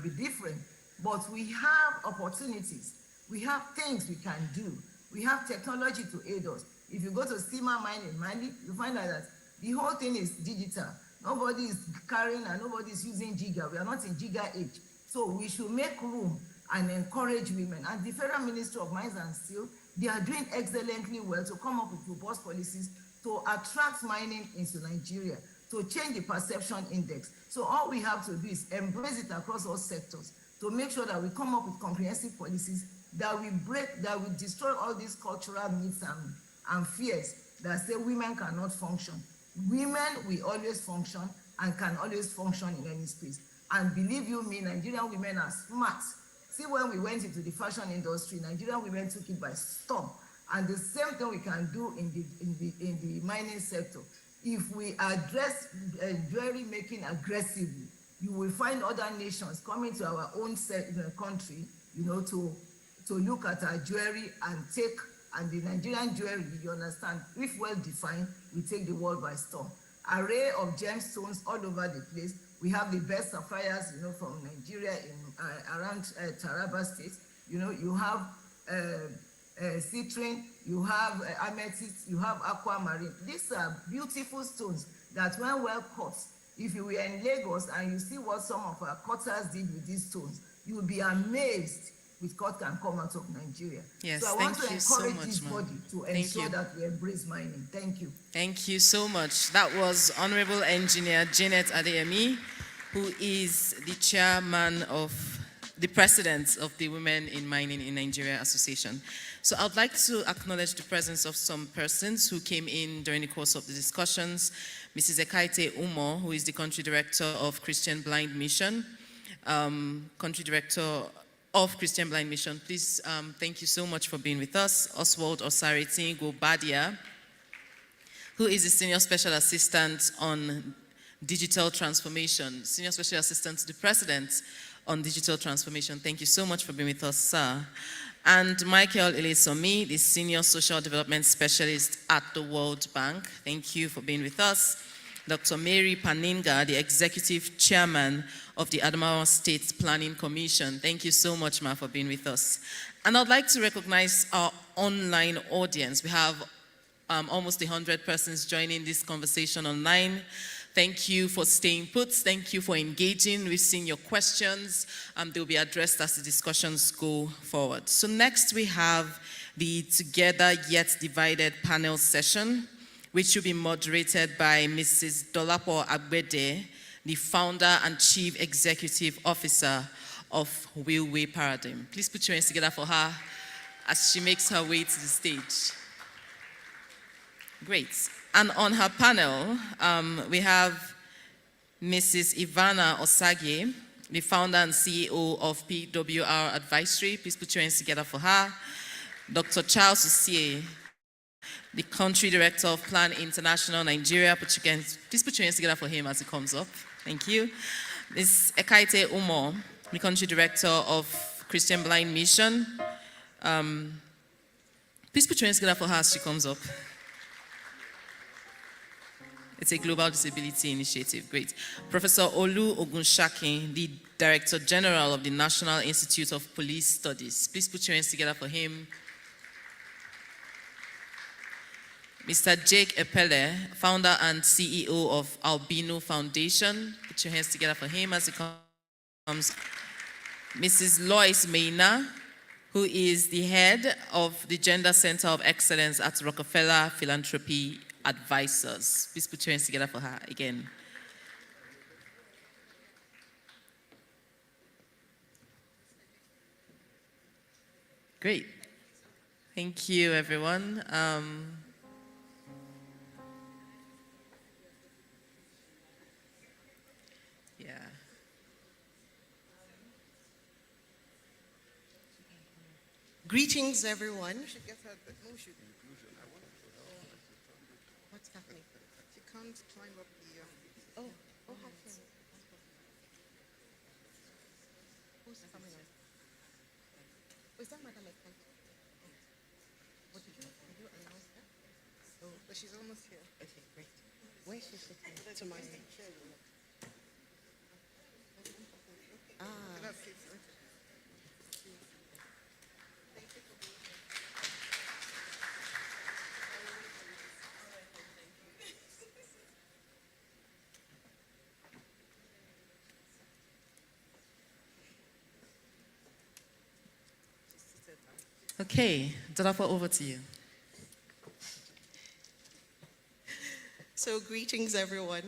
be different, but we have opportunities. We have things we can do. We have technology to aid us. If you go to steamer mine in Mali, you find out that the whole thing is digital. Nobody is carrying and nobody is using giga. We are not in giga age. So we should make room and encourage women. And the Federal Ministry of Mines and Steel, they are doing excellently well to come up with robust policies to attract mining into Nigeria, to change the perception index. So all we have to do is embrace it across all sectors to make sure that we come up with comprehensive policies that we break, that we destroy all these cultural myths and fears that say women cannot function. Women will always function and can always function in any space. And believe you me, Nigerian women are smart. See, when we went into the fashion industry, Nigerian women took it by storm. And the same thing we can do in the mining sector. If we address jewelry making aggressively, you will find other nations coming to our own country, to look at our jewelry and take, and the Nigerian jewelry, you understand, if well defined, we take the world by storm. Array of gemstones all over the place. We have the best sapphires, from Nigeria around Taraba State. You have citrine, you have amethyst, you have aquamarine. These are beautiful stones that when well cut, if you were in Lagos and you see what some of our cutters did with these stones, you will be amazed with what can come out of Nigeria. Yes, so I want to encourage this body to ensure that we embrace mining. Thank you. Thank you so much. That was Honorable Engineer Janet Adeyemi, who is the chairman of the president of the Women in Mining in Nigeria Association. So I'd like to acknowledge the presence of some persons who came in during the course of the discussions. Mrs. Ekaite Umo, who is the country director of Christian Blind Mission, country director of Christian Blind Mission. Please, thank you so much for being with us. Oswald Osariti Gobadia, who is the Senior Special Assistant on Digital Transformation, Senior Special Assistant to the President on Digital Transformation. Thank you so much for being with us, sir. And Michael Elesomi, the Senior Social Development Specialist at the World Bank. Thank you for being with us. Dr. Mary Paninga, the Executive Chairman of the Adamawa State Planning Commission. Thank you so much, Ma, for being with us. And I'd like to recognize our online audience. We have almost 100 persons joining this conversation online. Thank you for staying put. Thank you for engaging. We've seen your questions. They'll be addressed as the discussions go forward. So next we have the Together Yet Divided panel session, which will be moderated by Mrs. Dolapo Agbede, the founder and chief executive officer of Wheelway Paradigm. Please put your hands together for her as she makes her way to the stage. Great. And on her panel, we have Mrs. Ivana Osage, the founder and CEO of PWR Advisory. Please put your hands together for her. Dr. Charles Usie, the country director of Plan International Nigeria. Please put your hands together for him as he comes up. Thank you. Ms. Ekaite Umo, the country director of Christian Blind Mission. Please put your hands together for her as she comes up. It's a global disability initiative. Great. Professor Olu Ogunshaki, the Director General of the National Institute of Police Studies. Please put your hands together for him. Mr. Jake Epele, founder and CEO of Albino Foundation. Put your hands together for him as he comes. Mrs. Lois Meina, who is the head of the Gender Center of Excellence at Rockefeller Philanthropy Advisors. Please put your hands together for her again. Great. Thank you, everyone. Greetings, everyone. What's happening? She can't climb up the... how can... Who's coming on? Is that Madam Ekite? What did you announce that? Oh, but she's almost here. Okay, great. Where is she sitting? To my chair. Ah. Okay, Dolapo, over to you. So greetings everyone,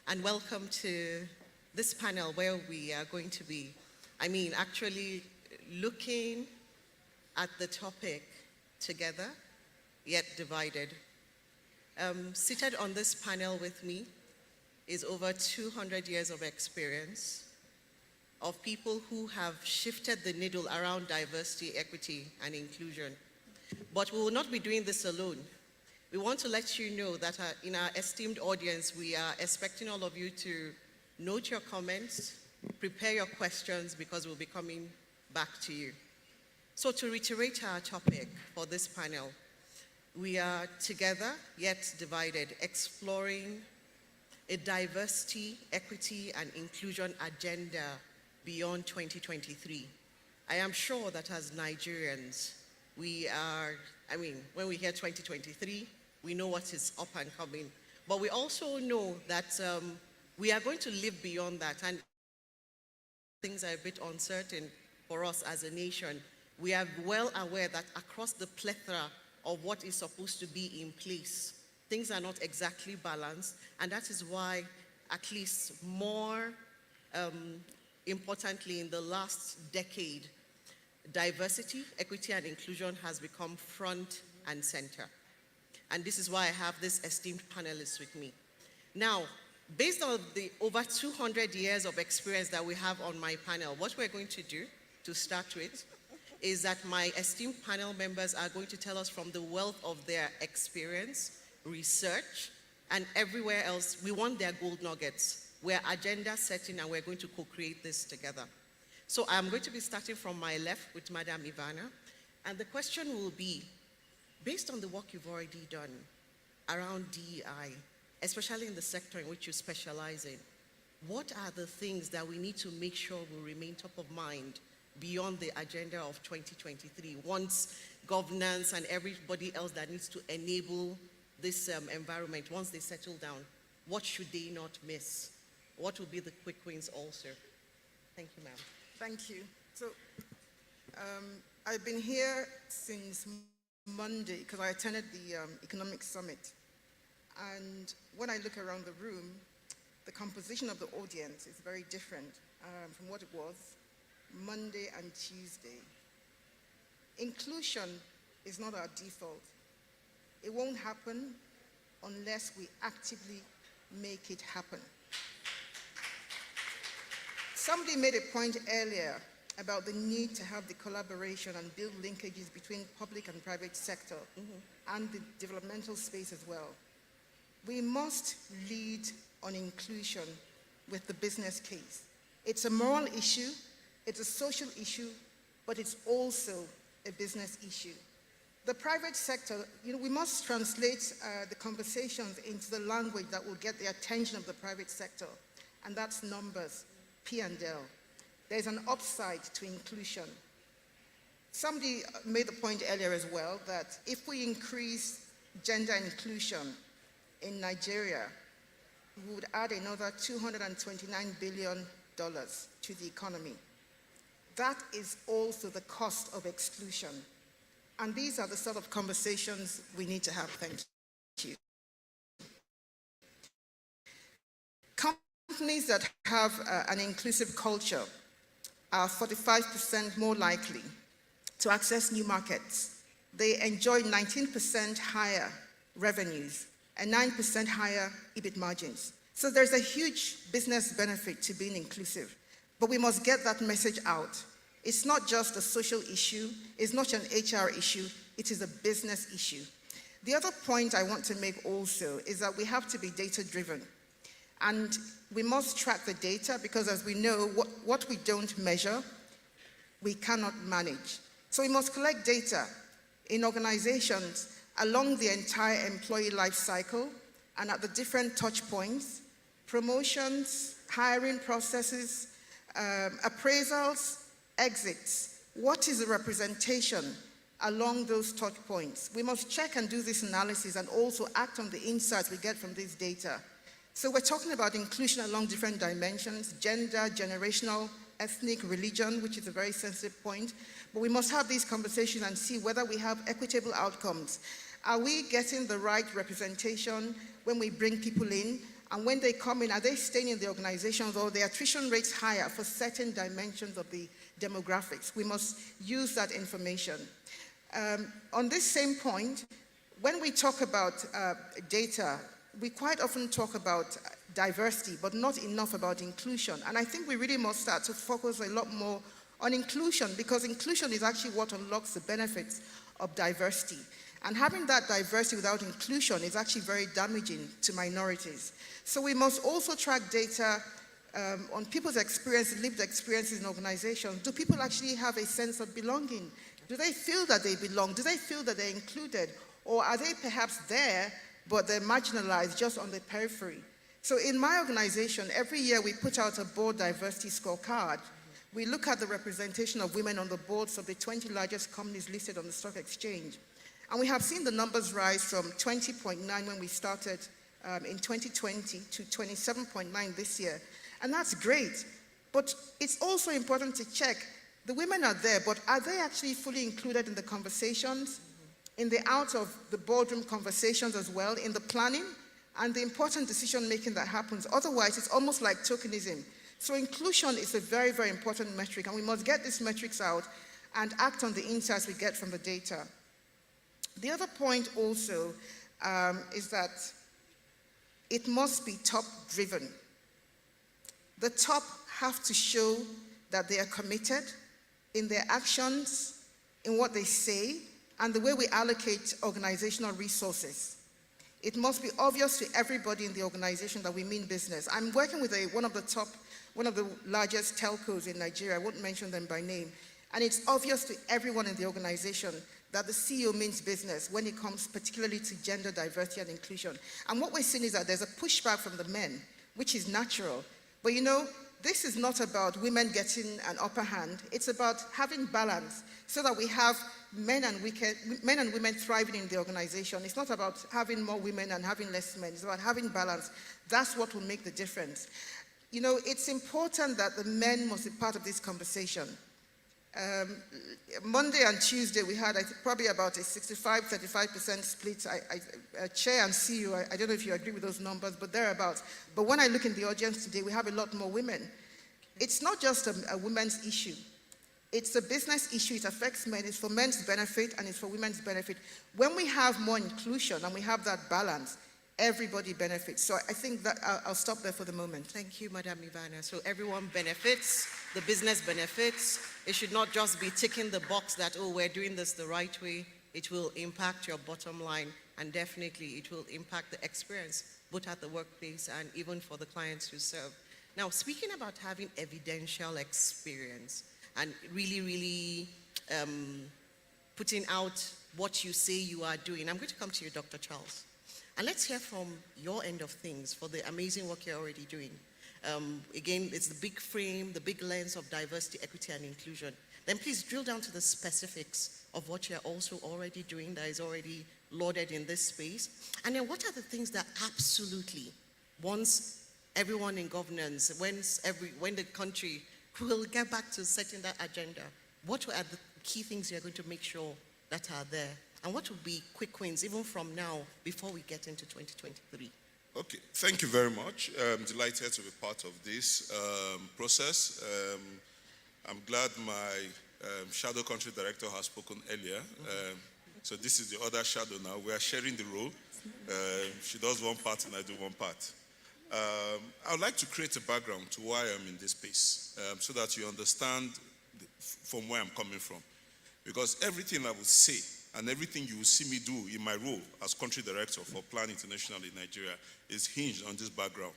and welcome to this panel where we are going to be, actually looking at the topic together, yet divided. Seated on this panel with me is over 200 years of experience of people who have shifted the needle around diversity, equity, and inclusion. But we will not be doing this alone. We want to let you know that in our esteemed audience, we are expecting all of you to note your comments, prepare your questions, because we'll be coming back to you. So to reiterate our topic for this panel, we are together yet divided, exploring a diversity, equity, and inclusion agenda beyond 2023. I am sure that as Nigerians, we are, when we hear 2023, we know what is up and coming. But we also know that we are going to live beyond that, and things are a bit uncertain for us as a nation. We are well aware that across the plethora of what is supposed to be in place, things are not exactly balanced, and that is why, at least more importantly, in the last decade, diversity, equity, and inclusion has become front and center. And this is why I have this esteemed panelists with me. Now, based on the over 200 years of experience that we have on my panel, what we're going to do to start with is that my esteemed panel members are going to tell us from the wealth of their experience, research, and everywhere else. We want their gold nuggets. We're agenda setting, and we're going to co-create this together. So I'm going to be starting from my left with Madam Ivana, and the question will be, based on the work you've already done around DEI, especially in the sector in which you specialize in, what are the things that we need to make sure will remain top of mind beyond the agenda of 2023, once governance and everybody else that needs to enable this environment, once they settle down, what should they not miss? What will be the quick wins also? Thank you, ma'am. Thank you. So I've been here since Monday because I attended the Economic Summit. And when I look around the room, the composition of the audience is very different from what it was Monday and Tuesday. Inclusion is not our default. It won't happen unless we actively make it happen. Somebody made a point earlier about the need to have the collaboration and build linkages between public and private sector and the developmental space as well. We must lead on inclusion with the business case. It's a moral issue, it's a social issue, but it's also a business issue. The private sector, we must translate the conversations into the language that will get the attention of the private sector, and that's numbers, P&L. There's an upside to inclusion. Somebody made the point earlier as well that if we increase gender inclusion in Nigeria, we would add another $229 billion to the economy. That is also the cost of exclusion. And these are the sort of conversations we need to have. Thank you. Companies that have an inclusive culture are 45% more likely to access new markets. They enjoy 19% higher revenues and 9% higher EBIT margins. So there's a huge business benefit to being inclusive, but we must get that message out. It's not just a social issue, it's not an HR issue, it is a business issue. The other point I want to make also is that we have to be data-driven. And we must track the data because, as we know, what we don't measure, we cannot manage. So we must collect data in organizations along the entire employee life cycle and at the different touch points, promotions, hiring processes, appraisals, exits. What is the representation along those touch points? We must check and do this analysis and also act on the insights we get from this data. So we're talking about inclusion along different dimensions: gender, generational, ethnic, religion, which is a very sensitive point. But we must have these conversations and see whether we have equitable outcomes. Are we getting the right representation when we bring people in? And when they come in, are they staying in the organizations, or the attrition rates higher for certain dimensions of the demographics? We must use that information. On this same point, when we talk about data, we quite often talk about diversity, but not enough about inclusion. And I think we really must start to focus a lot more on inclusion, because inclusion is actually what unlocks the benefits of diversity. And having that diversity without inclusion is actually very damaging to minorities. So we must also track data on people's experience, lived experiences in organizations. Do people actually have a sense of belonging? Do they feel that they belong? Do they feel that they're included? Or are they perhaps there, but they're marginalized just on the periphery? So in my organization, every year we put out a board diversity scorecard. We look at the representation of women on the boards of the 20 largest companies listed on the stock exchange. And we have seen the numbers rise from 20.9 when we started in 2020 to 27.9 this year. And that's great. But it's also important to check, the women are there, but are they actually fully included in the conversations, in the out of the boardroom conversations as well, in the planning, and the important decision-making that happens? Otherwise, it's almost like tokenism. So inclusion is a very, very important metric, and we must get these metrics out and act on the insights we get from the data. The other point also is that it must be top-driven. The top have to show that they are committed in their actions, in what they say, and the way we allocate organizational resources. It must be obvious to everybody in the organization that we mean business. I'm working with one of the largest telcos in Nigeria. I won't mention them by name. And it's obvious to everyone in the organization that the CEO means business when it comes particularly to gender diversity and inclusion. And what we're seeing is that there's a pushback from the men, which is natural. But you know, this is not about women getting an upper hand. It's about having balance so that we have men and women thriving in the organization. It's not about having more women and having less men. It's about having balance. That's what will make the difference. You know, it's important that the men must be part of this conversation. Monday and Tuesday, we had probably about a 65-35% split. Chair and CEO, I don't know if you agree with those numbers, but thereabouts. But when I look in the audience today, we have a lot more women. It's not just a women's issue. It's a business issue. It affects men. It's for men's benefit and it's for women's benefit. When we have more inclusion and we have that balance, everybody benefits. So I think that I'll stop there for the moment. Thank you, Madam Ivana. So everyone benefits, the business benefits. It should not just be ticking the box that, oh, we're doing this the right way. It will impact your bottom line, and definitely it will impact the experience, both at the workplace and even for the clients you serve. Now, speaking about having evidential experience and really putting out what you say you are doing, I'm going to come to you, Dr. Charles. And let's hear from your end of things for the amazing work you're already doing. Again, it's the big frame, the big lens of diversity, equity, and inclusion. Then please drill down to the specifics of what you're also already doing that is already lauded in this space. And then what are the things that absolutely, once everyone in governance, when the country will get back to setting that agenda, what are the key things you're going to make sure that are there? And what will be quick wins, even from now, before we get into 2023? Okay, thank you very much. I'm delighted to be part of this process. I'm glad my shadow country director has spoken earlier. So this is the other shadow now. We are sharing the role. She does one part and I do one part. I would like to create a background to why I'm in this space so that you understand from where I'm coming from. Because everything I will say and everything you will see me do in my role as country director for Plan International in Nigeria is hinged on this background.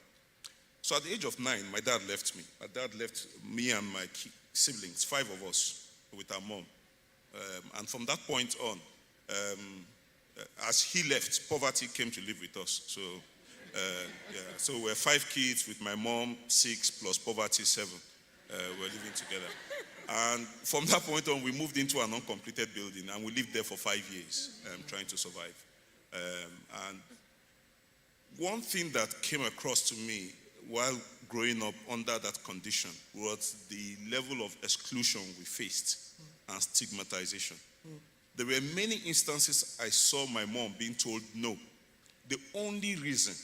So at the age of 9, my dad left me. My dad left me and my siblings, 5 of us, with our mom. And from that point on, as he left, poverty came to live with us. So, so we're 5 kids with my mom, 6 plus poverty, 7. We're living together. And from that point on, we moved into an uncompleted building, and we lived there for 5 years, trying to survive. And one thing that came across to me while growing up under that condition was the level of exclusion we faced and stigmatization. There were many instances I saw my mom being told no. The only reason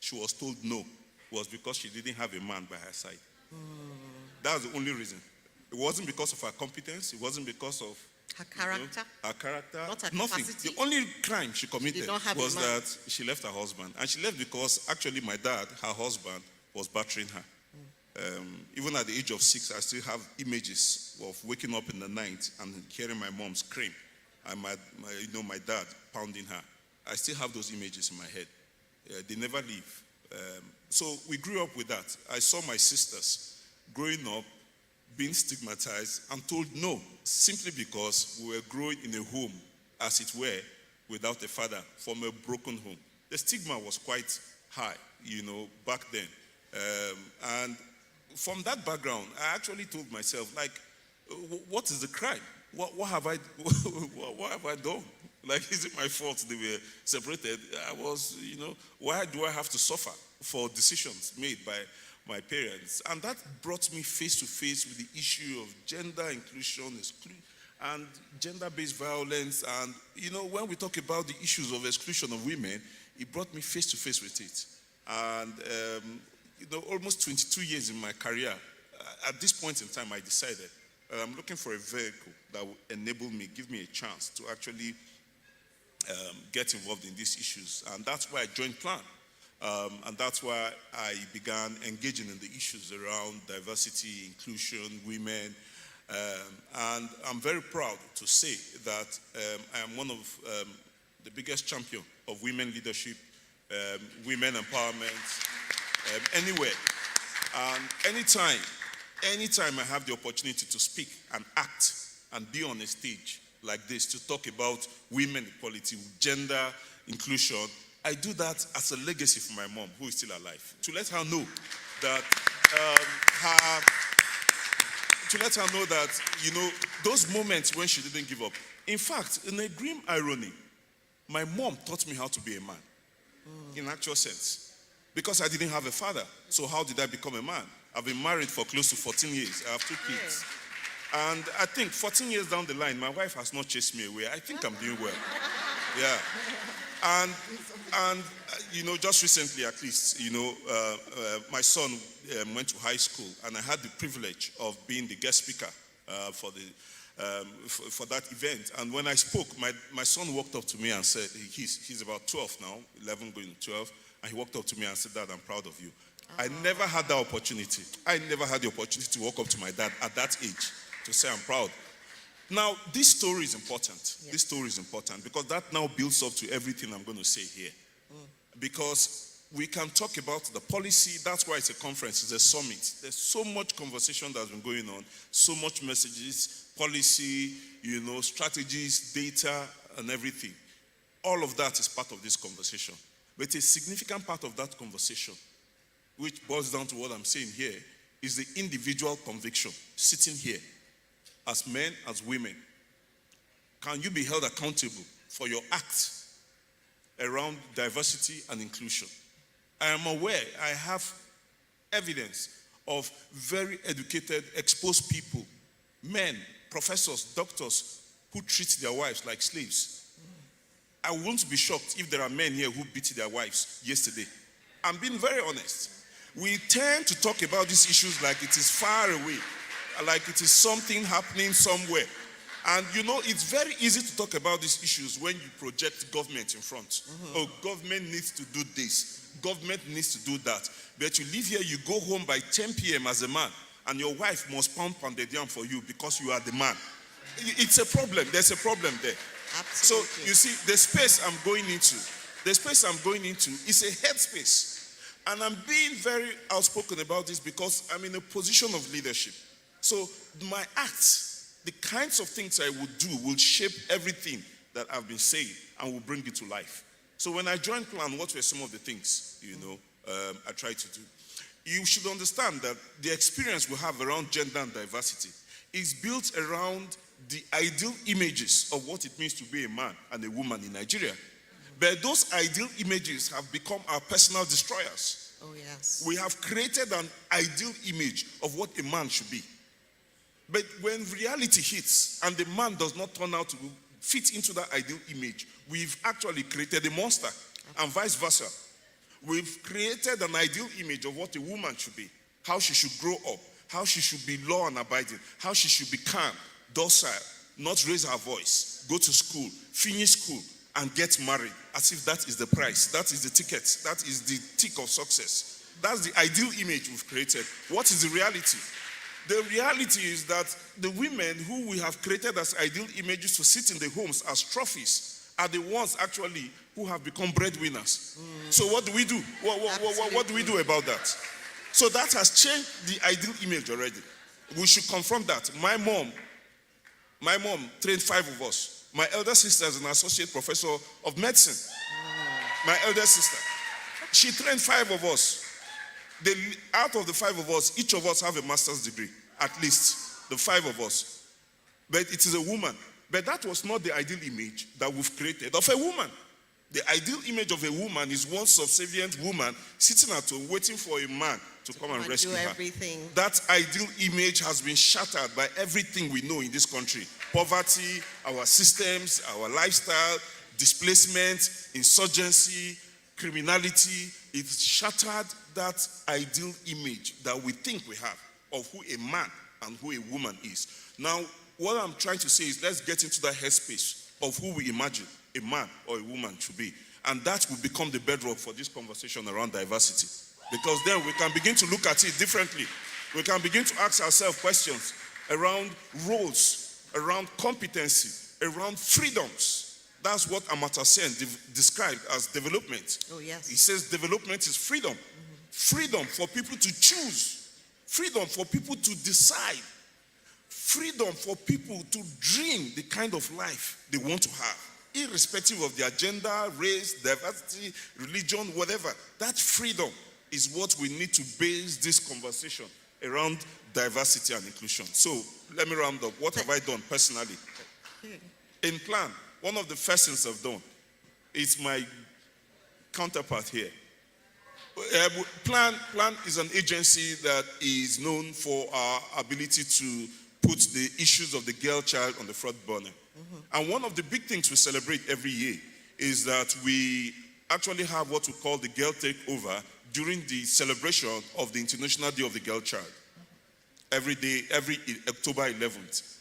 she was told no was because she didn't have a man by her side. That was the only reason. It wasn't because of her competence. It wasn't because of her character. Her character. Not her nothing. capacity. The only crime she committed was a man. that she left her husband. And she left because actually my dad, her husband, was battering her. Even at the age of 6, I still have images of waking up in the night and hearing my mom scream and my dad pounding her. I still have those images in my head. They never leave. So we grew up with that. I saw my sisters growing up being stigmatized and told no, simply because we were growing in a home, as it were, without a father, from a broken home. The stigma was quite high, back then. And from that background, I actually told myself, what is the crime? What have I done? Is it my fault they were separated? Why do I have to suffer for decisions made by my parents? And that brought me face to face with the issue of gender inclusion and gender-based violence. And, when we talk about the issues of exclusion of women, it brought me face to face with it. And, almost 22 years in my career, at this point in time, I decided I'm looking for a vehicle that will enable me, give me a chance to actually get involved in these issues. And that's why I joined Plan. And that's why I began engaging in the issues around diversity, inclusion, women. And I'm very proud to say that I am one of the biggest champion of women leadership, women empowerment, anywhere. And anytime I have the opportunity to speak and act and be on a stage like this to talk about women equality, gender inclusion, I do that as a legacy for my mom, who is still alive, to let her know that those moments when she didn't give up. In fact, in a grim irony, my mom taught me how to be a man, in actual sense, because I didn't have a father. So how did I become a man? I've been married for close to 14 years. I have 2 kids. And I think 14 years down the line, my wife has not chased me away. I think I'm doing well. Yeah. And just recently, at least, my son went to high school, and I had the privilege of being the guest speaker for that event. And when I spoke, my son walked up to me and said, he's about 12 now, 11 going to 12, and he walked up to me and said, "Dad, I'm proud of you." I never had that opportunity. I never had the opportunity to walk up to my dad at that age to say I'm proud. Now, this story is important. Yes. This story is important because that now builds up to everything I'm going to say here. Because we can talk about the policy. That's why it's a conference, it's a summit. There's so much conversation that's been going on, so much messages, policy, strategies, data, and everything. All of that is part of this conversation. But a significant part of that conversation, which boils down to what I'm saying here, is the individual conviction sitting here. As men, as women, can you be held accountable for your acts around diversity and inclusion? I am aware, I have evidence of very educated, exposed people, men, professors, doctors, who treat their wives like slaves. I won't be shocked if there are men here who beat their wives yesterday. I'm being very honest. We tend to talk about these issues like it is far away, like it is something happening somewhere. And it's very easy to talk about these issues when you project government in front. Oh, government needs to do this. Government needs to do that. But you live here, you go home by 10 p.m. as a man, and your wife must pounded yam for you because you are the man. It's a problem. There's a problem there. Absolutely. So, you see, the space I'm going into is a headspace. And I'm being very outspoken about this because I'm in a position of leadership. So my acts, the kinds of things I would do will shape everything that I've been saying and will bring it to life. So when I joined Plan, what were some of the things, I tried to do? You should understand that the experience we have around gender and diversity is built around the ideal images of what it means to be a man and a woman in Nigeria. But those ideal images have become our personal destroyers. Oh, yes. We have created an ideal image of what a man should be. But when reality hits and the man does not turn out to fit into that ideal image, we've actually created a monster, and vice versa. We've created an ideal image of what a woman should be, how she should grow up, how she should be law and abiding, how she should be calm, docile, not raise her voice, go to school, finish school, and get married, as if that is the price, that is the ticket, that is the tick of success. That's the ideal image we've created. What is the reality? The reality is that the women who we have created as ideal images to sit in the homes as trophies are the ones actually who have become breadwinners. So what do we do? What do we do about that? So that has changed the ideal image already. We should confront that. My mom trained 5 of us. My elder sister is an associate professor of medicine. My elder sister. She trained 5 of us. Out of the 5 of us, each of us have a master's degree, at least, the 5 of us. But it is a woman. But that was not the ideal image that we've created of a woman. The ideal image of a woman is one subservient woman sitting at home waiting for a man to come and rescue her. Everything. That ideal image has been shattered by everything we know in this country. Poverty, our systems, our lifestyle, displacement, insurgency, criminality. It's shattered that ideal image that we think we have of who a man and who a woman is. Now, what I'm trying to say is let's get into that headspace of who we imagine a man or a woman should be. And that will become the bedrock for this conversation around diversity. Because then we can begin to look at it differently. We can begin to ask ourselves questions around roles, around competency, around freedoms. That's what Amartya Sen described as development. Oh, yes. He says development is freedom. Freedom for people to choose. Freedom for people to decide. Freedom for people to dream the kind of life they want to have, irrespective of their gender, race, diversity, religion, whatever. That freedom is what we need to base this conversation around diversity and inclusion. So let me round up. What have I done personally? In Plan, one of the first things I've done is my counterpart here. Plan is an agency that is known for our ability to put the issues of the girl child on the front burner. And one of the big things we celebrate every year is that we actually have what we call the Girl Takeover during the celebration of the International Day of the Girl Child. Every October 11th.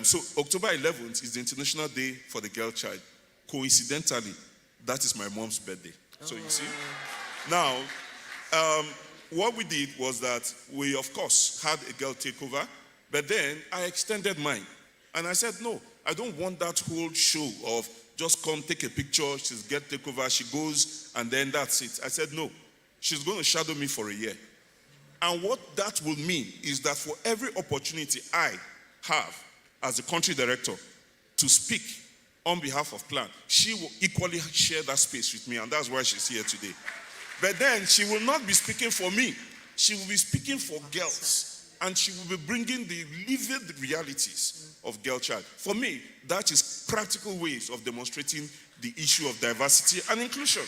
So October 11th is the International Day for the Girl Child. Coincidentally, that is my mom's birthday. So you see? Now, what we did was that we, of course, had a girl takeover, but then I extended mine. And I said, no, I don't want that whole show of just come take a picture, she's get takeover, she goes, and then that's it. I said, no, she's going to shadow me for a year. And what that will mean is that for every opportunity I have as a country director to speak on behalf of Plan, she will equally share that space with me, and that's why she's here today. But then she will not be speaking for me. She will be speaking for girls, and she will be bringing the lived realities of girl child. For me, that is practical ways of demonstrating the issue of diversity and inclusion.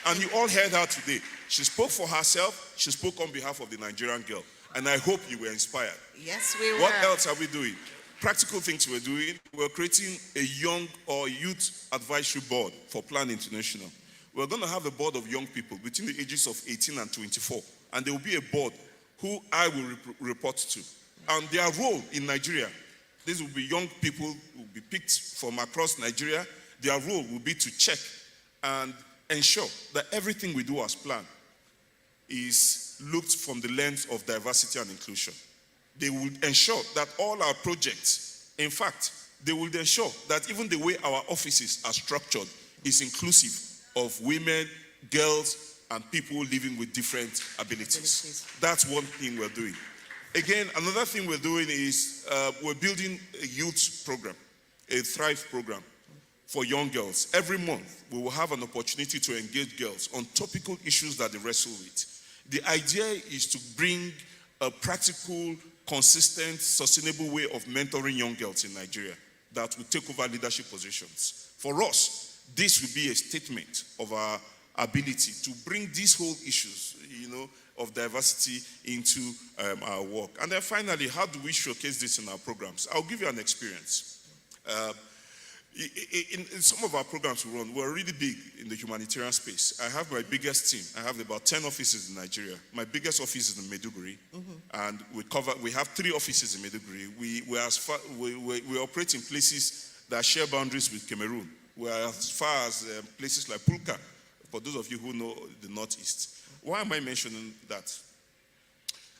And you all heard her today. She spoke for herself. She spoke on behalf of the Nigerian girl. And I hope you were inspired. Yes, we were. What else are we doing? Practical things we're doing. We're creating a young or youth advisory board for Plan International. We're going to have a board of young people between the ages of 18 and 24. And there will be a board who I will report to. And their role in Nigeria, these will be young people who will be picked from across Nigeria. Their role will be to check and ensure that everything we do as Plan is looked from the lens of diversity and inclusion. They will ensure that all our projects, in fact, they will ensure that even the way our offices are structured is inclusive of women, girls, and people living with different abilities. That's one thing we're doing. Again, another thing we're doing is we're building a youth program, a Thrive program for young girls. Every month, we will have an opportunity to engage girls on topical issues that they wrestle with. The idea is to bring a practical, consistent, sustainable way of mentoring young girls in Nigeria that will take over leadership positions. For us, this will be a statement of our ability to bring these whole issues, of diversity into our work. And then finally, how do we showcase this in our programs? I'll give you an experience. In some of our programs we run, we're really big in the humanitarian space. I have my biggest team. I have about 10 offices in Nigeria. My biggest office is in Maiduguri, and we have 3 offices in Maiduguri. We operate in places that share boundaries with Cameroon. We are as far as places like Pulka, for those of you who know the Northeast. Why am I mentioning that?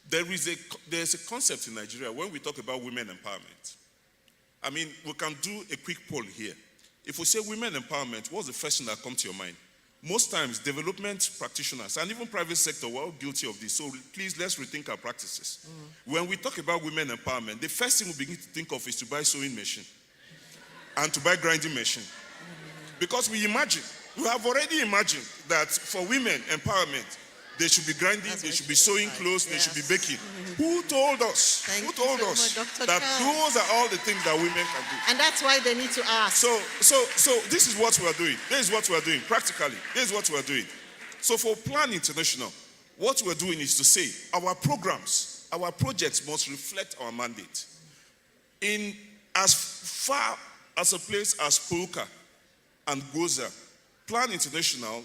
There's a concept in Nigeria when we talk about women empowerment. I mean, we can do a quick poll here. If we say women empowerment, what's the first thing that comes to your mind? Most times, development practitioners and even private sector were all guilty of this. So please, let's rethink our practices. When we talk about women empowerment, the first thing we begin to think of is to buy sewing machine and to buy grinding machine. Because we have already imagined that for women empowerment, they should be grinding, they should be sewing clothes, they should be baking. Who told us? Who told us that those are all the things that women can do? And that's why they need to ask. So this is what we are doing. This is what we are doing, practically. This is what we are doing. So for Plan International, what we're doing is to say our programs, our projects must reflect our mandate. In as far as a place as Pulka and Goza, Plan International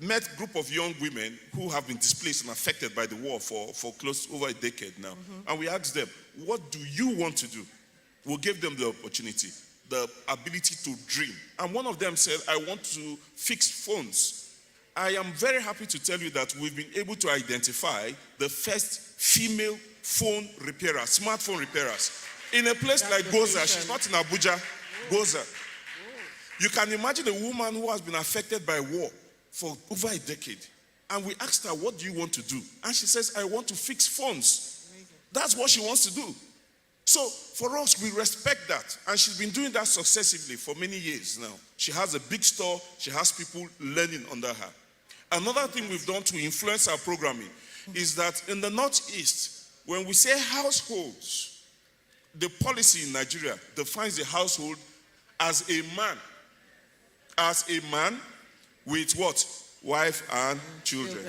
met a group of young women who have been displaced and affected by the war for close over a decade now. And we asked them, what do you want to do? We'll give them the opportunity, the ability to dream. And one of them said, I want to fix phones. I am very happy to tell you that we've been able to identify the first female phone repairers, smartphone repairers. In a place like Goza, she's not in Abuja, Goza. You can imagine a woman who has been affected by war for over a decade. And we asked her, what do you want to do? And she says, I want to fix phones. That's what she wants to do. So for us, we respect that. And she's been doing that successively for many years now. She has a big store. She has people learning under her. Another thing we've done to influence our programming is that in the Northeast, when we say households, the policy in Nigeria defines the household as a man with what? Wife and children.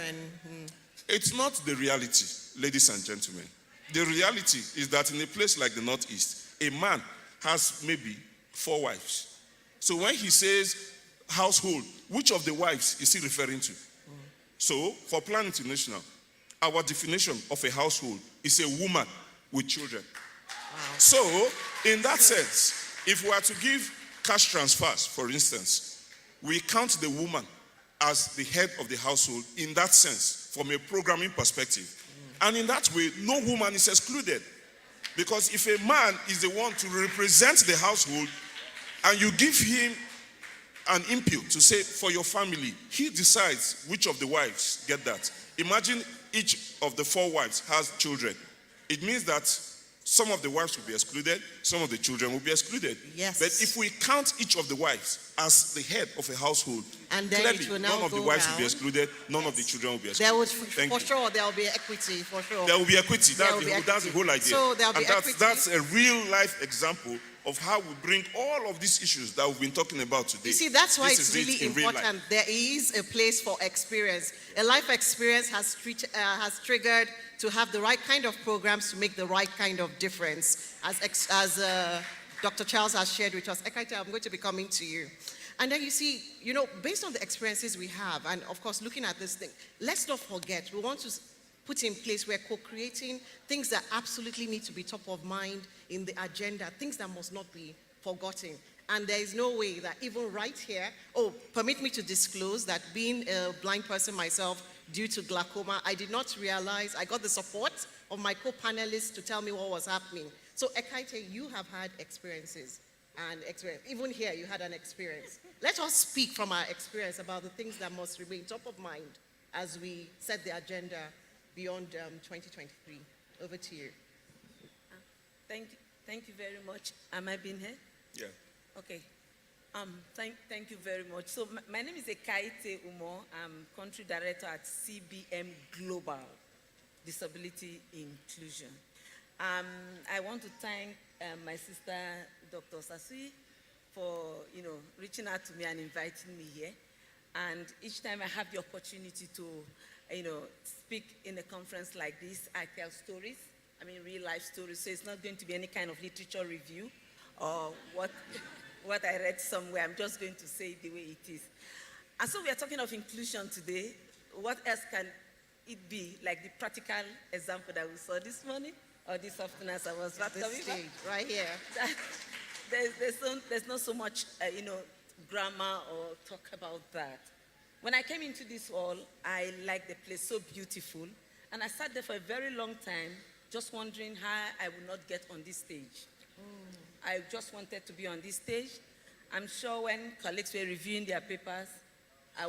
It's not the reality, ladies and gentlemen. The reality is that in a place like the Northeast, a man has maybe 4 wives. So when he says household, which of the wives is he referring to? So for Plan International, our definition of a household is a woman with children. So in that sense, if we are to give cash transfers, for instance, we count the woman as the head of the household in that sense, from a programming perspective. And in that way, no woman is excluded. Because if a man is the one to represent the household, and you give him an input to say, for your family, he decides which of the wives get that. Imagine each of the 4 wives has children. It means that some of the wives will be excluded, some of the children will be excluded. Yes. But if we count each of the wives as the head of a household, and then clearly none of the wives will be excluded, none of the children will be excluded. There will, for sure, there will be equity, for sure. There will be equity. That's the whole idea. So there will be equity. That's a real life example of how we bring all of these issues that we've been talking about today. You see, that's why it's really important. There is a place for experience. A life experience has triggered to have the right kind of programs to make the right kind of difference. As Dr. Charles has shared with us, Ekaite, I'm going to be coming to you. And then you see, based on the experiences we have, and of course, looking at this thing, let's not forget, we want to put in place, we're co-creating things that absolutely need to be top of mind in the agenda, things that must not be forgotten. And there is no way that even right here, permit me to disclose that being a blind person myself due to glaucoma, I did not realize, I got the support of my co-panelists to tell me what was happening. So Ekaite, you have had experiences, and even here you had an experience. Let us speak from our experience about the things that must remain top of mind as we set the agenda beyond 2023. Over to you. Thank you very much. Am I being here? Yeah. Okay. Thank you very much. So my name is Ekaite Umo. I'm country director at CBM Global Disability Inclusion. I want to thank my sister, Dr. Sasui, for reaching out to me and inviting me here. And each time I have the opportunity to, speak in a conference like this, I tell stories. I mean, real life stories. So it's not going to be any kind of literature review or what I read somewhere. I'm just going to say it the way it is. And so we are talking of inclusion today. What else can it be like the practical example that we saw this morning or this afternoon as I was right here. There's not so much, grammar or talk about that. When I came into this hall, I liked the place, so beautiful. And I sat there for a very long time, just wondering how I would not get on this stage. I just wanted to be on this stage. I'm sure when colleagues were reviewing their papers, I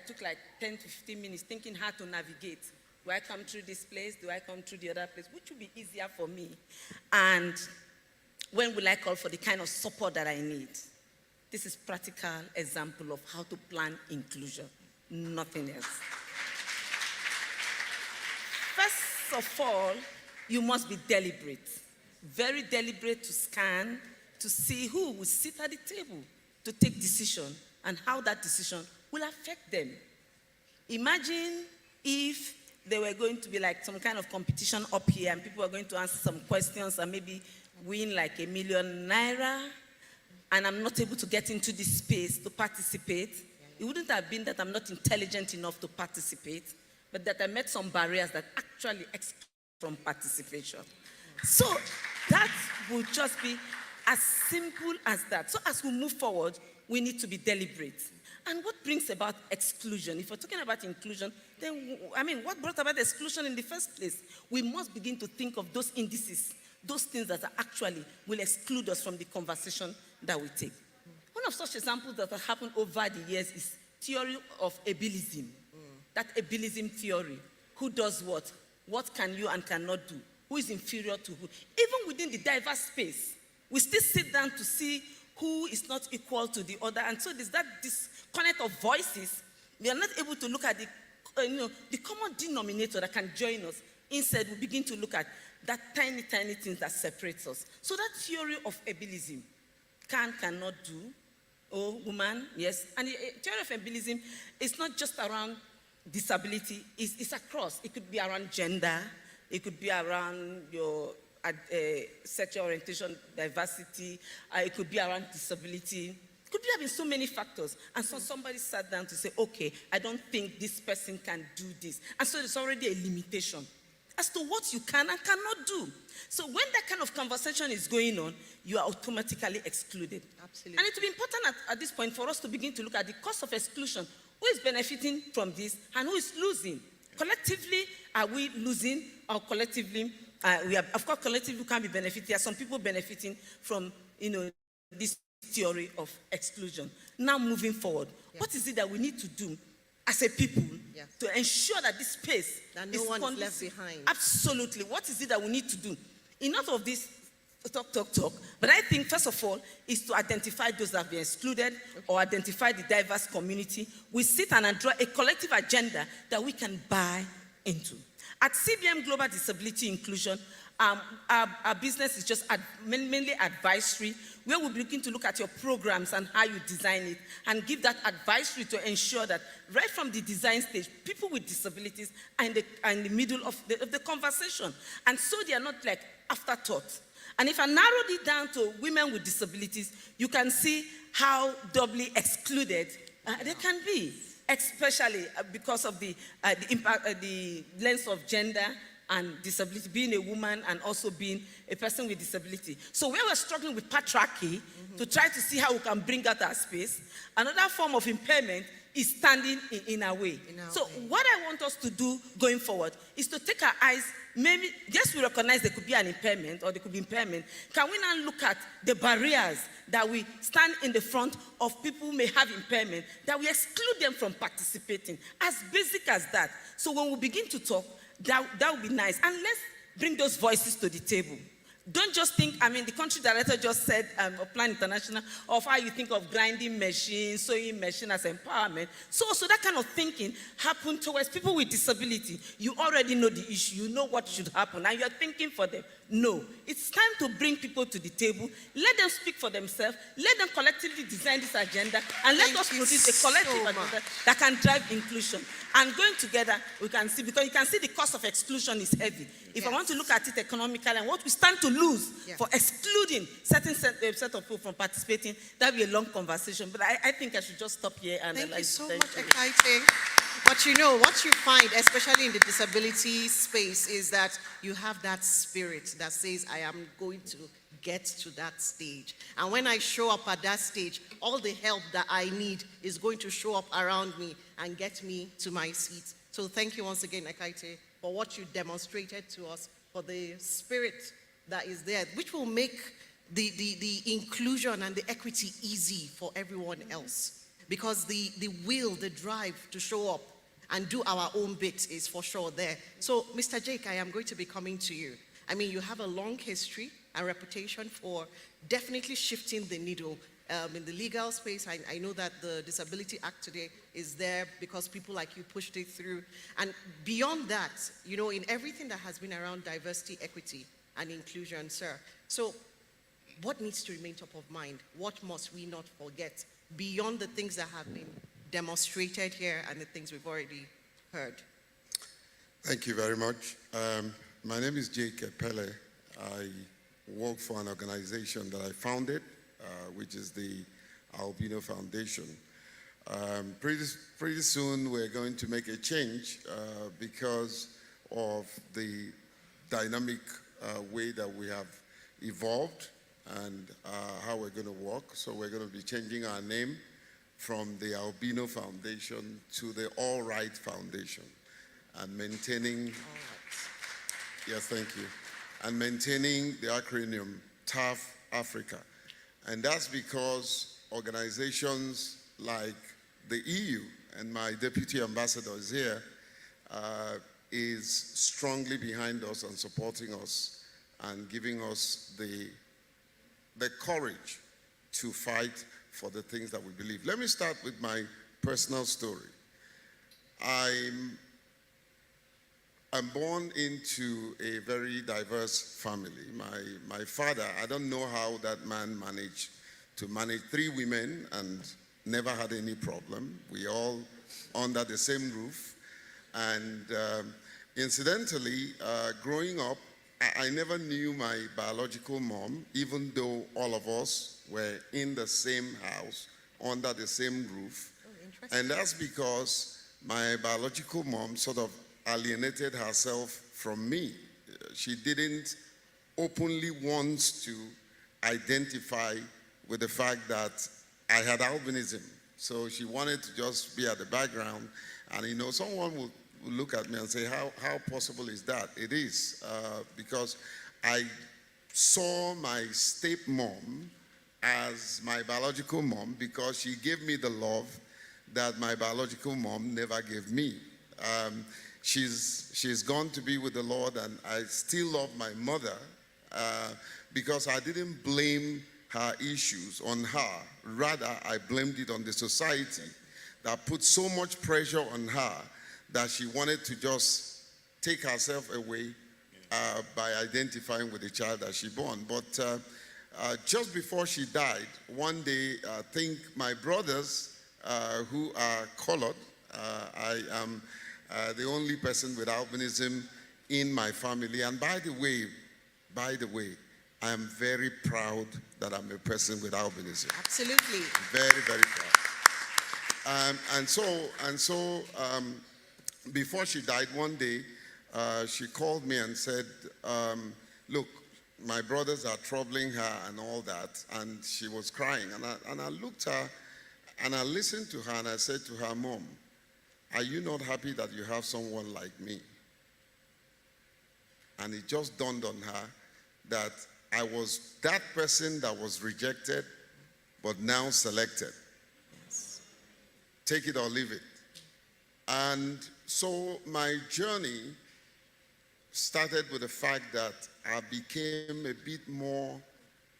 took like 10 to 15 minutes thinking how to navigate. Do I come through this place? Do I come through the other place? Which would be easier for me? And when will I call for the kind of support that I need? This is practical example of how to plan inclusion, nothing else. First of all, you must be deliberate, very deliberate to scan, to see who will sit at the table, to take decision, and how that decision will affect them. Imagine if there were going to be like some kind of competition up here and people were going to answer some questions and maybe win like ₦1 million, and I'm not able to get into this space to participate. It wouldn't have been that I'm not intelligent enough to participate, but that I met some barriers that actually exclude from participation. So that would just be as simple as that. So as we move forward, we need to be deliberate. And what brings about exclusion? If we're talking about inclusion, then, what brought about exclusion in the first place? We must begin to think of those indices, those things that actually will exclude us from the conversation that we take. One of such examples that have happened over the years is theory of ableism. That ableism theory. Who does what? What can you and cannot do? Who is inferior to who? Even within the diverse space, we still sit down to see who is not equal to the other. And so there's that disconnect of voices. We are not able to look at the common denominator that can join us. Instead, we begin to look at that tiny, tiny things that separates us. So that theory of ableism, cannot do, woman, yes. And the theory of ableism is not just around disability, it's across. It could be around gender, it could be around your sexual orientation, diversity, it could be around disability. It could be having so many factors. And so somebody sat down to say, okay, I don't think this person can do this. And so there's already a limitation as to what you can and cannot do. So when that kind of conversation is going on, you are automatically excluded. Absolutely. And it will be important at this point for us to begin to look at the cost of exclusion. Who is benefiting from this and who is losing? Collectively, are we losing, or collectively, of course, collectively can be benefiting. There are some people benefiting from, this theory of exclusion. Now moving forward, what is it that we need to do as a people to ensure that this space that no one is left behind? Absolutely. What is it that we need to do? Enough of this talk. But I think, first of all, is to identify those that have been excluded or identify the diverse community. We sit and draw a collective agenda that we can buy into. At CBM Global Disability Inclusion, our business is just mainly advisory, where we're looking to look at your programs and how you design it and give that advisory to ensure that right from the design stage, people with disabilities are in the middle of the conversation. And so they are not like afterthoughts. And if I narrowed it down to women with disabilities, you can see how doubly excluded they can be, especially because of the impact, the lens of gender and disability, being a woman and also being a person with disability. So when we're struggling with patriarchy to try to see how we can bring out our space, another form of impairment is standing in our way. What I want us to do going forward is to take our eyes, maybe, yes, we recognize there could be an impairment or there could be impairment. Can we now look at the barriers that we stand in the front of people who may have impairment, that we exclude them from participating, as basic as that. So when we begin to talk, that would be nice. And let's bring those voices to the table. Don't just think, I mean, the country director just said, Plan International, of how you think of grinding machines, sewing machine as empowerment. So that kind of thinking happened towards people with disability. You already know the issue, you know what should happen, and you're thinking for them. No, it's time to bring people to the table, let them speak for themselves, let them collectively design this agenda, and let us produce a collective agenda that can drive inclusion. And going together, we can see, because you can see the cost of exclusion is heavy. If I want to look at it economically and what we stand to lose for excluding certain set of people from participating, that will be a long conversation. But I think I should just stop here and Thank you so much, you. exciting. But you know, what you find, especially in the disability space, is that you have that spirit that says, I am going to get to that stage. And when I show up at that stage, all the help that I need is going to show up around me and get me to my seat. So thank you once again, Ekaite, for what you demonstrated to us, for the spirit that is there, which will make the inclusion and the equity easy for everyone else. Because the will, the drive to show up and do our own bit is for sure there. So, Mr. Jake, I am going to be coming to you. I mean, you have a long history and reputation for definitely shifting the needle in the legal space. I know that the Disability Act today is there because people like you pushed it through. And beyond that, you know, in everything that has been around diversity, equity, and inclusion, sir. So, what needs to remain top of mind? What must we not forget beyond the things that have been demonstrated here and the things we've already heard? Thank you very much. My name is Jake Pele. I work for an organization that I founded, which is the Albino Foundation. Pretty soon we're going to make a change because of the dynamic way that we have evolved and how we're going to work. So we're going to be changing our name from the Albino Foundation to the All Right Foundation and maintaining, yes, thank you, and maintaining the acronym TAF Africa. And that's because organizations like the EU, and my deputy ambassador is here, is strongly behind us and supporting us and giving us the courage to fight for the things that we believe. Let me start with my personal story. I'm born into a very diverse family. My father, I don't know how that man managed to manage 3 women and never had any problem. We all under the same roof. And incidentally, growing up, I never knew my biological mom, even though all of us were in the same house, under the same roof. Oh, and that's because my biological mom sort of alienated herself from me. She didn't openly want to identify with the fact that I had albinism. So she wanted to just be at the background. And you know, someone would look at me and say, how possible is that? It is, because I saw my stepmom as my biological mom because she gave me the love that my biological mom never gave me. She's gone to be with the Lord, and I still love my mother because I didn't blame her issues on her. Rather, I blamed it on the society that put so much pressure on her that she wanted to just take herself away by identifying with the child that she born. But just before she died, one day, I think my brothers who are colored, I am the only person with albinism in my family. And by the way, I am very proud that I'm a person with albinism. Absolutely. Very, very proud. And so before she died one day, she called me and said, look, my brothers are troubling her and all that. And she was crying. And I looked at her and I listened to her and I said to her, Mom, are you not happy that you have someone like me? And it just dawned on her that I was that person that was rejected, but now selected. Yes. Take it or leave it. And so my journey started with the fact that I became a bit more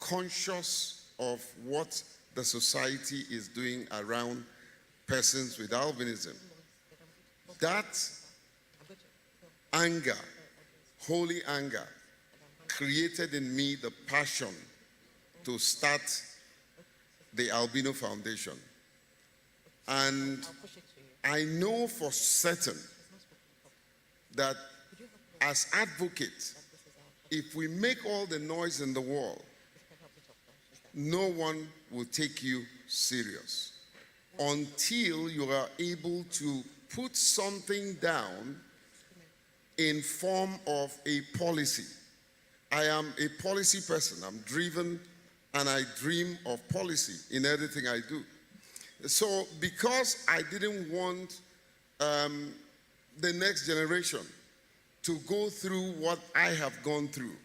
conscious of what the society is doing around persons with albinism. That anger, holy anger, created in me the passion to start the Albino Foundation. And I know for certain that as advocates, if we make all the noise in the world, no one will take you serious until you are able to put something down in form of a policy. I am a policy person. I'm driven and I dream of policy in everything I do. So because I didn't want the next generation to go through what I have gone through,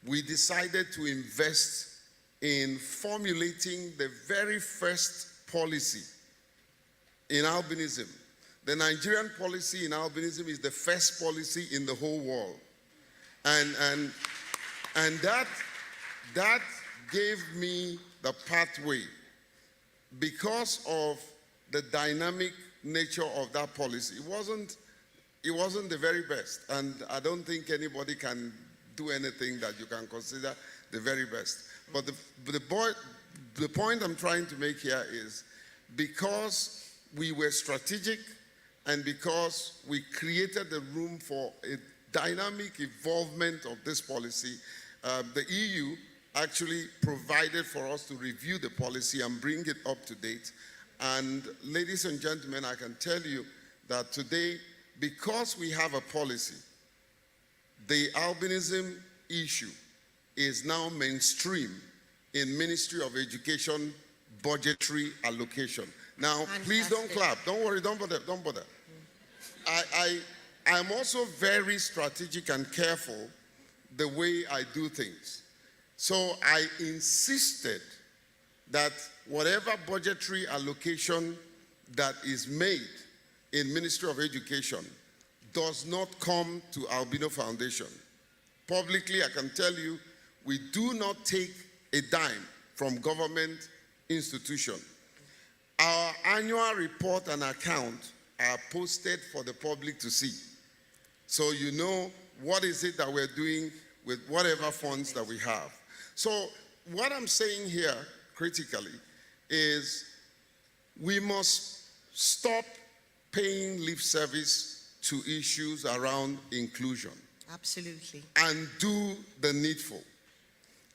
we decided to invest in formulating the very first policy in albinism. The Nigerian policy in albinism is the first policy in the whole world. And that gave me the pathway because of the dynamic nature of that policy. It wasn't the very best, and I don't think anybody can do anything that you can consider the very best. But the point I'm trying to make here is because we were strategic and because we created the room for a dynamic involvement of this policy, the EU actually provided for us to review the policy and bring it up to date. And ladies and gentlemen, I can tell you that today, because we have a policy, the albinism issue is now mainstream in Ministry of Education budgetary allocation. Now, please don't clap. Don't worry, don't bother. I'm also very strategic and careful the way I do things. So I insisted that whatever budgetary allocation that is made in Ministry of Education does not come to Albino Foundation. Publicly, I can tell you, we do not take a dime from government institution. Our annual report and account are posted for the public to see. So you know what is it that we're doing with whatever funds that we have. So what I'm saying here critically is we must stop paying lip service to issues around inclusion. Absolutely. And do the needful.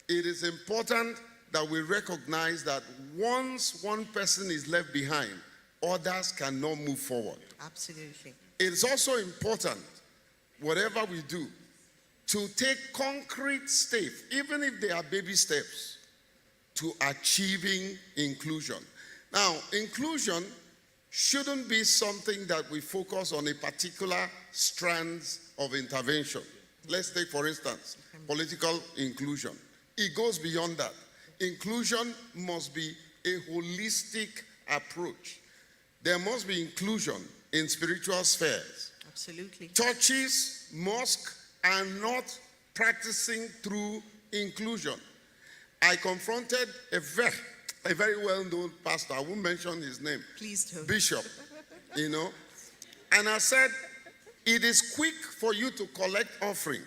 It is important that we recognize that once one person is left behind, others cannot move forward. Absolutely. It's also important, whatever we do, to take concrete steps, even if they are baby steps, to achieving inclusion. Now, inclusion shouldn't be something that we focus on a particular strands of intervention. Let's take, for instance, political inclusion. It goes beyond that. Inclusion must be a holistic approach. There must be inclusion in spiritual spheres. Absolutely. Churches, mosques are not practicing through inclusion. I confronted a very well-known pastor. I won't mention his name. Please don't. Bishop, and I said, it is quick for you to collect offering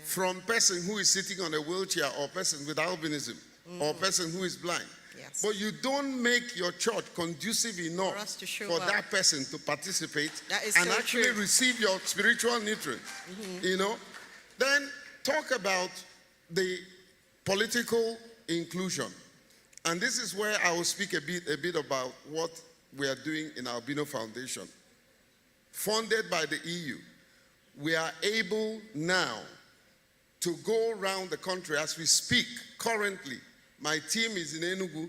from person who is sitting on a wheelchair or person with albinism or person who is blind. Yes. But you don't make your church conducive enough for that person to participate and so actually true. receive your spiritual nutrients. Then talk about the political inclusion. And this is where I will speak a bit about what we are doing in Albino Foundation. Funded by the EU, we are able now to go around the country as we speak. Currently, my team is in Enugu.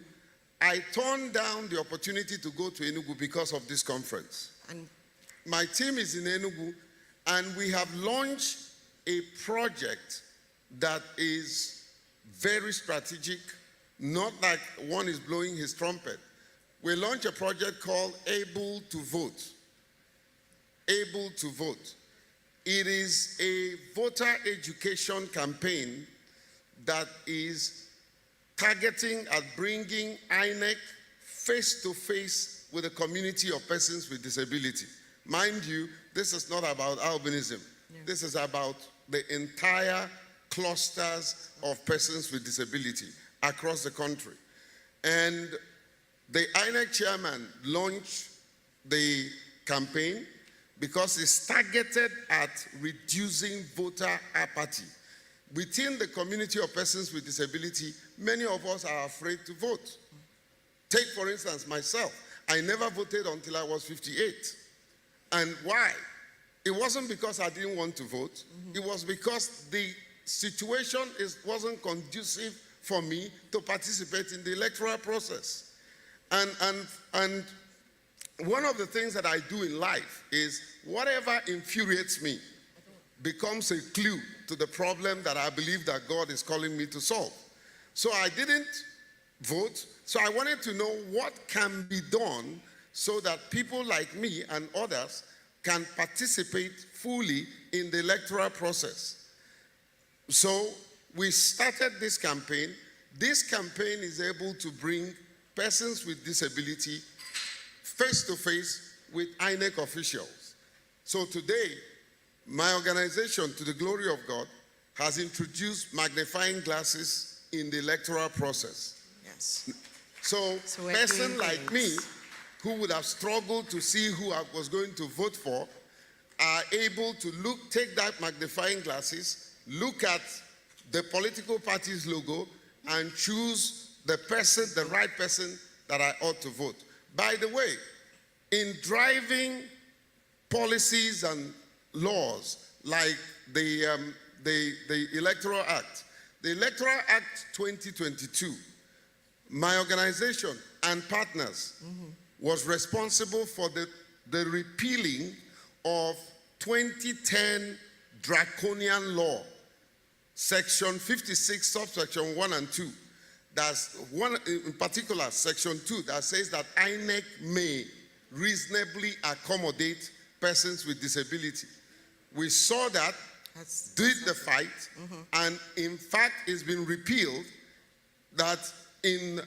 I turned down the opportunity to go to Enugu because of this conference. And my team is in Enugu, and we have launched a project that is very strategic, not like one is blowing his trumpet. We launched a project called Able to Vote. Able to Vote. It is a voter education campaign that is targeting at bringing INEC face to face with the community of persons with disability. Mind you, this is not about albinism. This is about the entire clusters of persons with disability across the country. And the INEC chairman launched the campaign because it's targeted at reducing voter apathy. Within the community of persons with disability, many of us are afraid to vote. Take, for instance, myself. I never voted until I was 58. And why? It wasn't because I didn't want to vote. It was because the situation wasn't conducive for me to participate in the electoral process. And one of the things that I do in life is whatever infuriates me becomes a clue to the problem that I believe that God is calling me to solve. So I didn't vote. So I wanted to know what can be done so that people like me and others can participate fully in the electoral process. So we started this campaign. This campaign is able to bring persons with disability face to face with INEC officials. So today, my organization, to the glory of God, has introduced magnifying glasses in the electoral process. Yes. So a person like me, who would have struggled to see who I was going to vote for, are able to take that magnifying glasses, look at the political party's logo, and choose the right person that I ought to vote. By the way, in driving policies and laws like the Electoral Act, the Electoral Act 2022, my organization and partners was responsible for the repealing of 2010 draconian law, section 56, subsection 1 and 2. That's one in particular, section 2, that says that INEC may reasonably accommodate persons with disability. We saw that, did the fight, and in fact it's been repealed that in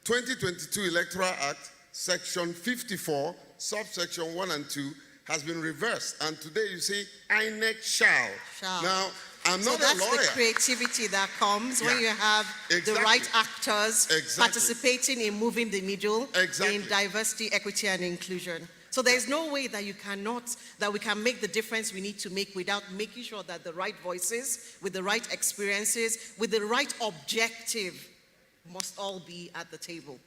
2022 Electoral Act, section 54, subsection 1 and 2 has been reversed. And today you see INEC shall. Now, I'm not a lawyer. So that's the creativity that comes when you have the right actors participating in moving the needle in diversity, equity, and inclusion. So there's no way that we can make the difference we need to make without making sure that the right voices, with the right experiences, with the right objective, must all be at the table.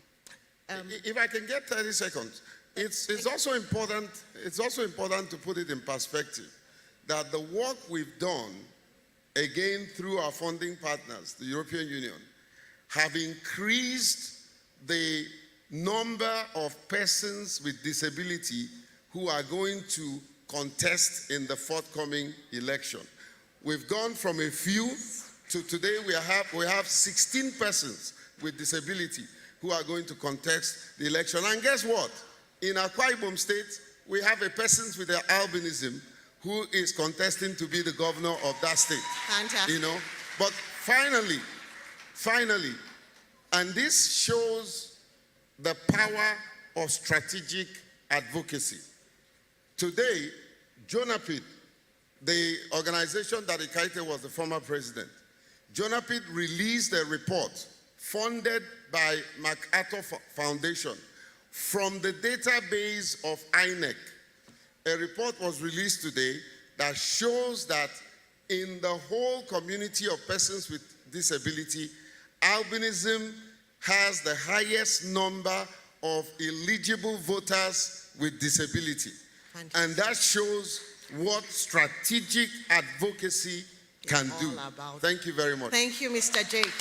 If I can get 30 seconds, it's also important to put it in perspective that the work we've done, again through our funding partners, the European Union, have increased the number of persons with disability who are going to contest in the forthcoming election. We've gone from a few to today we have 16 persons with disability who are going to contest the election. And guess what? In Akwa Ibom State, we have a person with albinism who is contesting to be the governor of that state. Fantastic. You know, but finally, and this shows the power of strategic advocacy. Today, Jonapid, the organization that Ikaite was the former president, Jonapid released a report funded by MacArthur Foundation from the database of INEC. A report was released today that shows that in the whole community of persons with disability, albinism has the highest number of eligible voters with disability. Fantastic. And that shows what strategic advocacy can do. Thank you very much. Thank you, Mr. Jake.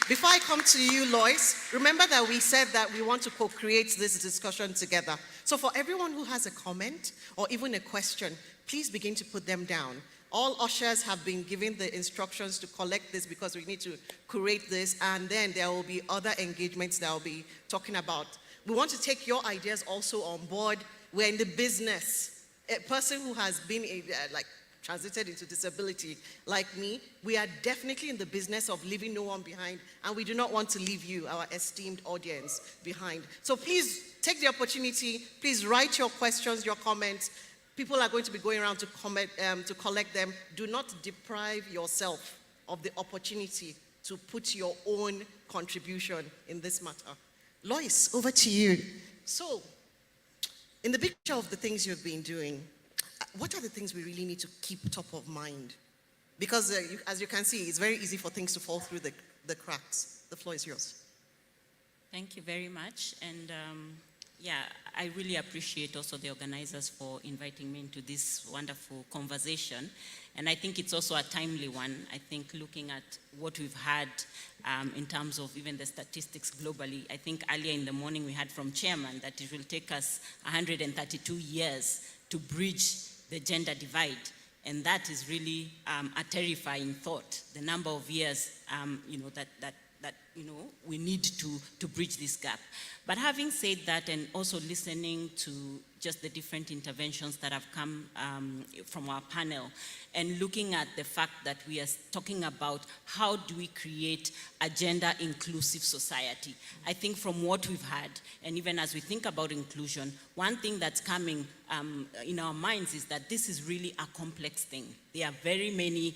Before I come to you, Lois, remember that we said that we want to co-create this discussion together. So for everyone who has a comment or even a question, please begin to put them down. All ushers have been given the instructions to collect this because we need to curate this, and then there will be other engagements that I'll be talking about. We want to take your ideas also on board. We're in the business. A person who has been transited into disability, like me, we are definitely in the business of leaving no one behind, and we do not want to leave you, our esteemed audience, behind. So please take the opportunity, please write your questions, your comments. People are going to be going around to collect them. Do not deprive yourself of the opportunity to put your own contribution in this matter. Lois, over to you. So, in the picture of the things you've been doing, what are the things we really need to keep top of mind? Because as you can see, it's very easy for things to fall through the cracks. The floor is yours. Thank you very much. And yeah, I really appreciate also the organizers for inviting me into this wonderful conversation. And I think it's also a timely one. I think looking at what we've had in terms of even the statistics globally, I think earlier in the morning we had from Chairman that it will take us 132 years to bridge the gender divide. And that is really a terrifying thought, the number of years that we need to bridge this gap. But having said that, and also listening to just the different interventions that have come from our panel, and looking at the fact that we are talking about how do we create a gender-inclusive society. I think from what we've had, and even as we think about inclusion, one thing that's coming in our minds is that this is really a complex thing. There are very many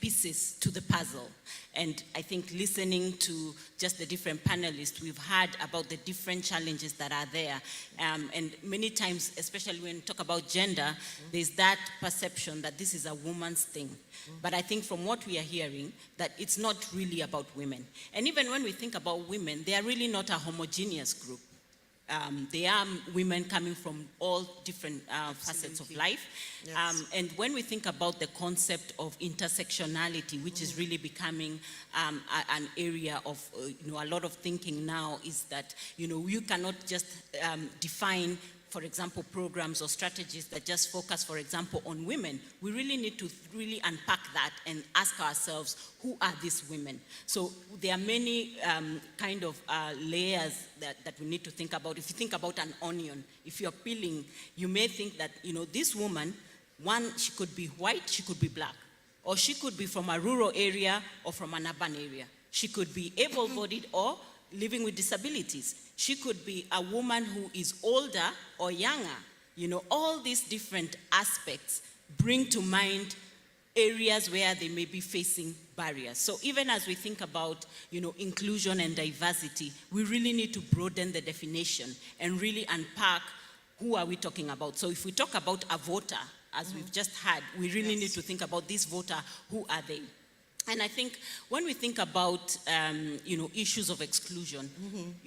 pieces to the puzzle. And I think listening to just the different panelists, we've heard about the different challenges that are there. And many times, especially when we talk about gender, there's that perception that this is a woman's thing. But I think from what we are hearing, that it's not really about women. And even when we think about women, they are really not a homogeneous group. They are women coming from all different facets of life. Yes. And when we think about the concept of intersectionality, which is really becoming an area of a lot of thinking now, is that you cannot just define, for example, programs or strategies that just focus, for example, on women. We really need to really unpack that and ask ourselves, who are these women? So there are many kind of layers that we need to think about. If you think about an onion, if you're peeling, you may think that, this woman, one, she could be white, she could be black, or she could be from a rural area or from an urban area. She could be able-bodied or living with disabilities. She could be a woman who is older or younger. All these different aspects bring to mind areas where they may be facing barriers. So even as we think about, inclusion and diversity, we really need to broaden the definition and really unpack who are we talking about. So if we talk about a voter, as we've just had, we really need to think about this voter, who are they? And I think when we think about, issues of exclusion,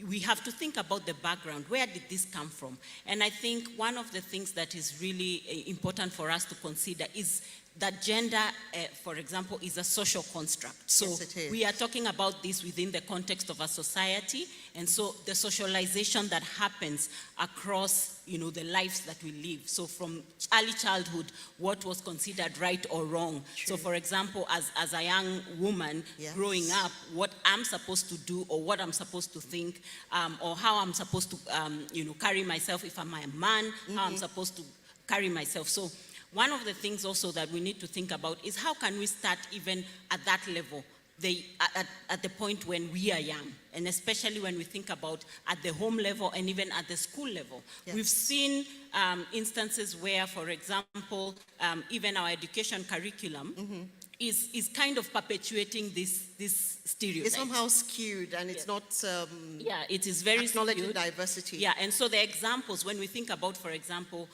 we have to think about the background. Where did this come from? And I think one of the things that is really important for us to consider is that gender, for example, is a social construct. So we are talking about this within the context of a society, and so the socialization that happens across, the lives that we live. So from early childhood, what was considered right or wrong. True. So for example, as a young woman growing up, what I'm supposed to do or what I'm supposed to think, or how I'm supposed to, carry myself if I'm a man, how I'm supposed to carry myself. So one of the things also that we need to think about is how can we start even at that level, at the point when we are young, and especially when we think about at the home level and even at the school level. Yes. We've seen instances where, for example, even our education curriculum is kind of perpetuating this stereotype. It's somehow skewed, and it's not it is very acknowledging skewed. Diversity. Yeah, and so the examples, when we think about, for example,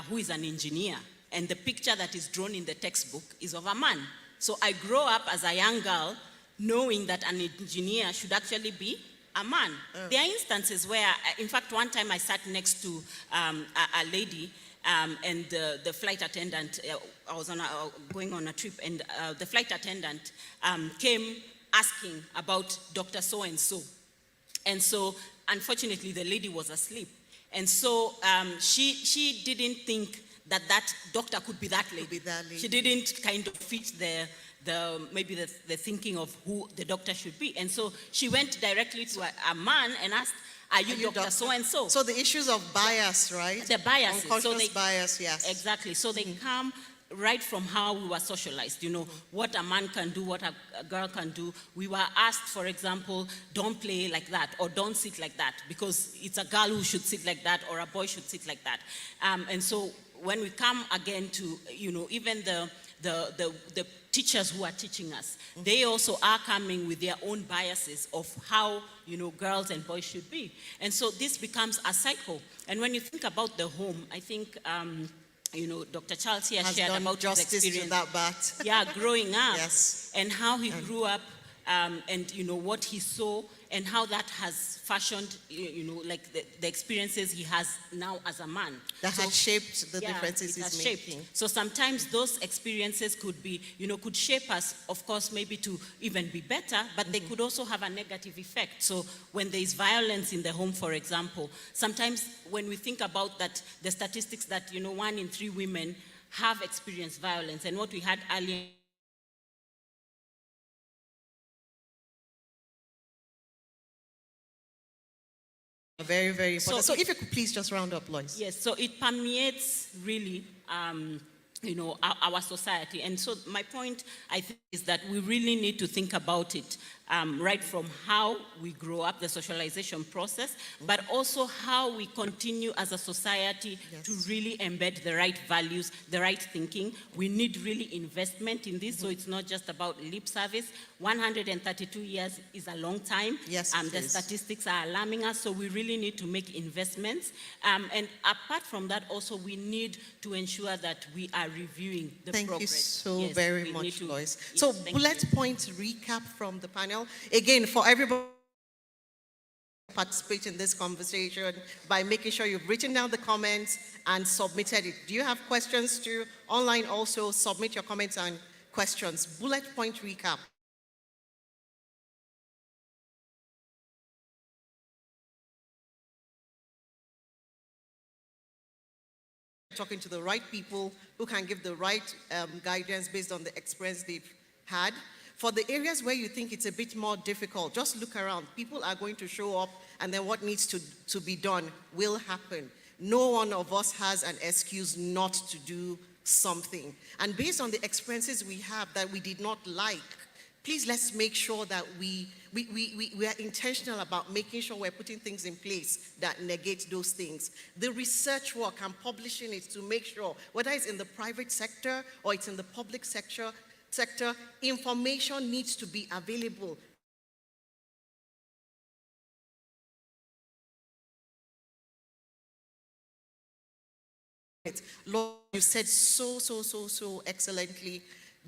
who is an engineer, and the picture that is drawn in the textbook is of a man. So I grow up as a young girl knowing that an engineer should actually be a man. There are instances where, in fact, one time I sat next to a lady, and the flight attendant, I was going on a trip, and the flight attendant came asking about Dr. So-and-so. And so, unfortunately, the lady was asleep. And so she didn't think that doctor could be that lady. She didn't kind of fit maybe the thinking of who the doctor should be. And so she went directly to a man and asked, are you Dr. So-and-so? So the issues of bias, right? The biases. Unconscious bias, yes. Exactly. So they come right from how we were socialized, what a man can do, what a girl can do. We were asked, for example, don't play like that or don't sit like that because it's a girl who should sit like that or a boy should sit like that. And so when we come again to, even the teachers who are teaching us, they also are coming with their own biases of how, girls and boys should be. And so this becomes a cycle. And when you think about the home, I think, Dr. Charles here shared about his experience. To that bat. Yeah, growing up. Yes. And how he grew up, and what he saw and how that has fashioned, like the experiences he has now as a man. That has shaped the differences he's making. So sometimes those experiences could be, could shape us, of course, maybe to even be better, but they could also have a negative effect. So when there is violence in the home, for example, sometimes when we think about that, the statistics that, 1 in 3 women have experienced violence, and what we had earlier very, very important. So if you could please just round up, Lois. Yes, so it permeates really, our society. And so my point, I think, is that we really need to think about it right from how we grow up, the socialization process, but also how we continue as a society to really embed the right values, the right thinking. We need really investment in this, so it's not just about lip service. 132 years is a long time. Yes, the statistics are alarming us, so we really need to make investments. And apart from that, also, we need to ensure that we are reviewing the progress. Thank you so very much, Lois. Yes, so bullet point recap from the panel. Again, for everybody participate in this conversation by making sure you've written down the comments and submitted it. Do you have questions too? Online also, submit your comments and questions. Bullet point recap. Talking to the right people who can give the right guidance based on the experience they've had. For the areas where you think it's a bit more difficult, just look around. People are going to show up, and then what needs to be done will happen. No one of us has an excuse not to do something. And based on the experiences we have that we did not like, please let's make sure that we are intentional about making sure we're putting things in place that negate those things. The research work and publishing it to make sure, whether it's in the private sector or it's in the public sector, information needs to be available. Lord, you said so excellently.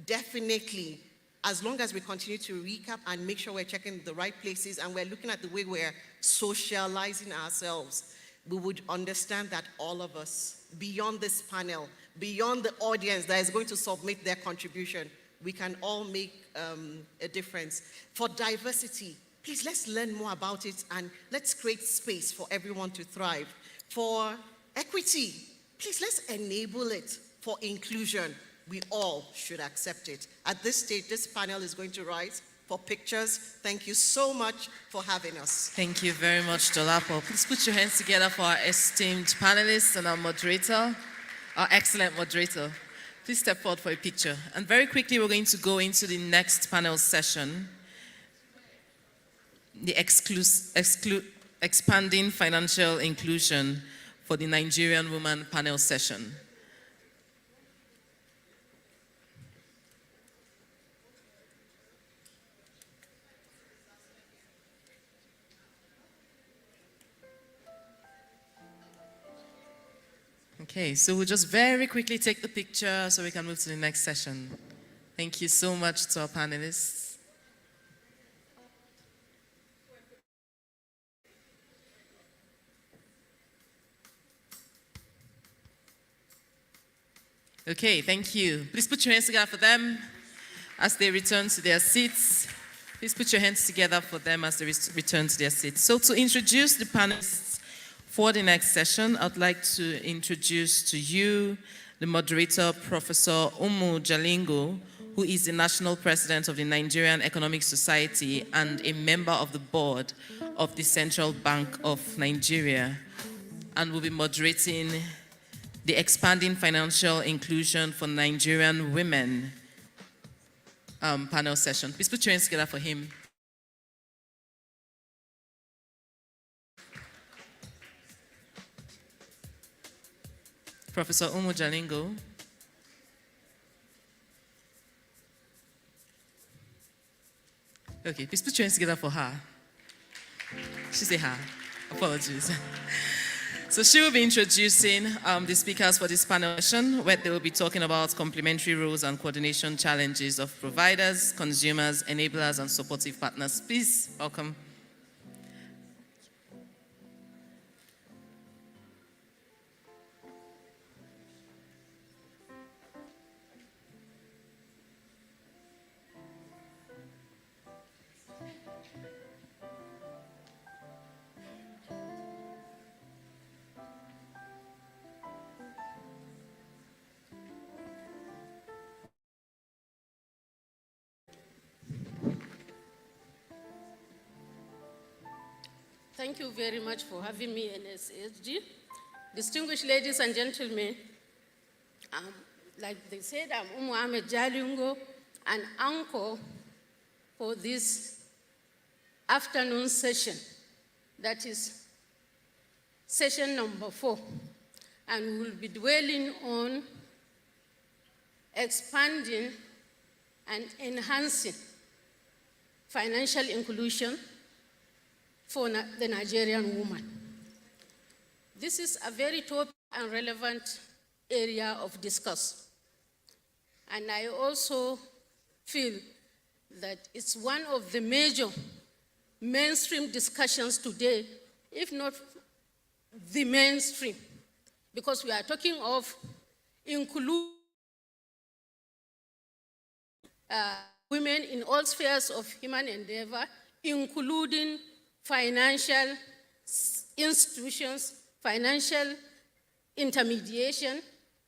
Definitely, as long as we continue to recap and make sure we're checking the right places and we're looking at the way we're socializing ourselves, we would understand that all of us, beyond this panel, beyond the audience that is going to submit their contribution, we can all make a difference. For diversity, please let's learn more about it and let's create space for everyone to thrive. For equity, please let's enable it. For inclusion, we all should accept it. At this stage, this panel is going to rise for pictures. Thank you so much for having us. Thank you very much, Dolapo. Please put your hands together for our esteemed panelists and our moderator, our excellent moderator. Please step forward for a picture. And very quickly, we're going to go into the next panel session, the expanding financial inclusion for the Nigerian woman panel session. Okay, so we'll just very quickly take the picture so we can move to the next session. Thank you so much to our panelists. Okay, thank you. Please put your hands together for them as they return to their seats. Please put your hands together for them as they return to their seats. So to introduce the panelists for the next session, I'd like to introduce to you the moderator, Professor Umu Jalingo, who who is the national president of the Nigerian Economic Society and a member of the board of the Central Bank of Nigeria, and will be moderating the Expanding Financial Inclusion for Nigerian Women panel session. Please put your hands together for him. Professor Umu Jalingo. Okay, please put your hands together for her. She said her. Apologies. So she will be introducing the speakers for this panel session, where they will be talking about complementary roles and coordination challenges of providers, consumers, enablers, and supportive partners. Please welcome. Thank you very much for having me in SSG. Distinguished ladies and gentlemen, like they said, I'm Umu Ahmed Jalingo, an anchor for this afternoon session, that is session number 4. And we'll be dwelling on expanding and enhancing financial inclusion for the Nigerian woman. This is a very topic and relevant area of discuss. And I also feel that it's one of the major mainstream discussions today, if not the mainstream, because we are talking of including women in all spheres of human endeavor, including financial institutions, financial intermediation,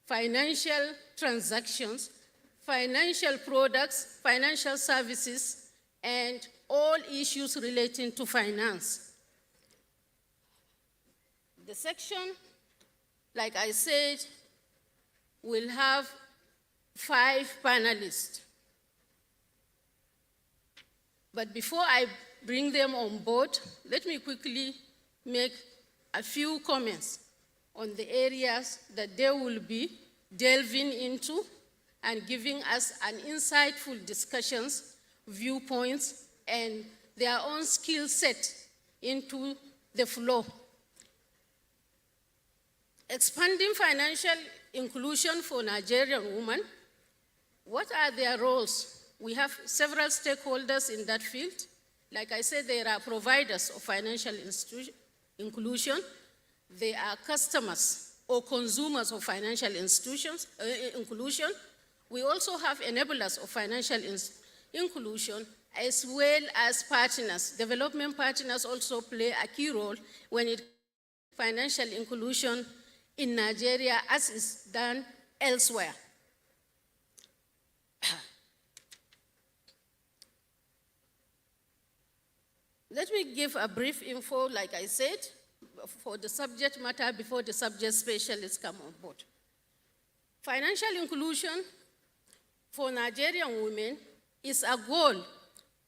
financial transactions, financial products, financial services, and all issues relating to finance. The section, like I said, will have 5 panelists. But before I bring them on board, let me quickly make a few comments on the areas that they will be delving into and giving us an insightful discussions, viewpoints, and their own skill set into the flow. Expanding financial inclusion for Nigerian women. What are their roles? We have several stakeholders in that field. Like I said, there are providers of financial inclusion. They are customers or consumers of financial institutions, inclusion. We also have enablers of financial inclusion, as well as partners. Development partners also play a key role when it comes to financial inclusion in Nigeria, as is done elsewhere. Let me give a brief info, like I said, for the subject matter before the subject specialists come on board. Financial inclusion for Nigerian women is a goal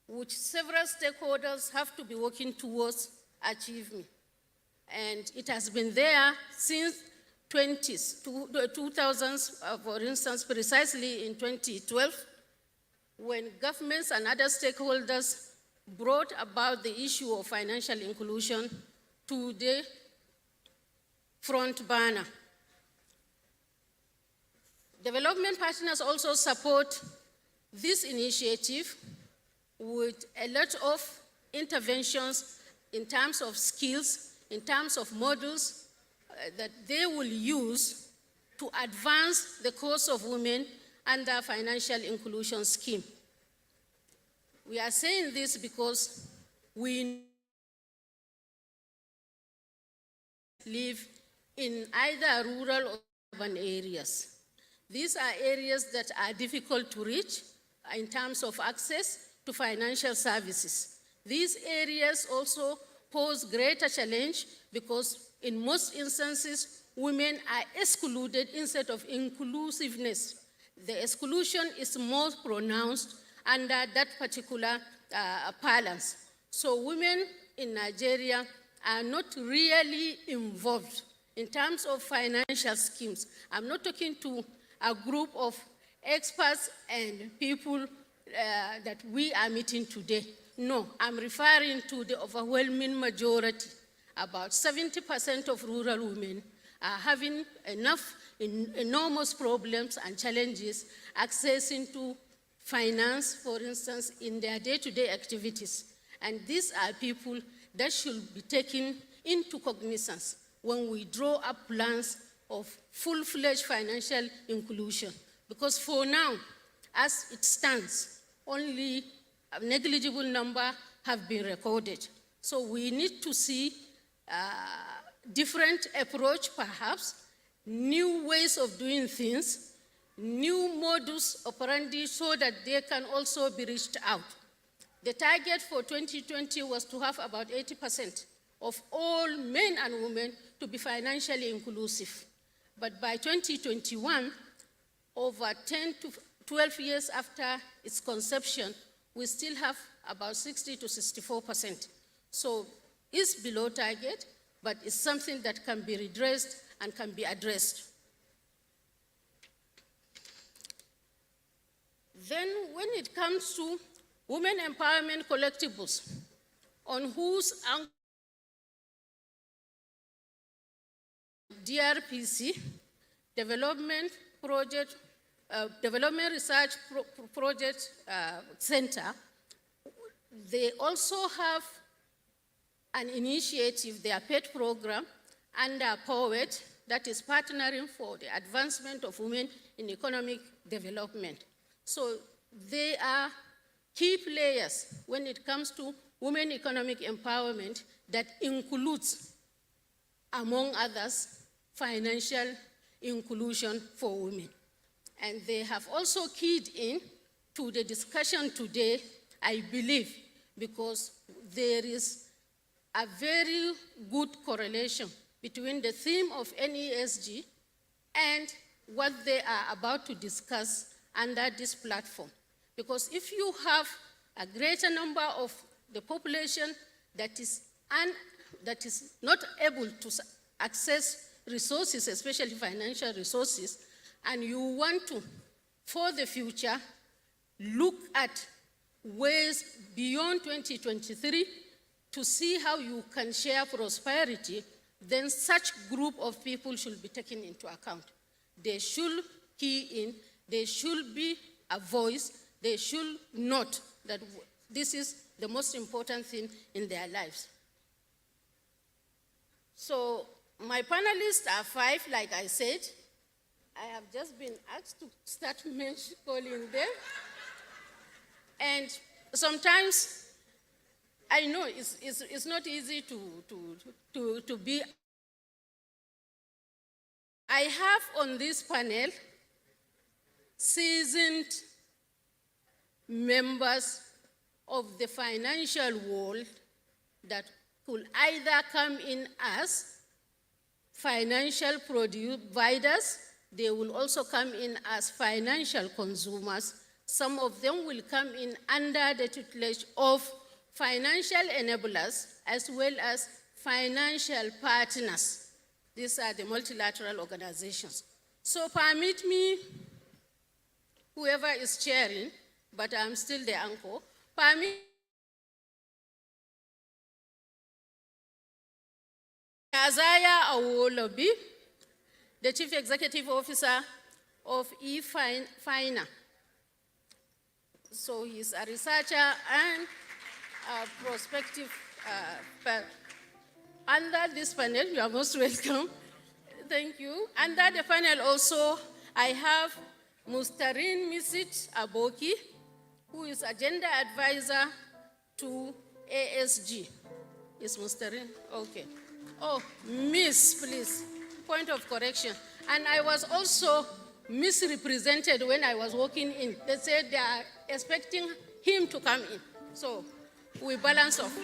which several stakeholders have to be working towards achieving. And it has been there since 2000s, for instance, precisely in 2012, when governments and other stakeholders brought about the issue of financial inclusion to the front burner. Development partners also support this initiative with a lot of interventions in terms of skills, in terms of models that they will use to advance the cause of women under financial inclusion scheme. We are saying this because we live in either rural or urban areas. These are areas that are difficult to reach in terms of access to financial services. These areas also pose greater challenge because in most instances, women are excluded instead of inclusiveness. The exclusion is more pronounced under that particular balance. So women in Nigeria are not really involved in terms of financial schemes. I'm not talking to a group of experts and people that we are meeting today. No, I'm referring to the overwhelming majority. About 70% of rural women are having enormous problems and challenges accessing to finance, for instance, in their day-to-day activities. And these are people that should be taken into cognizance when we draw up plans of full-fledged financial inclusion. Because for now, as it stands, only a negligible number have been recorded. So we need to see different approach, perhaps, new ways of doing things, new modus operandi so that they can also be reached out. The target for 2020 was to have about 80% of all men and women to be financially inclusive. But by 2021, over 10 to 12 years after its conception, we still have about 60 to 64%. So it's below target, but it's something that can be redressed and can be addressed. Then when it comes to women empowerment collectibles, on whose DRPC, Development Research Project Center, they also have an initiative, their PET program, under POET, that is Partnering for the Advancement of Women in Economic Development. So they are key players when it comes to women economic empowerment that includes, among others, financial inclusion for women. And they have also keyed in to the discussion today, I believe, because there is a very good correlation between the theme of NESG and what they are about to discuss under this platform. Because if you have a greater number of the population that is not able to access resources, especially financial resources, and you want to, for the future, look at ways beyond 2023 to see how you can share prosperity, then such group of people should be taken into account. They should key in, they should be a voice, they should note that this is the most important thing in their lives. So my panelists are 5, like I said. I have just been asked to start calling them. And sometimes I know it's not easy to be. I have on this panel seasoned members of the financial world that could either come in as financial providers, they will also come in as financial consumers. Some of them will come in under the tutelage of financial enablers as well as financial partners. These are the multilateral organizations. So permit me, whoever is chairing, but I'm still the anchor, permit Azaya Awolobi, the Chief Executive Officer of eFina. So he's a researcher and a prospective. Under this panel, you are most welcome. Thank you. Under the panel also, I have Mustarin Misit Aboki, who is a gender advisor to ASG. Is Mustarin? Okay. Oh, Miss, please. Point of correction. And I was also misrepresented when I was walking in. They said they are expecting him to come in. So we balance off.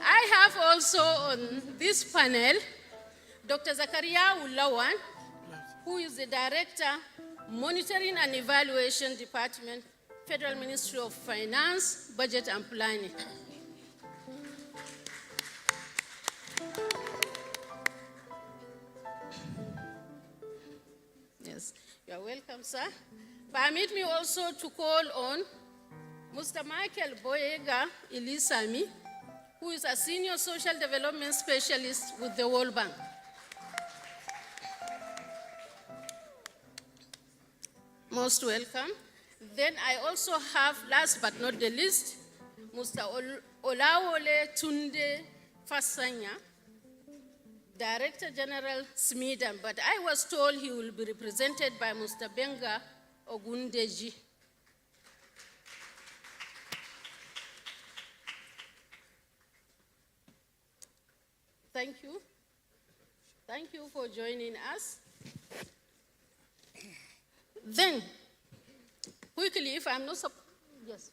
I have also on this panel Dr. Zakaria Ulawan, who is the Director, Monitoring and Evaluation Department, Federal Ministry of Finance, Budget and Planning. Yes, you are welcome, sir. Permit me also to call on Mr. Michael Boyega Ilisami, who is a Senior Social Development Specialist with the World Bank. Most welcome. Then I also have, last but not the least, Mr. Olawole Tunde Fasanya, Director General SMIDAM, but I was told he will be represented by Mr. Benga Ogundeji. Thank you. Thank you for joining us. Then, quickly, if I'm not yes.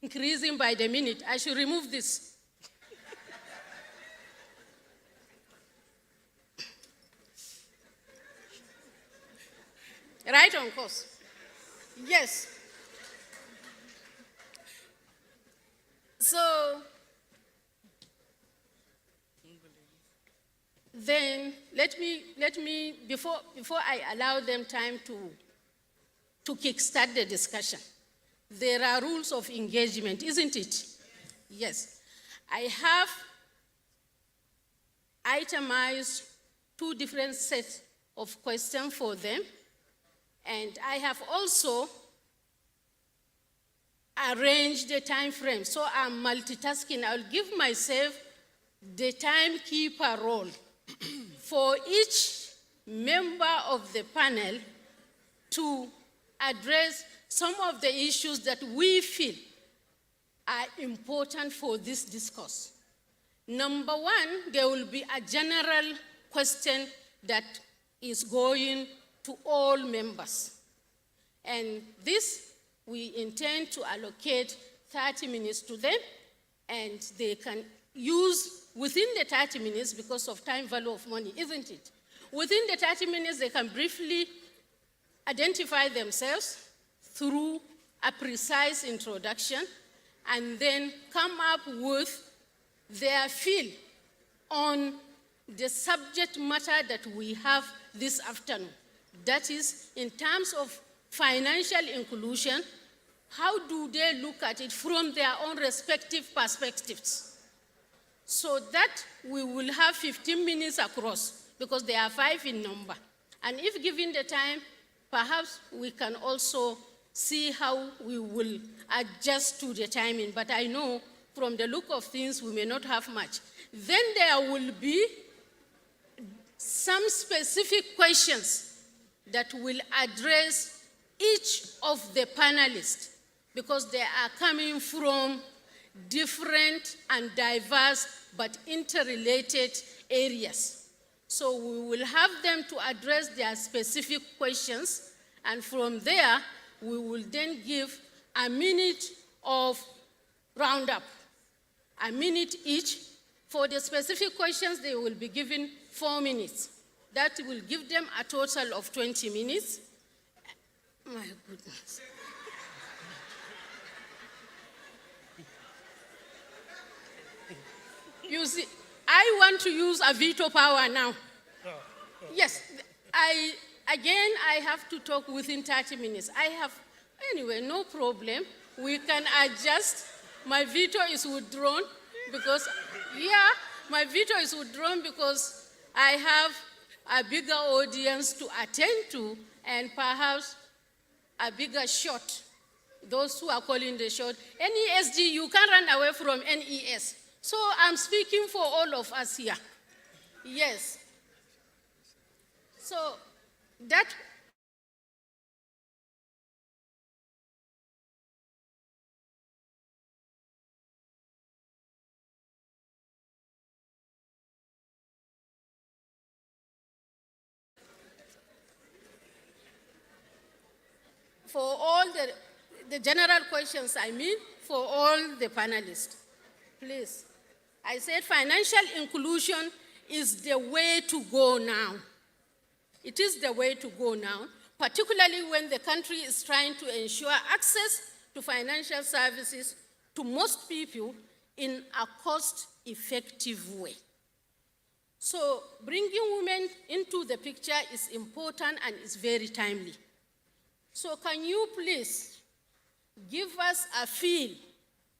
Increasing by the minute. I should remove this. Right on course. Yes. So, then let me before I allow them time to kickstart the discussion, there are rules of engagement, isn't it? Yes. I have itemized 2 different sets of questions for them, and I have also arranged the time frame. So I'm multitasking. I'll give myself the timekeeper role for each member of the panel to address some of the issues that we feel are important for this discourse. Number 1, there will be a general question that is going to all members. And this, we intend to allocate 30 minutes to them, and they can use within the 30 minutes, because of time value of money, isn't it? Within the 30 minutes, they can briefly identify themselves through a precise introduction, and then come up with their feel on the subject matter that we have this afternoon. That is, in terms of financial inclusion, how do they look at it from their own respective perspectives? So that we will have 15 minutes across, because there are 5 in number. And if given the time, perhaps we can also see how we will adjust to the timing. But I know from the look of things, we may not have much. Then there will be some specific questions that will address each of the panelists, because they are coming from different and diverse but interrelated areas. So we will have them to address their specific questions, and from there, we will then give a minute of roundup, a minute each. For the specific questions, they will be given 4 minutes. That will give them a total of 20 minutes. My goodness. You see, I want to use a veto power now. Yes, I have to talk within 30 minutes. Anyway, no problem. We can adjust. My veto is withdrawn because, my veto is withdrawn because I have a bigger audience to attend to, and perhaps a bigger shot. Those who are calling the shot. NESG, you can't run away from NES. So I'm speaking for all of us here. Yes. So that for all the general questions, for all the panelists. Please. I said financial inclusion is the way to go now. It is the way to go now, particularly when the country is trying to ensure access to financial services to most people in a cost-effective way. So bringing women into the picture is important and is very timely. So can you please give us a feel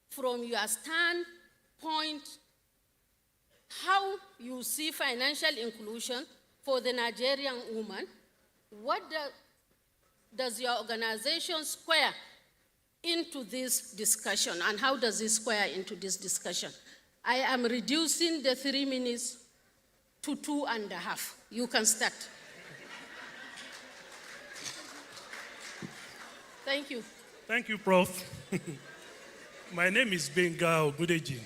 from your standpoint how you see financial inclusion for the Nigerian woman? What does your organization square into this discussion, and how does it square into this discussion? I am reducing the 3 minutes to 2.5. You can start. Thank you. Thank you, Prof. My name is Benga Ogudeji.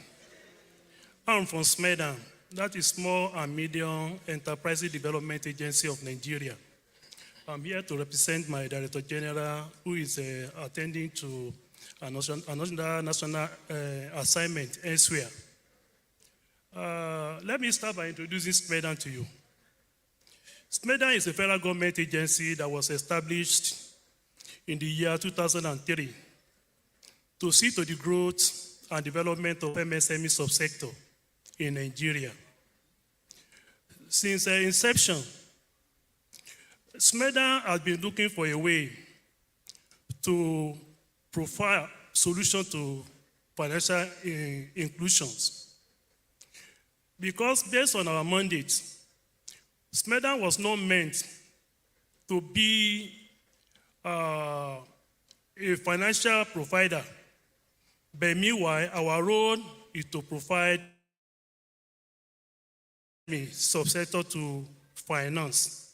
I'm from SMEDA, that is Small and Medium Enterprises Development Agency of Nigeria. I'm here to represent my Director General, who is attending to another national assignment elsewhere. Let me start by introducing SMEDA to you. SMEDA is a federal government agency that was established in the year 2003 to see to the growth and development of MSME subsector in Nigeria. Since inception, SMEDA has been looking for a way to provide solution to financial inclusions. Because based on our mandate, SMEDA was not meant to be a financial provider, but meanwhile, our role is to provide subsector to finance.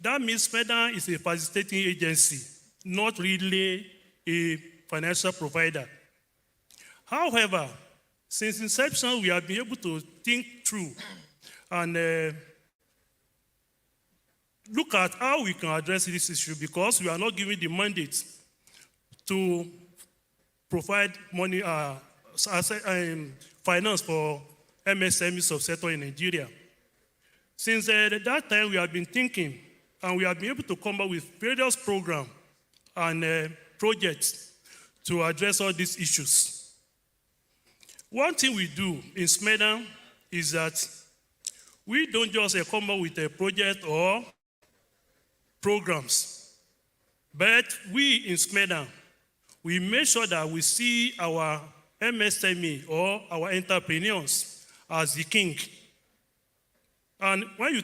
That means SMEDA is a facilitating agency, not really a financial provider. However, since inception, we have been able to think through and look at how we can address this issue, because we are not given the mandate to provide money, finance for MSME subsector in Nigeria. Since that time, we have been thinking, and we have been able to come up with various programs and projects to address all these issues. One thing we do in SMEDA is that we don't just come up with a project or programs, but we in SMEDA, we make sure that we see our MSME or our entrepreneurs as the king. And when you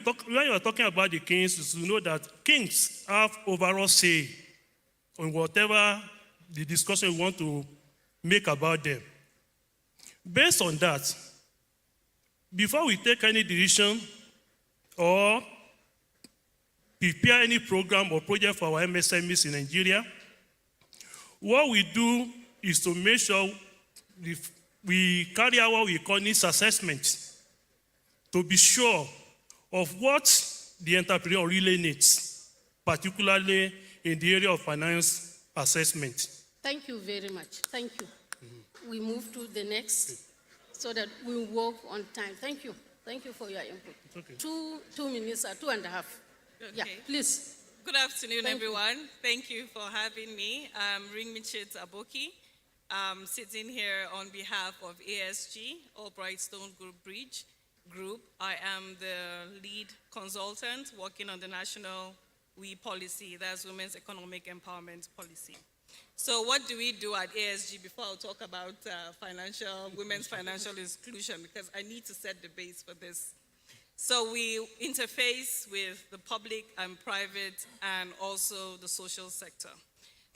are talking about the kings, you know that kings have overall say on whatever the discussion we want to make about them. Based on that, before we take any decision or prepare any program or project for our MSMEs in Nigeria, what we do is to make sure we carry out what we call needs assessment to be sure of what the entrepreneur really needs, particularly in the area of finance assessment. Thank you very much. Thank you. We move to the next so that we work on time. Thank you. Thank you for your input. Okay. 2 minutes or 2.5. Okay. Yeah, please. Good afternoon, Thank you. everyone. Thank you for having me. I'm Ringmichit Aboki. I'm sitting here on behalf of ASG, Albright Stone Group. I am the lead consultant working on the national WE policy, that's Women's Economic Empowerment Policy. So what do we do at ASG before I'll talk about women's financial inclusion, because I need to set the base for this. So we interface with the public and private and also the social sector.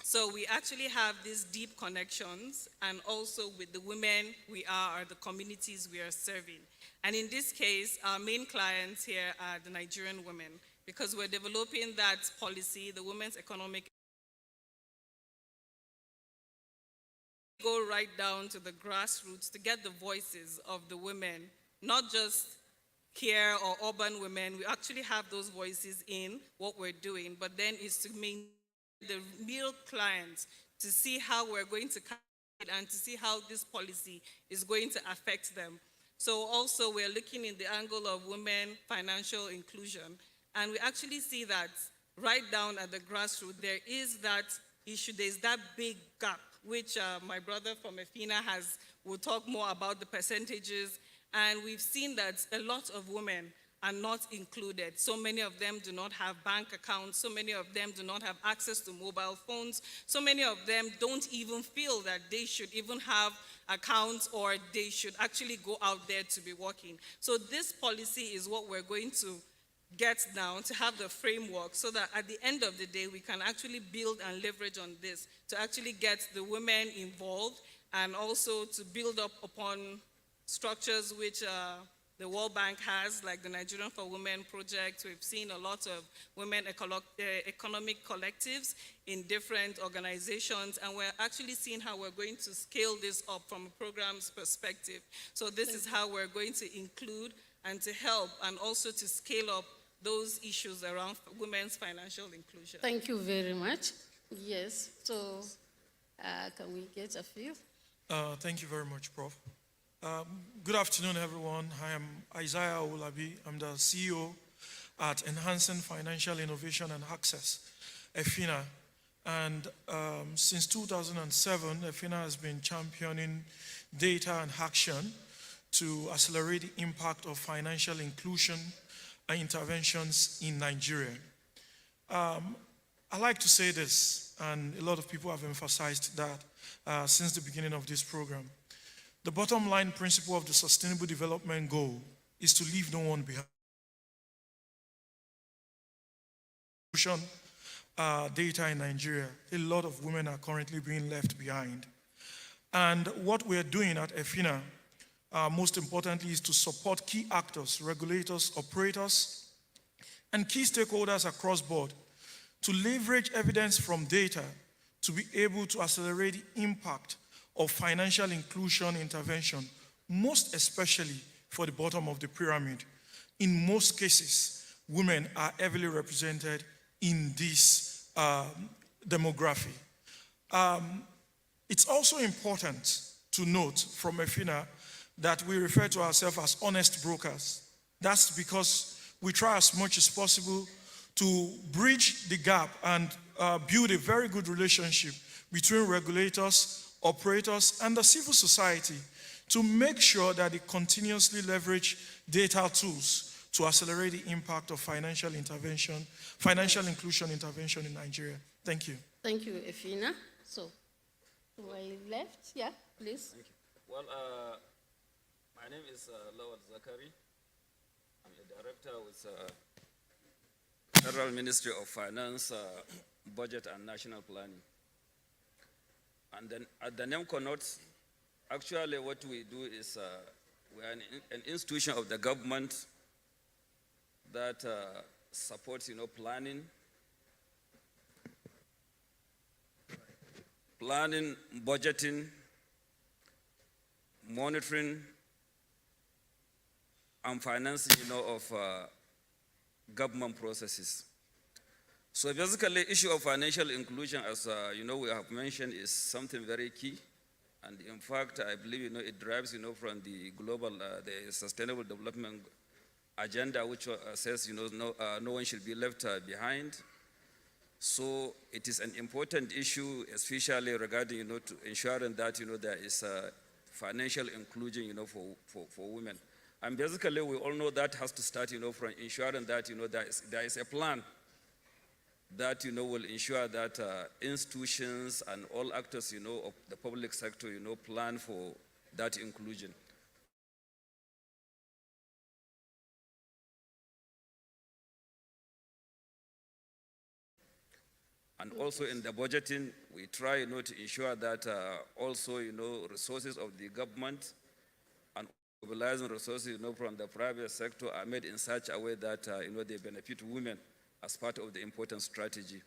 So we actually have these deep connections, and also with the women we are the communities we are serving. And in this case, our main clients here are the Nigerian women, because we're developing that policy, the Women's Economic, go right down to the grassroots to get the voices of the women, not just here or urban women. We actually have those voices in what we're doing, but then it's to maintain the real clients to see how we're going to carry it and to see how this policy is going to affect them. So also we're looking in the angle of women financial inclusion, and we actually see that right down at the grassroots, there is that issue, there's that big gap, which my brother from EFINA will talk more about the percentages, and we've seen that a lot of women are not included. So many of them do not have bank accounts. So many of them do not have access to mobile phones. So many of them don't even feel that they should even have accounts or they should actually go out there to be working. So this policy is what we're going to get down, to have the framework so that at the end of the day, we can actually build and leverage on this to actually get the women involved and also to build up upon structures which the World Bank has, like the Nigerian for Women project. We've seen a lot of women economic collectives in different organizations, and we're actually seeing how we're going to scale this up from a program's perspective. So this is how we're going to include and to help and also to scale up those issues around women's financial inclusion. Thank you very much. Yes, so can we get a few? Thank you very much, Prof. Good afternoon, everyone. I am Isaiah Olabi. I'm the CEO at Enhancing Financial Innovation and Access, EFINA. And since 2007, EFINA has been championing data and action to accelerate the impact of financial inclusion and interventions in Nigeria. I like to say this, and a lot of people have emphasized that since the beginning of this program. The bottom line principle of the Sustainable Development Goal is to leave no one behind. Data in Nigeria, a lot of women are currently being left behind. And what we're doing at EFINA, most importantly, is to support key actors, regulators, operators, and key stakeholders across board to leverage evidence from data to be able to accelerate the impact of financial inclusion intervention, most especially for the bottom of the pyramid. In most cases, women are heavily represented in this demography. It's also important to note from EFINA that we refer to ourselves as honest brokers. That's because we try as much as possible to bridge the gap and build a very good relationship between regulators, operators, and the civil society to make sure that they continuously leverage data tools to accelerate the impact of financial intervention, financial inclusion intervention in Nigeria. Thank you. Thank you, EFINA. So, to my left, yeah, please. Thank you. Well, my name is Lawal Zakari. I'm a director with Federal Ministry of Finance, Budget and National Planning. And then at the name connotes, actually what we do is we are an institution of the government that supports, planning, budgeting, monitoring, and financing, of government processes. So basically, issue of financial inclusion, as we have mentioned, is something very key. And in fact, I believe, it drives, from the global, the Sustainable Development Agenda, which says, no one should be left behind. So it is an important issue, especially regarding, to ensuring that, there is financial inclusion, for women. And basically, we all know that has to start, from ensuring that, there is a plan that, will ensure that institutions and all actors, of the public sector, plan for that inclusion. And also in the budgeting, we try, to ensure that also, resources of the government and mobilizing resources, from the private sector are made in such a way that, they benefit women as part of the important strategy.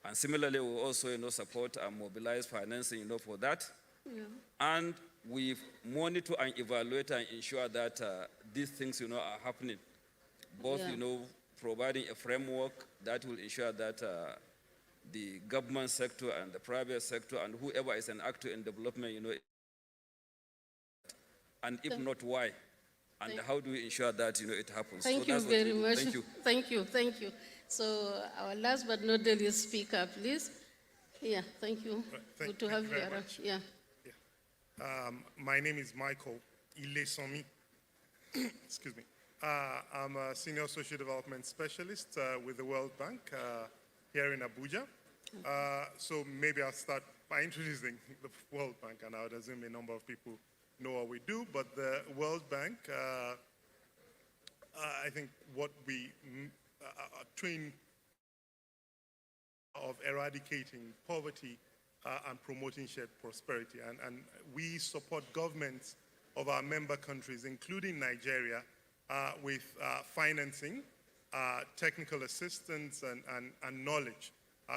And similarly, we also, support and mobilize financing, for that. Yeah. And we monitor and evaluate and ensure that these things, are happening. Both, providing a framework that will ensure that the government sector and the private sector and whoever is an actor in development, and if not, why? And how do we ensure that, it happens? Thank So you that's what we very do. much. Thank you. Thank you. So our last but not the least speaker, please. Yeah, thank you. Good to have you very around. much. Yeah. My name is Michael Ilesomi. Excuse me. I'm a senior social development specialist with the World Bank here in Abuja. So maybe I'll start by introducing the World Bank, and I would assume a number of people know what we do. But the World Bank, I think what we train of eradicating poverty and promoting shared prosperity. And we support governments of our member countries, including Nigeria, with financing, technical assistance, and knowledge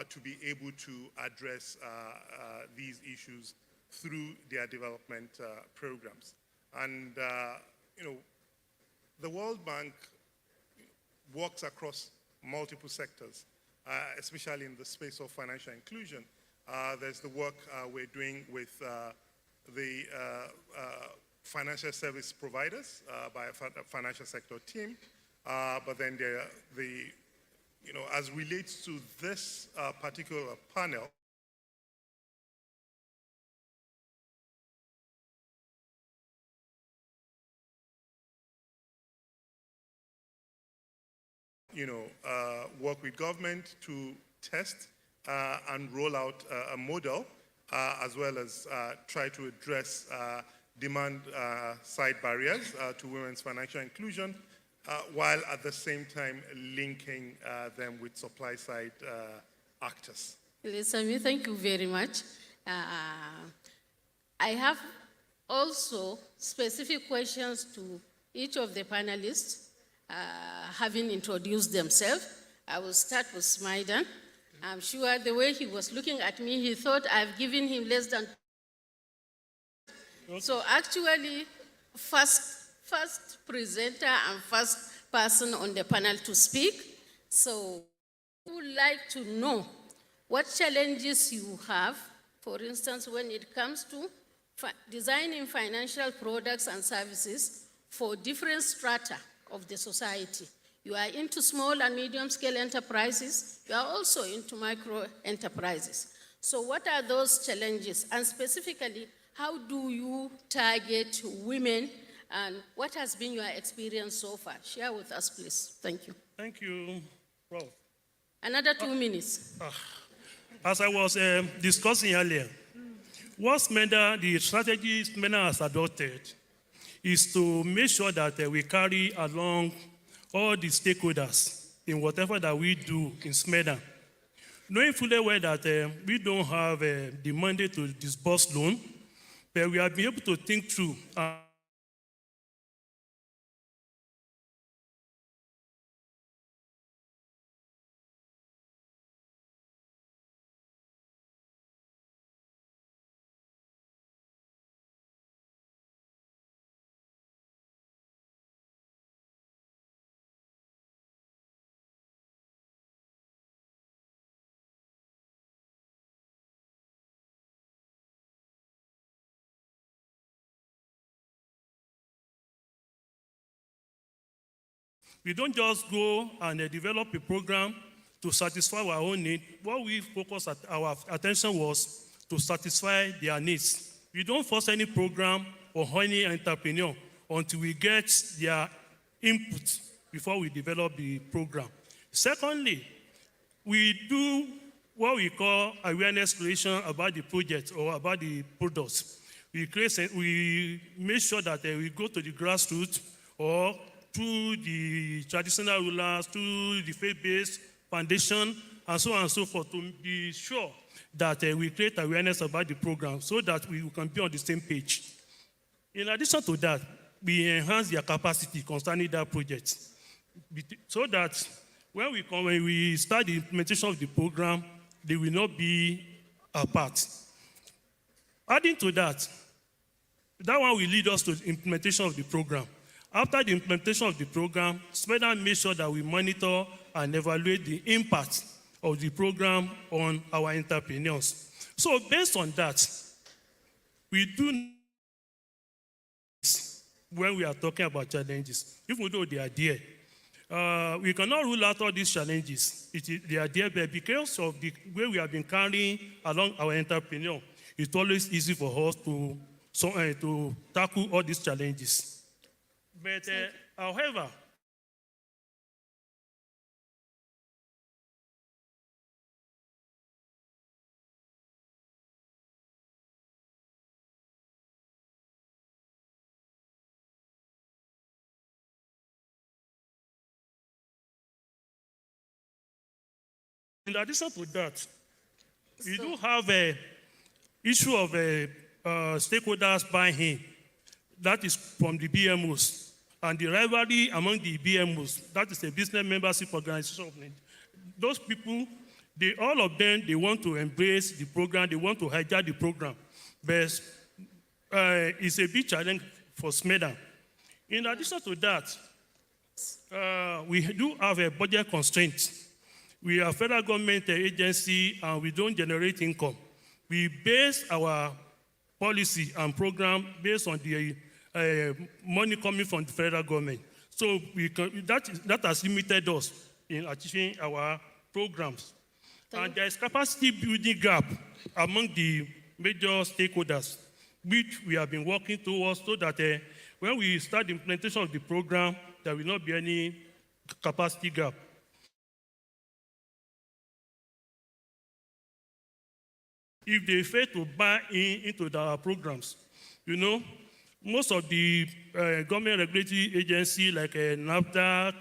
to be able to address these issues through their development programs. And, the World Bank works across multiple sectors, especially in the space of financial inclusion. There's the work we're doing with the financial service providers by a financial sector team, but then as relates to this particular panel, work with government to test and roll out a model, as well as try to address demand side barriers to women's financial inclusion, while at the same time linking them with supply side actors. Elisami, thank you very much. I have also specific questions to each of the panelists, having introduced themselves. I will start with Smaidan. I'm sure the way he was looking at me, he thought I've given him less than. So actually, first presenter and first person on the panel to speak. So I would like to know what challenges you have, for instance, when it comes to designing financial products and services for different strata of the society. You are into small and medium-scale enterprises. You are also into micro enterprises. So what are those challenges? And specifically, how do you target women? And what has been your experience so far? Share with us, please. Thank you. Thank you, Prof. Another 2 minutes. As I was discussing earlier, what SMEDA, the strategy SMEDA has adopted is to make sure that we carry along all the stakeholders in whatever that we do in SMEDA. Knowing fully well that we don't have the mandate to disburse loan, but we have been able to think through we don't just go and develop a program to satisfy our own need. What we focused our attention was to satisfy their needs. We don't force any program or any entrepreneur until we get their input before we develop the program. Secondly, we do what we call awareness creation about the project or about the products. We make sure that we go to the grassroots or through the traditional rulers, through the faith-based foundation, and so on and so forth, to be sure that we create awareness about the program so that we can be on the same page. In addition to that, we enhance their capacity concerning that project so that when we start the implementation of the program, they will not be apart. Adding to that, that one will lead us to the implementation of the program. After the implementation of the program, SMEDA makes sure that we monitor and evaluate the impact of the program on our entrepreneurs. So based on that, we do when we are talking about challenges, even though they are there. We cannot rule out all these challenges. They are there, but because of the way we have been carrying along our entrepreneur, it's always easy for us to tackle all these challenges. But however, in addition to that, we do have a issue of stakeholders buy-in. That is from the BMOs. And the rivalry among the BMOs, that is a business membership organization. Those people, all of them, they want to embrace the program, they want to hijack the program. But it's a big challenge for SMEDA. In addition to that, we do have a budget constraint. We are a federal government agency and we don't generate income. We base our policy and program based on the money coming from the federal government. So that has limited us in achieving our programs. And there is capacity building gap among the major stakeholders, which we have been working towards so that when we start the implementation of the program, there will not be any capacity gap. If they fail to buy into our programs, most of the government regulatory agencies like NAFTA,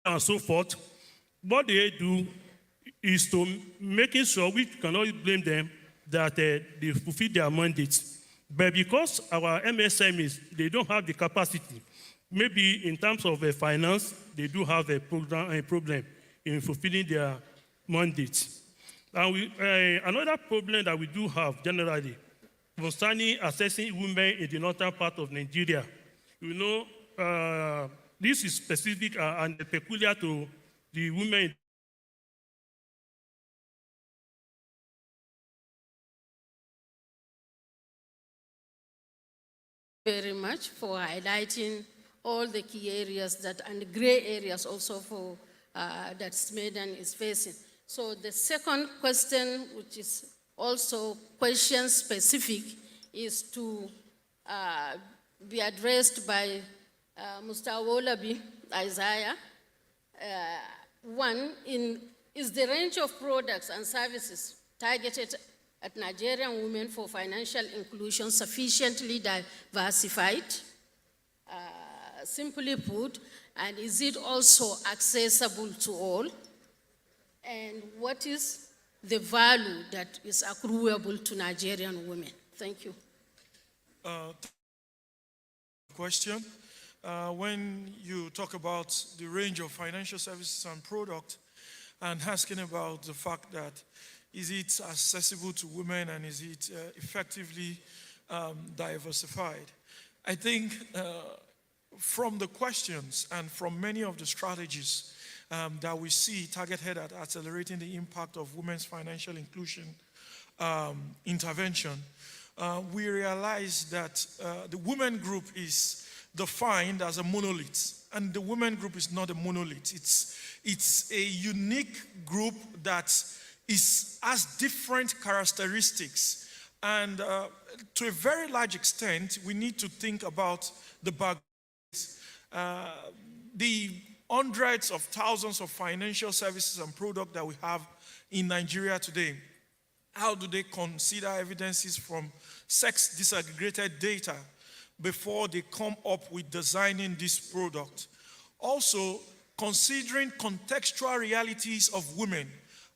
and so forth, what they do is to making sure, we cannot blame them, that they fulfill their mandates. But because our MSMEs, they don't have the capacity, maybe in terms of finance, they do have a problem in fulfilling their mandates. And another problem that we do have generally concerning assessing women in the northern part of Nigeria. This is specific and peculiar to the women. Very much for highlighting all the key areas and gray areas also for that SMEDAN is facing. So the second question, which is also question specific, is to be addressed by Mr. Awolabi Isaiah. One, is the range of products and services targeted at Nigerian women for financial inclusion sufficiently diversified? Simply put, and is it also accessible to all? And what is the value that is accruable to Nigerian women? Thank you. Question. When you talk about the range of financial services and products and asking about the fact that is it accessible to women and is it effectively diversified? I think from the questions and from many of the strategies that we see targeted at accelerating the impact of women's financial inclusion intervention, we realize that the women group is defined as a monolith, and the women group is not a monolith. It's a unique group that has different characteristics, and to a very large extent, we need to think about the background. The hundreds of thousands of financial services and products that we have in Nigeria today. How do they consider evidences from sex disaggregated data before they come up with designing this product? Also, considering contextual realities of women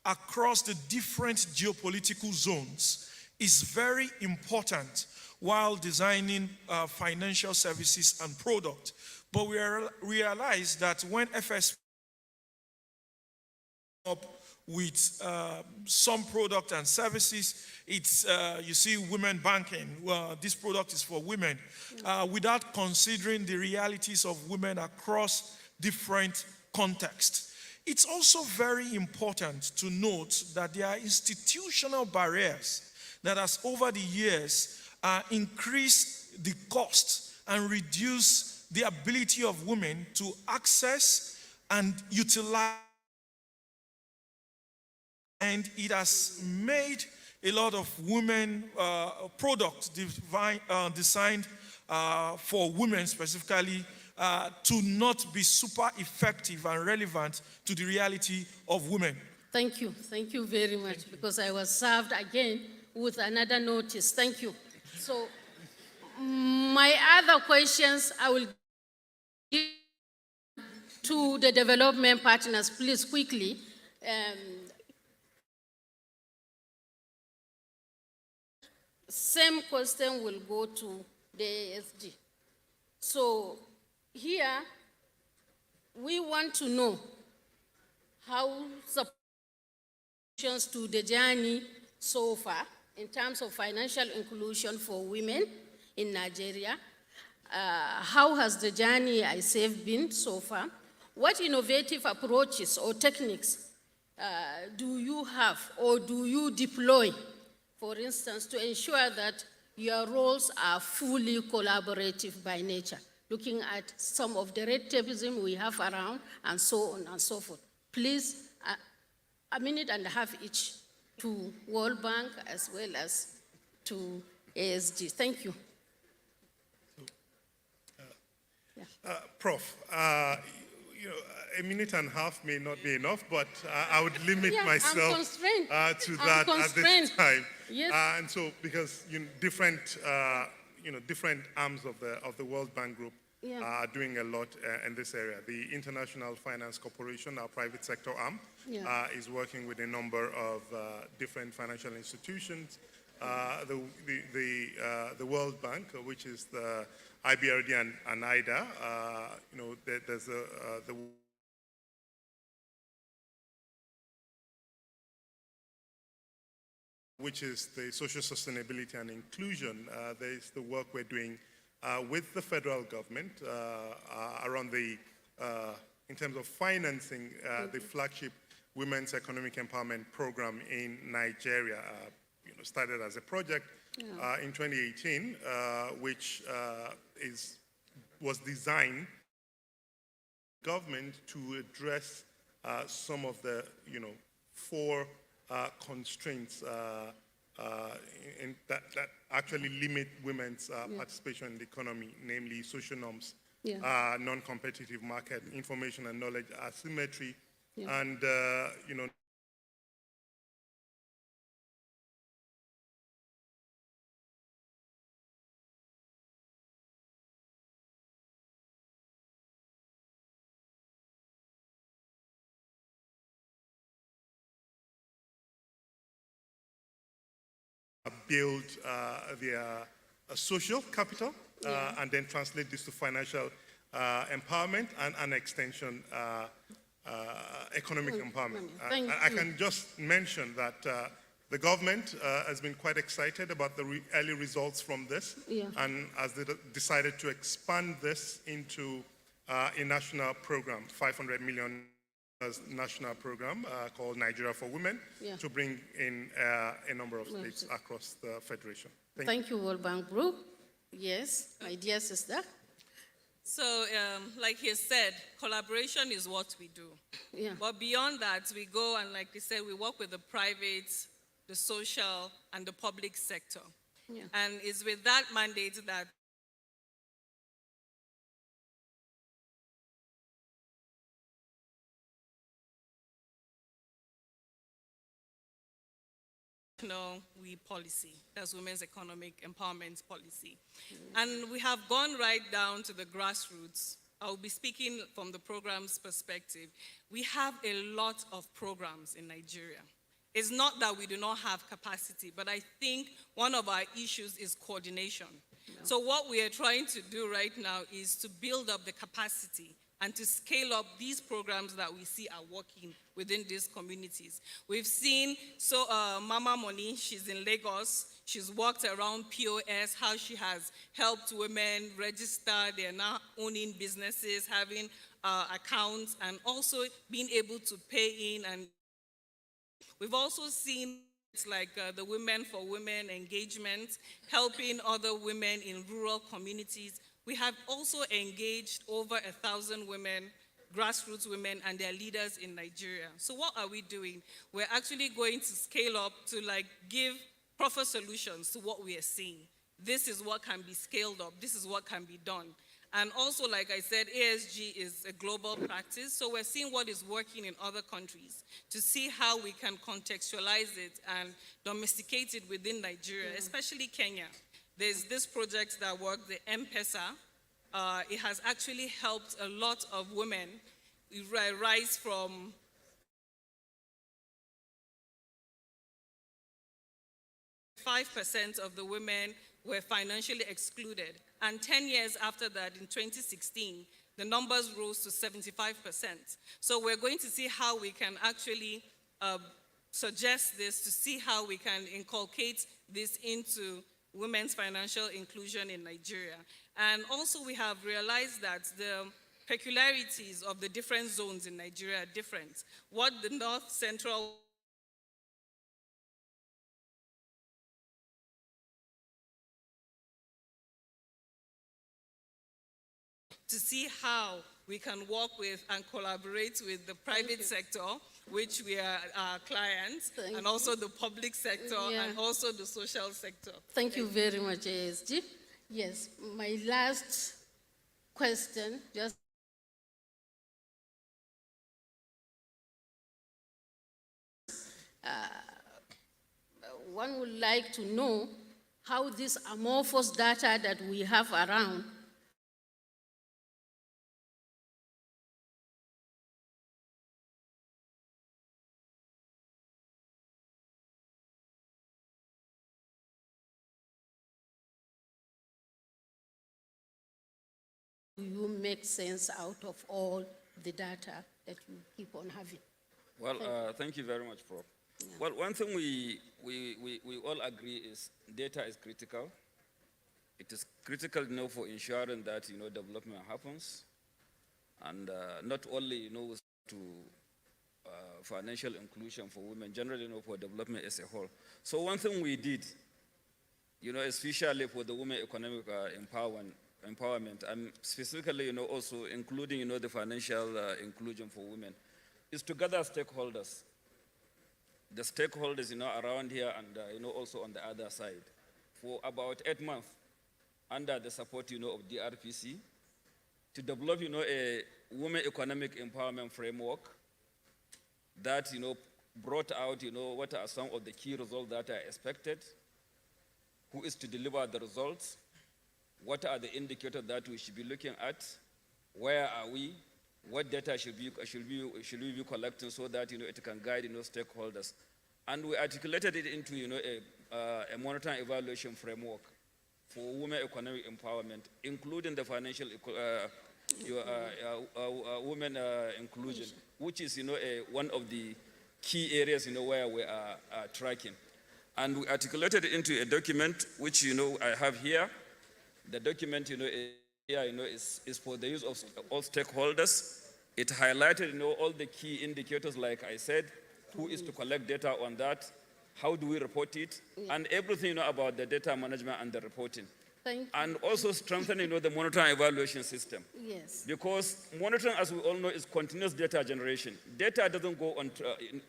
across the different geopolitical zones is very important while designing financial services and products. But we realize that when FS up with some product and services. It's, you see, women banking. Well, this product is for women, without considering the realities of women across different contexts. It's also very important to note that there are institutional barriers that has over the years increased the cost and reduced the ability of women to access and utilize. And it has made a lot of women products designed for women specifically to not be super effective and relevant to the reality of women. Thank you very much, because I was served again with another notice. Thank you. So my other questions I will give to the development partners, please, quickly. Same question will go to the ASG. So here, we want to know how solutions to the journey so far in terms of financial inclusion for women in Nigeria. How has the journey I Save been so far? What innovative approaches or techniques do you have or do you deploy, for instance, to ensure that your roles are fully collaborative by nature, looking at some of the red tapeism we have around and so on and so forth? Please, a minute and a half each to World Bank as well as to ASG. Thank you. Prof, you know, a minute and a half may not be enough, but I would limit myself to that at this time. Yes. And so, because different arms of the World Bank Group are doing a lot in this area. The International Finance Corporation, our private sector arm, is working with a number of different financial institutions. The World Bank, which is the IBRD and IDA, there's the which is the social sustainability and inclusion. There is the work we're doing with the federal government around in terms of financing the flagship Women's Economic Empowerment Program in Nigeria. Started as a project in 2018, which was designed government to address some of the 4 constraints that actually limit women's participation in the economy, namely social norms, non-competitive market, information and knowledge asymmetry, and build their social capital and then translate this to financial empowerment and an extension economic empowerment. I can just mention that the government has been quite excited about the early results from this and has decided to expand this into a national program, 500 million national program called Nigeria for Women to bring in a number of states across the Federation. Thank you, World Bank Group. Yes, my dear sister. So, like he said, collaboration is what we do. But beyond that, we go and, like he said, we work with the private, the social, and the public sector. And it's with that mandate that policy, that's Women's Economic Empowerment Policy. And we have gone right down to the grassroots. I'll be speaking from the program's perspective. We have a lot of programs in Nigeria. It's not that we do not have capacity, but I think one of our issues is coordination. So what we are trying to do right now is to build up the capacity and to scale up these programs that we see are working within these communities. We've seen Mama Money, she's in Lagos. She's walked around POS, how she has helped women register. They're now owning businesses, having accounts, and also being able to pay in. And we've also seen like the Women for Women engagement, helping other women in rural communities. We have also engaged over 1,000 women, grassroots women, and their leaders in Nigeria. So what are we doing? We're actually going to scale up to give proper solutions to what we are seeing. This is what can be scaled up. This is what can be done. And also, like I said, ASG is a global practice, so we're seeing what is working in other countries to see how we can contextualize it and domesticate it within Nigeria, especially Kenya. There's this project that worked, the M-Pesa. It has actually helped a lot of women rise from 5% of the women were financially excluded. And 10 years after that, in 2016, the numbers rose to 75%. So we're going to see how we can actually suggest this, to see how we can inculcate this into women's financial inclusion in Nigeria. And also we have realized that the peculiarities of the different zones in Nigeria are different. What the North Central to see how we can work with and collaborate with the private sector, which we are our clients, and also the public sector, and also the social sector. Thank you very much, ASG. Yes, my last question, just one would like to know how this amorphous data that we have around you make sense out of all the data that you keep on having? Well, thank you very much, Prof. Yeah. Well, one thing we all agree is data is critical. It is critical, for ensuring that, development happens. And not only, to financial inclusion for women, generally, for development as a whole. So one thing we did, especially for the women economic empowerment, and specifically, also including, the financial inclusion for women, is to gather stakeholders. The stakeholders, around here and, also on the other side, for about 8 months, under the support, of DRPC, to develop, a women economic empowerment framework that, brought out, what are some of the key results that are expected, who is to deliver the results, what are the indicators that we should be looking at, where are we, what data should we be collecting so that, it can guide, stakeholders. And we articulated it into, a monitoring evaluation framework for women economic empowerment, including the financial women inclusion, which is, one of the key areas, where we are tracking. And we articulated it into a document, which, I have here. The document, is for the use of all stakeholders. It highlighted, all the key indicators, like I said, who is to collect data on that, how do we report it, and everything, about the data management and the reporting. And also strengthening, the monitoring evaluation system. Yes. Because monitoring, as we all know, is continuous data generation. Data doesn't go on,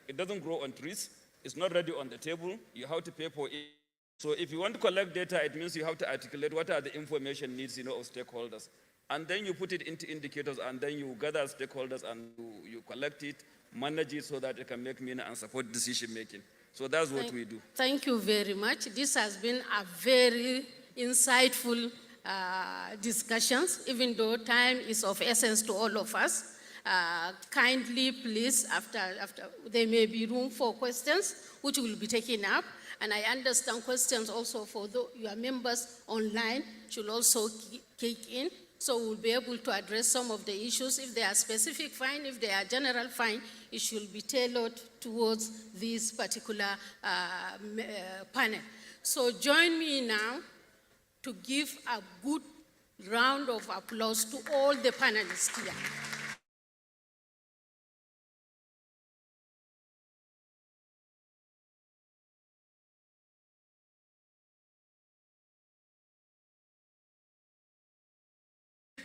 it doesn't grow on trees. It's not ready on the table. You have to pay for it. So if you want to collect data, it means you have to articulate what are the information needs, of stakeholders. And then you put it into indicators, and then you gather stakeholders and you collect it, manage it so that it can make meaning and support decision making. So that's what we do. Thank you very much. This has been a very insightful discussions, even though time is of essence to all of us. Kindly, please, after there may be room for questions, which will be taken up. And I understand questions also for your members online should also kick in. So we'll be able to address some of the issues. If they are specific, fine. If they are general, fine. It should be tailored towards this particular panel. So join me now to give a good round of applause to all the panelists here.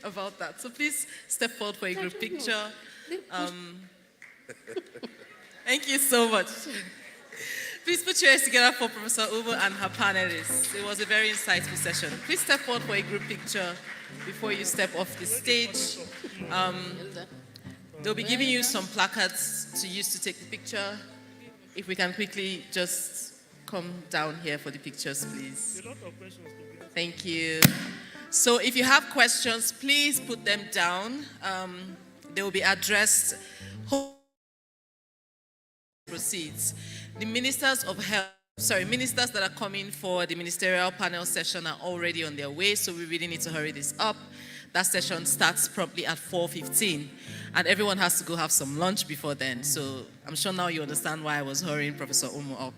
About that. So please step forward for a group picture. Thank you so much. Please put your hands together for Professor Umo and her panelists. It was a very insightful session. Please step forward for a group picture before you step off the stage. They'll be giving you some placards to use to take the picture. If we can quickly just come down here for the pictures, please. Thank you. So if you have questions, please put them down. They will be addressed. Proceeds. The ministers of health, ministers that are coming for the ministerial panel session are already on their way, so we really need to hurry this up. That session starts promptly at 4:15, and everyone has to go have some lunch before then. So I'm sure now you understand why I was hurrying Professor Umo up.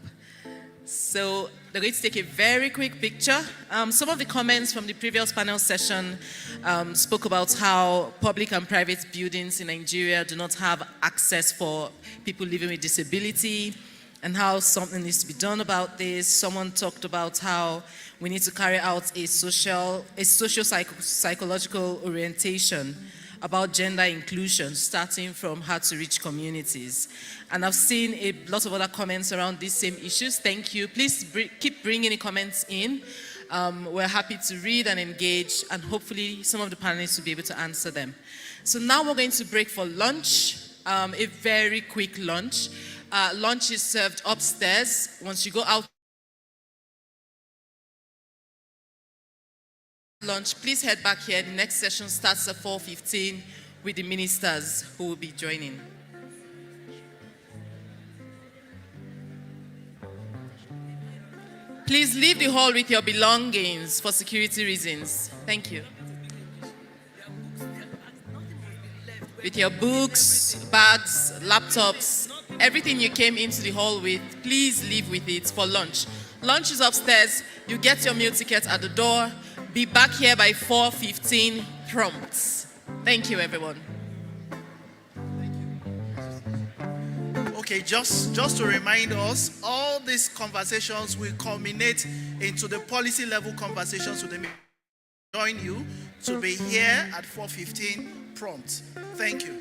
So they're going to take a very quick picture. Some of the comments from the previous panel session spoke about how public and private buildings in Nigeria do not have access for people living with disability and how something needs to be done about this. Someone talked about how we need to carry out a socio-psychological orientation about gender inclusion, starting from hard-to-reach communities. And I've seen a lot of other comments around these same issues. Thank you. Please keep bringing the comments in. We're happy to read and engage, and hopefully some of the panelists will be able to answer them. So now we're going to break for lunch, a very quick lunch. Lunch is served upstairs. Once you go out lunch, please head back here. The next session starts at 4:15 with the ministers who will be joining. Please leave the hall with your belongings for security reasons. Thank you. With your books, bags, laptops, everything you came into the hall with, please leave with it for lunch. Lunch is upstairs. You get your meal ticket at the door. Be back here by 4:15 prompt. Thank you, everyone. Okay, just to remind us, all these conversations will culminate into the policy level conversations with the join you to be here at 4:15 prompt. Thank you.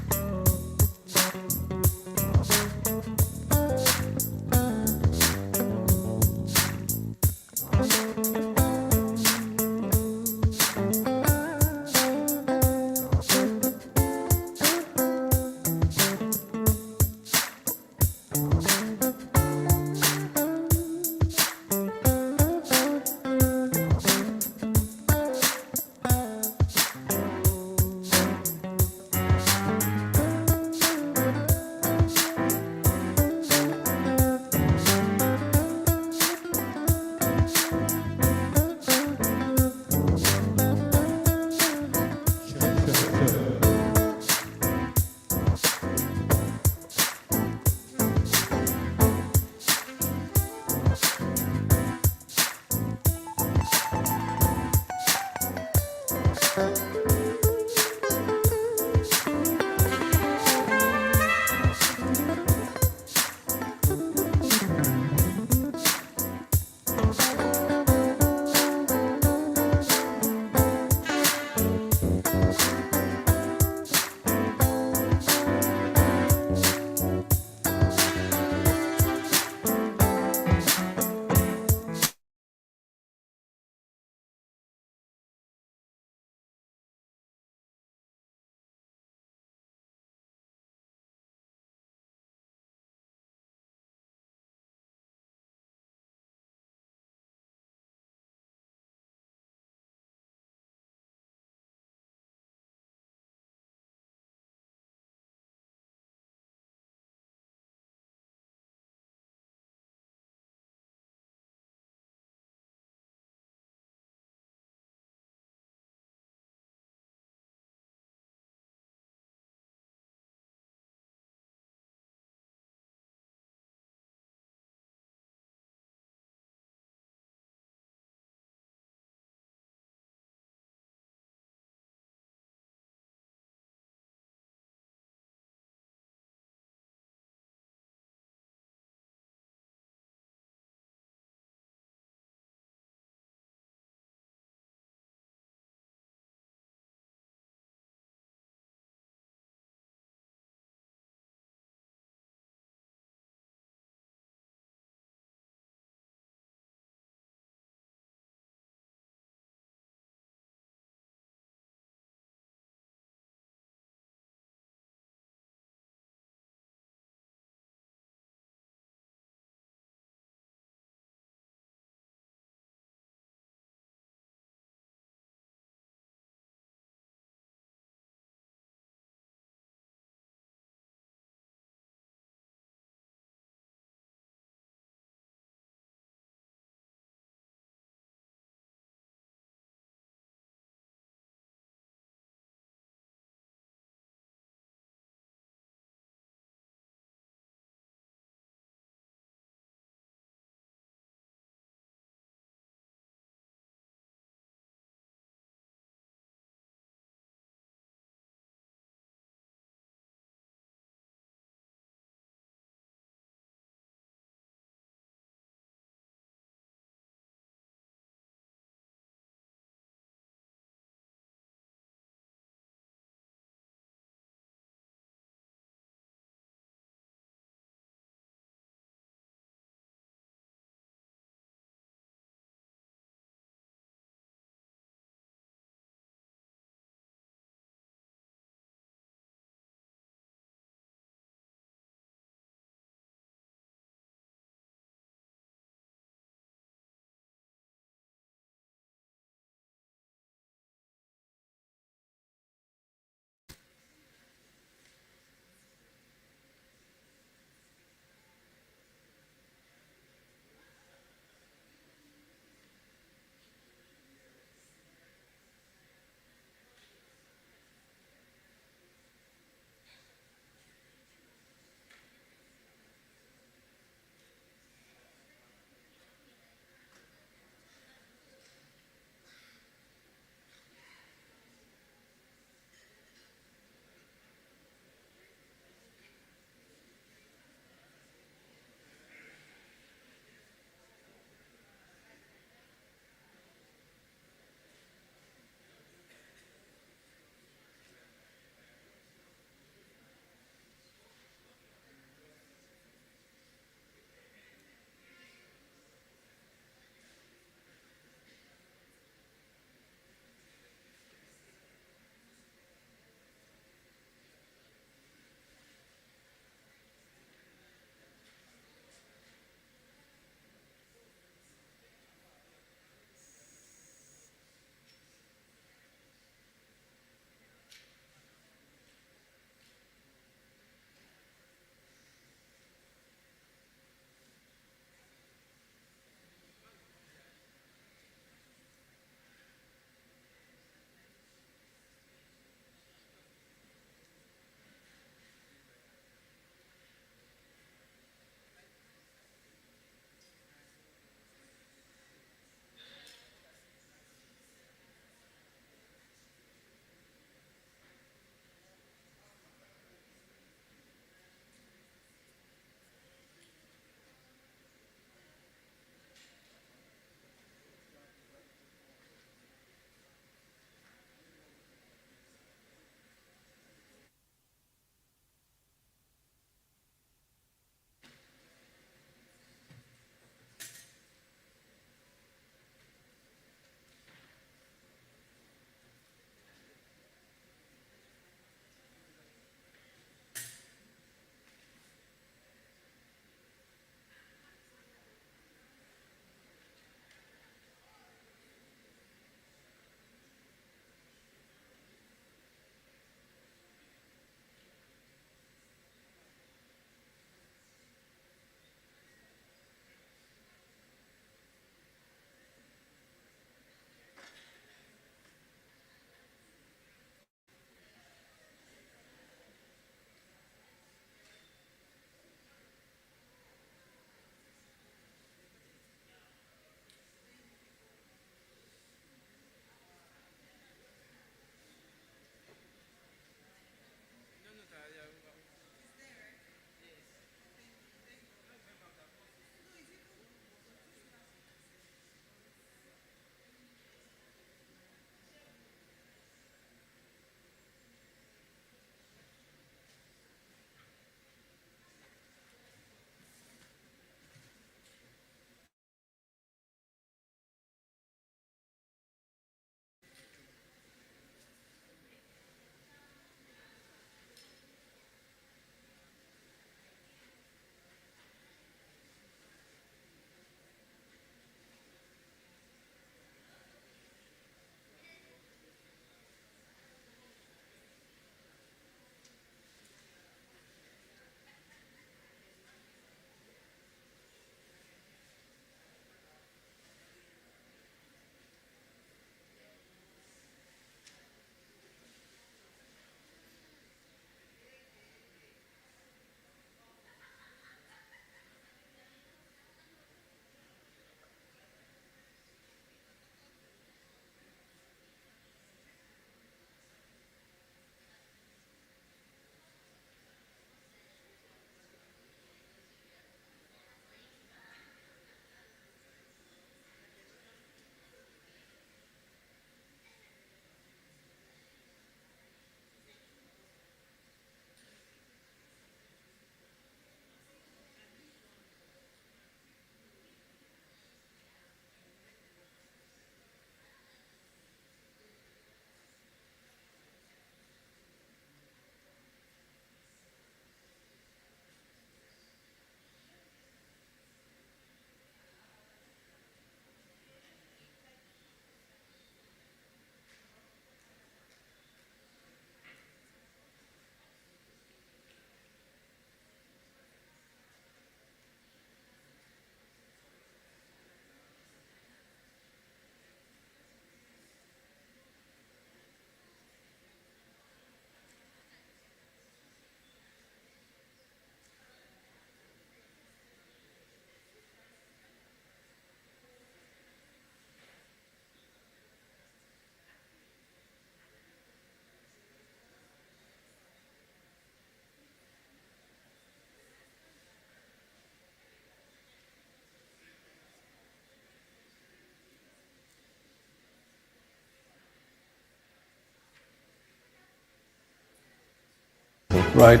right?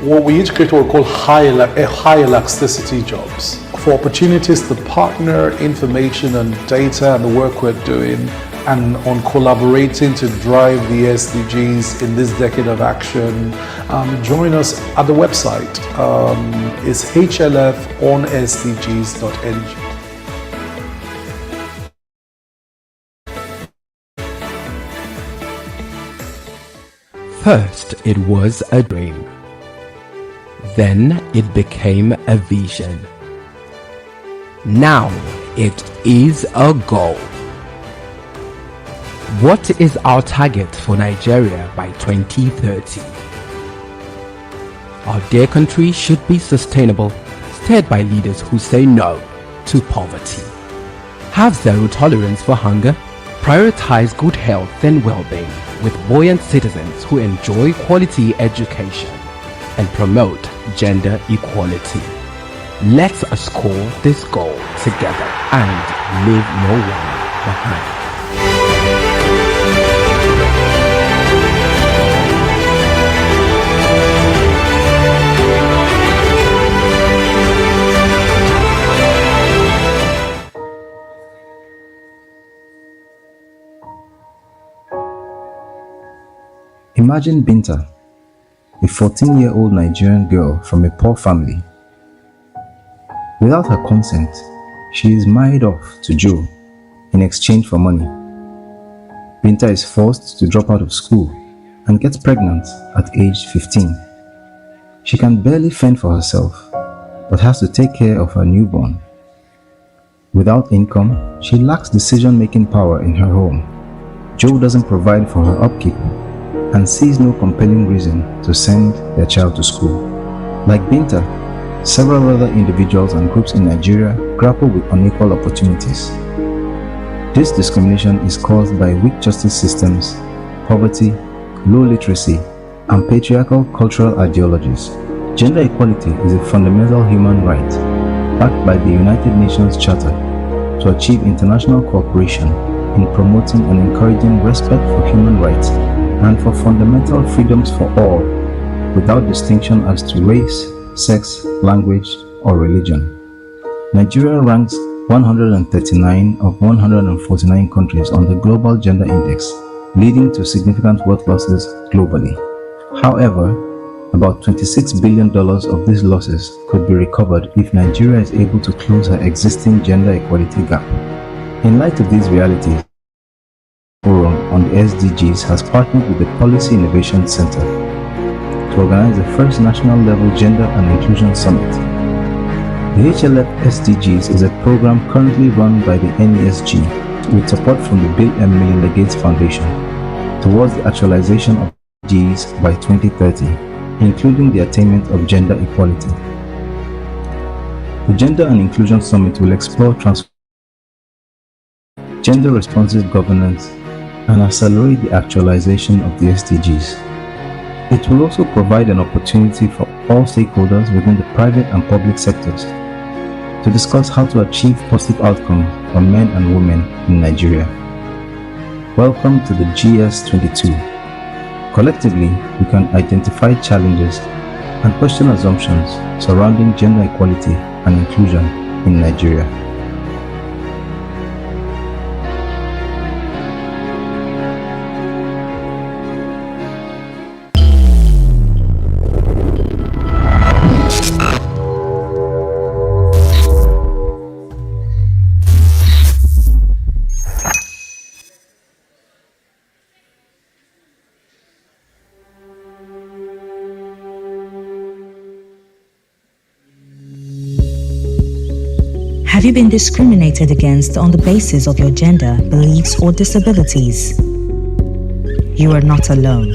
What we integrate what we call high elasticity jobs for opportunities to partner information and data and the work we're doing and on collaborating to drive the SDGs in this decade of action. Join us at the website. It's hlfonsdgs.ng. First, it was a dream. Then it became a vision. Now it is a goal. What is our target for Nigeria by 2030? Our dear country should be sustainable, steered by leaders who say no to poverty, have zero tolerance for hunger, prioritize good health and well-being with buoyant citizens who enjoy quality education, and promote gender equality. Let's score this goal together and leave no one behind. Imagine Binta, a 14-year-old Nigerian girl from a poor family. Without her consent, she is married off to Joe in exchange for money. Binta is forced to drop out of school and gets pregnant at age 15. She can barely fend for herself, but has to take care of her newborn. Without income, she lacks decision-making power in her home. Joe doesn't provide for her upkeep and sees no compelling reason to send their child to school. Like Binta, several other individuals and groups in Nigeria grapple with unequal opportunities. This discrimination is caused by weak justice systems, poverty, low literacy, and patriarchal cultural ideologies. Gender equality is a fundamental human right backed by the United Nations Charter to achieve international cooperation in promoting and encouraging respect for human rights and for fundamental freedoms for all, without distinction as to race, sex, language, or religion. Nigeria ranks 139 of 149 countries on the Global Gender Index, leading to significant wealth losses globally. However, about $26 billion of these losses could be recovered if Nigeria is able to close her existing gender equality gap. In light of these realities, Forum on the SDGs has partnered with the Policy Innovation Center to organize the first national level Gender and Inclusion Summit. The HLF SDGs is a program currently run by the NESG with support from the Bill and Melinda Gates Foundation towards the actualization of SDGs by 2030, including the attainment of gender equality. The Gender and Inclusion Summit will explore gender responsive governance and accelerate the actualization of the SDGs. It will also provide an opportunity for all stakeholders within the private and public sectors to discuss how to achieve positive outcomes for men and women in Nigeria. Welcome to the GS22. Collectively, we can identify challenges and question assumptions surrounding gender equality and inclusion in Nigeria. Have you been discriminated against on the basis of your gender, beliefs, or disabilities? You are not alone.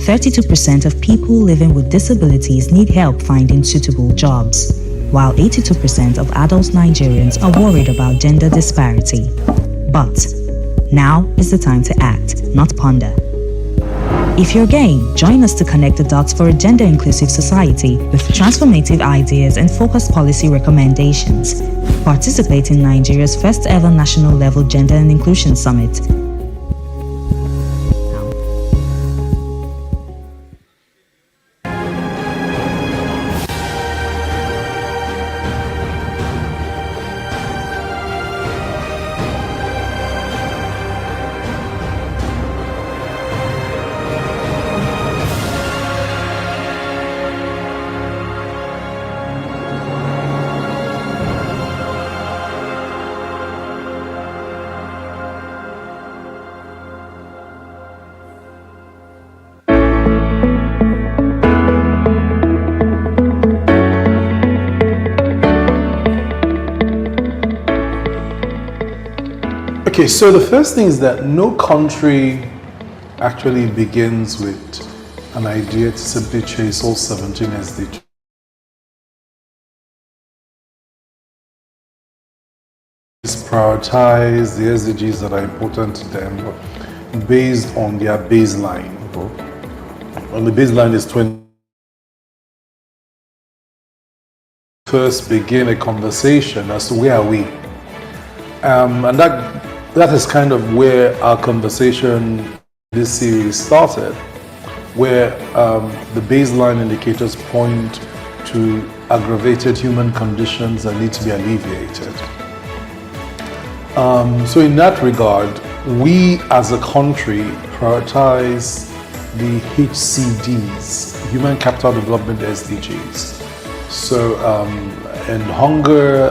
32% of people living with disabilities need help finding suitable jobs, while 82% of adult Nigerians are worried about gender disparity. But now is the time to act, not ponder. If you're game, join us to connect the dots for a gender-inclusive society with transformative ideas and focused policy recommendations. Participate in Nigeria's first ever national level Gender and Inclusion Summit. Okay, so the first thing is that no country actually begins with an idea to simply chase all 17 SDGs. Prioritize the SDGs that are important to them based on their baseline. And the baseline is 20. First begin a conversation as to where are we. And that is kind of where our conversation this series started, where the baseline indicators point to aggravated human conditions that need to be alleviated. So in that regard, we as a country prioritize the HCDs, Human Capital Development SDGs. So, and hunger,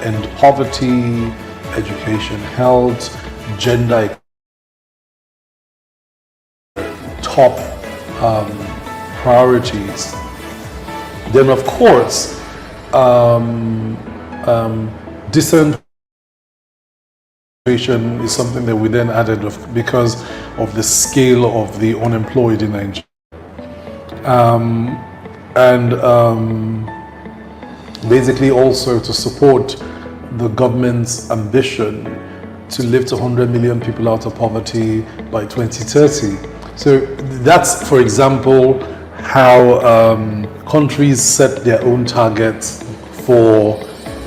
and poverty, education, health, gender, top priorities. Then, of course, decent is something that we then added because of the scale of the unemployed in Nigeria. Basically also to support the government's ambition to lift 100 million people out of poverty by 2030. So that's, for example, how countries set their own targets for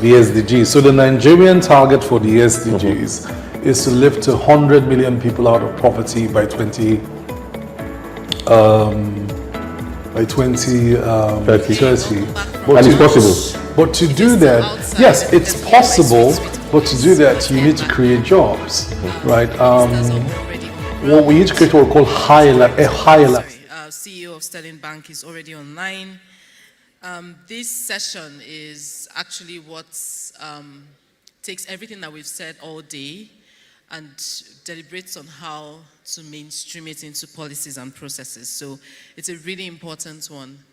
the SDGs. So the Nigerian target for the SDGs is to lift 100 million people out of poverty by 2030. And it's possible. But to do that, yes, it's possible, but to do that, you need to create jobs, right? What we need to create what we call CEO of Sterling Bank is already online. This session is actually what takes everything that we've said all day and deliberates on how to mainstream it into policies and processes. So it's a really important one,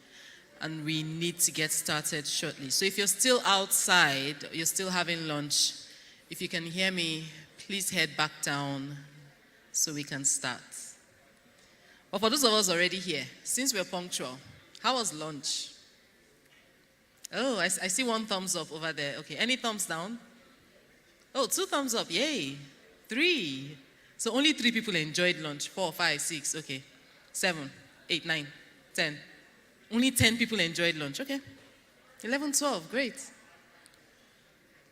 and we need to get started shortly. So if you're still outside, you're still having lunch, if you can hear me, please head back down so we can start. But for those of us already here, since we're punctual, how was lunch? Oh, I see one thumbs up over there. Okay, any thumbs down? Oh, 2 thumbs up, yay. 3. So only 3 people enjoyed lunch. 4, 5, 6, okay. 7, 8, 9, 10. Only 10 people enjoyed lunch, okay. 11, 12, great.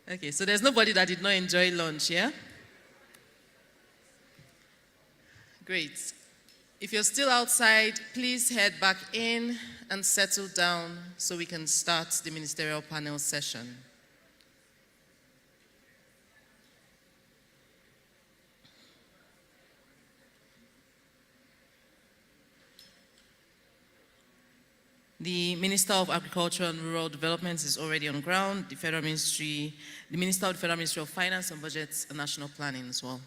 Okay, so there's nobody that did not enjoy lunch, yeah? Great. If you're still outside, please head back in and settle down so we can start the ministerial panel session. The Minister of Agriculture and Rural Development is already on ground. The Minister of the Federal Ministry of Finance and Budgets and National Planning as well.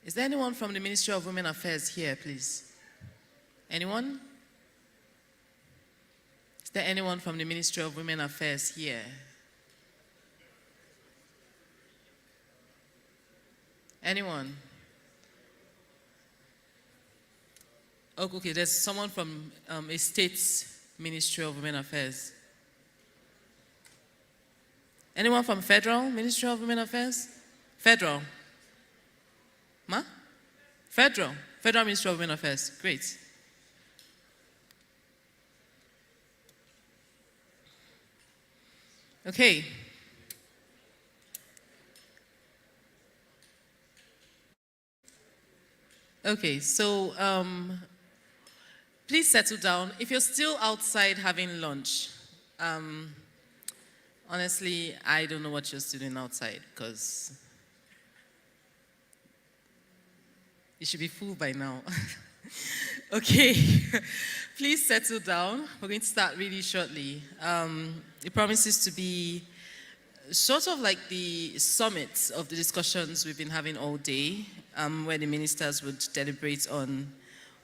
Is there anyone from the Ministry of Women Affairs here, please? Anyone? Is there anyone from the Ministry of Women Affairs here? Anyone? Oh, okay, there's someone from a state's Ministry of Women Affairs. Anyone from Federal Ministry of Women Affairs? Federal? Ma? Federal Ministry of Women Affairs, great. Okay. Okay, so please settle down. If you're still outside having lunch, honestly, I don't know what you're still doing outside because you should be full by now. Okay, please settle down. We're going to start really shortly. It promises to be sort of like the summit of the discussions we've been having all day, where the ministers would deliberate on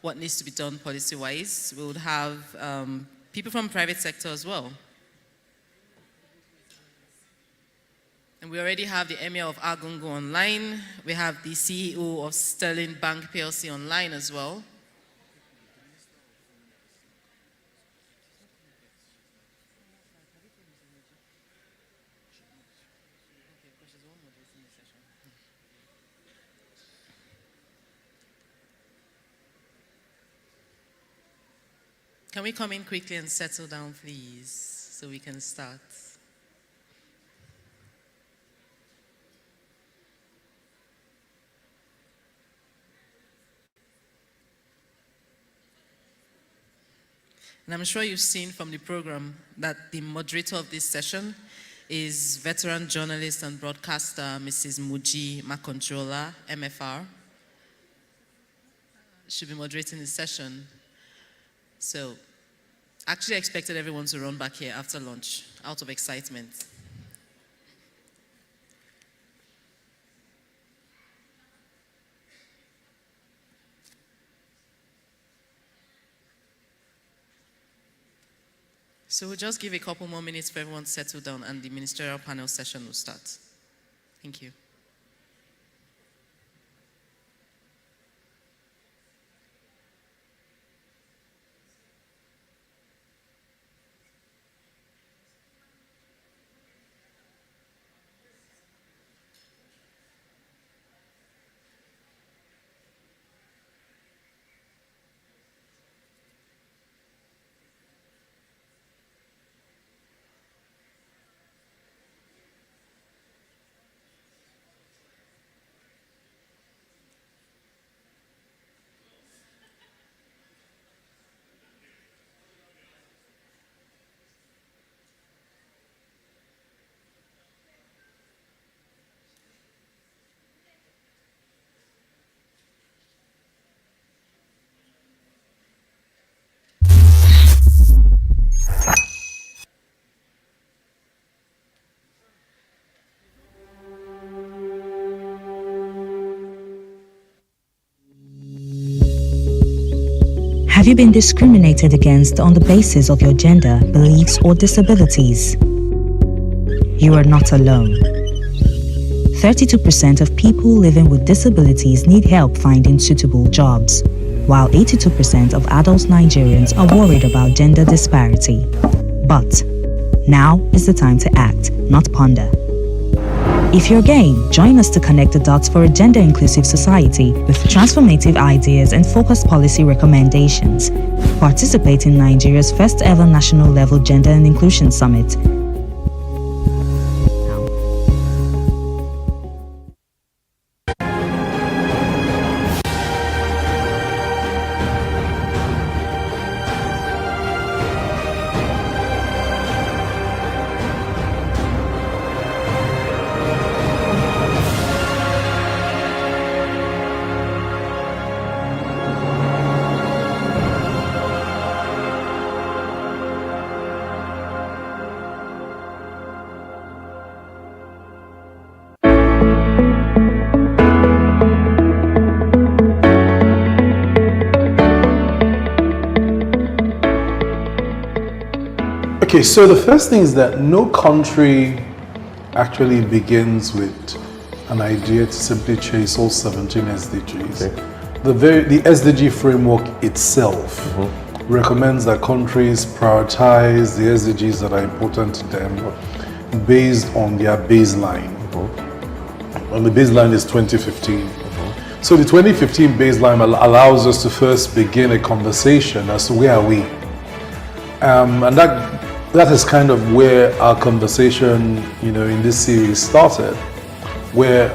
what needs to be done policy-wise. We would have people from private sector as well. And we already have the Emir of Argungu online. We have the CEO of Sterling Bank PLC online as well. Can we come in quickly and settle down, please, so we can start? And I'm sure you've seen from the program that the moderator of this session is veteran journalist and broadcaster, Mrs. Muji Makontrola, MFR. She'll be moderating the session. So, actually expected everyone to run back here after lunch, out of excitement. So we'll just give a couple more minutes for everyone to settle down and the ministerial panel session will start. Thank you. Have you been discriminated against on the basis of your gender, beliefs, or disabilities? You are not alone. 32% of people living with disabilities need help finding suitable jobs, while 82% of adult Nigerians are worried about gender disparity. But now is the time to act, not ponder. If you're game, join us to connect the dots for a gender-inclusive society with transformative ideas and focused policy recommendations. Participate in Nigeria's first ever national level Gender and Inclusion Summit. Okay, so the first thing is that no country actually begins with an idea to simply chase all 17 SDGs. Okay. The SDG framework itself recommends that countries prioritize the SDGs that are important to them based on their baseline. And the baseline is 2015. So the 2015 baseline allows us to first begin a conversation as to where are we. And that is kind of where our conversation, in this series started, where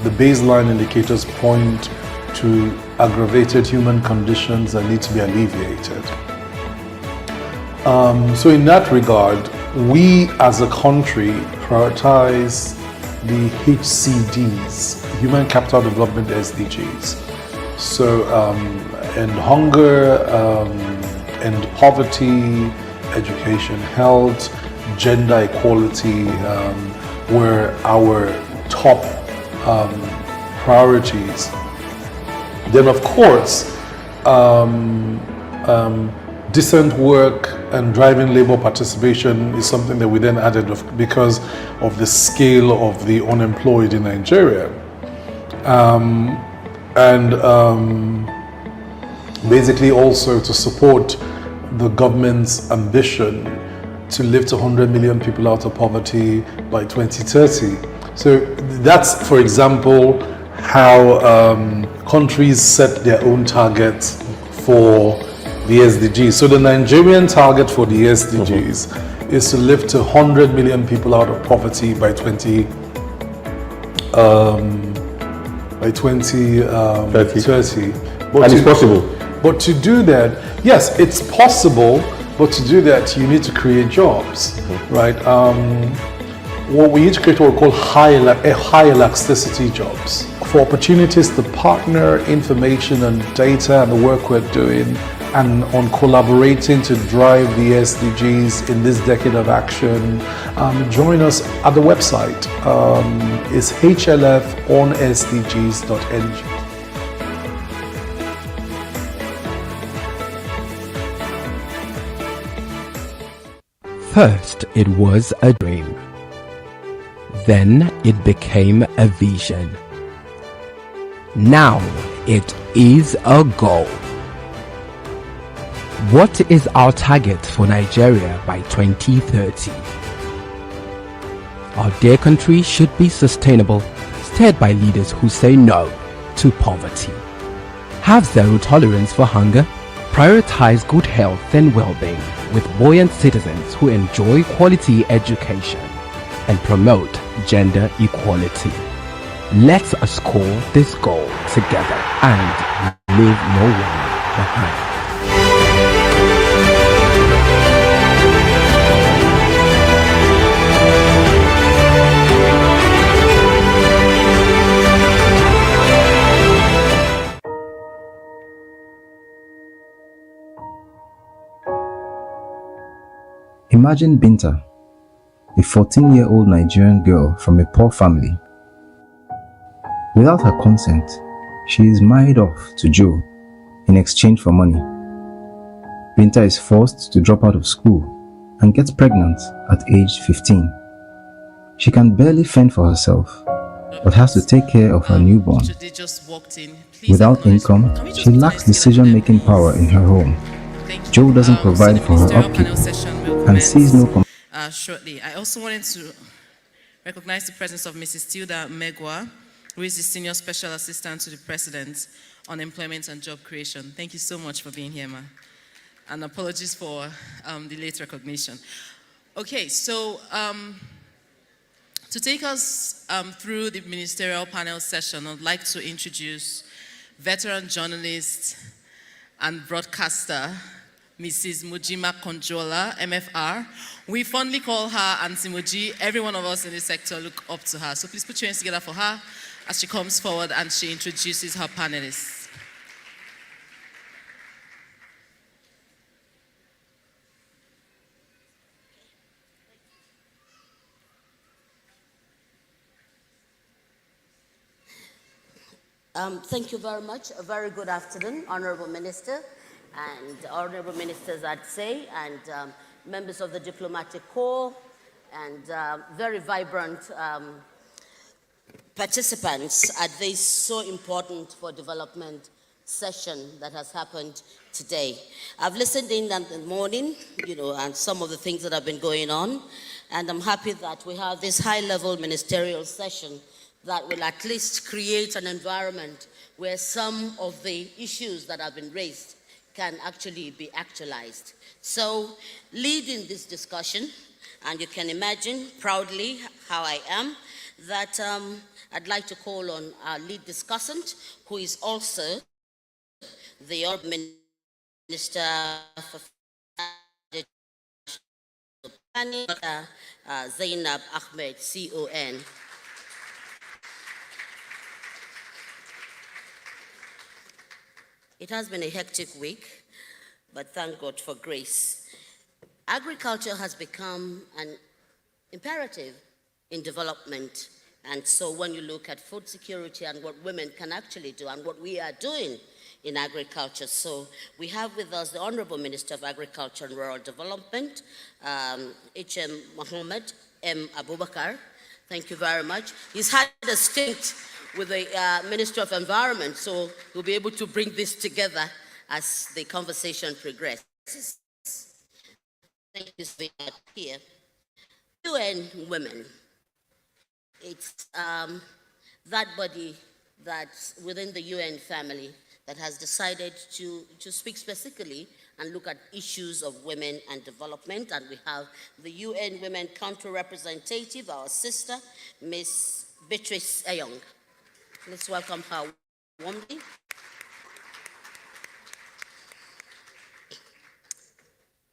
the baseline indicators point to aggravated human conditions that need to be alleviated. So in that regard, we as a country prioritize the HCDs, Human Capital Development SDGs. So end hunger, end poverty, education, health, gender equality were our top priorities. Then, of course, decent work and driving labor participation is something that we then added because of the scale of the unemployed in Nigeria. Basically also to support the government's ambition to lift 100 million people out of poverty by 2030. So that's, for example, how countries set their own targets for the SDGs. So the Nigerian target for the SDGs is to lift 100 million people out of poverty by 2030. And it's possible. But to do that, yes, it's possible, but to do that, you need to create jobs, right? What we need to create what we call high elasticity jobs for opportunities to partner information and data and the work we're doing and on collaborating to drive the SDGs in this decade of action. Join us at the website. It's hlfonsdgs.ng. First, it was a dream. Then it became a vision. Now it is a goal. What is our target for Nigeria by 2030? Our dear country should be sustainable, steered by leaders who say no to poverty. Have zero tolerance for hunger, prioritize good health and well-being with buoyant citizens who enjoy quality education and promote gender equality. Let us score this goal together and leave no one behind. Imagine Binta, a 14-year-old Nigerian girl from a poor family. Without her consent, she is married off to Joe in exchange for money. Binta is forced to drop out of school and gets pregnant at age 15. She can barely fend for herself, but has to take care of her newborn. Without income, she lacks decision-making power in her home. Joe doesn't provide for her upkeep and sees no shortly. I also wanted to recognize the presence of Mrs. Tilda Megwa, who is the Senior Special Assistant to the President on Employment and Job Creation. Thank you so much for being here, ma. And apologies for the late recognition. Okay, so to take us through the ministerial panel session, I'd like to introduce veteran journalist and broadcaster, Mrs. Mujima Konjola, MFR. We fondly call her Auntie Muji. Every one of us in this sector look up to her. So please put your hands together for her as she comes forward and she introduces her panelists. Thank you very much. A very good afternoon, Honorable Minister, and Honorable Ministers, I'd say, and members of the Diplomatic Corps, and very vibrant participants at this so important for development session that has happened today. I've listened in the morning, and some of the things that have been going on, and I'm happy that we have this high-level ministerial session that will at least create an environment where some of the issues that have been raised can actually be actualized. So, leading this discussion, and you can imagine proudly how I am, that I'd like to call on our lead discussant, who is also the Honourable Minister for Zainab Ahmed, CON. It has been a hectic week, but thank God for grace. Agriculture has become an imperative in development. And so when you look at food security and what women can actually do and what we are doing in agriculture. So we have with us the Honorable Minister of Agriculture and Rural Development, H.M. Mohammed M. Abubakar. Thank you very much. He's had a stint with the Minister of Environment, so we'll be able to bring this together as the conversation progresses. Thank you for being here. UN Women. It's that body that's within the UN family that has decided to speak specifically and look at issues of women and development. And we have the UN Women Country Representative, our sister, Ms. Beatrice Ayong. Let's welcome her warmly.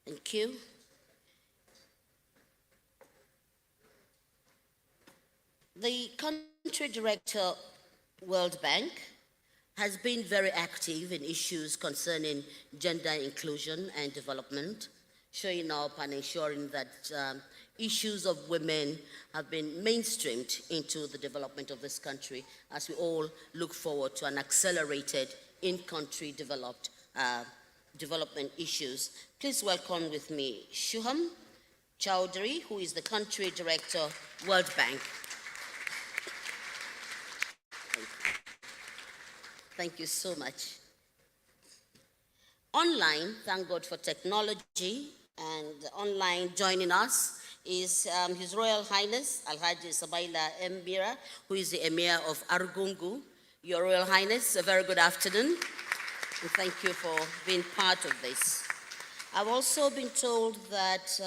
Thank you. The country director, World Bank, has been very active in issues concerning gender inclusion and development, showing up and ensuring that issues of women have been mainstreamed into the development of this country as we all look forward to an accelerated in-country development issues. Please welcome with me Shuham Chowdhury, who is the country director, World Bank. Thank you so much. Online, thank God for technology, and online joining us is His Royal Highness Alhaji Sabaila M. Mira, who is the Emir of Argungu. Your Royal Highness, a very good afternoon, and thank you for being part of this. I've also been told that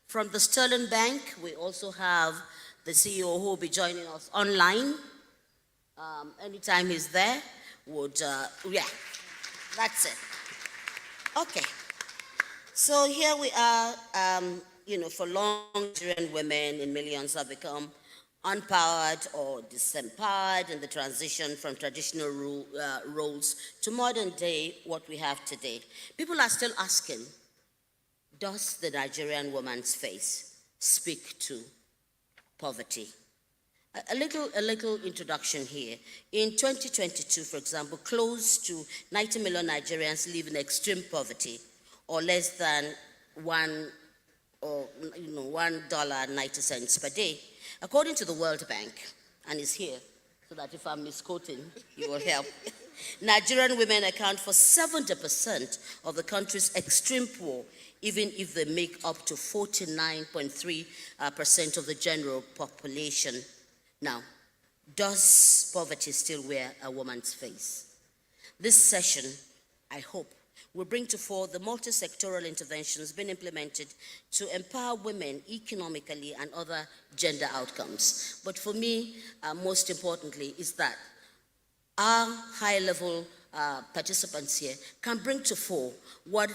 from the Sterling Bank, we also have the CEO who will be joining us online. Anytime he's there, yeah, that's it. Okay. So here we are, for long, Nigerian women in millions have become unpowered or disempowered in the transition from traditional roles to modern day, what we have today. People are still asking, does the Nigerian woman's face speak to poverty? A little introduction here. In 2022, for example, close to 90 million Nigerians live in extreme poverty, or less than $1.90 per day, according to the World Bank, and it's here, so that if I'm misquoting, you will help. Nigerian women account for 70% of the country's extreme poor, even if they make up to 49.3% of the general population. Now, does poverty still wear a woman's face? This session, I hope, will bring to fore the multi-sectoral interventions being implemented to empower women economically and other gender outcomes. But for me, most importantly, is that our high-level participants here can bring to fore what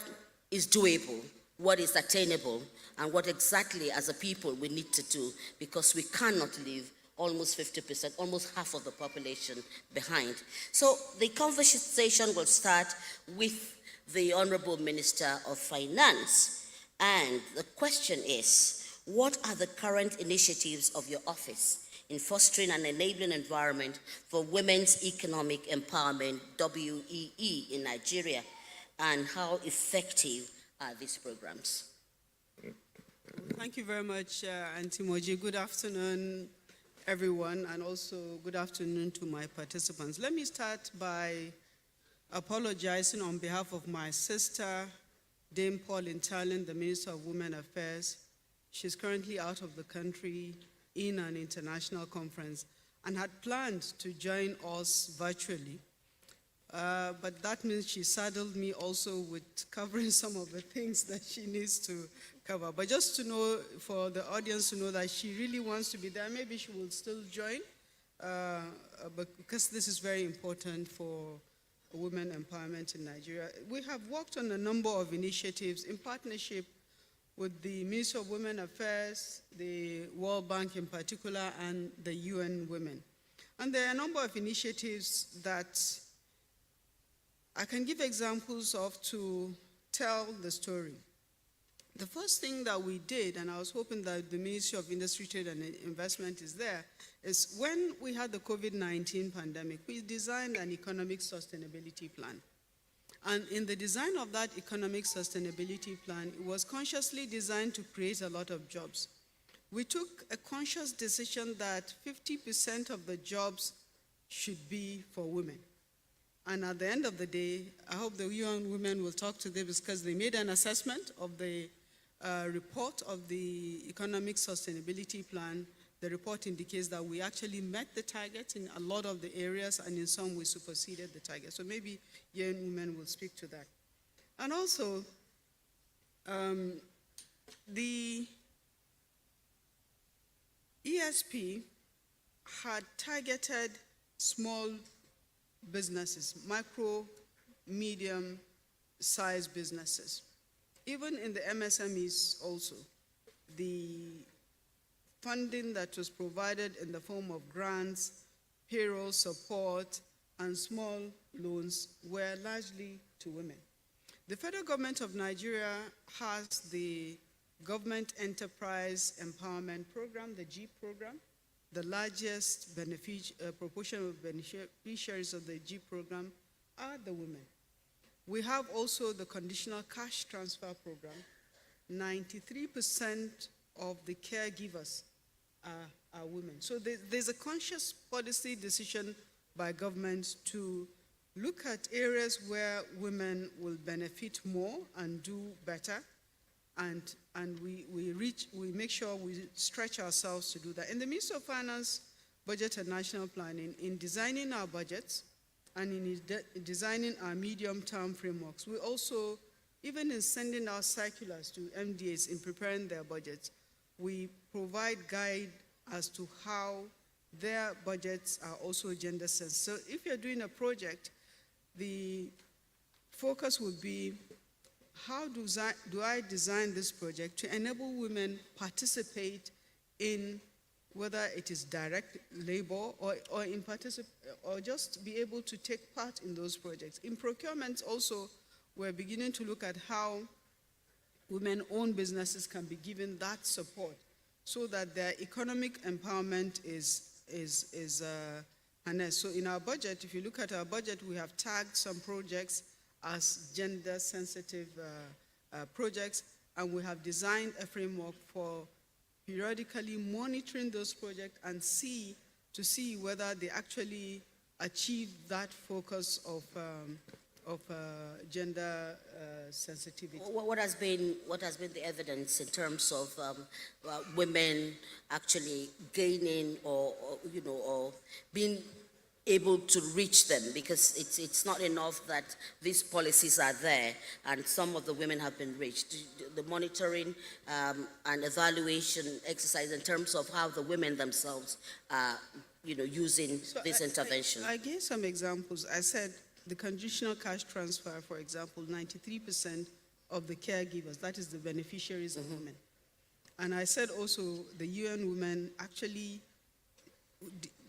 is doable, what is attainable, and what exactly as a people we need to do, because we cannot leave almost 50%, almost half of the population behind. So the conversation will start with the Honorable Minister of Finance. And the question is, what are the current initiatives of your office in fostering an enabling environment for women's economic empowerment, WEE, in Nigeria? And how effective are these programs? Thank you very much, Auntie Moji. Good afternoon, everyone, and also good afternoon to my participants. Let me start by apologizing on behalf of my sister, Dame Pauline Talin, the Minister of Women Affairs. She's currently out of the country in an international conference and had planned to join us virtually. But that means she saddled me also with covering some of the things that she needs to cover. But just to know, for the audience to know that she really wants to be there, maybe she will still join, but because this is very important for women empowerment in Nigeria. We have worked on a number of initiatives in partnership with the Ministry of Women Affairs, the World Bank in particular, and the UN Women. And there are a number of initiatives that I can give examples of to tell the story. The first thing that we did, and I was hoping that the Ministry of Industry, Trade and Investment is there, is when we had the COVID-19 pandemic, we designed an economic sustainability plan. And in the design of that economic sustainability plan, it was consciously designed to create a lot of jobs. We took a conscious decision that 50% of the jobs should be for women. And at the end of the day, I hope the UN women will talk to them because they made an assessment of the report of the economic sustainability plan. The report indicates that we actually met the target in a lot of the areas, and in some we superseded the target. So maybe UN women will speak to that. And also, the ESP had targeted small businesses, micro, medium sized businesses. Even in the MSMEs also, the funding that was provided in the form of grants, payroll support, and small loans were largely to women. The federal government of Nigeria has the Government Enterprise Empowerment Program, the GEEP program. The largest proportion of beneficiaries of the GEEP program are the women. We have also the Conditional Cash Transfer Program. 93% of the caregivers are women. So there's a conscious policy decision by government to look at areas where women will benefit more and do better, and we make sure we stretch ourselves to do that. In the Ministry of Finance, Budget and National Planning, in designing our budgets and in designing our medium-term frameworks, we also, even in sending out circulars to MDAs in preparing their budgets, we provide guide as to how their budgets are also gender sensitive. So if you're doing a project, the focus would be, how do I design this project to enable women participate in, whether it is direct labor or just be able to take part in those projects. In procurement also, we're beginning to look at how women-owned businesses can be given that support so that their economic empowerment is harnessed. So in our budget, if you look at our budget, we have tagged some projects as gender-sensitive projects, and we have designed a framework for periodically monitoring those projects and see whether they actually achieve that focus of gender sensitivity. What has been the evidence in terms of women actually gaining or being able to reach them? Because it's not enough that these policies are there and some of the women have been reached. The monitoring and evaluation exercise in terms of how the women themselves are using this intervention. I gave some examples. I said the conditional cash transfer, for example, 93% of the caregivers, that is the beneficiaries of women. And I said also the UN women actually,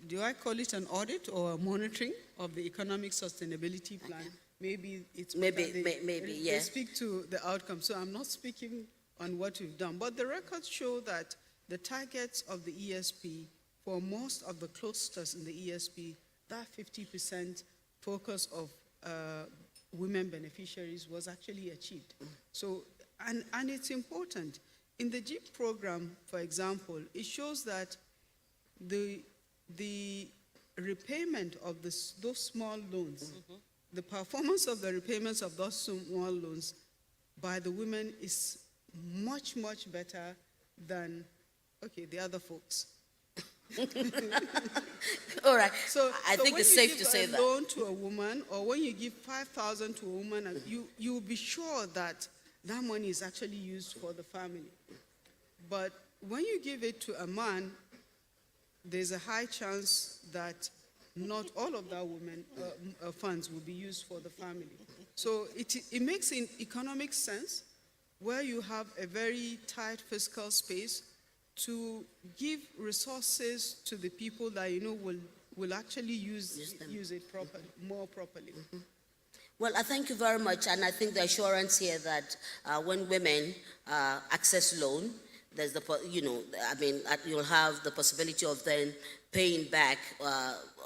do I call it an audit or a monitoring of the economic sustainability plan? Okay. Maybe yeah. They speak to the outcome. So I'm not speaking on what we've done. But the records show that the targets of the ESP, for most of the clusters in the ESP, that 50% focus of women beneficiaries was actually achieved. So, and it's important. In the GEEP program, for example, it shows that the repayment of those small loans, the performance of the repayments of those small loans by the women is much, much better than, the other folks. All right. So I think it's safe to say that. When you give a loan to a woman, or when you give 5,000 to a woman, you will be sure that that money is actually used for the family. But when you give it to a man, there's a high chance that not all of that woman funds will be used for the family. So it makes in economic sense where you have a very tight fiscal space to give resources to the people that will actually use it more properly. Well, I thank you very much, and I think the assurance here that when women access loan, there's you'll have the possibility of then paying back,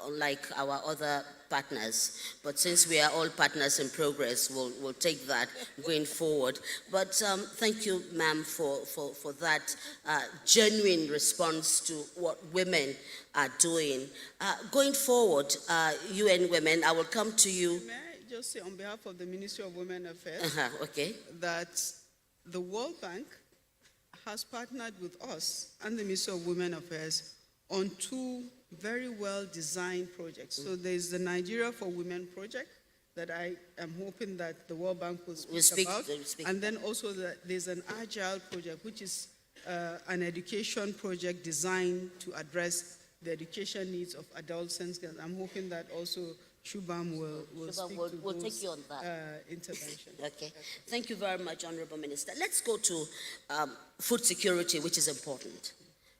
unlike our other partners. But since we are all partners in progress, we'll take that going forward. But thank you, ma'am, for that genuine response to what women are doing. Going forward, UN Women, I will come to you. May I just say on behalf of the Ministry of Women Affairs okay. that the World Bank has partnered with us and the Ministry of Women Affairs on two very well-designed projects. So there's the Nigeria for Women project that I am hoping that the World Bank will speak about. And then also there's an Agile project, which is an education project designed to address the education needs of adolescents. I'm hoping that also Shubham will speak to we'll those take you on that. interventions. Okay. Thank you very much, Honorable Minister. Let's go to food security, which is important.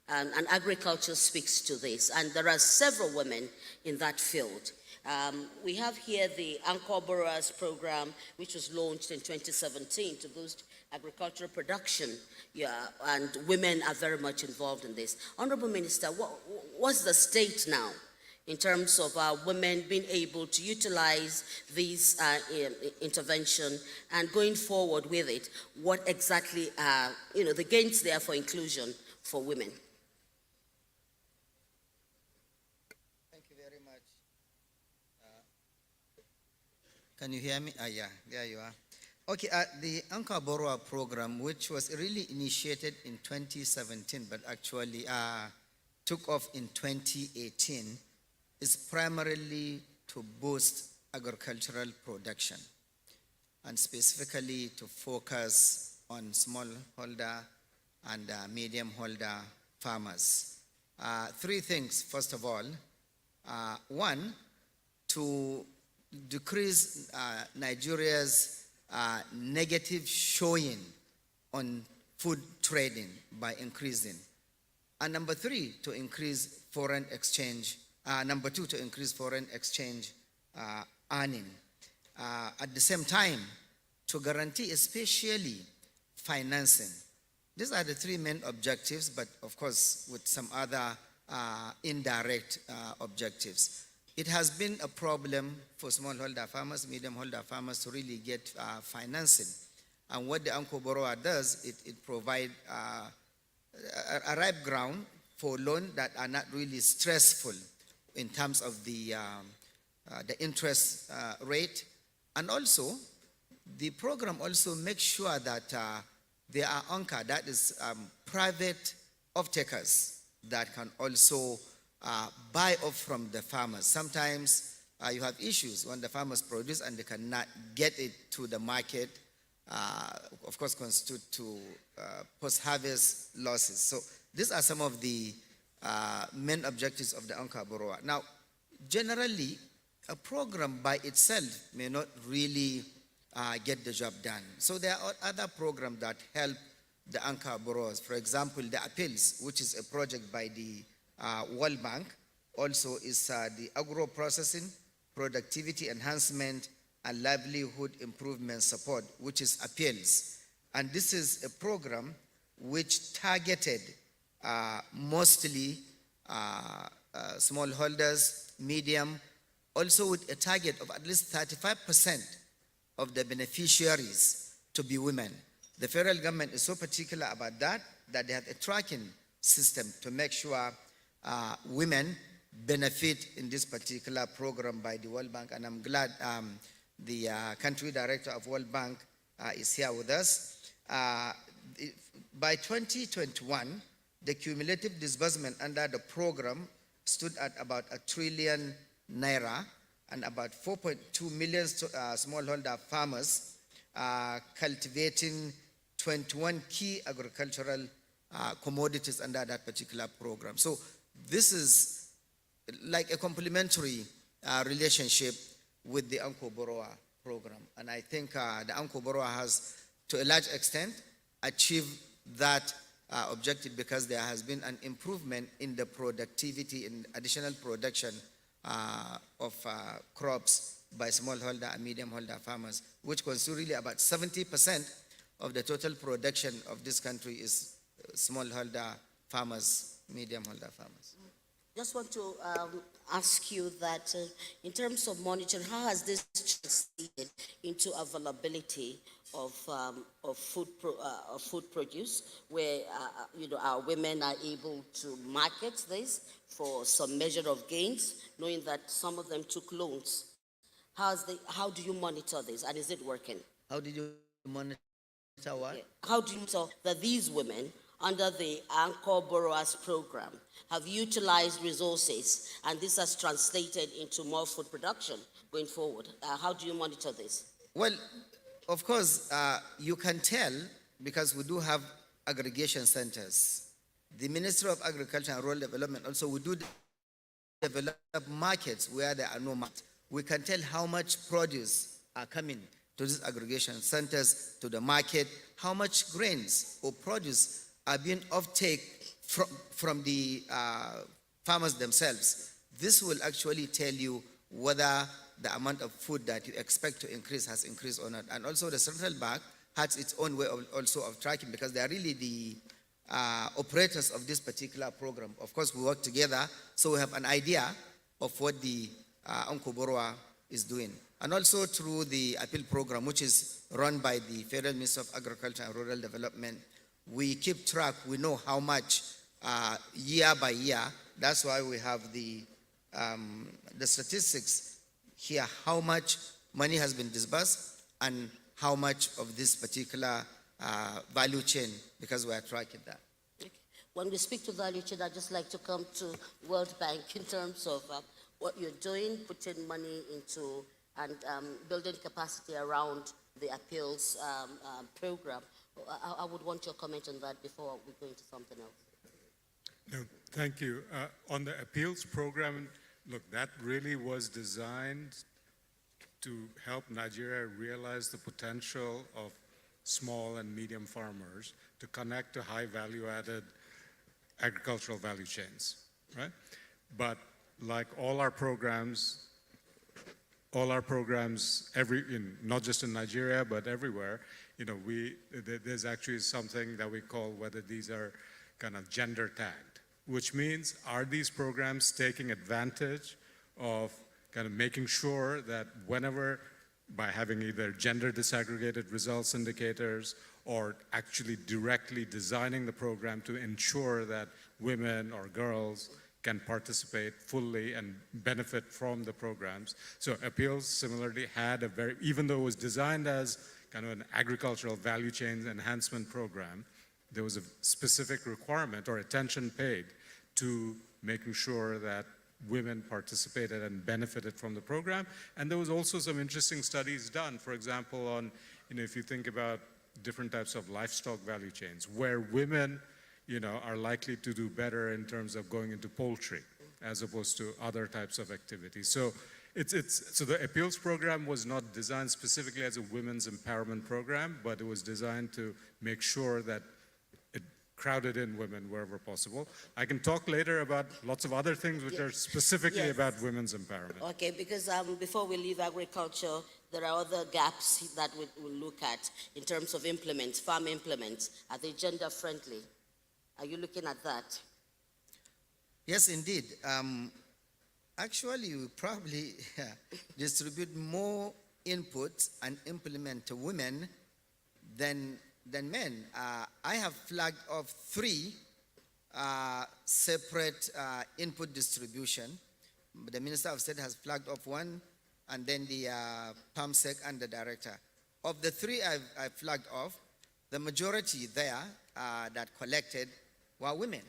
And agriculture speaks to this. And there are several women in that field. We have here the Anchor Borrowers Program, which was launched in 2017 to boost agricultural production. Yeah, and women are very much involved in this. Honorable Minister, what's the state now in terms of women being able to utilize these intervention and going forward with it? What exactly are the gains there for inclusion for women? Thank you very much. Can you hear me? Yeah, there you are. Okay, the Anchor Borrower Program, which was really initiated in 2017, but actually took off in 2018, is primarily to boost agricultural production and specifically to focus on smallholder and medium-holder farmers. Three things, first of all. One, to decrease Nigeria's negative showing on food trading by increasing. And number three, to increase foreign exchange. Number two, to increase foreign exchange earning. At the same time, to guarantee especially financing. These are the three main objectives, but of course with some other indirect objectives. It has been a problem for smallholder farmers, medium-holder farmers to really get financing. And what the Anchor Borrower does, it provides a ripe ground for loans that are not really stressful in terms of the interest rate. And also, the program also makes sure that there are anchor, that is private off-takers that can also buy off from the farmers. Sometimes you have issues when the farmers produce and they cannot get it to the market, of course constitute to post-harvest losses. So these are some of the main objectives of the Anchor Borrower. Now, generally, a program by itself may not really get the job done. So there are other programs that help the Anchor Borrowers. For example, the Appeals, which is a project by the World Bank, also is the agro-processing, productivity enhancement, and livelihood improvement support, which is Appeals. And this is a program which targeted mostly smallholders, medium, also with a target of at least 35% of the beneficiaries to be women. The federal government is so particular about that they have a tracking system to make sure women benefit in this particular program by the World Bank. And I'm glad the country director of World Bank is here with us. By 2021, the cumulative disbursement under the program stood at about ₦1 trillion, and about 4.2 million smallholder farmers cultivating 21 key agricultural commodities under that particular program. So this is like a complementary relationship with the Anchor Borrower program. And I think the Anchor Borrower has, to a large extent, achieved that objective because there has been an improvement in the productivity and additional production of crops by smallholder and medium-holder farmers, which constitute really about 70% of the total production of this country is smallholder farmers, medium-holder farmers. Just want to ask you that in terms of monitoring, how has this translated into availability of food produce, where our women are able to market this for some measure of gains, knowing that some of them took loans? How do you monitor this, and is it working? How did you monitor what? Yeah. How do you monitor that these women, under the Anchor Borrowers Program, have utilized resources, and this has translated into more food production going forward? How do you monitor this? Well, of course, you can tell because we do have aggregation centers. The Ministry of Agriculture and Rural Development also, we do develop markets where there are no markets. We can tell how much produce are coming to these aggregation centers, to the market, how much grains or produce are being offtake from the farmers themselves. This will actually tell you whether the amount of food that you expect to increase has increased or not. And also the central bank has its own way of tracking, because they are really the operators of this particular program. Of course, we work together, so we have an idea of what the Anchor Borrower is doing. And also through the appeal program, which is run by the Federal Ministry of Agriculture and Rural Development, we keep track. We know how much year by year. That's why we have the statistics here, how much money has been disbursed and how much of this particular value chain, because we are tracking that. Okay. When we speak to value chain, I'd just like to come to World Bank in terms of what you're doing, putting money into and building capacity around the appeals program. I would want your comment on that before we go into something else. No, thank you. On the appeals program, look, that really was designed to help Nigeria realize the potential of small and medium farmers to connect to high value-added agricultural value chains, right? But like all our programs, not just in Nigeria, but everywhere, there's actually something that we call whether these are kind of gender tagged, which means are these programs taking advantage of kind of making sure that whenever, by having either gender disaggregated results indicators or actually directly designing the program to ensure that women or girls can participate fully and benefit from the programs. So appeals similarly had a even though it was designed as kind of an agricultural value chain enhancement program, there was a specific requirement or attention paid to making sure that women participated and benefited from the program. And there was also some interesting studies done, for example, on, if you think about different types of livestock value chains, where women, are likely to do better in terms of going into poultry as opposed to other types of activities. So so the appeals program was not designed specifically as a women's empowerment program, but it was designed to make sure that it crowded in women wherever possible. I can talk later about lots of other things which are specifically about women's empowerment. Okay, because before we leave agriculture, there are other gaps that we'll look at in terms of implements, farm implements. Are they gender friendly? Are you looking at that? Yes, indeed. Actually, we probably distribute more inputs and implement to women than men. I have flagged off 3 separate input distribution. The Minister of State has flagged off 1, and then the PAMSEC and the Director. Of the 3 I've flagged off, the majority there that collected were women.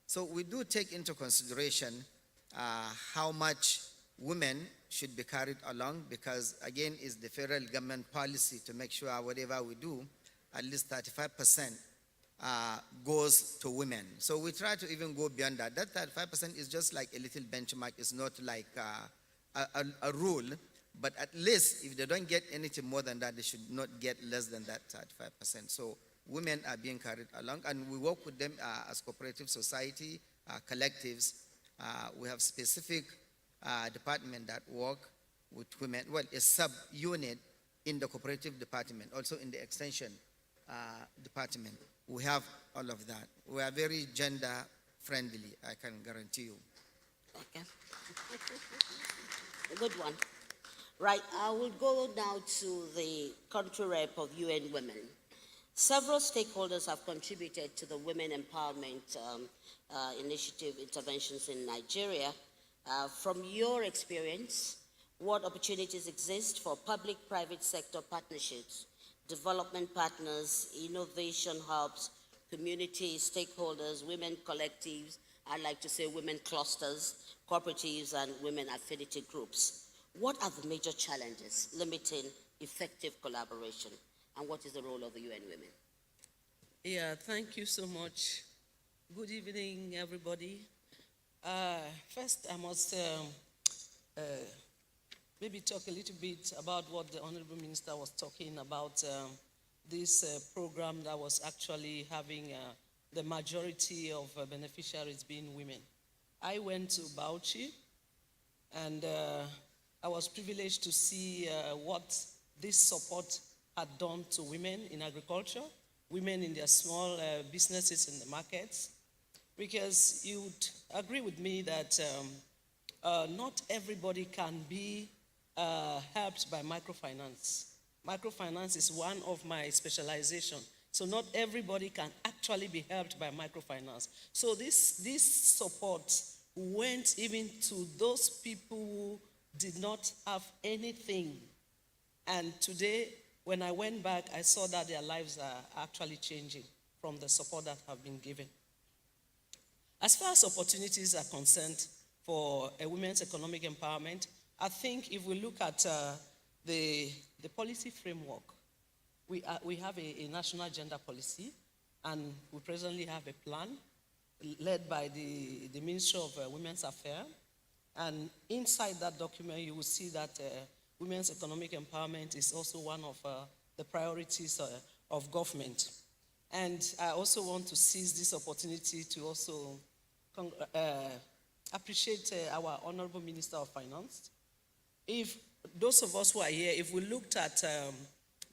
So we do take into consideration how much women should be carried along, because again, it's the federal government policy to make sure whatever we do, at least 35% goes to women. So we try to even go beyond that. That 35% is just like a little benchmark. It's not like a rule, but at least if they don't get anything more than that, they should not get less than that 35%. So women are being carried along, and we work with them as cooperative society, collectives. We have specific departments that work with women, well, a sub-unit in the cooperative department, also in the extension department. We have all of that. We are very gender friendly, I can guarantee you. Okay. A good one. Right, I will go now to the country rep of UN Women. Several stakeholders have contributed to the Women Empowerment Initiative interventions in Nigeria. From your experience, what opportunities exist for public-private sector partnerships, development partners, innovation hubs, community stakeholders, women collectives, I like to say women clusters, cooperatives, and women affinity groups? What are the major challenges limiting effective collaboration, and what is the role of the UN Women? Yeah, thank you so much. Good evening, everybody. First, I must maybe talk a little bit about what the Honorable Minister was talking about, this program that was actually having the majority of beneficiaries being women. I went to Bauchi, and I was privileged to see what this support had done to women in agriculture, women in their small businesses in the markets, because you would agree with me that not everybody can be helped by microfinance. Microfinance is one of my specializations. So not everybody can actually be helped by microfinance. So this support went even to those people who did not have anything. And today, when I went back, I saw that their lives are actually changing from the support that have been given. As far as opportunities are concerned for a women's economic empowerment, I think if we look at the policy framework, we have a national gender policy, and we presently have a plan led by the Ministry of Women's Affairs. And inside that document, you will see that women's economic empowerment is also one of the priorities of government. And I also want to seize this opportunity to also appreciate our Honorable Minister of Finance. If those of us who are here, if we looked at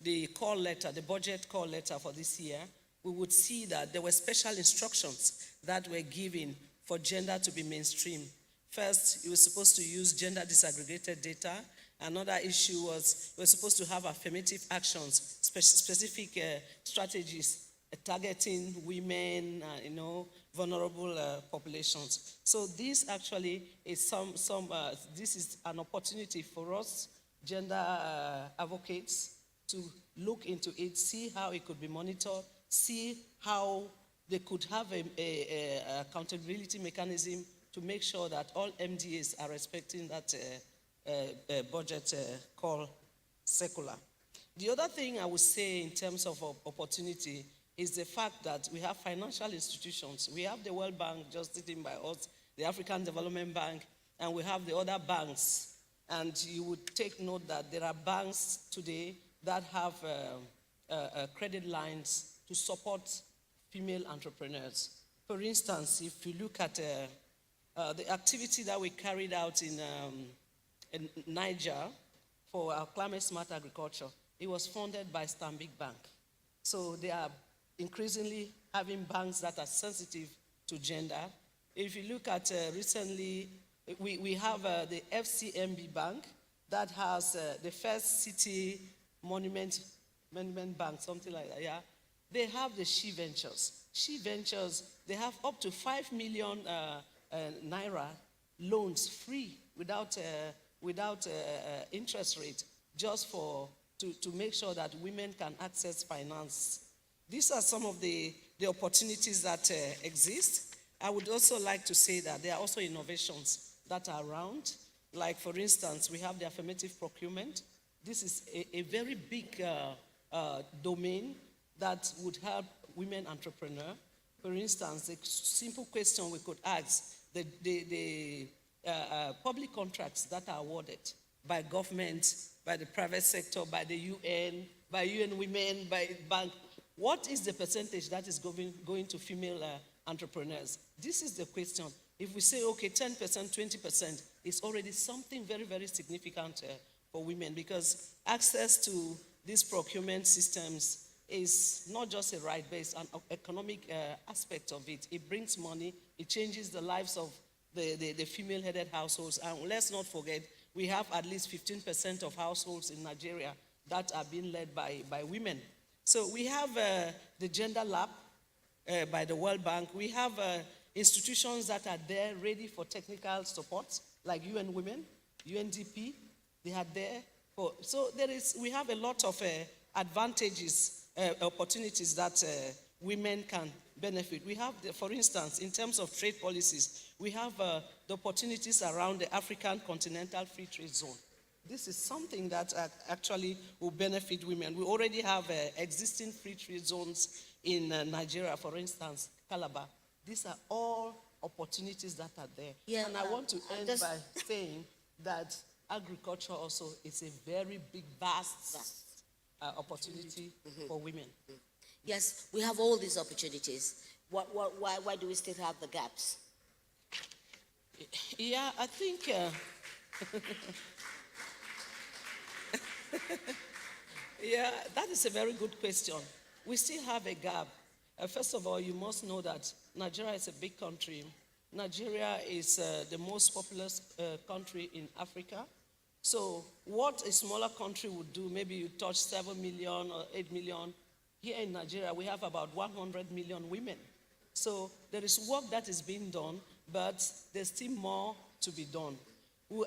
the call letter, the budget call letter for this year, we would see that there were special instructions that were given for gender to be mainstream. First, you were supposed to use gender disaggregated data. Another issue was we were supposed to have affirmative actions, specific strategies targeting women, vulnerable populations. So this actually is this is an opportunity for us, gender advocates, to look into it, see how it could be monitored, see how they could have a accountability mechanism to make sure that all MDAs are respecting that budget call circular. The other thing I would say in terms of opportunity is the fact that we have financial institutions. We have the World Bank just sitting by us, the African Development Bank, and we have the other banks. And you would take note that there are banks today that have credit lines to support female entrepreneurs. For instance, if you look at the activity that we carried out in Niger for our climate smart agriculture, it was funded by Stanbic Bank. So they are increasingly having banks that are sensitive to gender. If you look at recently, we have the FCMB Bank that has the first city monument bank, something like that, yeah. They have the She Ventures. She Ventures, they have up to 5 million naira loans free without interest rate, just to make sure that women can access finance. These are some of the opportunities that exist. I would also like to say that there are also innovations that are around. Like, for instance, we have the affirmative procurement. This is a very big domain that would help women entrepreneurs. For instance, a simple question we could ask, the public contracts that are awarded by government, by the private sector, by the UN, by UN Women, by bank, what is the percentage that is going to female entrepreneurs. This is the question. If we say, okay, 10%, 20%, it's already something very, very significant for women, because access to these procurement systems is not just a right, but it's an economic aspect of it. It brings money, it changes the lives of the female-headed households. And let's not forget, we have at least 15% of households in Nigeria that are being led by women. So we have the Gender Lab by the World Bank. We have institutions that are there ready for technical support, like UN Women, UNDP, they are there. So we have a lot of advantages, opportunities that women can benefit. We have, for instance, in terms of trade policies, we have the opportunities around the African Continental Free Trade Zone. This is something that actually will benefit women. We already have existing free trade zones in Nigeria, for instance, Calabar. These are all opportunities that are there. Yeah, and I want to end by saying that agriculture also is a very big, vast opportunity for women. Yes, we have all these opportunities. Why do we still have the gaps? Yeah, I think... yeah, that is a very good question. We still have a gap. First of all, you must know that Nigeria is a big country. Nigeria is the most populous country in Africa. So what a smaller country would do, maybe you touch 7 million or 8 million. Here in Nigeria, we have about 100 million women. So there is work that is being done, but there's still more to be done. We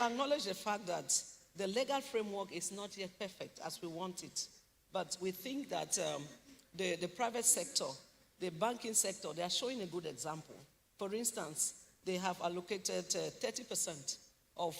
acknowledge the fact that the legal framework is not yet perfect as we want it. But we think that the private sector, the banking sector, they are showing a good example. For instance, they have allocated 30% of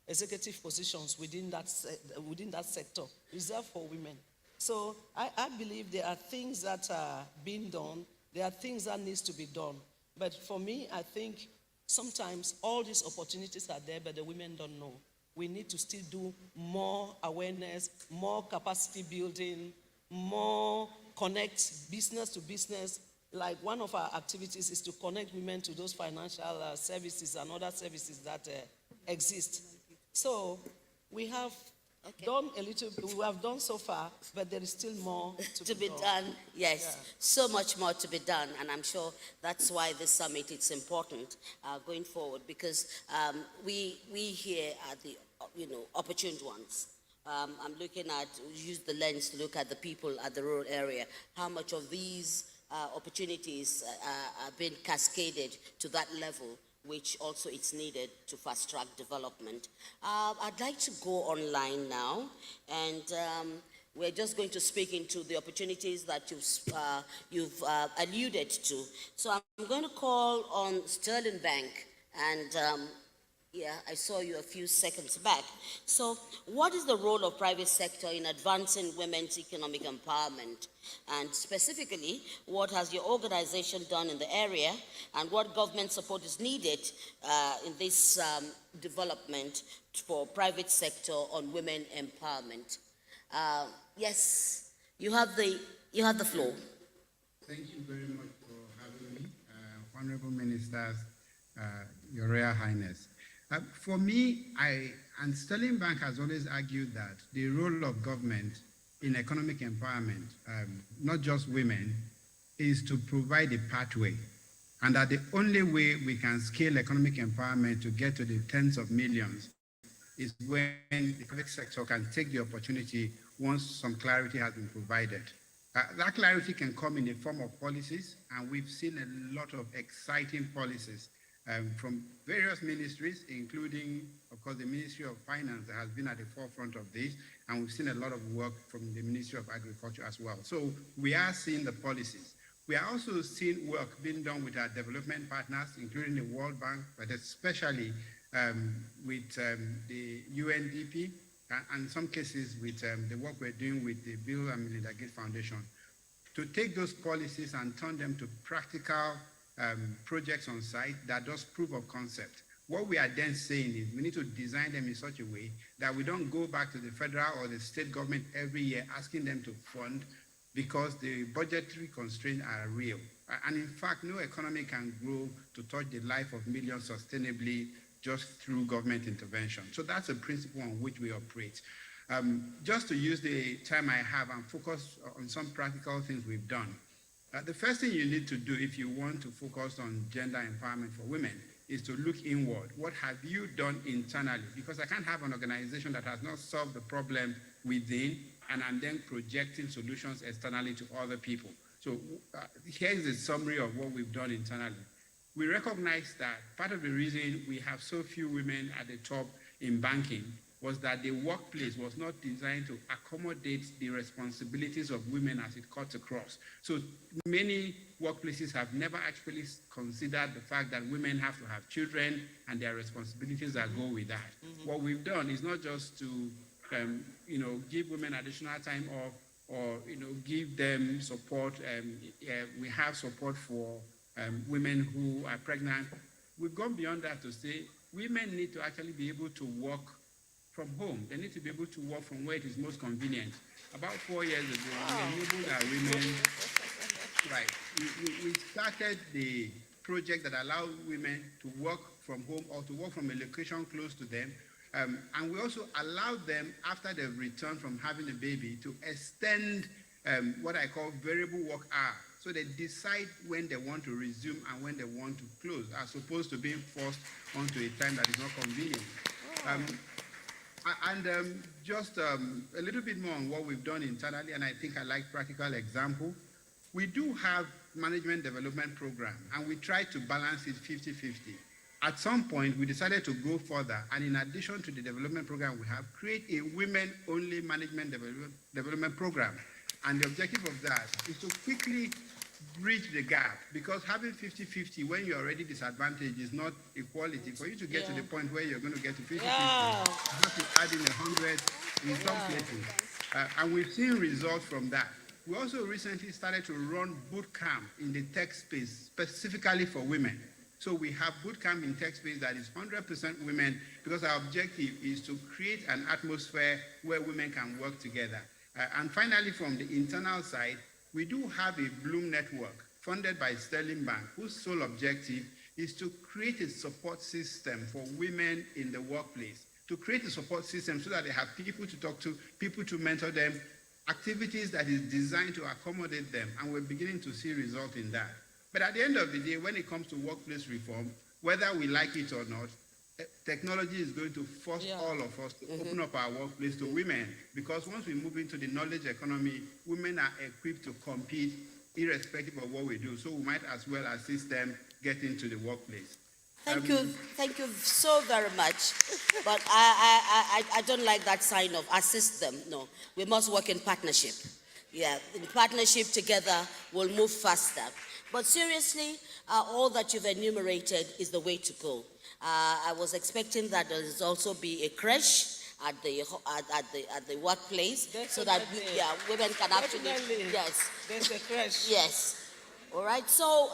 executive positions within that sector reserved for women. So I believe there are things that are being done. There are things that needs to be done. But for me, I think sometimes all these opportunities are there, but the women don't know. We need to still do more awareness, more capacity building, more connect business to business. Like one of our activities is to connect women to those financial services and other services that exist. So we have done a little bit, we have done so far, but there is still more to be done. Yes, so much more to be done, and I'm sure that's why this summit is important going forward, because we here are the opportune ones. I'm looking at, use the lens to look at the people at the rural area, how much of these opportunities are being cascaded to that level, which also it's needed to fast-track development. I'd like to go online now, and we're just going to speak into the opportunities that you've alluded to. So I'm going to call on Sterling Bank, and yeah, I saw you a few seconds back. So what is the role of private sector in advancing women's economic empowerment? And specifically, what has your organization done in the area, and what government support is needed in this development for private sector on women empowerment? Yes, you have the floor. Thank you very much for having me, Honorable Ministers, Your Royal Highness. For me, and Sterling Bank has always argued that the role of government in economic empowerment, not just women, is to provide a pathway. And that the only way we can scale economic empowerment to get to the tens of millions is when the private sector can take the opportunity once some clarity has been provided. That clarity can come in the form of policies, and we've seen a lot of exciting policies from various ministries, including, of course, the Ministry of Finance that has been at the forefront of this, and we've seen a lot of work from the Ministry of Agriculture as well. So we are seeing the policies. We are also seeing work being done with our development partners, including the World Bank, but especially with the UNDP, and in some cases with the work we're doing with the Bill and Melinda Gates Foundation, to take those policies and turn them to practical projects on site that does proof of concept. What we are then saying is we need to design them in such a way that we don't go back to the federal or the state government every year asking them to fund because the budgetary constraints are real. And in fact, no economy can grow to touch the life of millions sustainably just through government intervention. So that's a principle on which we operate. Just to use the time I have and focus on some practical things we've done. The first thing you need to do if you want to focus on gender empowerment for women is to look inward. What have you done internally? Because I can't have an organization that has not solved the problem within and I'm then projecting solutions externally to other people. So here's a summary of what we've done internally. We recognize that part of the reason we have so few women at the top in banking was that the workplace was not designed to accommodate the responsibilities of women as it cuts across. So many workplaces have never actually considered the fact that women have to have children and their responsibilities that go with that. What we've done is not just to give women additional time off or give them support. We have support for women who are pregnant. We've gone beyond that to say women need to actually be able to work from home. They need to be able to work from where it is most convenient. About 4 years ago, we enabled our women. Right. We started the project that allowed women to work from home or to work from a location close to them. And we also allowed them, after they've returned from having a baby, to extend what I call variable work hours. So they decide when they want to resume and when they want to close, as opposed to being forced onto a time that is not convenient. Just a little bit more on what we've done internally, and I think I like practical example. We do have management development program, and we try to balance it 50-50. At some point, we decided to go further, and in addition to the development program we have, create a women-only management development program. And the objective of that is to quickly bridge the gap, because having 50-50 when you're already disadvantaged is not equality. For you to get to the point where you're going to get to 50-50, you have to add in 100 in some places. And we've seen results from that. We also recently started to run boot camp in the tech space specifically for women. So we have boot camp in tech space that is 100% women, because our objective is to create an atmosphere where women can work together. And finally, from the internal side, we do have a Bloom network funded by Sterling Bank, whose sole objective is to create a support system for women in the workplace, to create a support system so that they have people to talk to, people to mentor them, activities that is designed to accommodate them, and we're beginning to see results in that. But at the end of the day, when it comes to workplace reform, whether we like it or not, technology is going to force all of us to open up our workplace to women, because once we move into the knowledge economy, women are equipped to compete irrespective of what we do. So we might as well assist them get into the workplace. Thank you so very much. But I don't like that sign of assist them. No, we must work in partnership. Yeah, in partnership together, we'll move faster. But seriously, all that you've enumerated is the way to go. I was expecting that there will also be a creche at the workplace. Definitely. So that women can actually. Yes. There's a creche. Yes. All right. So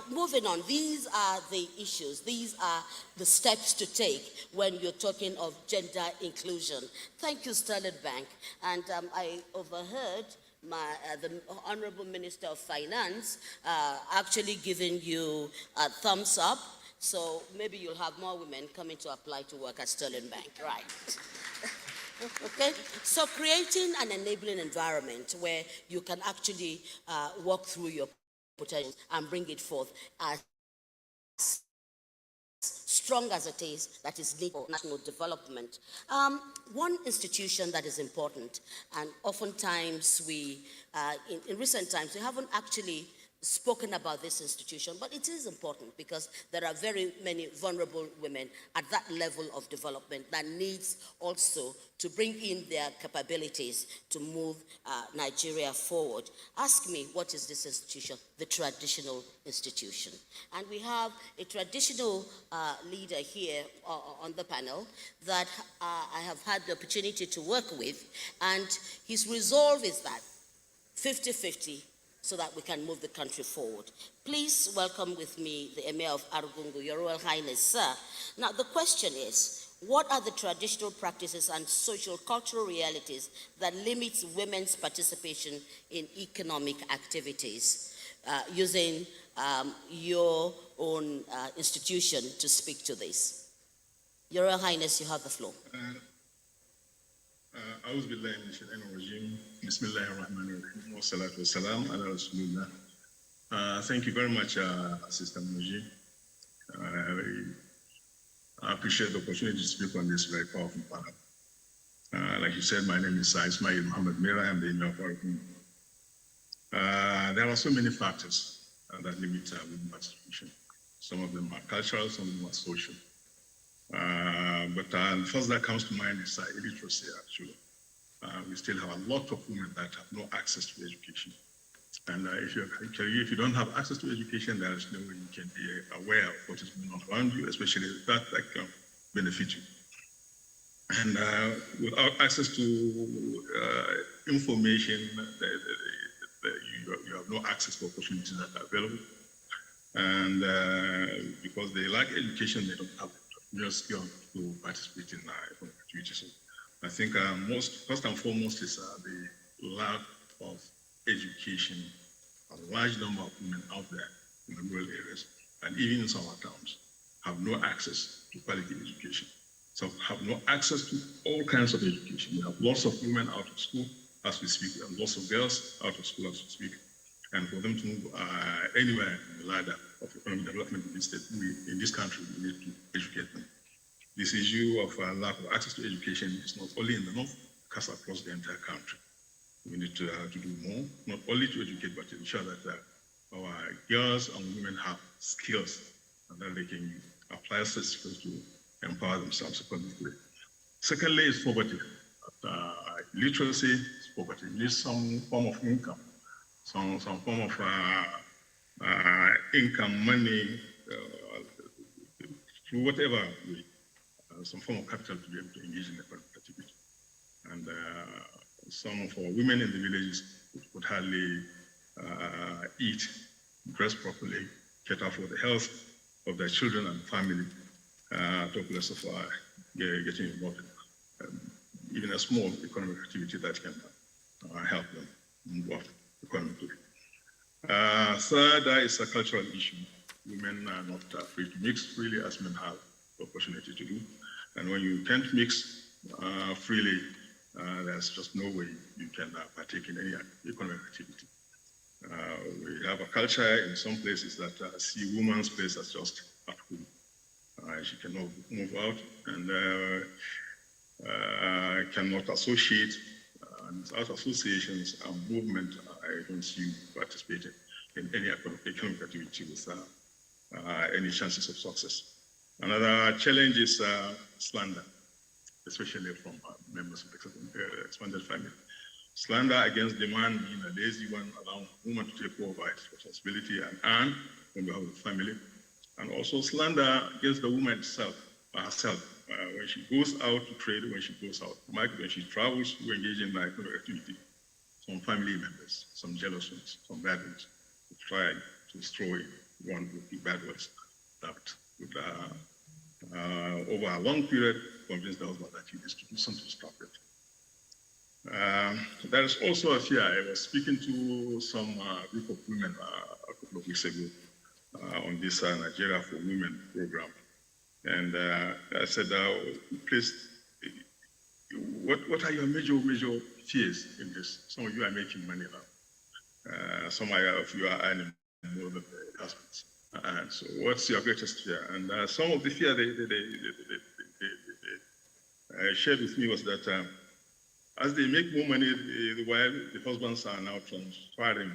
moving on, these are the issues. These are the steps to take when you're talking of gender inclusion. Thank you, Sterling Bank. And I overheard the Honorable Minister of Finance actually giving you a thumbs up. So maybe you'll have more women coming to apply to work at Sterling Bank, right? Okay, so creating an enabling environment where you can actually walk through your potential and bring it forth as strong as it is, that is needed for national development. One institution that is important, and oftentimes we, in recent times, we haven't actually spoken about this institution, but it is important because there are very many vulnerable women at that level of development that needs also to bring in their capabilities to move Nigeria forward. Ask me, what is this institution? The traditional institution. And we have a traditional leader here on the panel that I have had the opportunity to work with, and his resolve is that 50-50, so that we can move the country forward. Please welcome with me the Emir of Argungu, Your Royal Highness, sir. Now, the question is, What are the traditional practices and social cultural realities that limit women's participation in economic activities? Using your own institution to speak to this. Your Royal Highness, you have the floor. أعوذ بالله من الشيطان الرجيم بسم الله الرحمن الرحيم والصلاة والسلام على رسول الله. Thank you very much, Sister Moji. I appreciate the opportunity to speak on this very powerful panel. Like you said, my name is Ismail Muhammad Mira. I'm the Emir of our group. There are so many factors that limit women participation. Some of them are cultural, some of them are social. But the first that comes to mind is illiteracy, actually. We still have a lot of women that have no access to education. And if you don't have access to education, there is no way you can be aware of what is going on around you, especially that can benefit you. And without access to information, you have no access to opportunities that are available. And because they lack education, they don't have the skill to participate in economic activities. So I think first and foremost is the lack of education. A large number of women out there in the rural areas, and even in some towns, have no access to quality education. So have no access to all kinds of education. We have lots of women out of school as we speak, and lots of girls out of school as we speak. And for them to move anywhere in the ladder of economic development in this country, we need to educate them. This issue of lack of access to education is not only in the north, but across the entire country. We need to do more, not only to educate, but to ensure that our girls and women have skills and that they can apply such skills to empower themselves economically. Secondly is poverty. Literacy is poverty. You need some form of income, some form of income, money, through whatever way, some form of capital to be able to engage in economic activity. And some of our women in the villages could hardly eat, dress properly, cater for the health of their children and family, talk less of getting involved in even a small economic activity that can help them move up economically. Third is a cultural issue. Women are not free to mix freely as men have the opportunity to do. And when you can't mix freely, there's just no way you can partake in any economic activity. We have a culture in some places that see woman's place as just at home. She cannot move out and cannot associate. And without associations and movement, I don't see you participating in any economic activity with any chances of success. Another challenge is slander, especially from members of the expanded family. Slander against the man being a lazy one, allowing woman to take over its responsibility and earn on behalf of the family. And also slander against the woman herself, when she goes out to trade, when she goes out to market, when she travels to engage in economic activity. Some family members, some jealous ones, some bad ones, who try to destroy one with the bad words that would, over a long period, convince the husband that he needs to do something to stop it. There is also a fear. I was speaking to some group of women a couple of weeks ago on this Nigeria for Women program. And I said, please, what are your major fears in this? Some of you are making money now. Some of you are earning more than the husbands. And so what's your greatest fear? And some of the fear they shared with me was that as they make more money, while the husbands are now transferring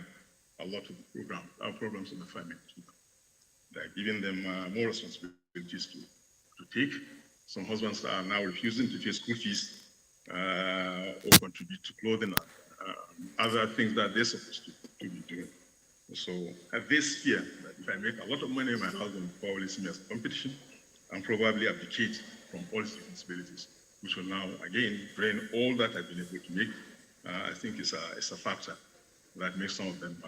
a lot of the programs in the family to them. They're giving them more responsibilities to take. Some husbands are now refusing to pay school fees or contribute to clothing and other things that they're supposed to be doing. So this fear that if I make a lot of money, my husband will probably see me as a competition and probably abdicate from all his responsibilities, which will now again drain all that I've been able to make. I think it's a factor that makes some of them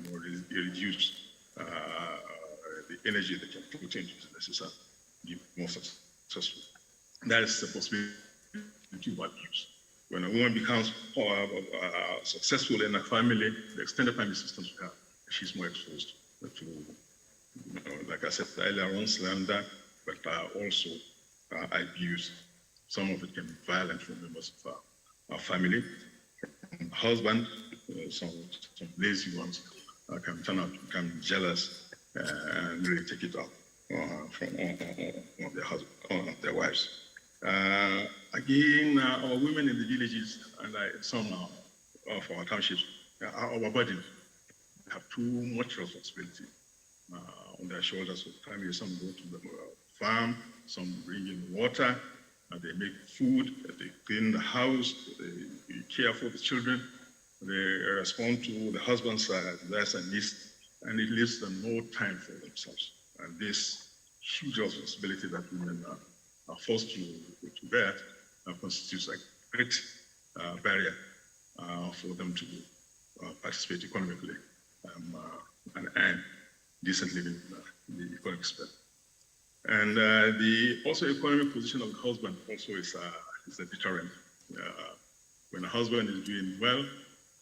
reduce the energy they can put into businesses and be more successful. That is the possibility of abuse. When a woman becomes successful in a family, the extended family systems we have, she's more exposed to, like I said earlier on, slander, but also abuse. Some of it can be violent from members of our family. From the husband, some lazy ones can turn out to become jealous and really take it out on their wives. Again, our women in the villages and some of our townships are overburdened. They have too much responsibility on their shoulders for the family. Some go to the farm, some bring in water, they make food, they clean the house, they care for the children, they respond to the husband's desires and needs, and it leaves them no time for themselves. And this huge responsibility that women are forced to bear constitutes a great barrier for them to participate economically and earn decent living in the economic sphere. And the also economic position of the husband also is a deterrent. When a husband is doing well,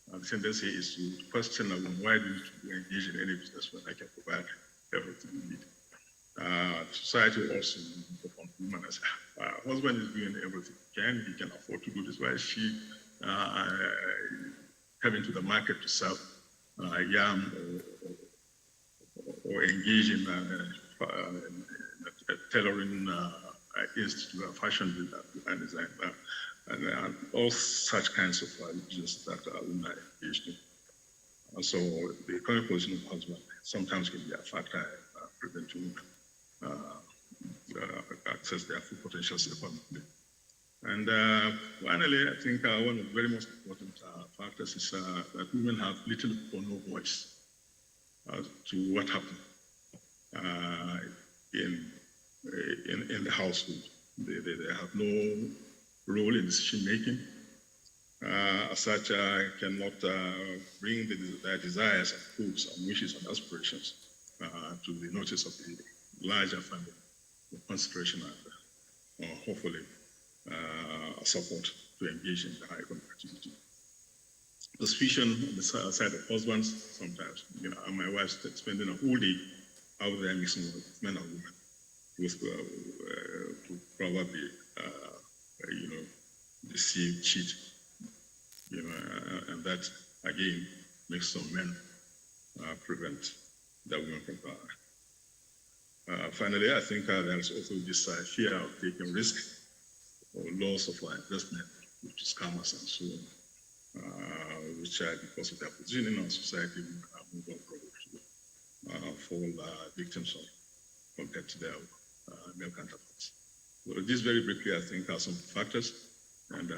the tendency is to question a woman, why do you engage in any business when I can provide everything you need? Society also looks upon women as husband is doing everything he can afford to do this. Why is she coming to the market to sell yam or engage in tailoring institute, fashion and design, and all such kinds of business that women are engaged in. So the economic position of the husband sometimes can be a factor preventing women access their full potentials economically. And finally, I think one of the very most important factors is that women have little or no voice to what happened in the household. They have no role in decision making. As such, cannot bring their desires and hopes and wishes and aspirations to the notice of the larger family, with consideration and hopefully support to engage in the high economic activity. Suspicion on the side of husbands, sometimes, my wife's spending a whole day out there mixing with men and women, with to probably, deceive, cheat, and that again makes some men prevent the women from power. Finally, I think there is also this fear of taking risk or loss of investment, which is scammers and so on, which because of their position in our society, are more vulnerable to fall victims of compared to their male counterparts. So these very briefly, I think, are some factors, and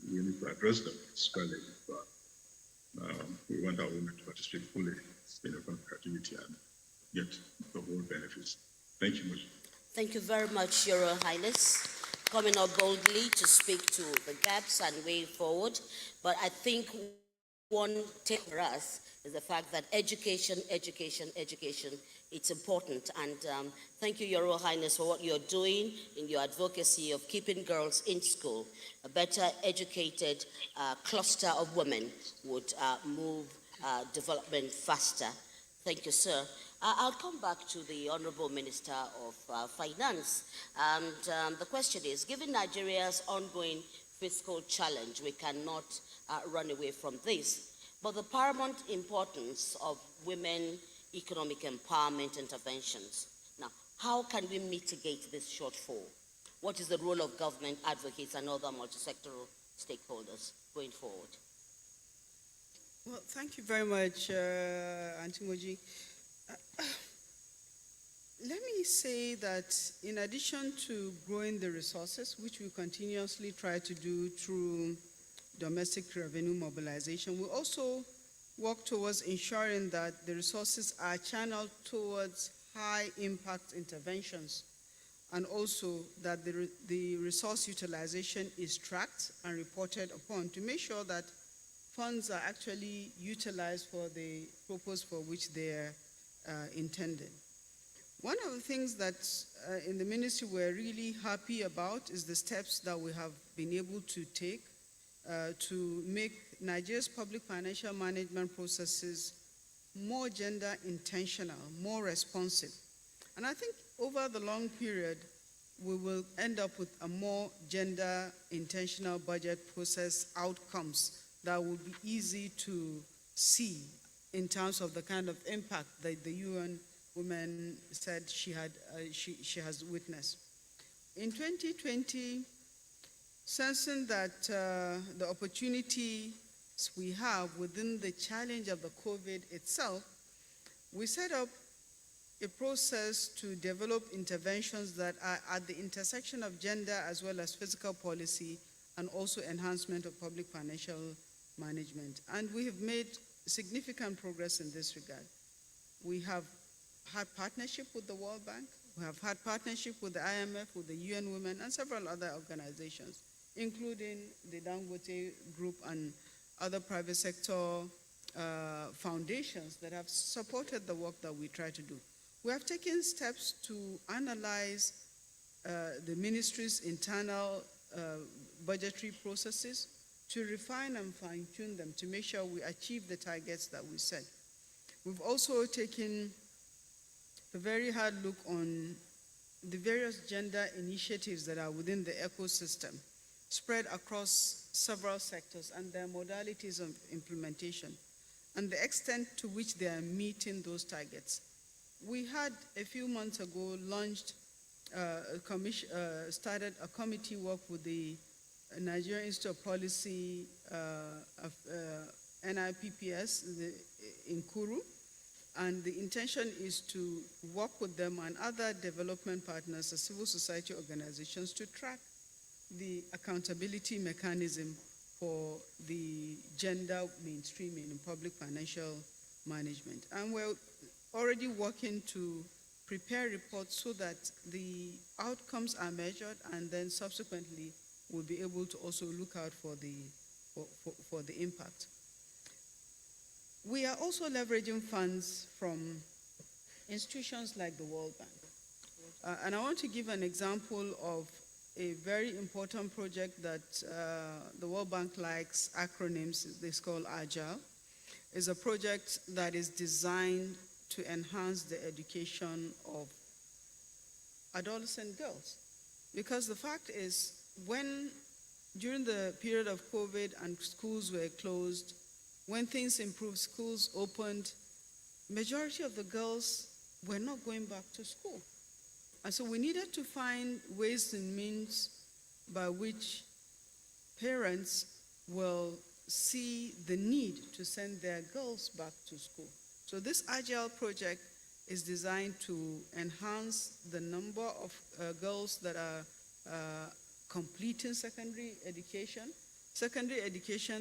we need to address them squarely. We want our women to participate fully in economic activity and get the whole benefits. Thank you much. Thank you very much, Your Royal Highness, coming up boldly to speak to the gaps and way forward. But I think one take for us is the fact that education, it's important. And thank you, Your Royal Highness, for what you're doing in your advocacy of keeping girls in school. A better educated cluster of women would move development faster. Thank you, sir. I'll come back to the Honorable Minister of Finance. And the question is, given Nigeria's ongoing fiscal challenge, we cannot run away from this. But the paramount importance of women economic empowerment interventions. Now, how can we mitigate this shortfall? What is the role of government, advocates, and other multi-sectoral stakeholders going forward? Well, thank you very much, Auntie Moji. Let me say that in addition to growing the resources, which we continuously try to do through domestic revenue mobilization, we also work towards ensuring that the resources are channeled towards high-impact interventions, and also that the resource utilization is tracked and reported upon to make sure that funds are actually utilized for the purpose for which they are intended. One of the things that in the ministry we're really happy about is the steps that we have been able to take to make Nigeria's public financial management processes more gender intentional, more responsive. And I think over the long period, we will end up with a more gender intentional budget process outcomes that will be easy to see in terms of the kind of impact that the UN Women said she has witnessed. In 2020, sensing that the opportunities we have within the challenge of the COVID itself, we set up a process to develop interventions that are at the intersection of gender as well as fiscal policy and also enhancement of public financial management. And we have made significant progress in this regard. We have had partnership with the World Bank, we have had partnership with the IMF, with the UN Women, and several other organizations, including the Dangote Group and other private sector foundations that have supported the work that we try to do. We have taken steps to analyze the ministry's internal budgetary processes to refine and fine-tune them to make sure we achieve the targets that we set. We've also taken a very hard look on the various gender initiatives that are within the ecosystem, spread across several sectors and their modalities of implementation, and the extent to which they are meeting those targets. We had, a few months ago, started a committee work with the Nigerian Institute of Policy of NIPPS in Kuru, and the intention is to work with them and other development partners, the civil society organizations, to track the accountability mechanism for the gender mainstreaming in public financial management. And we're already working to prepare reports so that the outcomes are measured, and then subsequently we'll be able to also look out for the impact. We are also leveraging funds from institutions like the World Bank. And I want to give an example of a very important project that the World Bank likes acronyms. It's called Agile. It's a project that is designed to enhance the education of adolescent girls. Because the fact is, during the period of COVID and schools were closed, when things improved, schools opened, majority of the girls were not going back to school. And so we needed to find ways and means by which parents will see the need to send their girls back to school. So this Agile project is designed to enhance the number of girls that are completing secondary education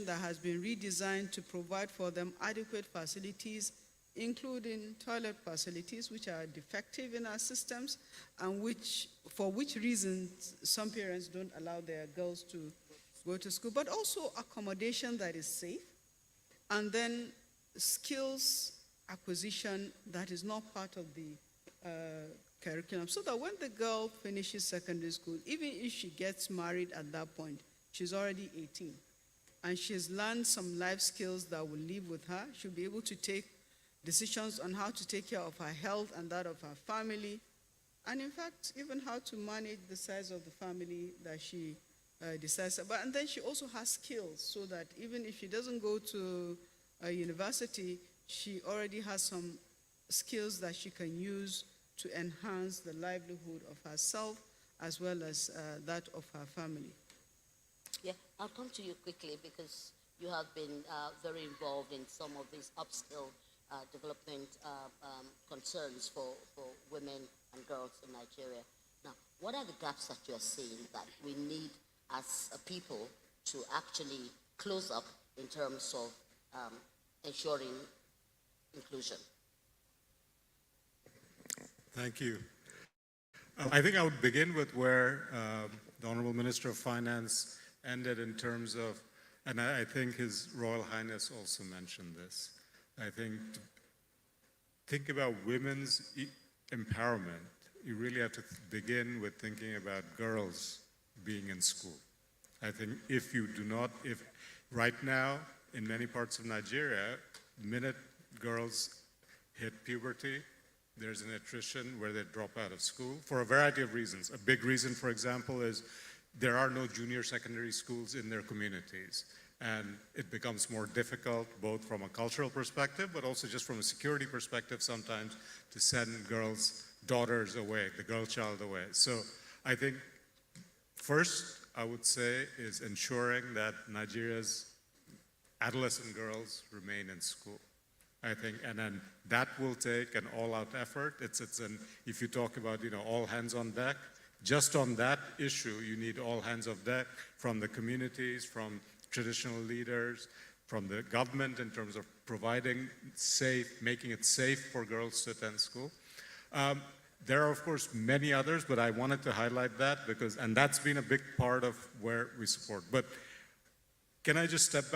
that has been redesigned to provide for them adequate facilities, including toilet facilities, which are defective in our systems, and for which reasons some parents don't allow their girls to go to school, but also accommodation that is safe, and then skills acquisition that is not part of the curriculum, so that when the girl finishes secondary school, even if she gets married at that point, she's already 18, and she's learned some life skills that will live with her. She'll be able to take decisions on how to take care of her health and that of her family, and in fact, even how to manage the size of the family that she decides about. And then she also has skills, so that even if she doesn't go to a university, she already has some skills that she can use to enhance the livelihood of herself as well as that of her family. Yeah, I'll come to you quickly because you have been very involved in some of these upskill development concerns for women and girls in Nigeria. Now, what are the gaps that you are seeing that we need as a people to actually close up in terms of ensuring inclusion? Thank you. I think I would begin with where the Honorable Minister of Finance ended in terms of, and I think His Royal Highness also mentioned this, I think about women's empowerment, you really have to begin with thinking about girls being in school. I think if you do not, if right now in many parts of Nigeria, the minute girls hit puberty, there's an attrition where they drop out of school for a variety of reasons. A big reason, for example, is there are no junior secondary schools in their communities. And it becomes more difficult, both from a cultural perspective, but also just from a security perspective sometimes, to send girls, daughters away, the girl child away. So I think first, I would say, is ensuring that Nigeria's adolescent girls remain in school. I think, and then that will take an all-out effort. If you talk about, all hands on deck, just on that issue, you need all hands on deck from the communities, from traditional leaders, from the government in terms of providing making it safe for girls to attend school. There are, of course, many others, but I wanted to highlight that and that's been a big part of where we support. But can I just take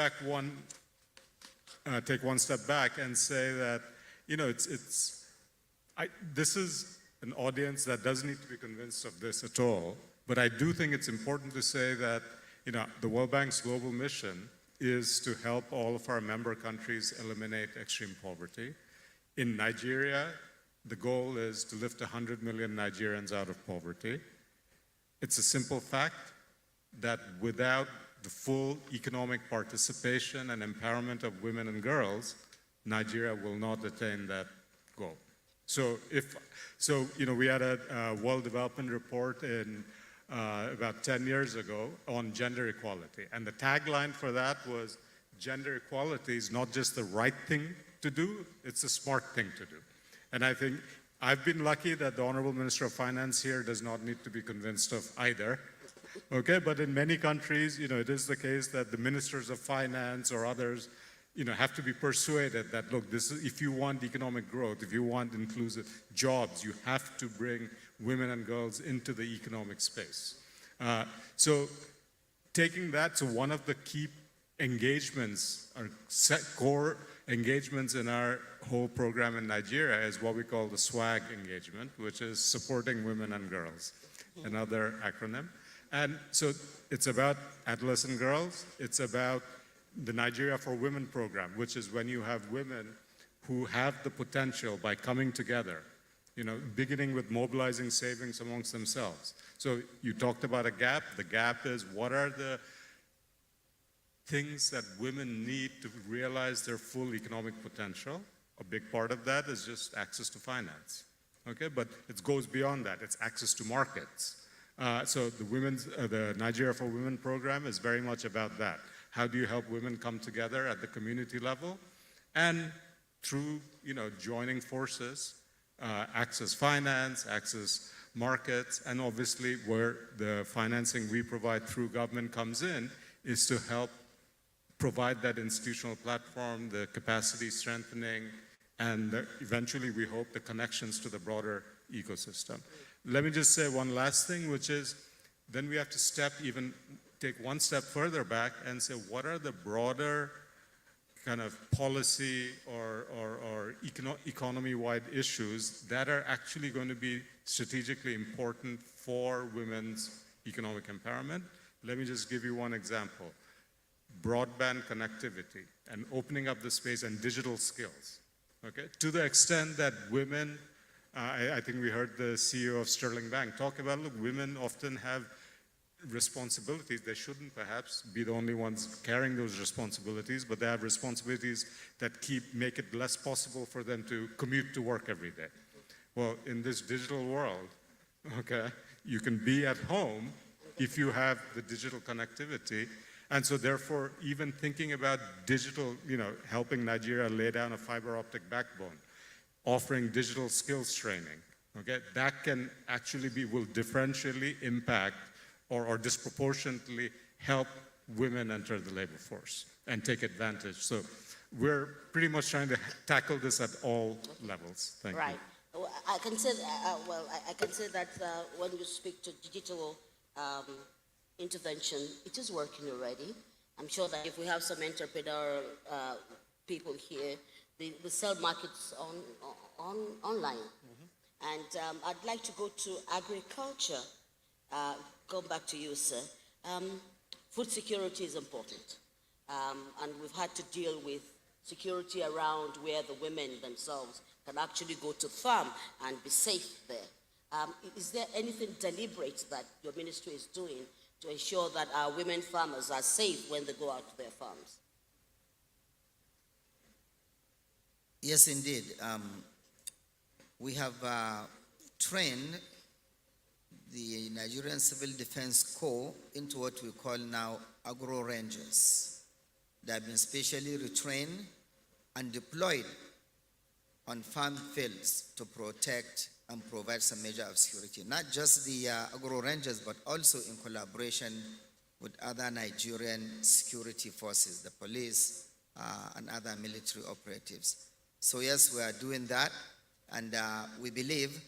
one step back and say that, this is an audience that doesn't need to be convinced of this at all, but I do think it's important to say that, the World Bank's global mission is to help all of our member countries eliminate extreme poverty. In Nigeria, the goal is to lift 100 million Nigerians out of poverty. It's a simple fact that without the full economic participation and empowerment of women and girls, Nigeria will not attain that goal. So we had a World Development Report in about 10 years ago on gender equality. And the tagline for that was, gender equality is not just the right thing to do, it's a smart thing to do. And I think I've been lucky that the Honorable Minister of Finance here does not need to be convinced of either. Okay, but in many countries, it is the case that the ministers of finance or others, have to be persuaded that, look, if you want economic growth, if you want inclusive jobs, you have to bring women and girls into the economic space. So taking that to one of the key engagements, or core engagements in our whole program in Nigeria is what we call the SWAG engagement, which is supporting women and girls, another acronym. And so it's about adolescent girls, it's about the Nigeria for Women program, which is when you have women who have the potential by coming together, beginning with mobilizing savings amongst themselves. So you talked about a gap. The gap is, what are the things that women need to realize their full economic potential? A big part of that is just access to finance, okay? But it goes beyond that. It's access to markets. So the Nigeria for Women program is very much about that. How do you help women come together at the community level? And through, joining forces, access finance, access markets, and obviously where the financing we provide through government comes in is to help provide that institutional platform, the capacity strengthening, and eventually we hope the connections to the broader ecosystem. Let me just say one last thing, which is then we have to take one step further back and say, what are the broader kind of policy or economy-wide issues that are actually going to be strategically important for women's economic empowerment? Let me just give you one example. Broadband connectivity and opening up the space and digital skills, okay? To the extent that women, I think we heard the CEO of Sterling Bank talk about, look, women often have responsibilities. They shouldn't perhaps be the only ones carrying those responsibilities, but they have responsibilities that make it less possible for them to commute to work every day. Well, in this digital world, okay, you can be at home if you have the digital connectivity. And so therefore, even thinking about digital, helping Nigeria lay down a fiber optic backbone, offering digital skills training, okay, that can actually will differentially impact or disproportionately help women enter the labor force and take advantage. So we're pretty much trying to tackle this at all levels. Thank you. Right. I can say, I can say that when you speak to digital intervention, it is working already. I'm sure that if we have some entrepreneurial people here, they sell markets online. And I'd like to go to agriculture. Go back to you, sir. Food security is important. And we've had to deal with security around where the women themselves can actually go to farm and be safe there. Is there anything deliberate that your ministry is doing to ensure that our women farmers are safe when they go out to their farms? Yes, indeed. We have trained the Nigerian Civil Defense Corps into what we call now agro rangers. They have been specially retrained and deployed on farm fields to protect and provide some measure of security. Not just the agro rangers, but also in collaboration with other Nigerian security forces, the police and other military operatives. So yes, we are doing that, and we believe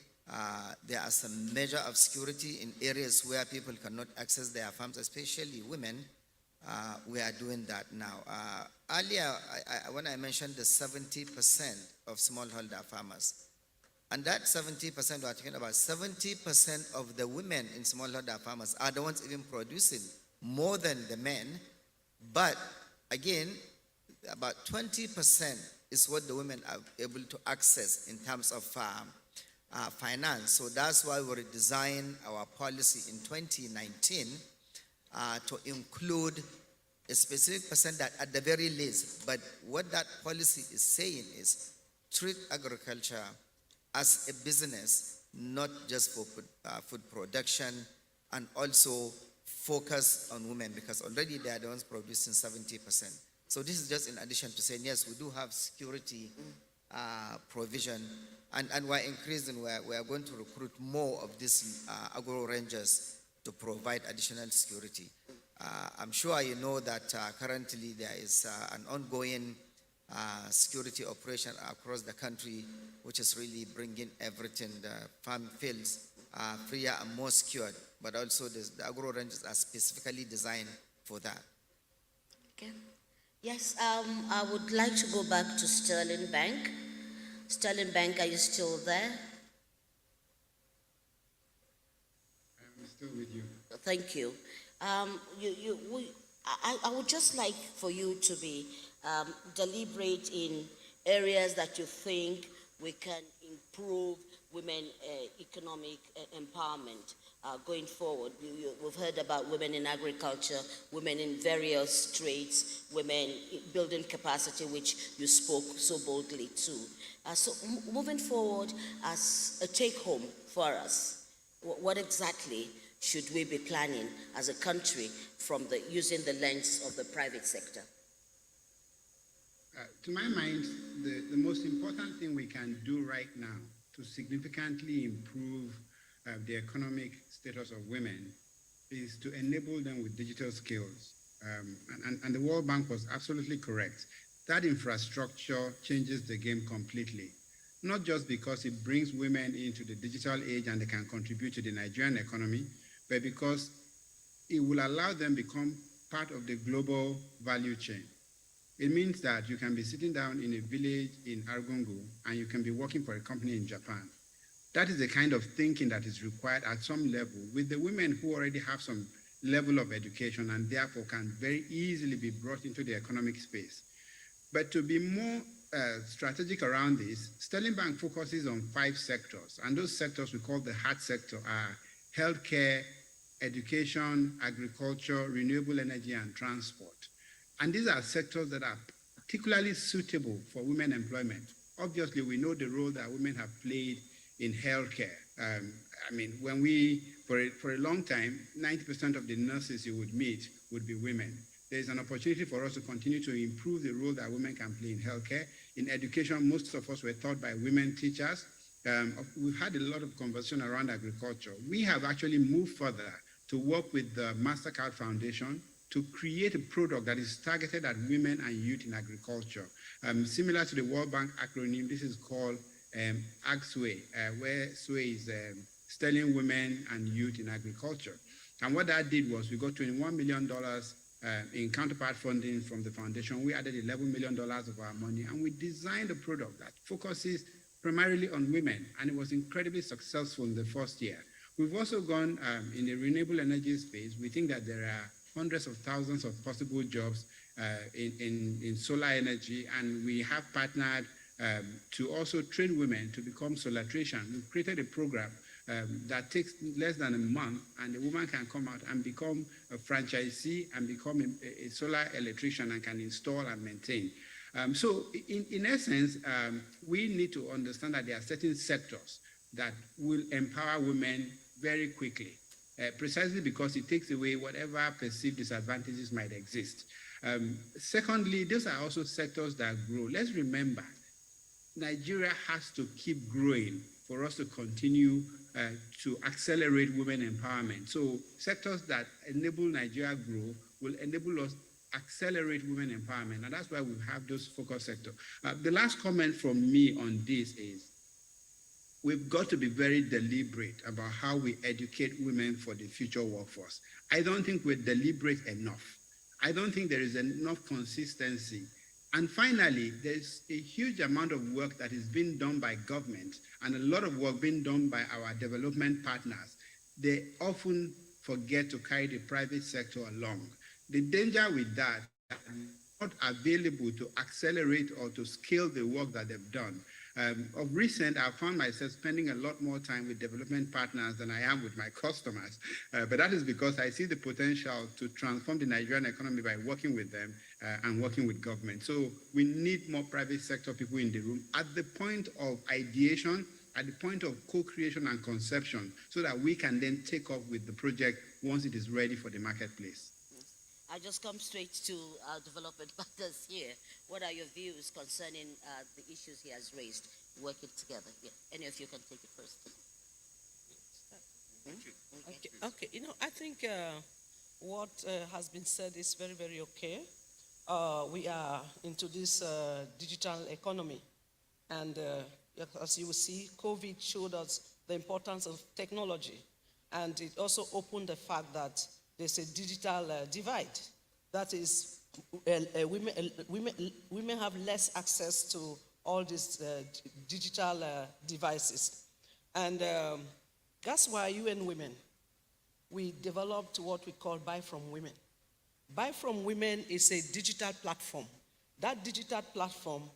there are some measure of security in areas where people cannot access their farms, especially women. We are doing that now. Earlier, when I mentioned the 70% of smallholder farmers, and that 70% we are talking about, 70% of the women in smallholder farmers are the ones even producing more than the men. But again, about 20% is what the women are able to access in terms of finance. So that's why we redesigned our policy in 2019 to include a specific percent that at the very least. But what that policy is saying is treat agriculture as a business, not just for food production, and also focus on women, because already they are the ones producing 70%. So this is just in addition to saying, yes, we do have security provision, and we're increasing, we're going to recruit more of these agro rangers to provide additional security. I'm sure you know that currently there is an ongoing security operation across the country, which is really bringing everything, the farm fields, freer and more secured, but also the agro rangers are specifically designed for that. Okay. Yes, I would like to go back to Sterling Bank. Sterling Bank, are you still there? I'm still with you. Thank you. I would just like for you to be deliberate in areas that you think we can improve women economic empowerment going forward. We've heard about women in agriculture, women in various trades, women building capacity, which you spoke so boldly to. So moving forward as a take-home for us, what exactly should we be planning as a country from using the lens of the private sector? To my mind, the most important thing we can do right now to significantly improve the economic status of women is to enable them with digital skills. And the World Bank was absolutely correct. That infrastructure changes the game completely, not just because it brings women into the digital age and they can contribute to the Nigerian economy, but because it will allow them become part of the global value chain. It means that you can be sitting down in a village in Argungu and you can be working for a company in Japan. That is the kind of thinking that is required at some level with the women who already have some level of education and therefore can very easily be brought into the economic space. But to be more strategic around this, Sterling Bank focuses on 5 sectors, and those sectors we call the heart sector are healthcare, education, agriculture, renewable energy, and transport. And these are sectors that are particularly suitable for women employment. Obviously, we know the role that women have played in healthcare. I mean, when for a long time, 90% of the nurses you would meet would be women. There's an opportunity for us to continue to improve the role that women can play in healthcare. In education, most of us were taught by women teachers. We've had a lot of conversation around agriculture. We have actually moved further to work with the MasterCard Foundation to create a product that is targeted at women and youth in agriculture. Similar to the World Bank acronym, this is called AgSway, where SWAY is Sterling Women and Youth in Agriculture. And what that did was we got $21 million in counterpart funding from the foundation. We added $11 million of our money, and we designed a product that focuses primarily on women, and it was incredibly successful in the first year. We've also gone in the renewable energy space. We think that there are hundreds of thousands of possible jobs in solar energy, and we have partnered to also train women to become solartricians. We've created a program that takes less than a month, and a woman can come out and become a franchisee and become a solar electrician and can install and maintain. So in essence, we need to understand that there are certain sectors that will empower women very quickly, precisely because it takes away whatever perceived disadvantages might exist. Secondly, these are also sectors that grow. Let's remember, Nigeria has to keep growing for us to continue to accelerate women empowerment. So sectors that enable Nigeria grow will enable us accelerate women empowerment, and that's why we have those focus sectors. The last comment from me on this is we've got to be very deliberate about how we educate women for the future workforce. I don't think we're deliberate enough. I don't think there is enough consistency. And finally, there's a huge amount of work that is being done by government and a lot of work being done by our development partners. They often forget to carry the private sector along. The danger with that is not available to accelerate or to scale the work that they've done. Of recent, I found myself spending a lot more time with development partners than I am with my customers. But that is because I see the potential to transform the Nigerian economy by working with them and working with government. So we need more private sector people in the room at the point of ideation, at the point of co-creation and conception, so that we can then take off with the project once it is ready for the marketplace. I just come straight to our development partners here. What are your views concerning the issues he has raised, working together? Yeah. Any of you can take it first. Okay. You know, I think what has been said is very, very okay. We are into this digital economy, and as you will see, COVID showed us the importance of technology, and it also opened the fact that there's a digital divide. That is, women have less access to all these digital devices. And that's why UN Women, we developed what we call Buy From Women. Buy From Women is a digital platform. That digital platform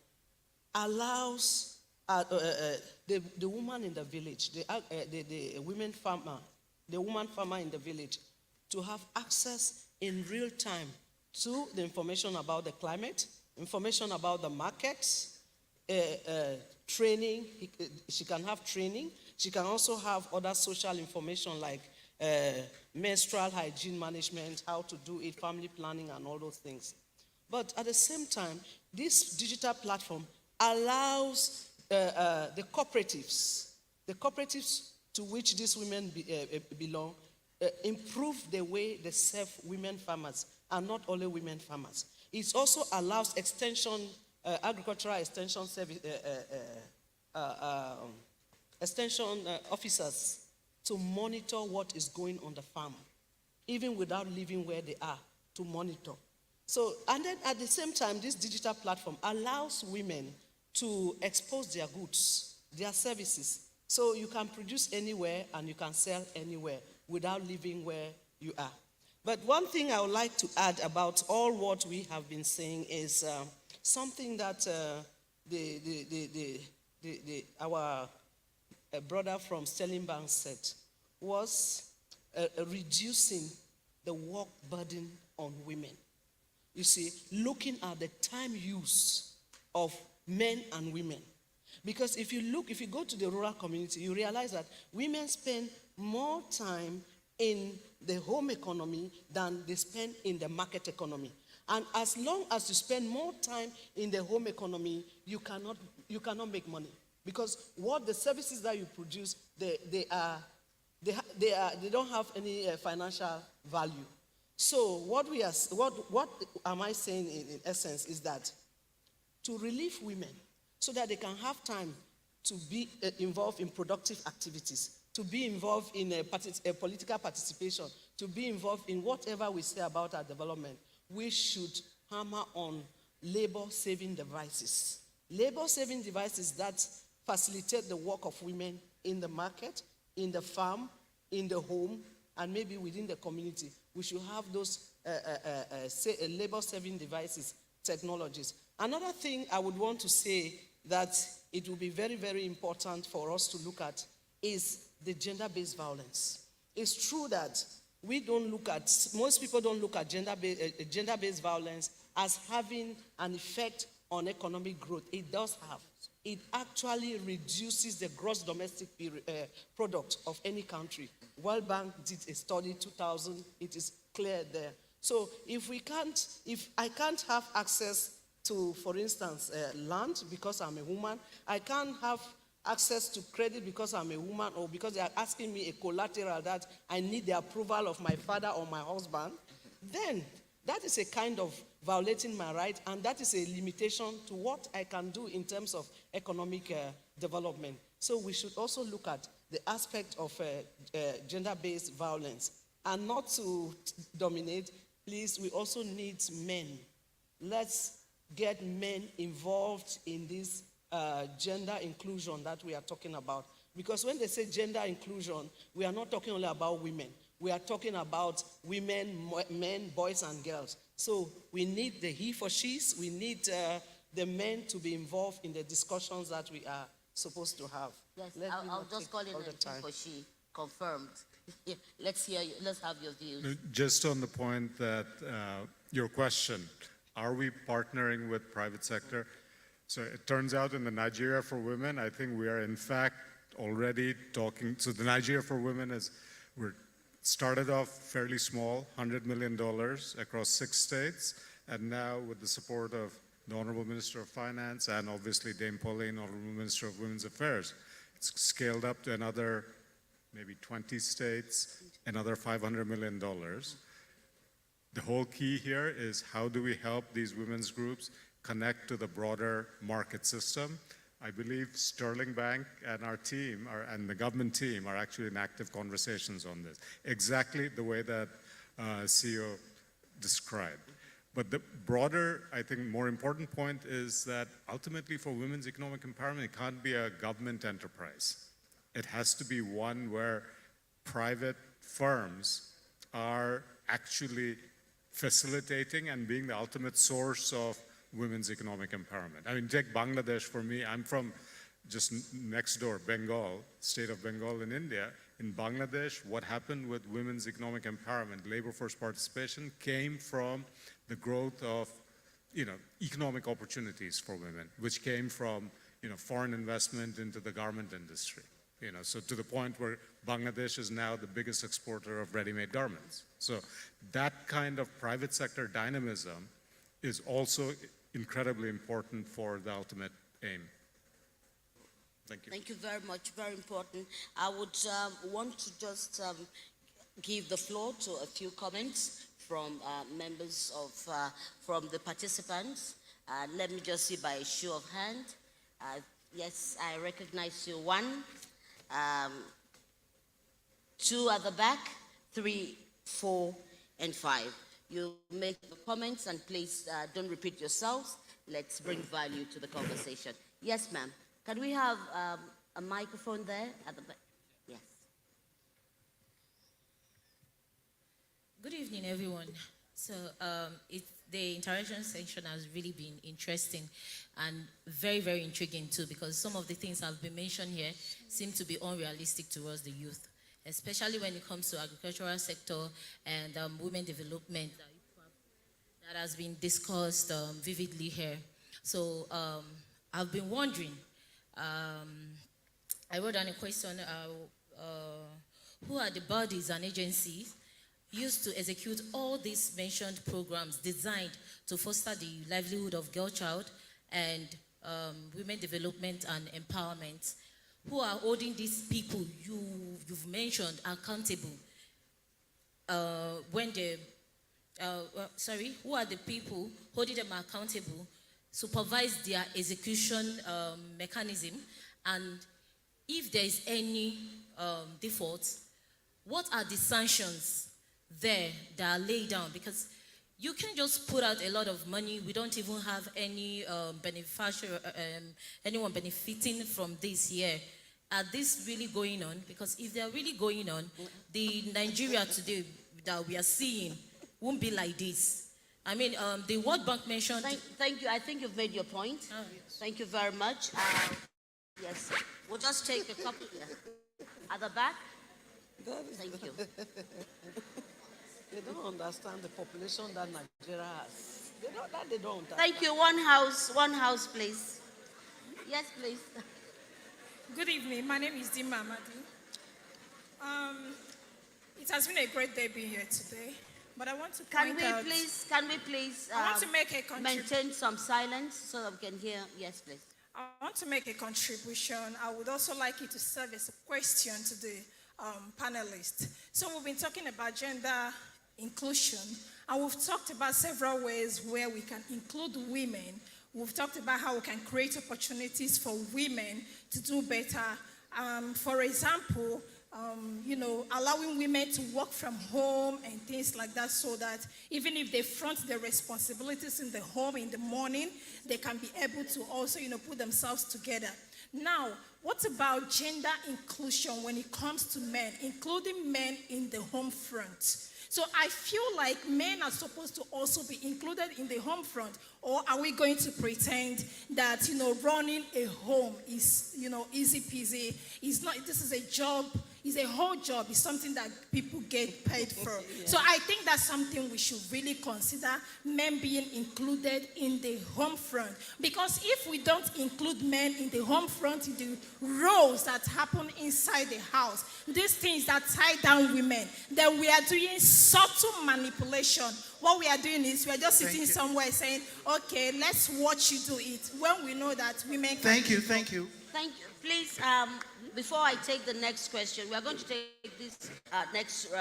allows the woman in the village, the woman farmer in the village, to have access in real time to the information about the climate, information about the markets, training. She can have training. She can also have other social information like menstrual hygiene management, how to do it, family planning, and all those things. But at the same time, this digital platform allows the cooperatives to which these women belong, improve the way they serve women farmers, and not only women farmers. It also allows extension, agricultural extension service, extension officers to monitor what is going on the farm, even without living where they are, to monitor. So, and then at the same time, this digital platform allows women to expose their goods, their services. So you can produce anywhere and you can sell anywhere without living where you are. But one thing I would like to add about all what we have been saying is something that our brother from Sterling Bank said was reducing the work burden on women. You see, looking at the time use of men and women. Because if you go to the rural community, you realize that women spend more time in the home economy than they spend in the market economy. And as long as you spend more time in the home economy, you cannot make money. Because what the services that you produce, they don't have any financial value. So what am I saying in essence is that to relieve women so that they can have time to be involved in productive activities, to be involved in a political participation, to be involved in whatever we say about our development, we should hammer on labor-saving devices. Labor-saving devices that facilitate the work of women in the market, in the farm, in the home, and maybe within the community. We should have those labor-saving devices, technologies. Another thing I would want to say that it will be very, very important for us to look at is the gender-based violence. It's true that most people don't look at gender-based violence as having an effect on economic growth. It does have. It actually reduces the gross domestic product of any country. World Bank did a study 2000, it is clear there. So if I can't have access to, for instance, land because I'm a woman, I can't have access to credit because I'm a woman, or because they are asking me a collateral that I need the approval of my father or my husband, then that is a kind of violating my right, and that is a limitation to what I can do in terms of economic development. So we should also look at the aspect of gender-based violence. And not to dominate, please, we also need men. Let's get men involved in this gender inclusion that we are talking about. Because when they say gender inclusion, we are not talking only about women. We are talking about women, men, boys, and girls. So we need the he for she's. We need the men to be involved in the discussions that we are supposed to have. Yes, I'll just call it a he for she. Confirmed. Yeah, let's hear you. Let's have your views. Just on the point that your question, are we partnering with private sector? So it turns out in the Nigeria for Women, I think we are in fact already talking. So the Nigeria for Women we're started off fairly small, $100 million across 6 states, and now with the support of the Honorable Minister of Finance and obviously Dame Pauline, Honorable Minister of Women's Affairs, it's scaled up to another maybe 20 states, another $500 million. The whole key here is how do we help these women's groups connect to the broader market system? I believe Sterling Bank and our team, and the government team, are actually in active conversations on this, exactly the way that CEO described. But the broader, I think, more important point is that ultimately for women's economic empowerment, it can't be a government enterprise. It has to be one where private firms are actually facilitating and being the ultimate source of women's economic empowerment. I mean, take Bangladesh for me. I'm from just next door, Bengal, state of Bengal in India. In Bangladesh, what happened with women's economic empowerment, labor force participation, came from the growth of, economic opportunities for women, which came from, foreign investment into the garment industry. So to the point where Bangladesh is now the biggest exporter of ready-made garments. So that kind of private sector dynamism is also incredibly important for the ultimate aim. Thank you. Thank you very much, very important. I would want to just give the floor to a few comments from members from the participants. Let me just see by a show of hand. Yes, I recognize you. 1, 2 at the back, 3, 4, and 5. You make comments and please don't repeat yourselves. Let's bring value to the conversation. Yes, ma'am. Can we have a microphone there at the back? Yes. Good evening, everyone. So the interaction section has really been interesting and very, very intriguing too, because some of the things that have been mentioned here seem to be unrealistic towards the youth, especially when it comes to agricultural sector and women development that has been discussed vividly here. So I've been wondering, I wrote down a question, who are the bodies and agencies used to execute all these mentioned programs designed to foster the livelihood of girl child and women development and empowerment? Who are holding these people you've mentioned accountable who are the people holding them accountable, supervise their execution mechanism, and if there is any default, what are the sanctions there that are laid down? Because you can just put out a lot of money. We don't even have any anyone benefiting from this year. Are this really going on? Because if they're really going on, the Nigeria today that we are seeing won't be like this. I mean, the World Bank mentioned... Thank you. I think you've made your point. Oh, yes. Thank you very much. Yes, we'll just take a couple. Yeah. At the back. Thank you. They don't understand the population that Nigeria has. They don't understand. Thank you. One house, please. Yes, please. Good evening. My name is Dima Amadi. It has been a great day being here today, but I want to point out... Can we please I want to make a maintain some silence so that we can hear? Yes, please. I want to make a contribution. I would also like it to serve as a question to the panelists. So we've been talking about gender inclusion, and we've talked about several ways where we can include women. We've talked about how we can create opportunities for women to do better. For example, allowing women to work from home and things like that, so that even if they front their responsibilities in the home in the morning, they can be able to also, put themselves together. Now, what about gender inclusion when it comes to men, including men in the home front? So I feel like men are supposed to also be included in the home front, or are we going to pretend that, running a home is, easy peasy? It's not, this is a job, it's a whole job, it's something that people get paid for. Yeah. So I think that's something we should really consider, men being included in the home front. Because if we don't include men in the home front, in the roles that happen inside the house, these things that tie down women, then we are doing subtle manipulation. What we are doing is we are just sitting somewhere saying, okay, let's watch you do it, when we know that women can. Thank you, thank you. Thank you. Please, before I take the next question, we are going to take this next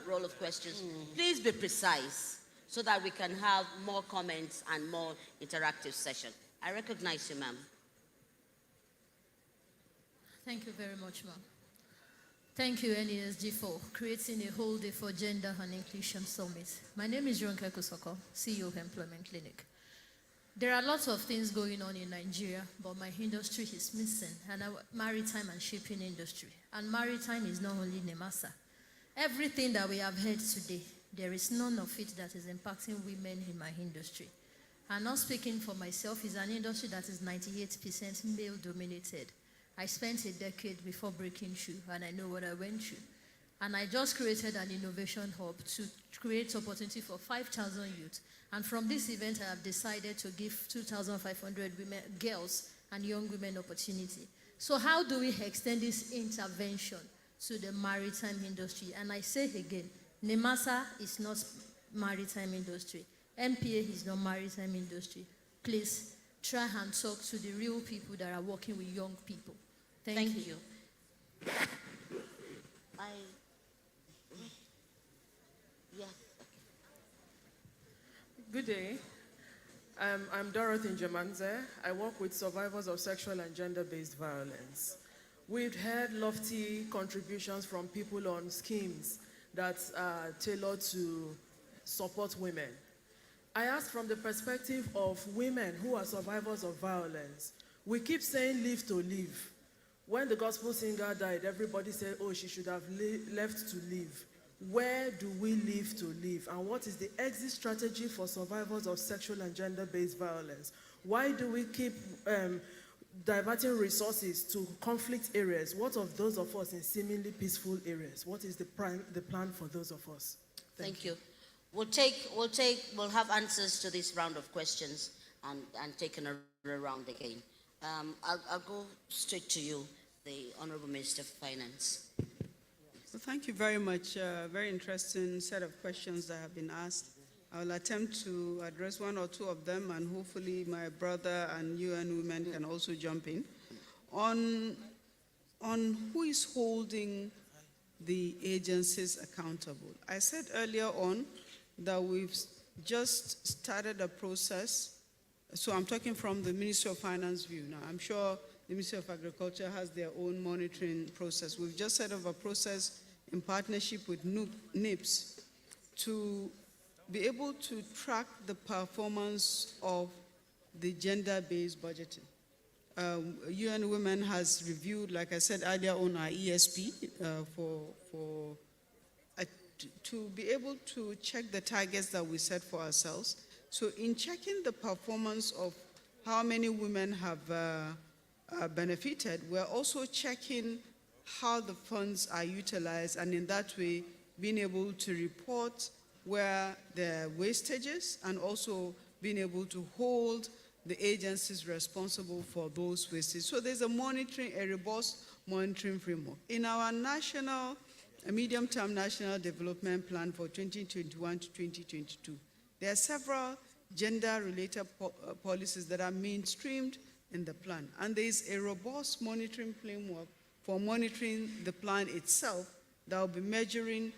roll of questions. Please be precise so that we can have more comments and more interactive session. I recognize you, ma'am. Thank you very much, ma'am. Thank you, NESG, for creating a whole day for Gender and Inclusion Summit. My name is Ronke Kusoko, CEO of Employment Clinic. There are lots of things going on in Nigeria, but my industry is missing, and maritime and shipping industry. And maritime is not only Nemasa. Everything that we have heard today, there is none of it that is impacting women in my industry. I'm not speaking for myself, it's an industry that is 98% male-dominated. I spent a decade before breaking through, and I know what I went through. And I just created an innovation hub to create opportunity for 5,000 youth. And from this event, I have decided to give 2,500 women, girls and young women opportunity. So how do we extend this intervention to the maritime industry? And I say again, Nemasa is not maritime industry. MPA is not maritime industry. Please try and talk to the real people that are working with young people. Thank you. Yes. Good day. I'm Dorothy Njemanze. I work with survivors of sexual and gender-based violence. We've had lofty contributions from people on schemes that are tailored to support women. I ask from the perspective of women who are survivors of violence. We keep saying live to live. When the gospel singer died, everybody said, oh, she should have left to live. Where do we live to live? And what is the exit strategy for survivors of sexual and gender-based violence? Why do we keep diverting resources to conflict areas? What of those of us in seemingly peaceful areas? What is the plan for those of us? Thank you. We'll have answers to this round of questions and take another round again. I'll go straight to you, the Honorable Minister of Finance. Well, thank you very much. Very interesting set of questions that have been asked. I'll attempt to address one or two of them, and hopefully my brother and UN Women can also jump in. On who is holding the agencies accountable. I said earlier on that we've just started a process. So I'm talking from the Ministry of Finance view. Now, I'm sure the Ministry of Agriculture has their own monitoring process. We've just set up a process in partnership with NIPS to be able to track the performance of the gender-based budgeting. UN Women has reviewed, like I said earlier, on our ESP to be able to check the targets that we set for ourselves. So in checking the performance of how many women have benefited, we're also checking how the funds are utilized, and in that way, being able to report where there are wastages and also being able to hold the agencies responsible for those wastes. So there's a robust monitoring framework. In our medium-term national development plan for 2021 to 2022, there are several gender-related policies that are mainstreamed in the plan. And there is a robust monitoring framework for monitoring the plan itself that will be measuring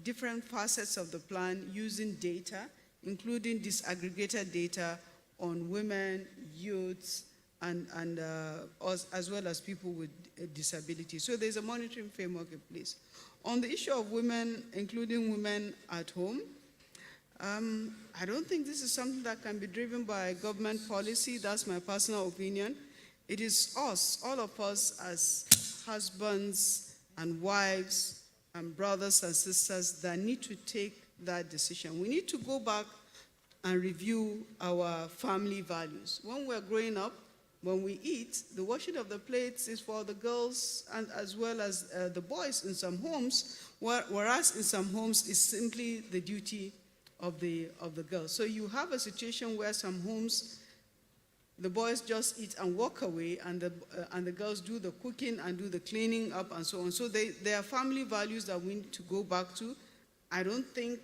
different facets of the plan using data, including disaggregated data on women, youths, and as well as people with disabilities. So there's a monitoring framework in place. On the issue of women, including women at home, I don't think this is something that can be driven by government policy. That's my personal opinion. It is us, all of us as husbands and wives and brothers and sisters that need to take that decision. We need to go back and review our family values. When we're growing up, when we eat, the washing of the plates is for the girls and as well as the boys in some homes, whereas in some homes it's simply the duty of the girls. So you have a situation where some homes, the boys just eat and walk away, and the girls do the cooking and do the cleaning up and so on. So there are family values that we need to go back to. I don't think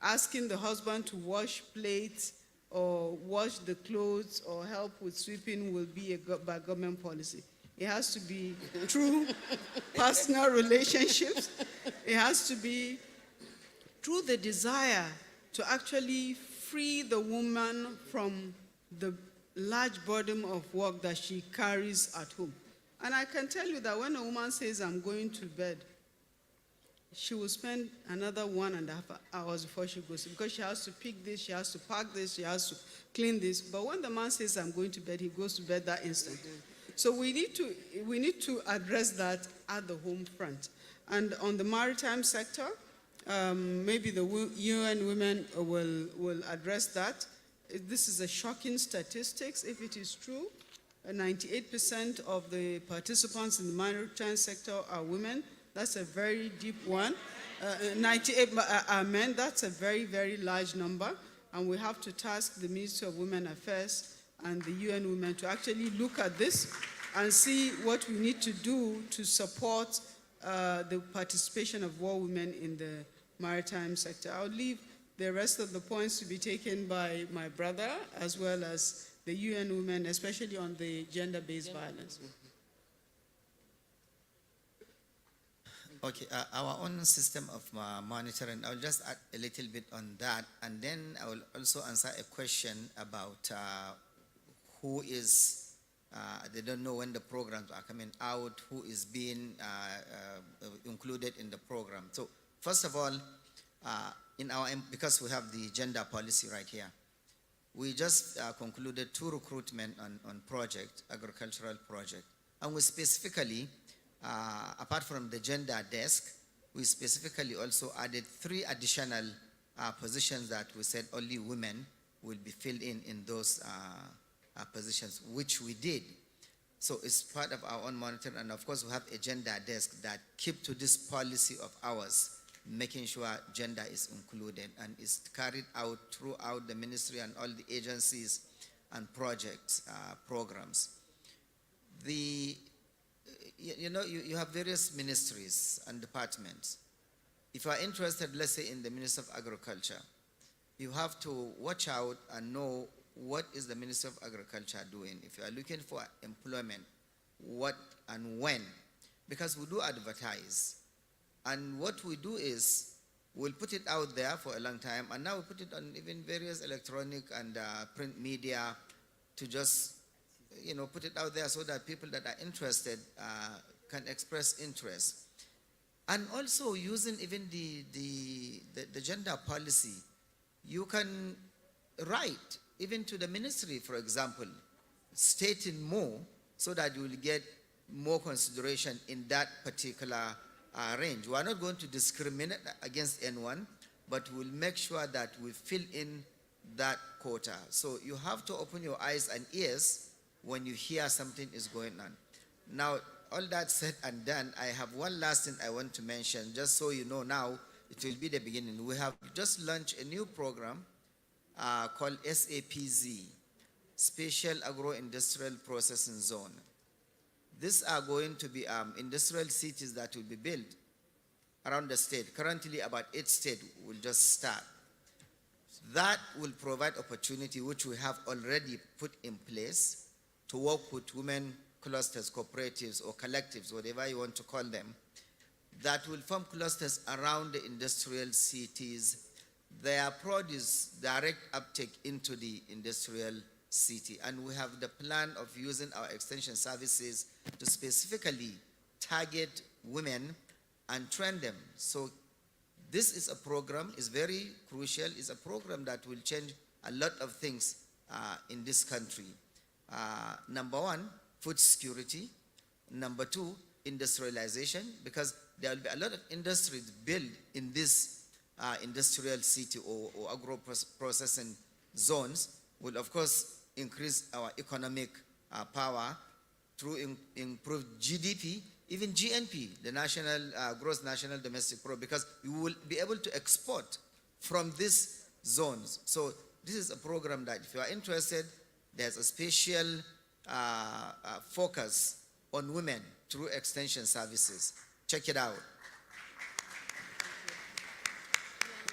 asking the husband to wash plates or wash the clothes or help with sweeping will be by government policy. It has to be through personal relationships. It has to be through the desire to actually free the woman from the large burden of work that she carries at home. And I can tell you that when a woman says, I'm going to bed, she will spend another 1.5 hours before she goes, because she has to pick this, she has to pack this, she has to clean this. But when the man says, I'm going to bed, he goes to bed that instant. So we need to address that at the home front. And on the maritime sector, maybe the UN Women will address that. This is a shocking statistics. If it is true, 98% of the participants in the maritime sector are women. That's a very deep one. 98 are men. That's a very, very large number. And we have to task the Ministry of Women Affairs and the UN Women to actually look at this and see what we need to do to support the participation of more women in the maritime sector. I'll leave the rest of the points to be taken by my brother as well as the UN Women, especially on the gender-based violence. Okay, our own system of monitoring, I'll just add a little bit on that, and then I will also answer a question about who is, they don't know when the programs are coming out, who is being included in the program. So first of all, because we have the gender policy right here, we just concluded 2 recruitment on agricultural project, and we specifically, apart from the gender desk, we specifically also added 3 additional positions that we said only women will be filled in those positions, which we did. So it's part of our own monitoring, and of course we have a gender desk that keep to this policy of ours, making sure gender is included and is carried out throughout the ministry and all the agencies and projects, programs. You have various ministries and departments. If you are interested, let's say in the Ministry of Agriculture, you have to watch out and know what is the Ministry of Agriculture doing. If you are looking for employment, what and when, because we do advertise. And what we do is, we'll put it out there for a long time, and now we put it on even various electronic and print media to just, put it out there so that people that are interested can express interest. And also using even the gender policy, you can write even to the ministry, for example, stating more so that you will get more consideration in that particular range. We are not going to discriminate against anyone, but we'll make sure that we fill in that quota. So you have to open your eyes and ears when you hear something is going on. Now, all that said and done, I have one last thing I want to mention, just so you know now, it will be the beginning. We have just launched a new program called SAPZ, Special Agro-Industrial Processing Zone. These are going to be industrial cities that will be built around the state. Currently, about 8 states will just start. That will provide opportunity, which we have already put in place, to work with women clusters, cooperatives, or collectives, whatever you want to call them, that will form clusters around the industrial cities. Their produce direct uptake into the industrial city. And we have the plan of using our extension services to specifically target women and train them. So this is a program, is very crucial, is a program that will change a lot of things in this country. Number one, food security. Number two, industrialization, because there will be a lot of industries built in this industrial city or agro-processing zones, will of course increase our economic power through improved GDP, even GNP, the national gross national domestic product, because we will be able to export from these zones. So this is a program that, if you are interested, there's a special focus on women through extension services. Check it out.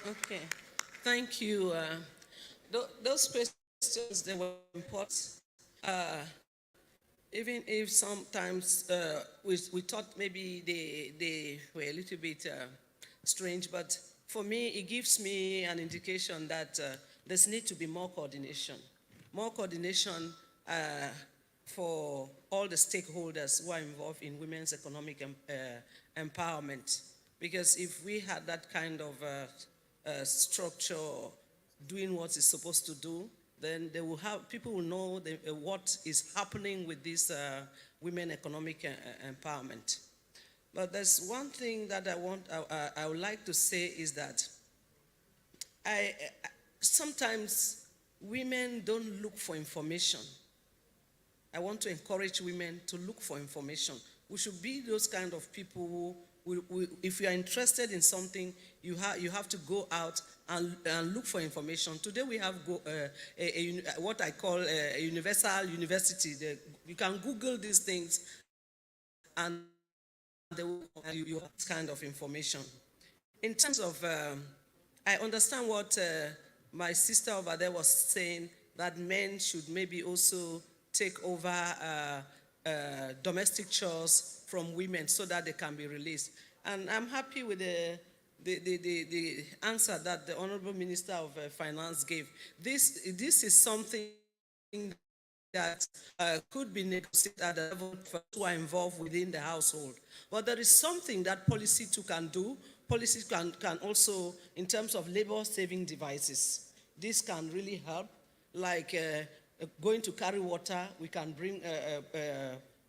Okay, thank you. Those questions, they were important. Even if sometimes we thought maybe they were a little bit strange, but for me, it gives me an indication that there's need to be more coordination. More coordination for all the stakeholders who are involved in women's economic empowerment. Because if we had that kind of structure doing what it's supposed to do, then they will have, people will know what is happening with this women economic empowerment. But there's one thing that I would like to say is that sometimes women don't look for information. I want to encourage women to look for information. We should be those kind of people who, if you are interested in something, you have to go out and look for information. Today we have what I call a universal university. You can Google these things and you have this kind of information. In terms of, I understand what my sister over there was saying, that men should maybe also take over domestic chores from women so that they can be released. And I'm happy with the answer that the Honorable Minister of Finance gave. This is something that could be negotiated at the level who are involved within the household. But there is something that policy too can do. Policy can also, in terms of labor-saving devices, this can really help, like going to carry water, we can bring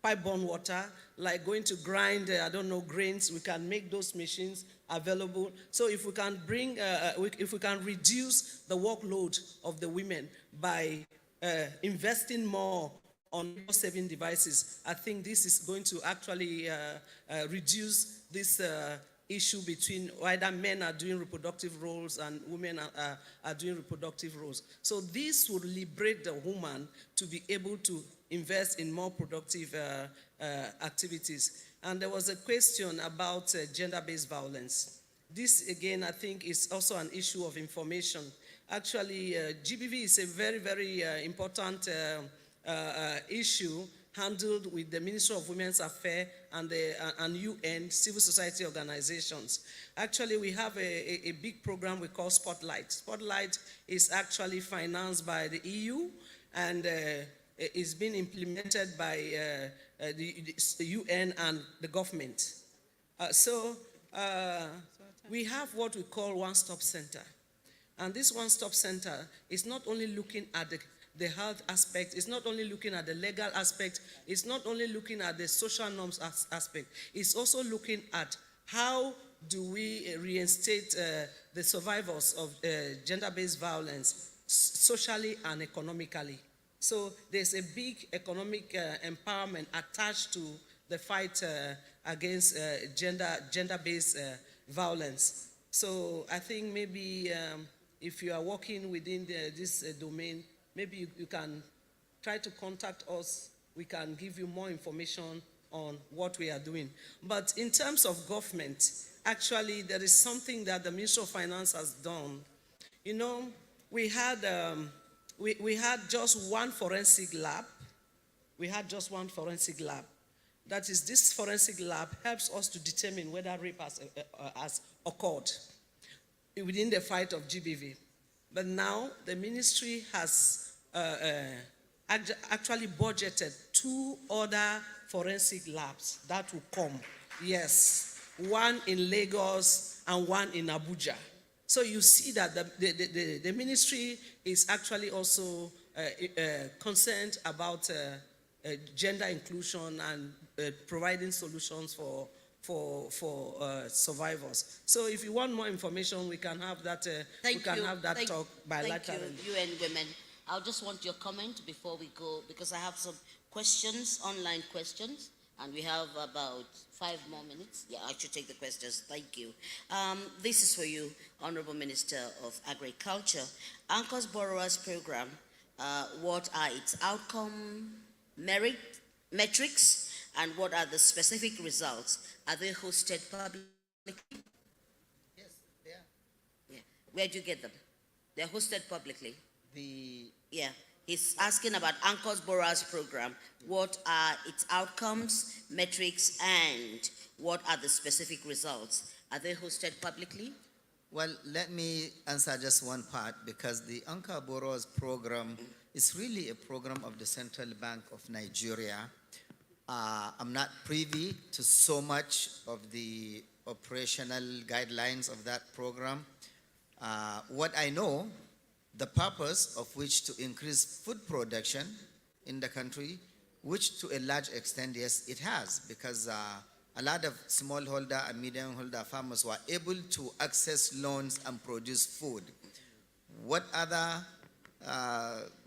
pipe-borne water, like going to grind, I don't know, grains, we can make those machines available. So if we can bring, if we can reduce the workload of the women by investing more on saving devices, I think this is going to actually reduce this issue between whether men are doing reproductive roles and women are doing reproductive roles. So this would liberate the woman to be able to invest in more productive activities. And there was a question about gender-based violence. This, again, I think is also an issue of information. Actually, GBV is a very, very important issue handled with the Ministry of Women's Affairs and UN civil society organizations. Actually, we have a big program we call Spotlight. Spotlight is actually financed by the EU and is being implemented by the UN and the government. We have what we call one-stop center. And this one-stop center is not only looking at the health aspect, it's not only looking at the legal aspect, it's not only looking at the social norms aspect, it's also looking at how do we reinstate the survivors of gender-based violence socially and economically. So there's a big economic empowerment attached to the fight against gender-based violence. So I think maybe if you are working within this domain, maybe you can try to contact us. We can give you more information on what we are doing. But in terms of government, actually there is something that the Ministry of Finance has done. You know, we had just one forensic lab. We had just one forensic lab. That is, this forensic lab helps us to determine whether rape has occurred within the fight of GBV. But now the ministry has actually budgeted 2 other forensic labs that will come. Yes, one in Lagos and one in Abuja. So you see that the ministry is actually also concerned about gender inclusion and providing solutions for survivors. So if you want more information, we can have that. Talk bilaterally. Thank you, UN Women. I'll just want your comment before we go, because I have some questions, online questions, and we have about 5 more minutes. Yeah, I should take the questions. Thank you. This is for you, Honorable Minister of Agriculture. Anchor's Borrowers Program, what are its outcome metrics, and what are the specific results? Are they hosted publicly? Yes, they are. Yeah. Where do you get them? They're hosted publicly. Yeah. He's asking about Anchor's Borrowers Program. What are its outcomes, metrics, and what are the specific results? Are they hosted publicly? Well, let me answer just one part, because the Anchor Borrowers Program is really a program of the Central Bank of Nigeria. I'm not privy to so much of the operational guidelines of that program. What I know, the purpose of which to increase food production in the country, which to a large extent, yes, it has, because a lot of smallholder and medium-holder farmers were able to access loans and produce food. What other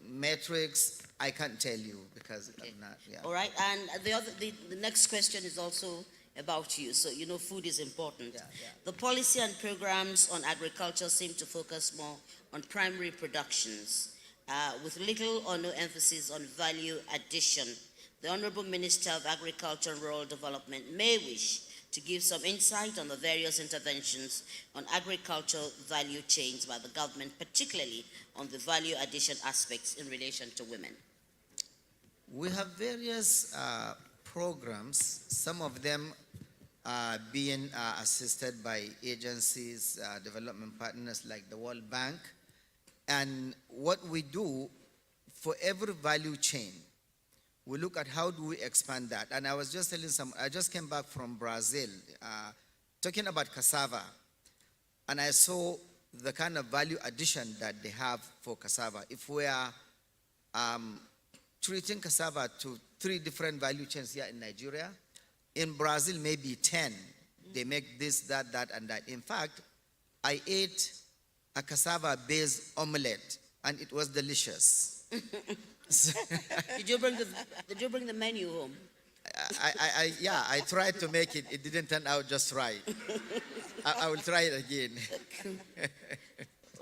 metrics, I can't tell you, because I'm not, yeah. All right, and the next question is also about you. So, you know, food is important. Yeah. The policy and programs on agriculture seem to focus more on primary productions, with little or no emphasis on value addition. The Honorable Minister of Agriculture and Rural Development may wish to give some insight on the various interventions on agricultural value chains by the government, particularly on the value addition aspects in relation to women. We have various programs, some of them being assisted by agencies, development partners like the World Bank. And what we do for every value chain, we look at how do we expand that. And I was just telling I just came back from Brazil, talking about cassava. And I saw the kind of value addition that they have for cassava. If we are treating cassava to 3 different value chains here in Nigeria, in Brazil, maybe 10. They make this, that, and that. In fact, I ate a cassava-based omelette, and it was delicious. Did you bring the menu home? Yeah, I tried to make it. It didn't turn out just right. I will try it again.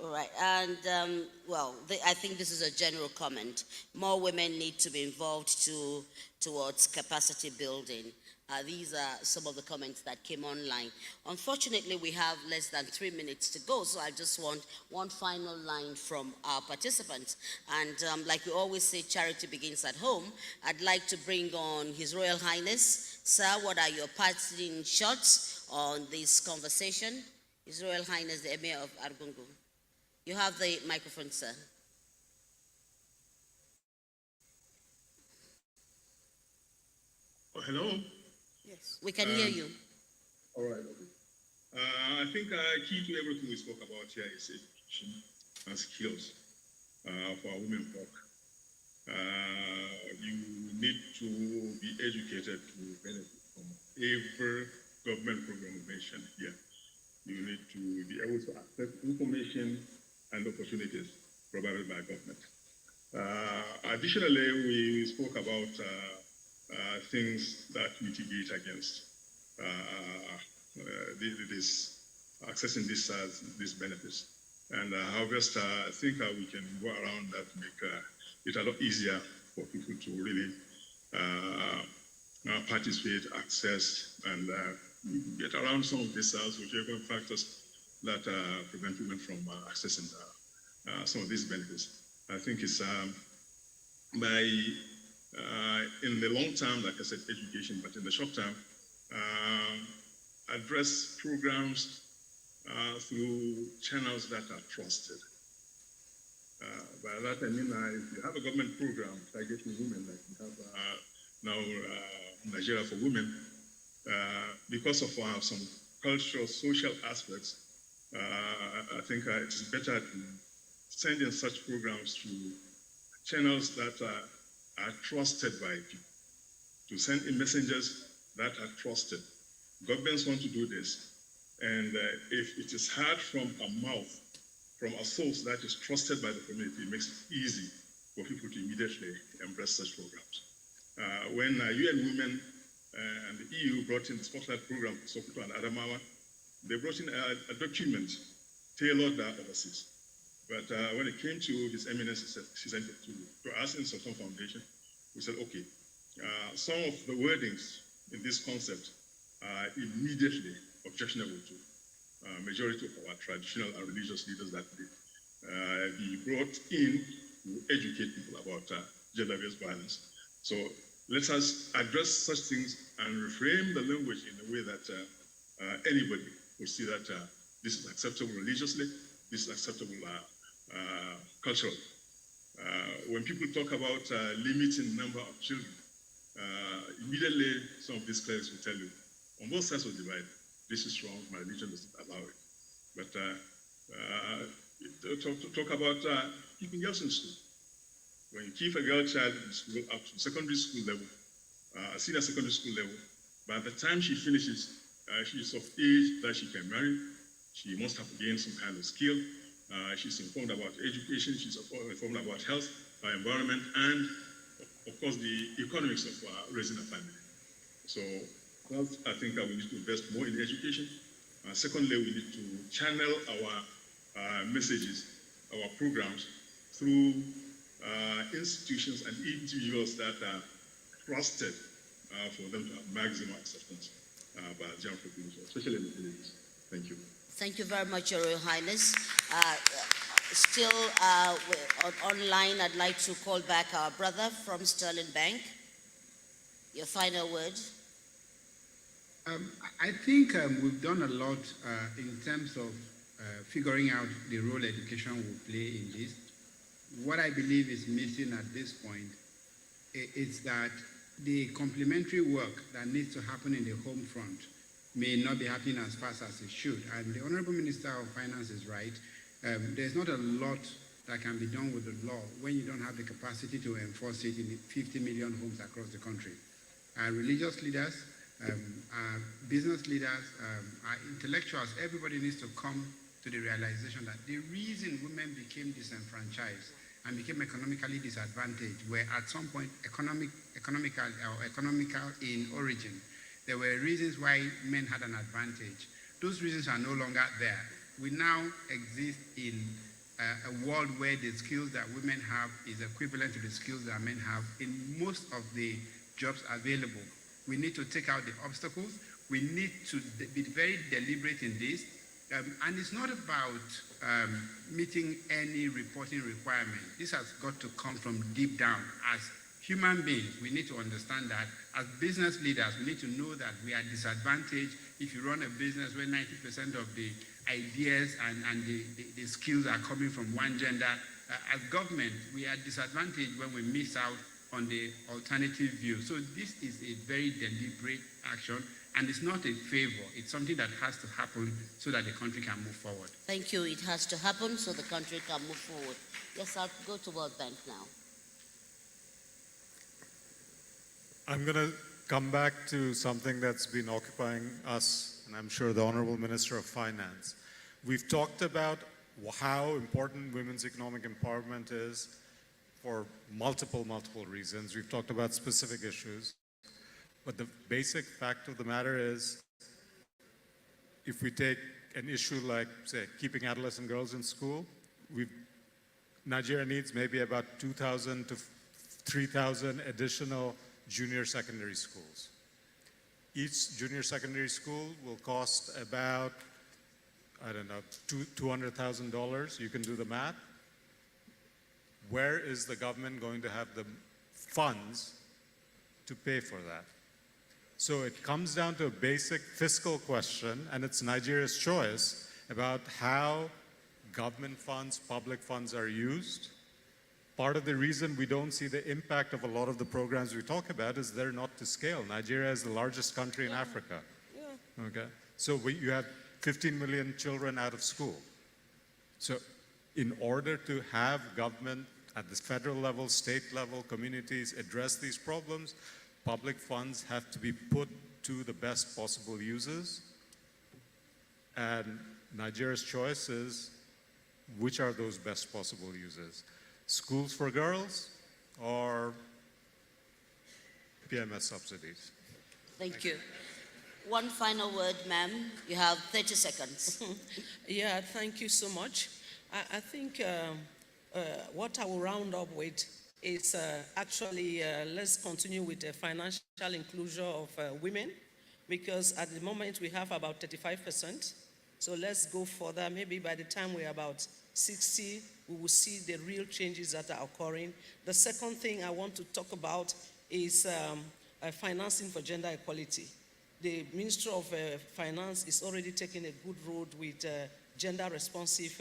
All right, and I think this is a general comment. More women need to be involved towards capacity building. These are some of the comments that came online. Unfortunately, we have less than 3 minutes to go, so I just want one final line from our participants. And like we always say, charity begins at home. I'd like to bring on His Royal Highness. Sir, what are your parting shots on this conversation? His Royal Highness, the Emir of Argungu. You have the microphone, sir. Oh, hello? Yes. We can hear you. All right. I think key to everything we spoke about here is education. and skills for our women folk. You need to be educated to benefit from every government program mentioned here. You need to be able to access information and opportunities provided by government. Additionally, we spoke about things that mitigate against this accessing these benefits. And however, I think we can go around that to make it a lot easier for people to really participate, access, and get around some of these social factors that prevent women from accessing some of these benefits. I think it's in the long term, like I said, education, but in the short term, address programs through channels that are trusted. By that I mean, if you have a government program targeting women, like we have now Nigeria for Women, because of some cultural, social aspects, I think it is better to send in such programs to channels that are trusted by people, to send in messengers that are trusted. Governments want to do this, and if it is heard from a mouth, from a source that is trusted by the community, it makes it easy for people to immediately embrace such programs. When UN Women and the EU brought in the Spotlight program for Sokoto and Adamawa, they brought in a document tailored overseas. But when it came to His Eminence, she sent it to us in Sokoto Foundation. We said, okay, some of the wordings in this concept are immediately objectionable to majority of our traditional and religious leaders that be brought in to educate people about gender-based violence. So let us address such things and reframe the language in a way that anybody will see that this is acceptable religiously, this is acceptable culturally. When people talk about limiting number of children, immediately some of these clerics will tell you, on both sides of the divide, this is wrong, my religion doesn't allow it. But talk about keeping girls in school. When you keep a girl child in school up to secondary school level, senior secondary school level, by the time she finishes, she's of age that she can marry. She must have gained some kind of skill. She's informed about education. She's informed about health, environment, and of course the economics of raising a family. So first, I think we need to invest more in education. Secondly, we need to channel our messages, our programs through institutions and individuals that are trusted for them to have maximum acceptance by the general population, especially in the villages. Thank you. Thank you very much, Your Royal Highness. Still online, I'd like to call back our brother from Sterling Bank. Your final word. I think we've done a lot in terms of figuring out the role education will play in this. What I believe is missing at this point is that the complementary work that needs to happen in the home front may not be happening as fast as it should. And the Honorable Minister of Finance is right. There's not a lot that can be done with the law when you don't have the capacity to enforce it in 50 million homes across the country. Our religious leaders, our business leaders, our intellectuals, everybody needs to come to the realization that the reason women became disenfranchised and became economically disadvantaged were at some point economical in origin. There were reasons why men had an advantage. Those reasons are no longer there. We now exist in a world where the skills that women have is equivalent to the skills that men have in most of the jobs available. We need to take out the obstacles. We need to be very deliberate in this. And it's not about meeting any reporting requirement. This has got to come from deep down. As human beings, we need to understand that. As business leaders, we need to know that we are disadvantaged if you run a business where 90% of the ideas and the skills are coming from one gender. As government, we are disadvantaged when we miss out on the alternative view. So this is a very deliberate action, and it's not a favor. It's something that has to happen so that the country can move forward. Thank you. It has to happen so the country can move forward. Yes, I'll go to World Bank now. I'm going to come back to something that's been occupying us, and I'm sure the Honorable Minister of Finance. We've talked about how important women's economic empowerment is for multiple reasons. We've talked about specific issues. But the basic fact of the matter is, if we take an issue like, say, keeping adolescent girls in school, Nigeria needs maybe about 2,000 to 3,000 additional junior secondary schools. Each junior secondary school will cost about, I don't know, $200,000. You can do the math. Where is the government going to have the funds to pay for that? So it comes down to a basic fiscal question, and it's Nigeria's choice about how government funds, public funds are used. Part of the reason we don't see the impact of a lot of the programs we talk about is they're not to scale. Nigeria is the largest country in Africa. Okay? So you have 15 million children out of school. So in order to have government at the federal level, state level, communities address these problems, public funds have to be put to the best possible uses. And Nigeria's choice is, which are those best possible uses? Schools for girls or PMS subsidies? Thank you. One final word, ma'am. You have 30 seconds. Yeah, thank you so much. I think what I will round up with is actually let's continue with the financial inclusion of women, because at the moment we have about 35%. So let's go further. Maybe by the time we're about 60, we will see the real changes that are occurring. The second thing I want to talk about is financing for gender equality. The Ministry of Finance is already taking a good road with gender responsive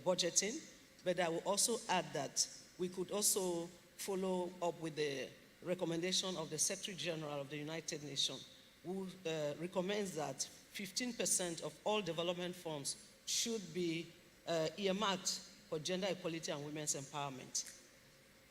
budgeting, but I will also add that we could also follow up with the recommendation of the Secretary General of the United Nations, who recommends that 15% of all development funds should be earmarked for gender equality and women's empowerment.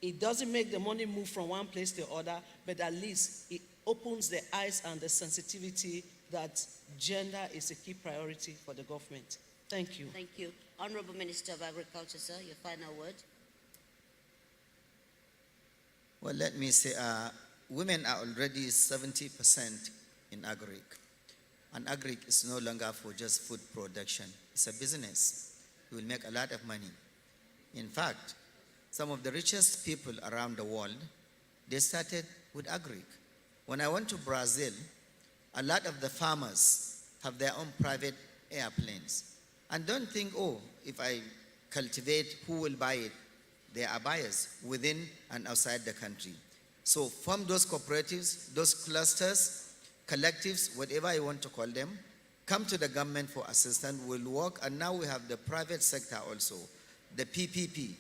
It doesn't make the money move from one place to the other, but at least it opens the eyes and the sensitivity that gender is a key priority for the government. Thank you. Thank you. Honorable Minister of Agriculture, sir, your final word. Well, let me say, women are already 70% in agric. And agric is no longer for just food production. It's a business. You will make a lot of money. In fact, some of the richest people around the world, they started with agric. When I went to Brazil, a lot of the farmers have their own private airplanes. And don't think, oh, if I cultivate, who will buy it? There are buyers within and outside the country. So from those cooperatives, those clusters, collectives, whatever you want to call them, come to the government for assistance, we'll work. And now we have the private sector also. The PPP,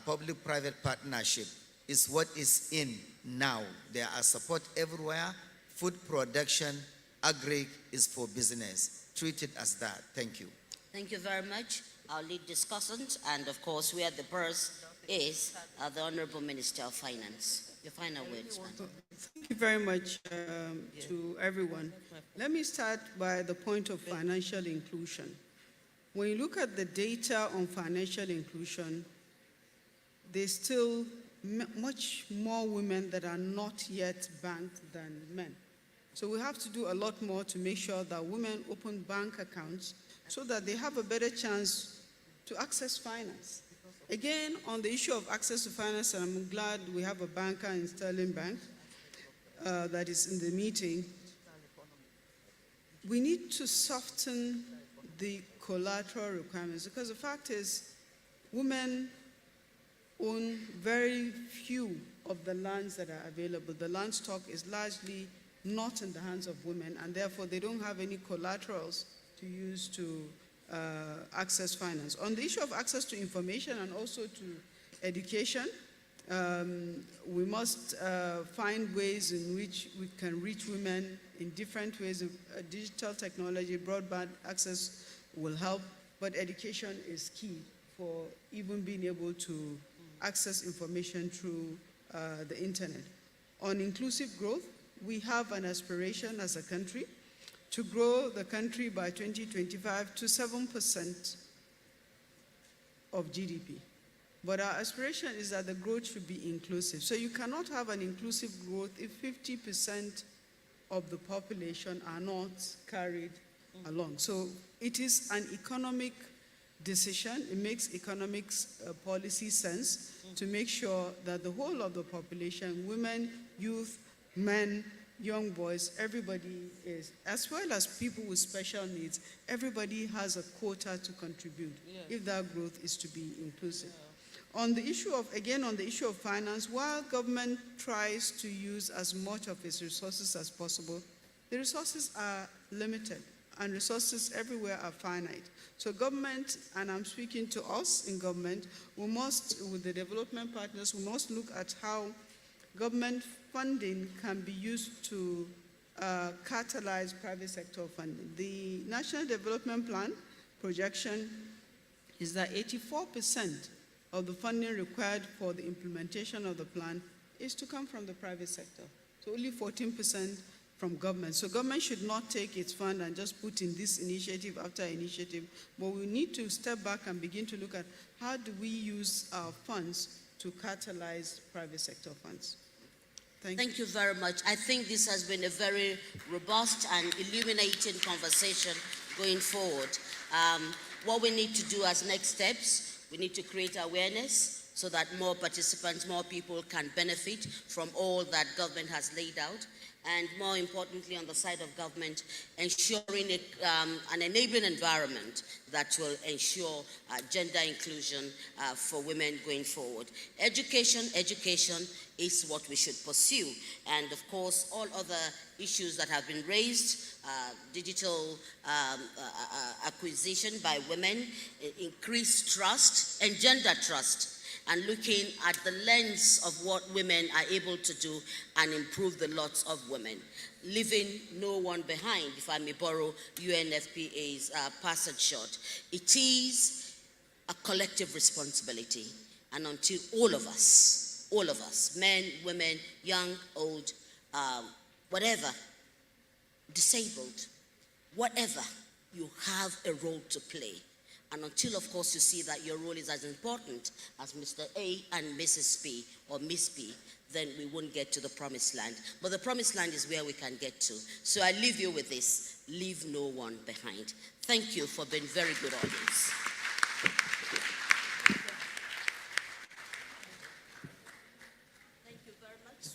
public-private partnership, is what is in now. There are support everywhere. Food production, agri is for business. Treat it as that. Thank you. Thank you very much. Our lead discussant, and of course, where the purse is the Honorable Minister of Finance. Your final words, ma'am. Thank you very much to everyone. Let me start by the point of financial inclusion. When you look at the data on financial inclusion, there's still much more women that are not yet banked than men. So we have to do a lot more to make sure that women open bank accounts so that they have a better chance to access finance. Again, on the issue of access to finance, and I'm glad we have a banker in Sterling Bank that is in the meeting, we need to soften the collateral requirements, because the fact is women own very few of the lands that are available. The land stock is largely not in the hands of women, and therefore they don't have any collaterals to use to access finance. On the issue of access to information and also to education, We must find ways in which we can reach women in different ways. Digital technology, broadband access will help, but education is key for even being able to access information through the internet. On inclusive growth, we have an aspiration as a country to grow the country by 2025 to 7% of GDP. But our aspiration is that the growth should be inclusive. So you cannot have an inclusive growth if 50% of the population are not carried along. So it is an economic decision. It makes economics policy sense to make sure that the whole of the population, women, youth, men, young boys, everybody is, as well as people with special needs, everybody has a quota to contribute if that growth is to be inclusive. On the issue of, again, on the issue of finance, while government tries to use as much of its resources as possible, the resources are limited and resources everywhere are finite. So government, and I'm speaking to us in government, we must, with the development partners, we must look at how government funding can be used to catalyze private sector funding. The National Development Plan projection is that 84% of the funding required for the implementation of the plan is to come from the private sector. So only 14% from government. So government should not take its fund and just put in this initiative after initiative, but we need to step back and begin to look at how do we use our funds to catalyze private sector funds. Thank you very much. I think this has been a very robust and illuminating conversation going forward. What we need to do as next steps, we need to create awareness so that more participants, more people can benefit from all that government has laid out. And more importantly, on the side of government, ensuring an enabling environment that will ensure gender inclusion for women going forward. Education is what we should pursue. And of course, all other issues that have been raised, digital acquisition by women, increased trust, and gender trust, and looking at the lens of what women are able to do and improve the lots of women. Leaving no one behind, if I may borrow UNFPA's passage shot. It is a collective responsibility, and until all of us, men, women, young, old, whatever, disabled, whatever, you have a role to play. And until, of course, you see that your role is as important as Mr. A and Mrs. P or Miss P, then we won't get to the promised land. But the promised land is where we can get to. So I leave you with this: leave no one behind. Thank you for being very good audience. Thank you very much.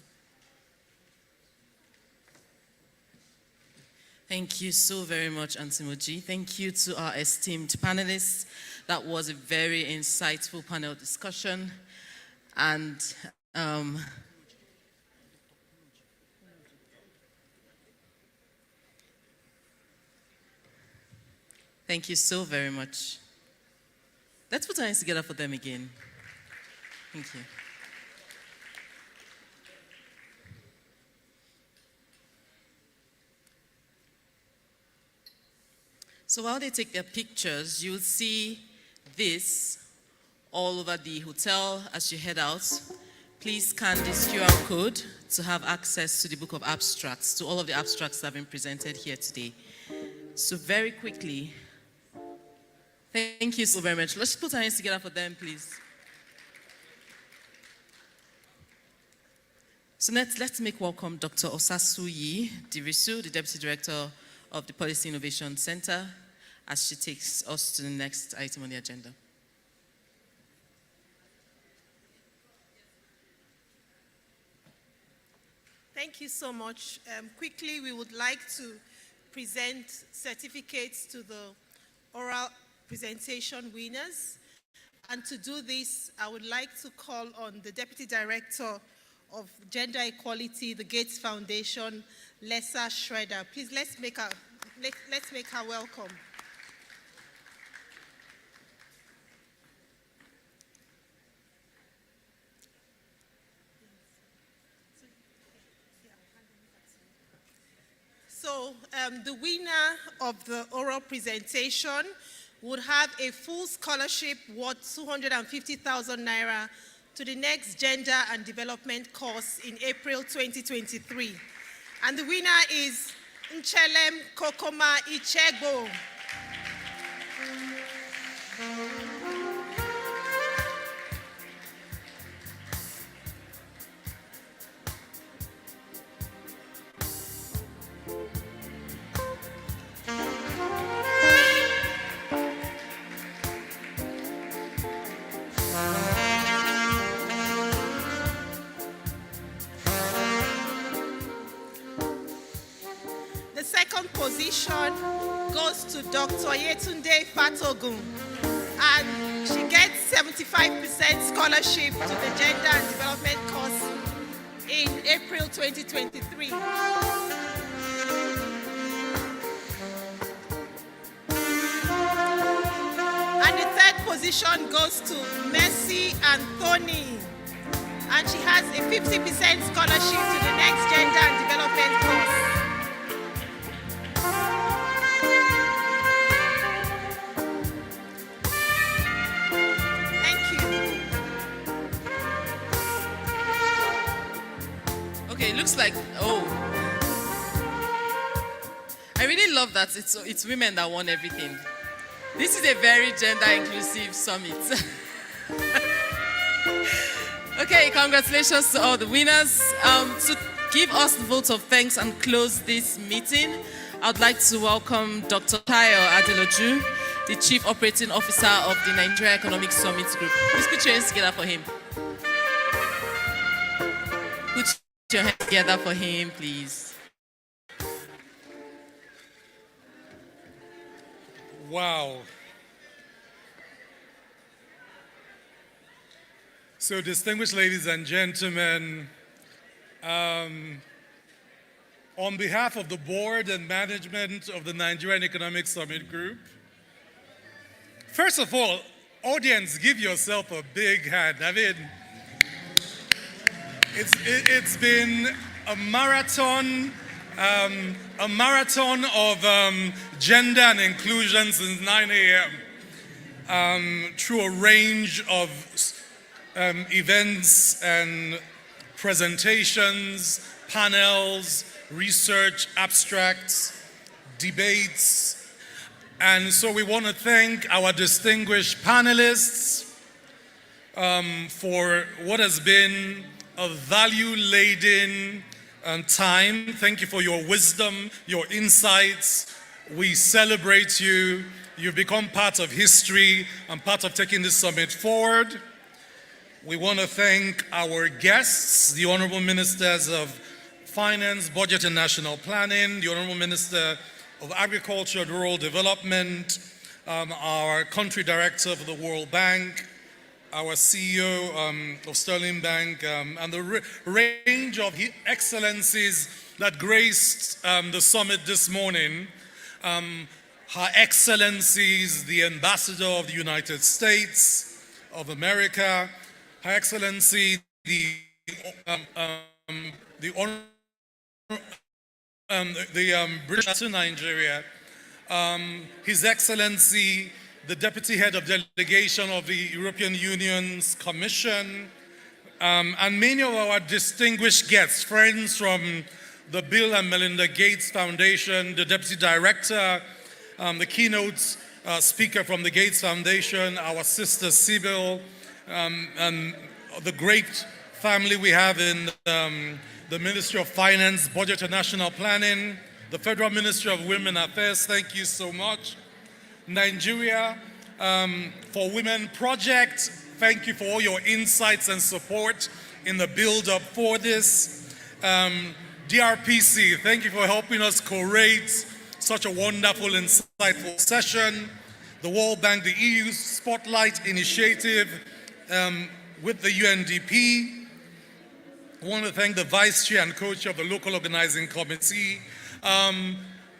Thank you so very much, Auntie Moji. Thank you to our esteemed panelists. That was a very insightful panel discussion. And thank you so very much. Let's put our hands together for them again. Thank you. So while they take their pictures, you'll see this all over the hotel as you head out. Please scan this QR code to have access to the book of abstracts, to all of the abstracts that have been presented here today. So very quickly, thank you so very much. Let's put our hands together for them, please. So let's make welcome Dr. Osasuyi Dirisu, the Deputy Director of the Policy Innovation Center, as she takes us to the next item on the agenda. Thank you so much. Quickly, we would like to present certificates to the oral presentation winners. And to do this, I would like to call on the Deputy Director of Gender Equality, the Gates Foundation, Lesa Schroeder. Please, let's make her welcome. So the winner of the oral presentation would have a full scholarship worth 250,000 naira to the next Gender and Development course in April 2023. And the winner is Nchelem Kokoma Ichegbo. The second position goes to Dr. Yetunde Fatogun, and she gets 75% scholarship to the Gender and Development course in April 2023. And the third position goes to Mercy Anthony, and she has a 50% scholarship to the next Gender and Development course. Okay, it looks like, I really love that it's women that won everything. This is a very gender inclusive summit. Okay, congratulations to all the winners. To give us the vote of thanks and close this meeting, I'd like to welcome Dr. Tayo Adeloju, the Chief Operating Officer of the Nigeria Economic Summit Group. Please put your hands together for him. Put your hands together for him, please. Wow. So, distinguished ladies and gentlemen, on behalf of the board and management of the Nigerian Economic Summit Group, first of all, audience, give yourself a big hand. I mean, it's been a marathon of gender and inclusion since 9 a.m. Through a range of events and presentations, panels, research, abstracts, debates. And so we want to thank our distinguished panelists for what has been a value-laden time. Thank you for your wisdom, your insights. We celebrate you. You've become part of history and part of taking this summit forward. We want to thank our guests, the Honorable Ministers of Finance, Budget and National Planning, the Honorable Minister of Agriculture and Rural Development, our Country Director of the World Bank, our CEO of Sterling Bank, and the range of excellencies that graced the summit this morning. Her Excellencies, the Ambassador of the United States of America, Her Excellency, the British to Nigeria, His Excellency, the Deputy Head of Delegation of the European Union's Commission, and many of our distinguished guests, friends from the Bill and Melinda Gates Foundation, the Deputy Director, the keynote speaker from the Gates Foundation, our sister Sibyl, and the great family we have in the Ministry of Finance, Budget and National Planning, the Federal Ministry of Women Affairs, thank you so much. Nigeria for Women Project, thank you for all your insights and support in the build-up for this. DRPC, thank you for helping us curate such a wonderful, insightful session. The World Bank, the EU Spotlight Initiative with the UNDP. I want to thank the Vice Chair and Co-Chair of the Local Organizing Committee.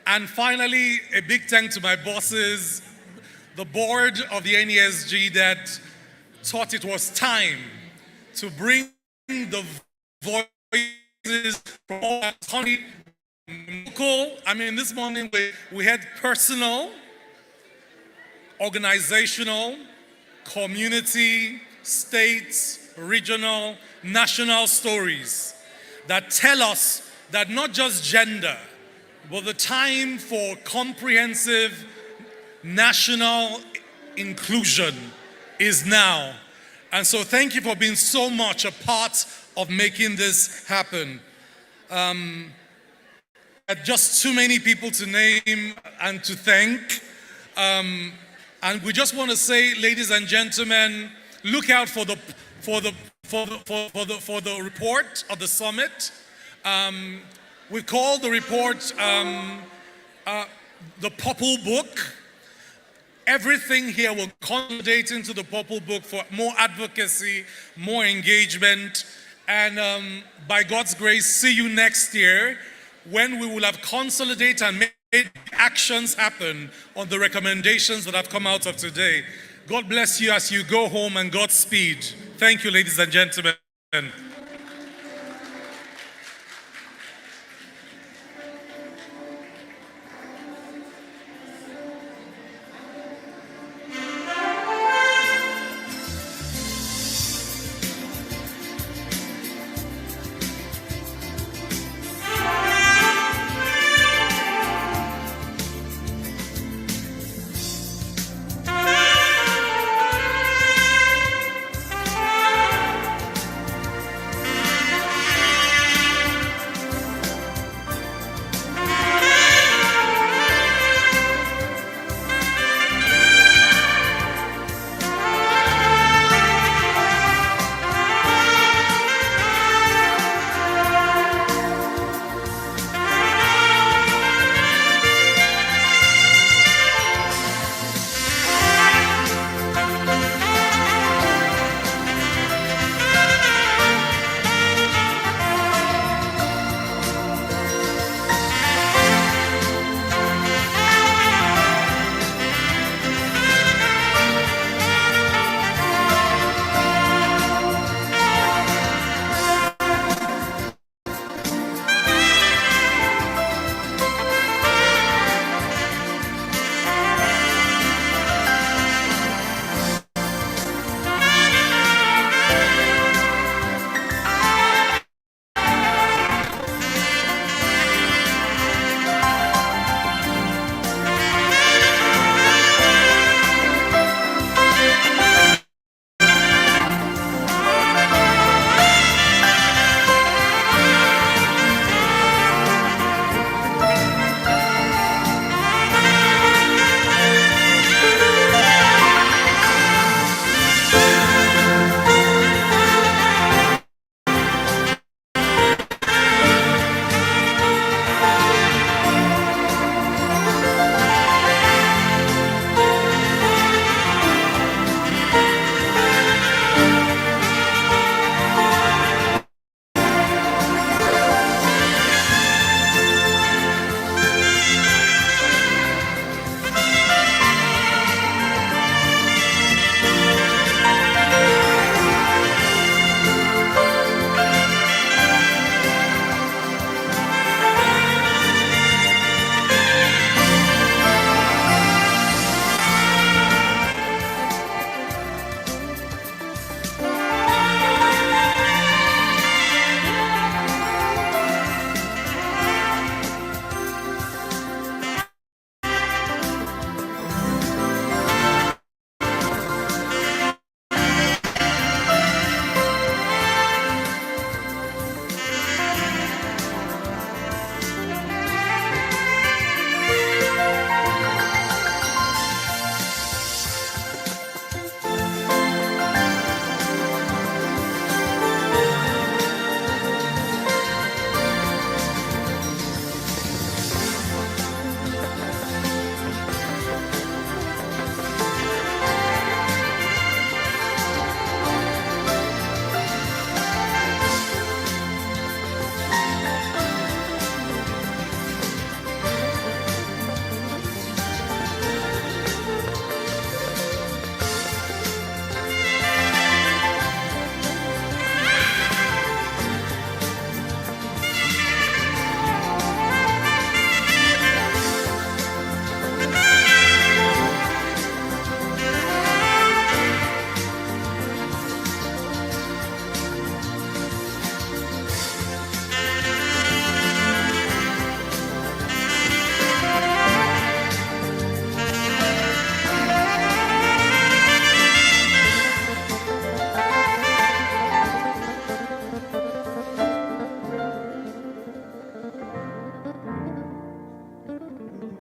And finally, a big thank to my bosses, the board of the NESG that thought it was time to bring the voices from all our country this morning we had personal, organizational, community, state, regional, national stories that tell us that not just gender, but the time for comprehensive national inclusion is now. And so thank you for being so much a part of making this happen. Just too many people to name and to thank. And we just want to say, ladies and gentlemen, look out for the report of the summit. We call the report the Purple Book. Everything here will consolidate into the Purple Book for more advocacy, more engagement, and by God's grace, see you next year when we will have consolidated and made actions happen on the recommendations that have come out of today. God bless you as you go home, and Godspeed. Thank you, ladies and gentlemen.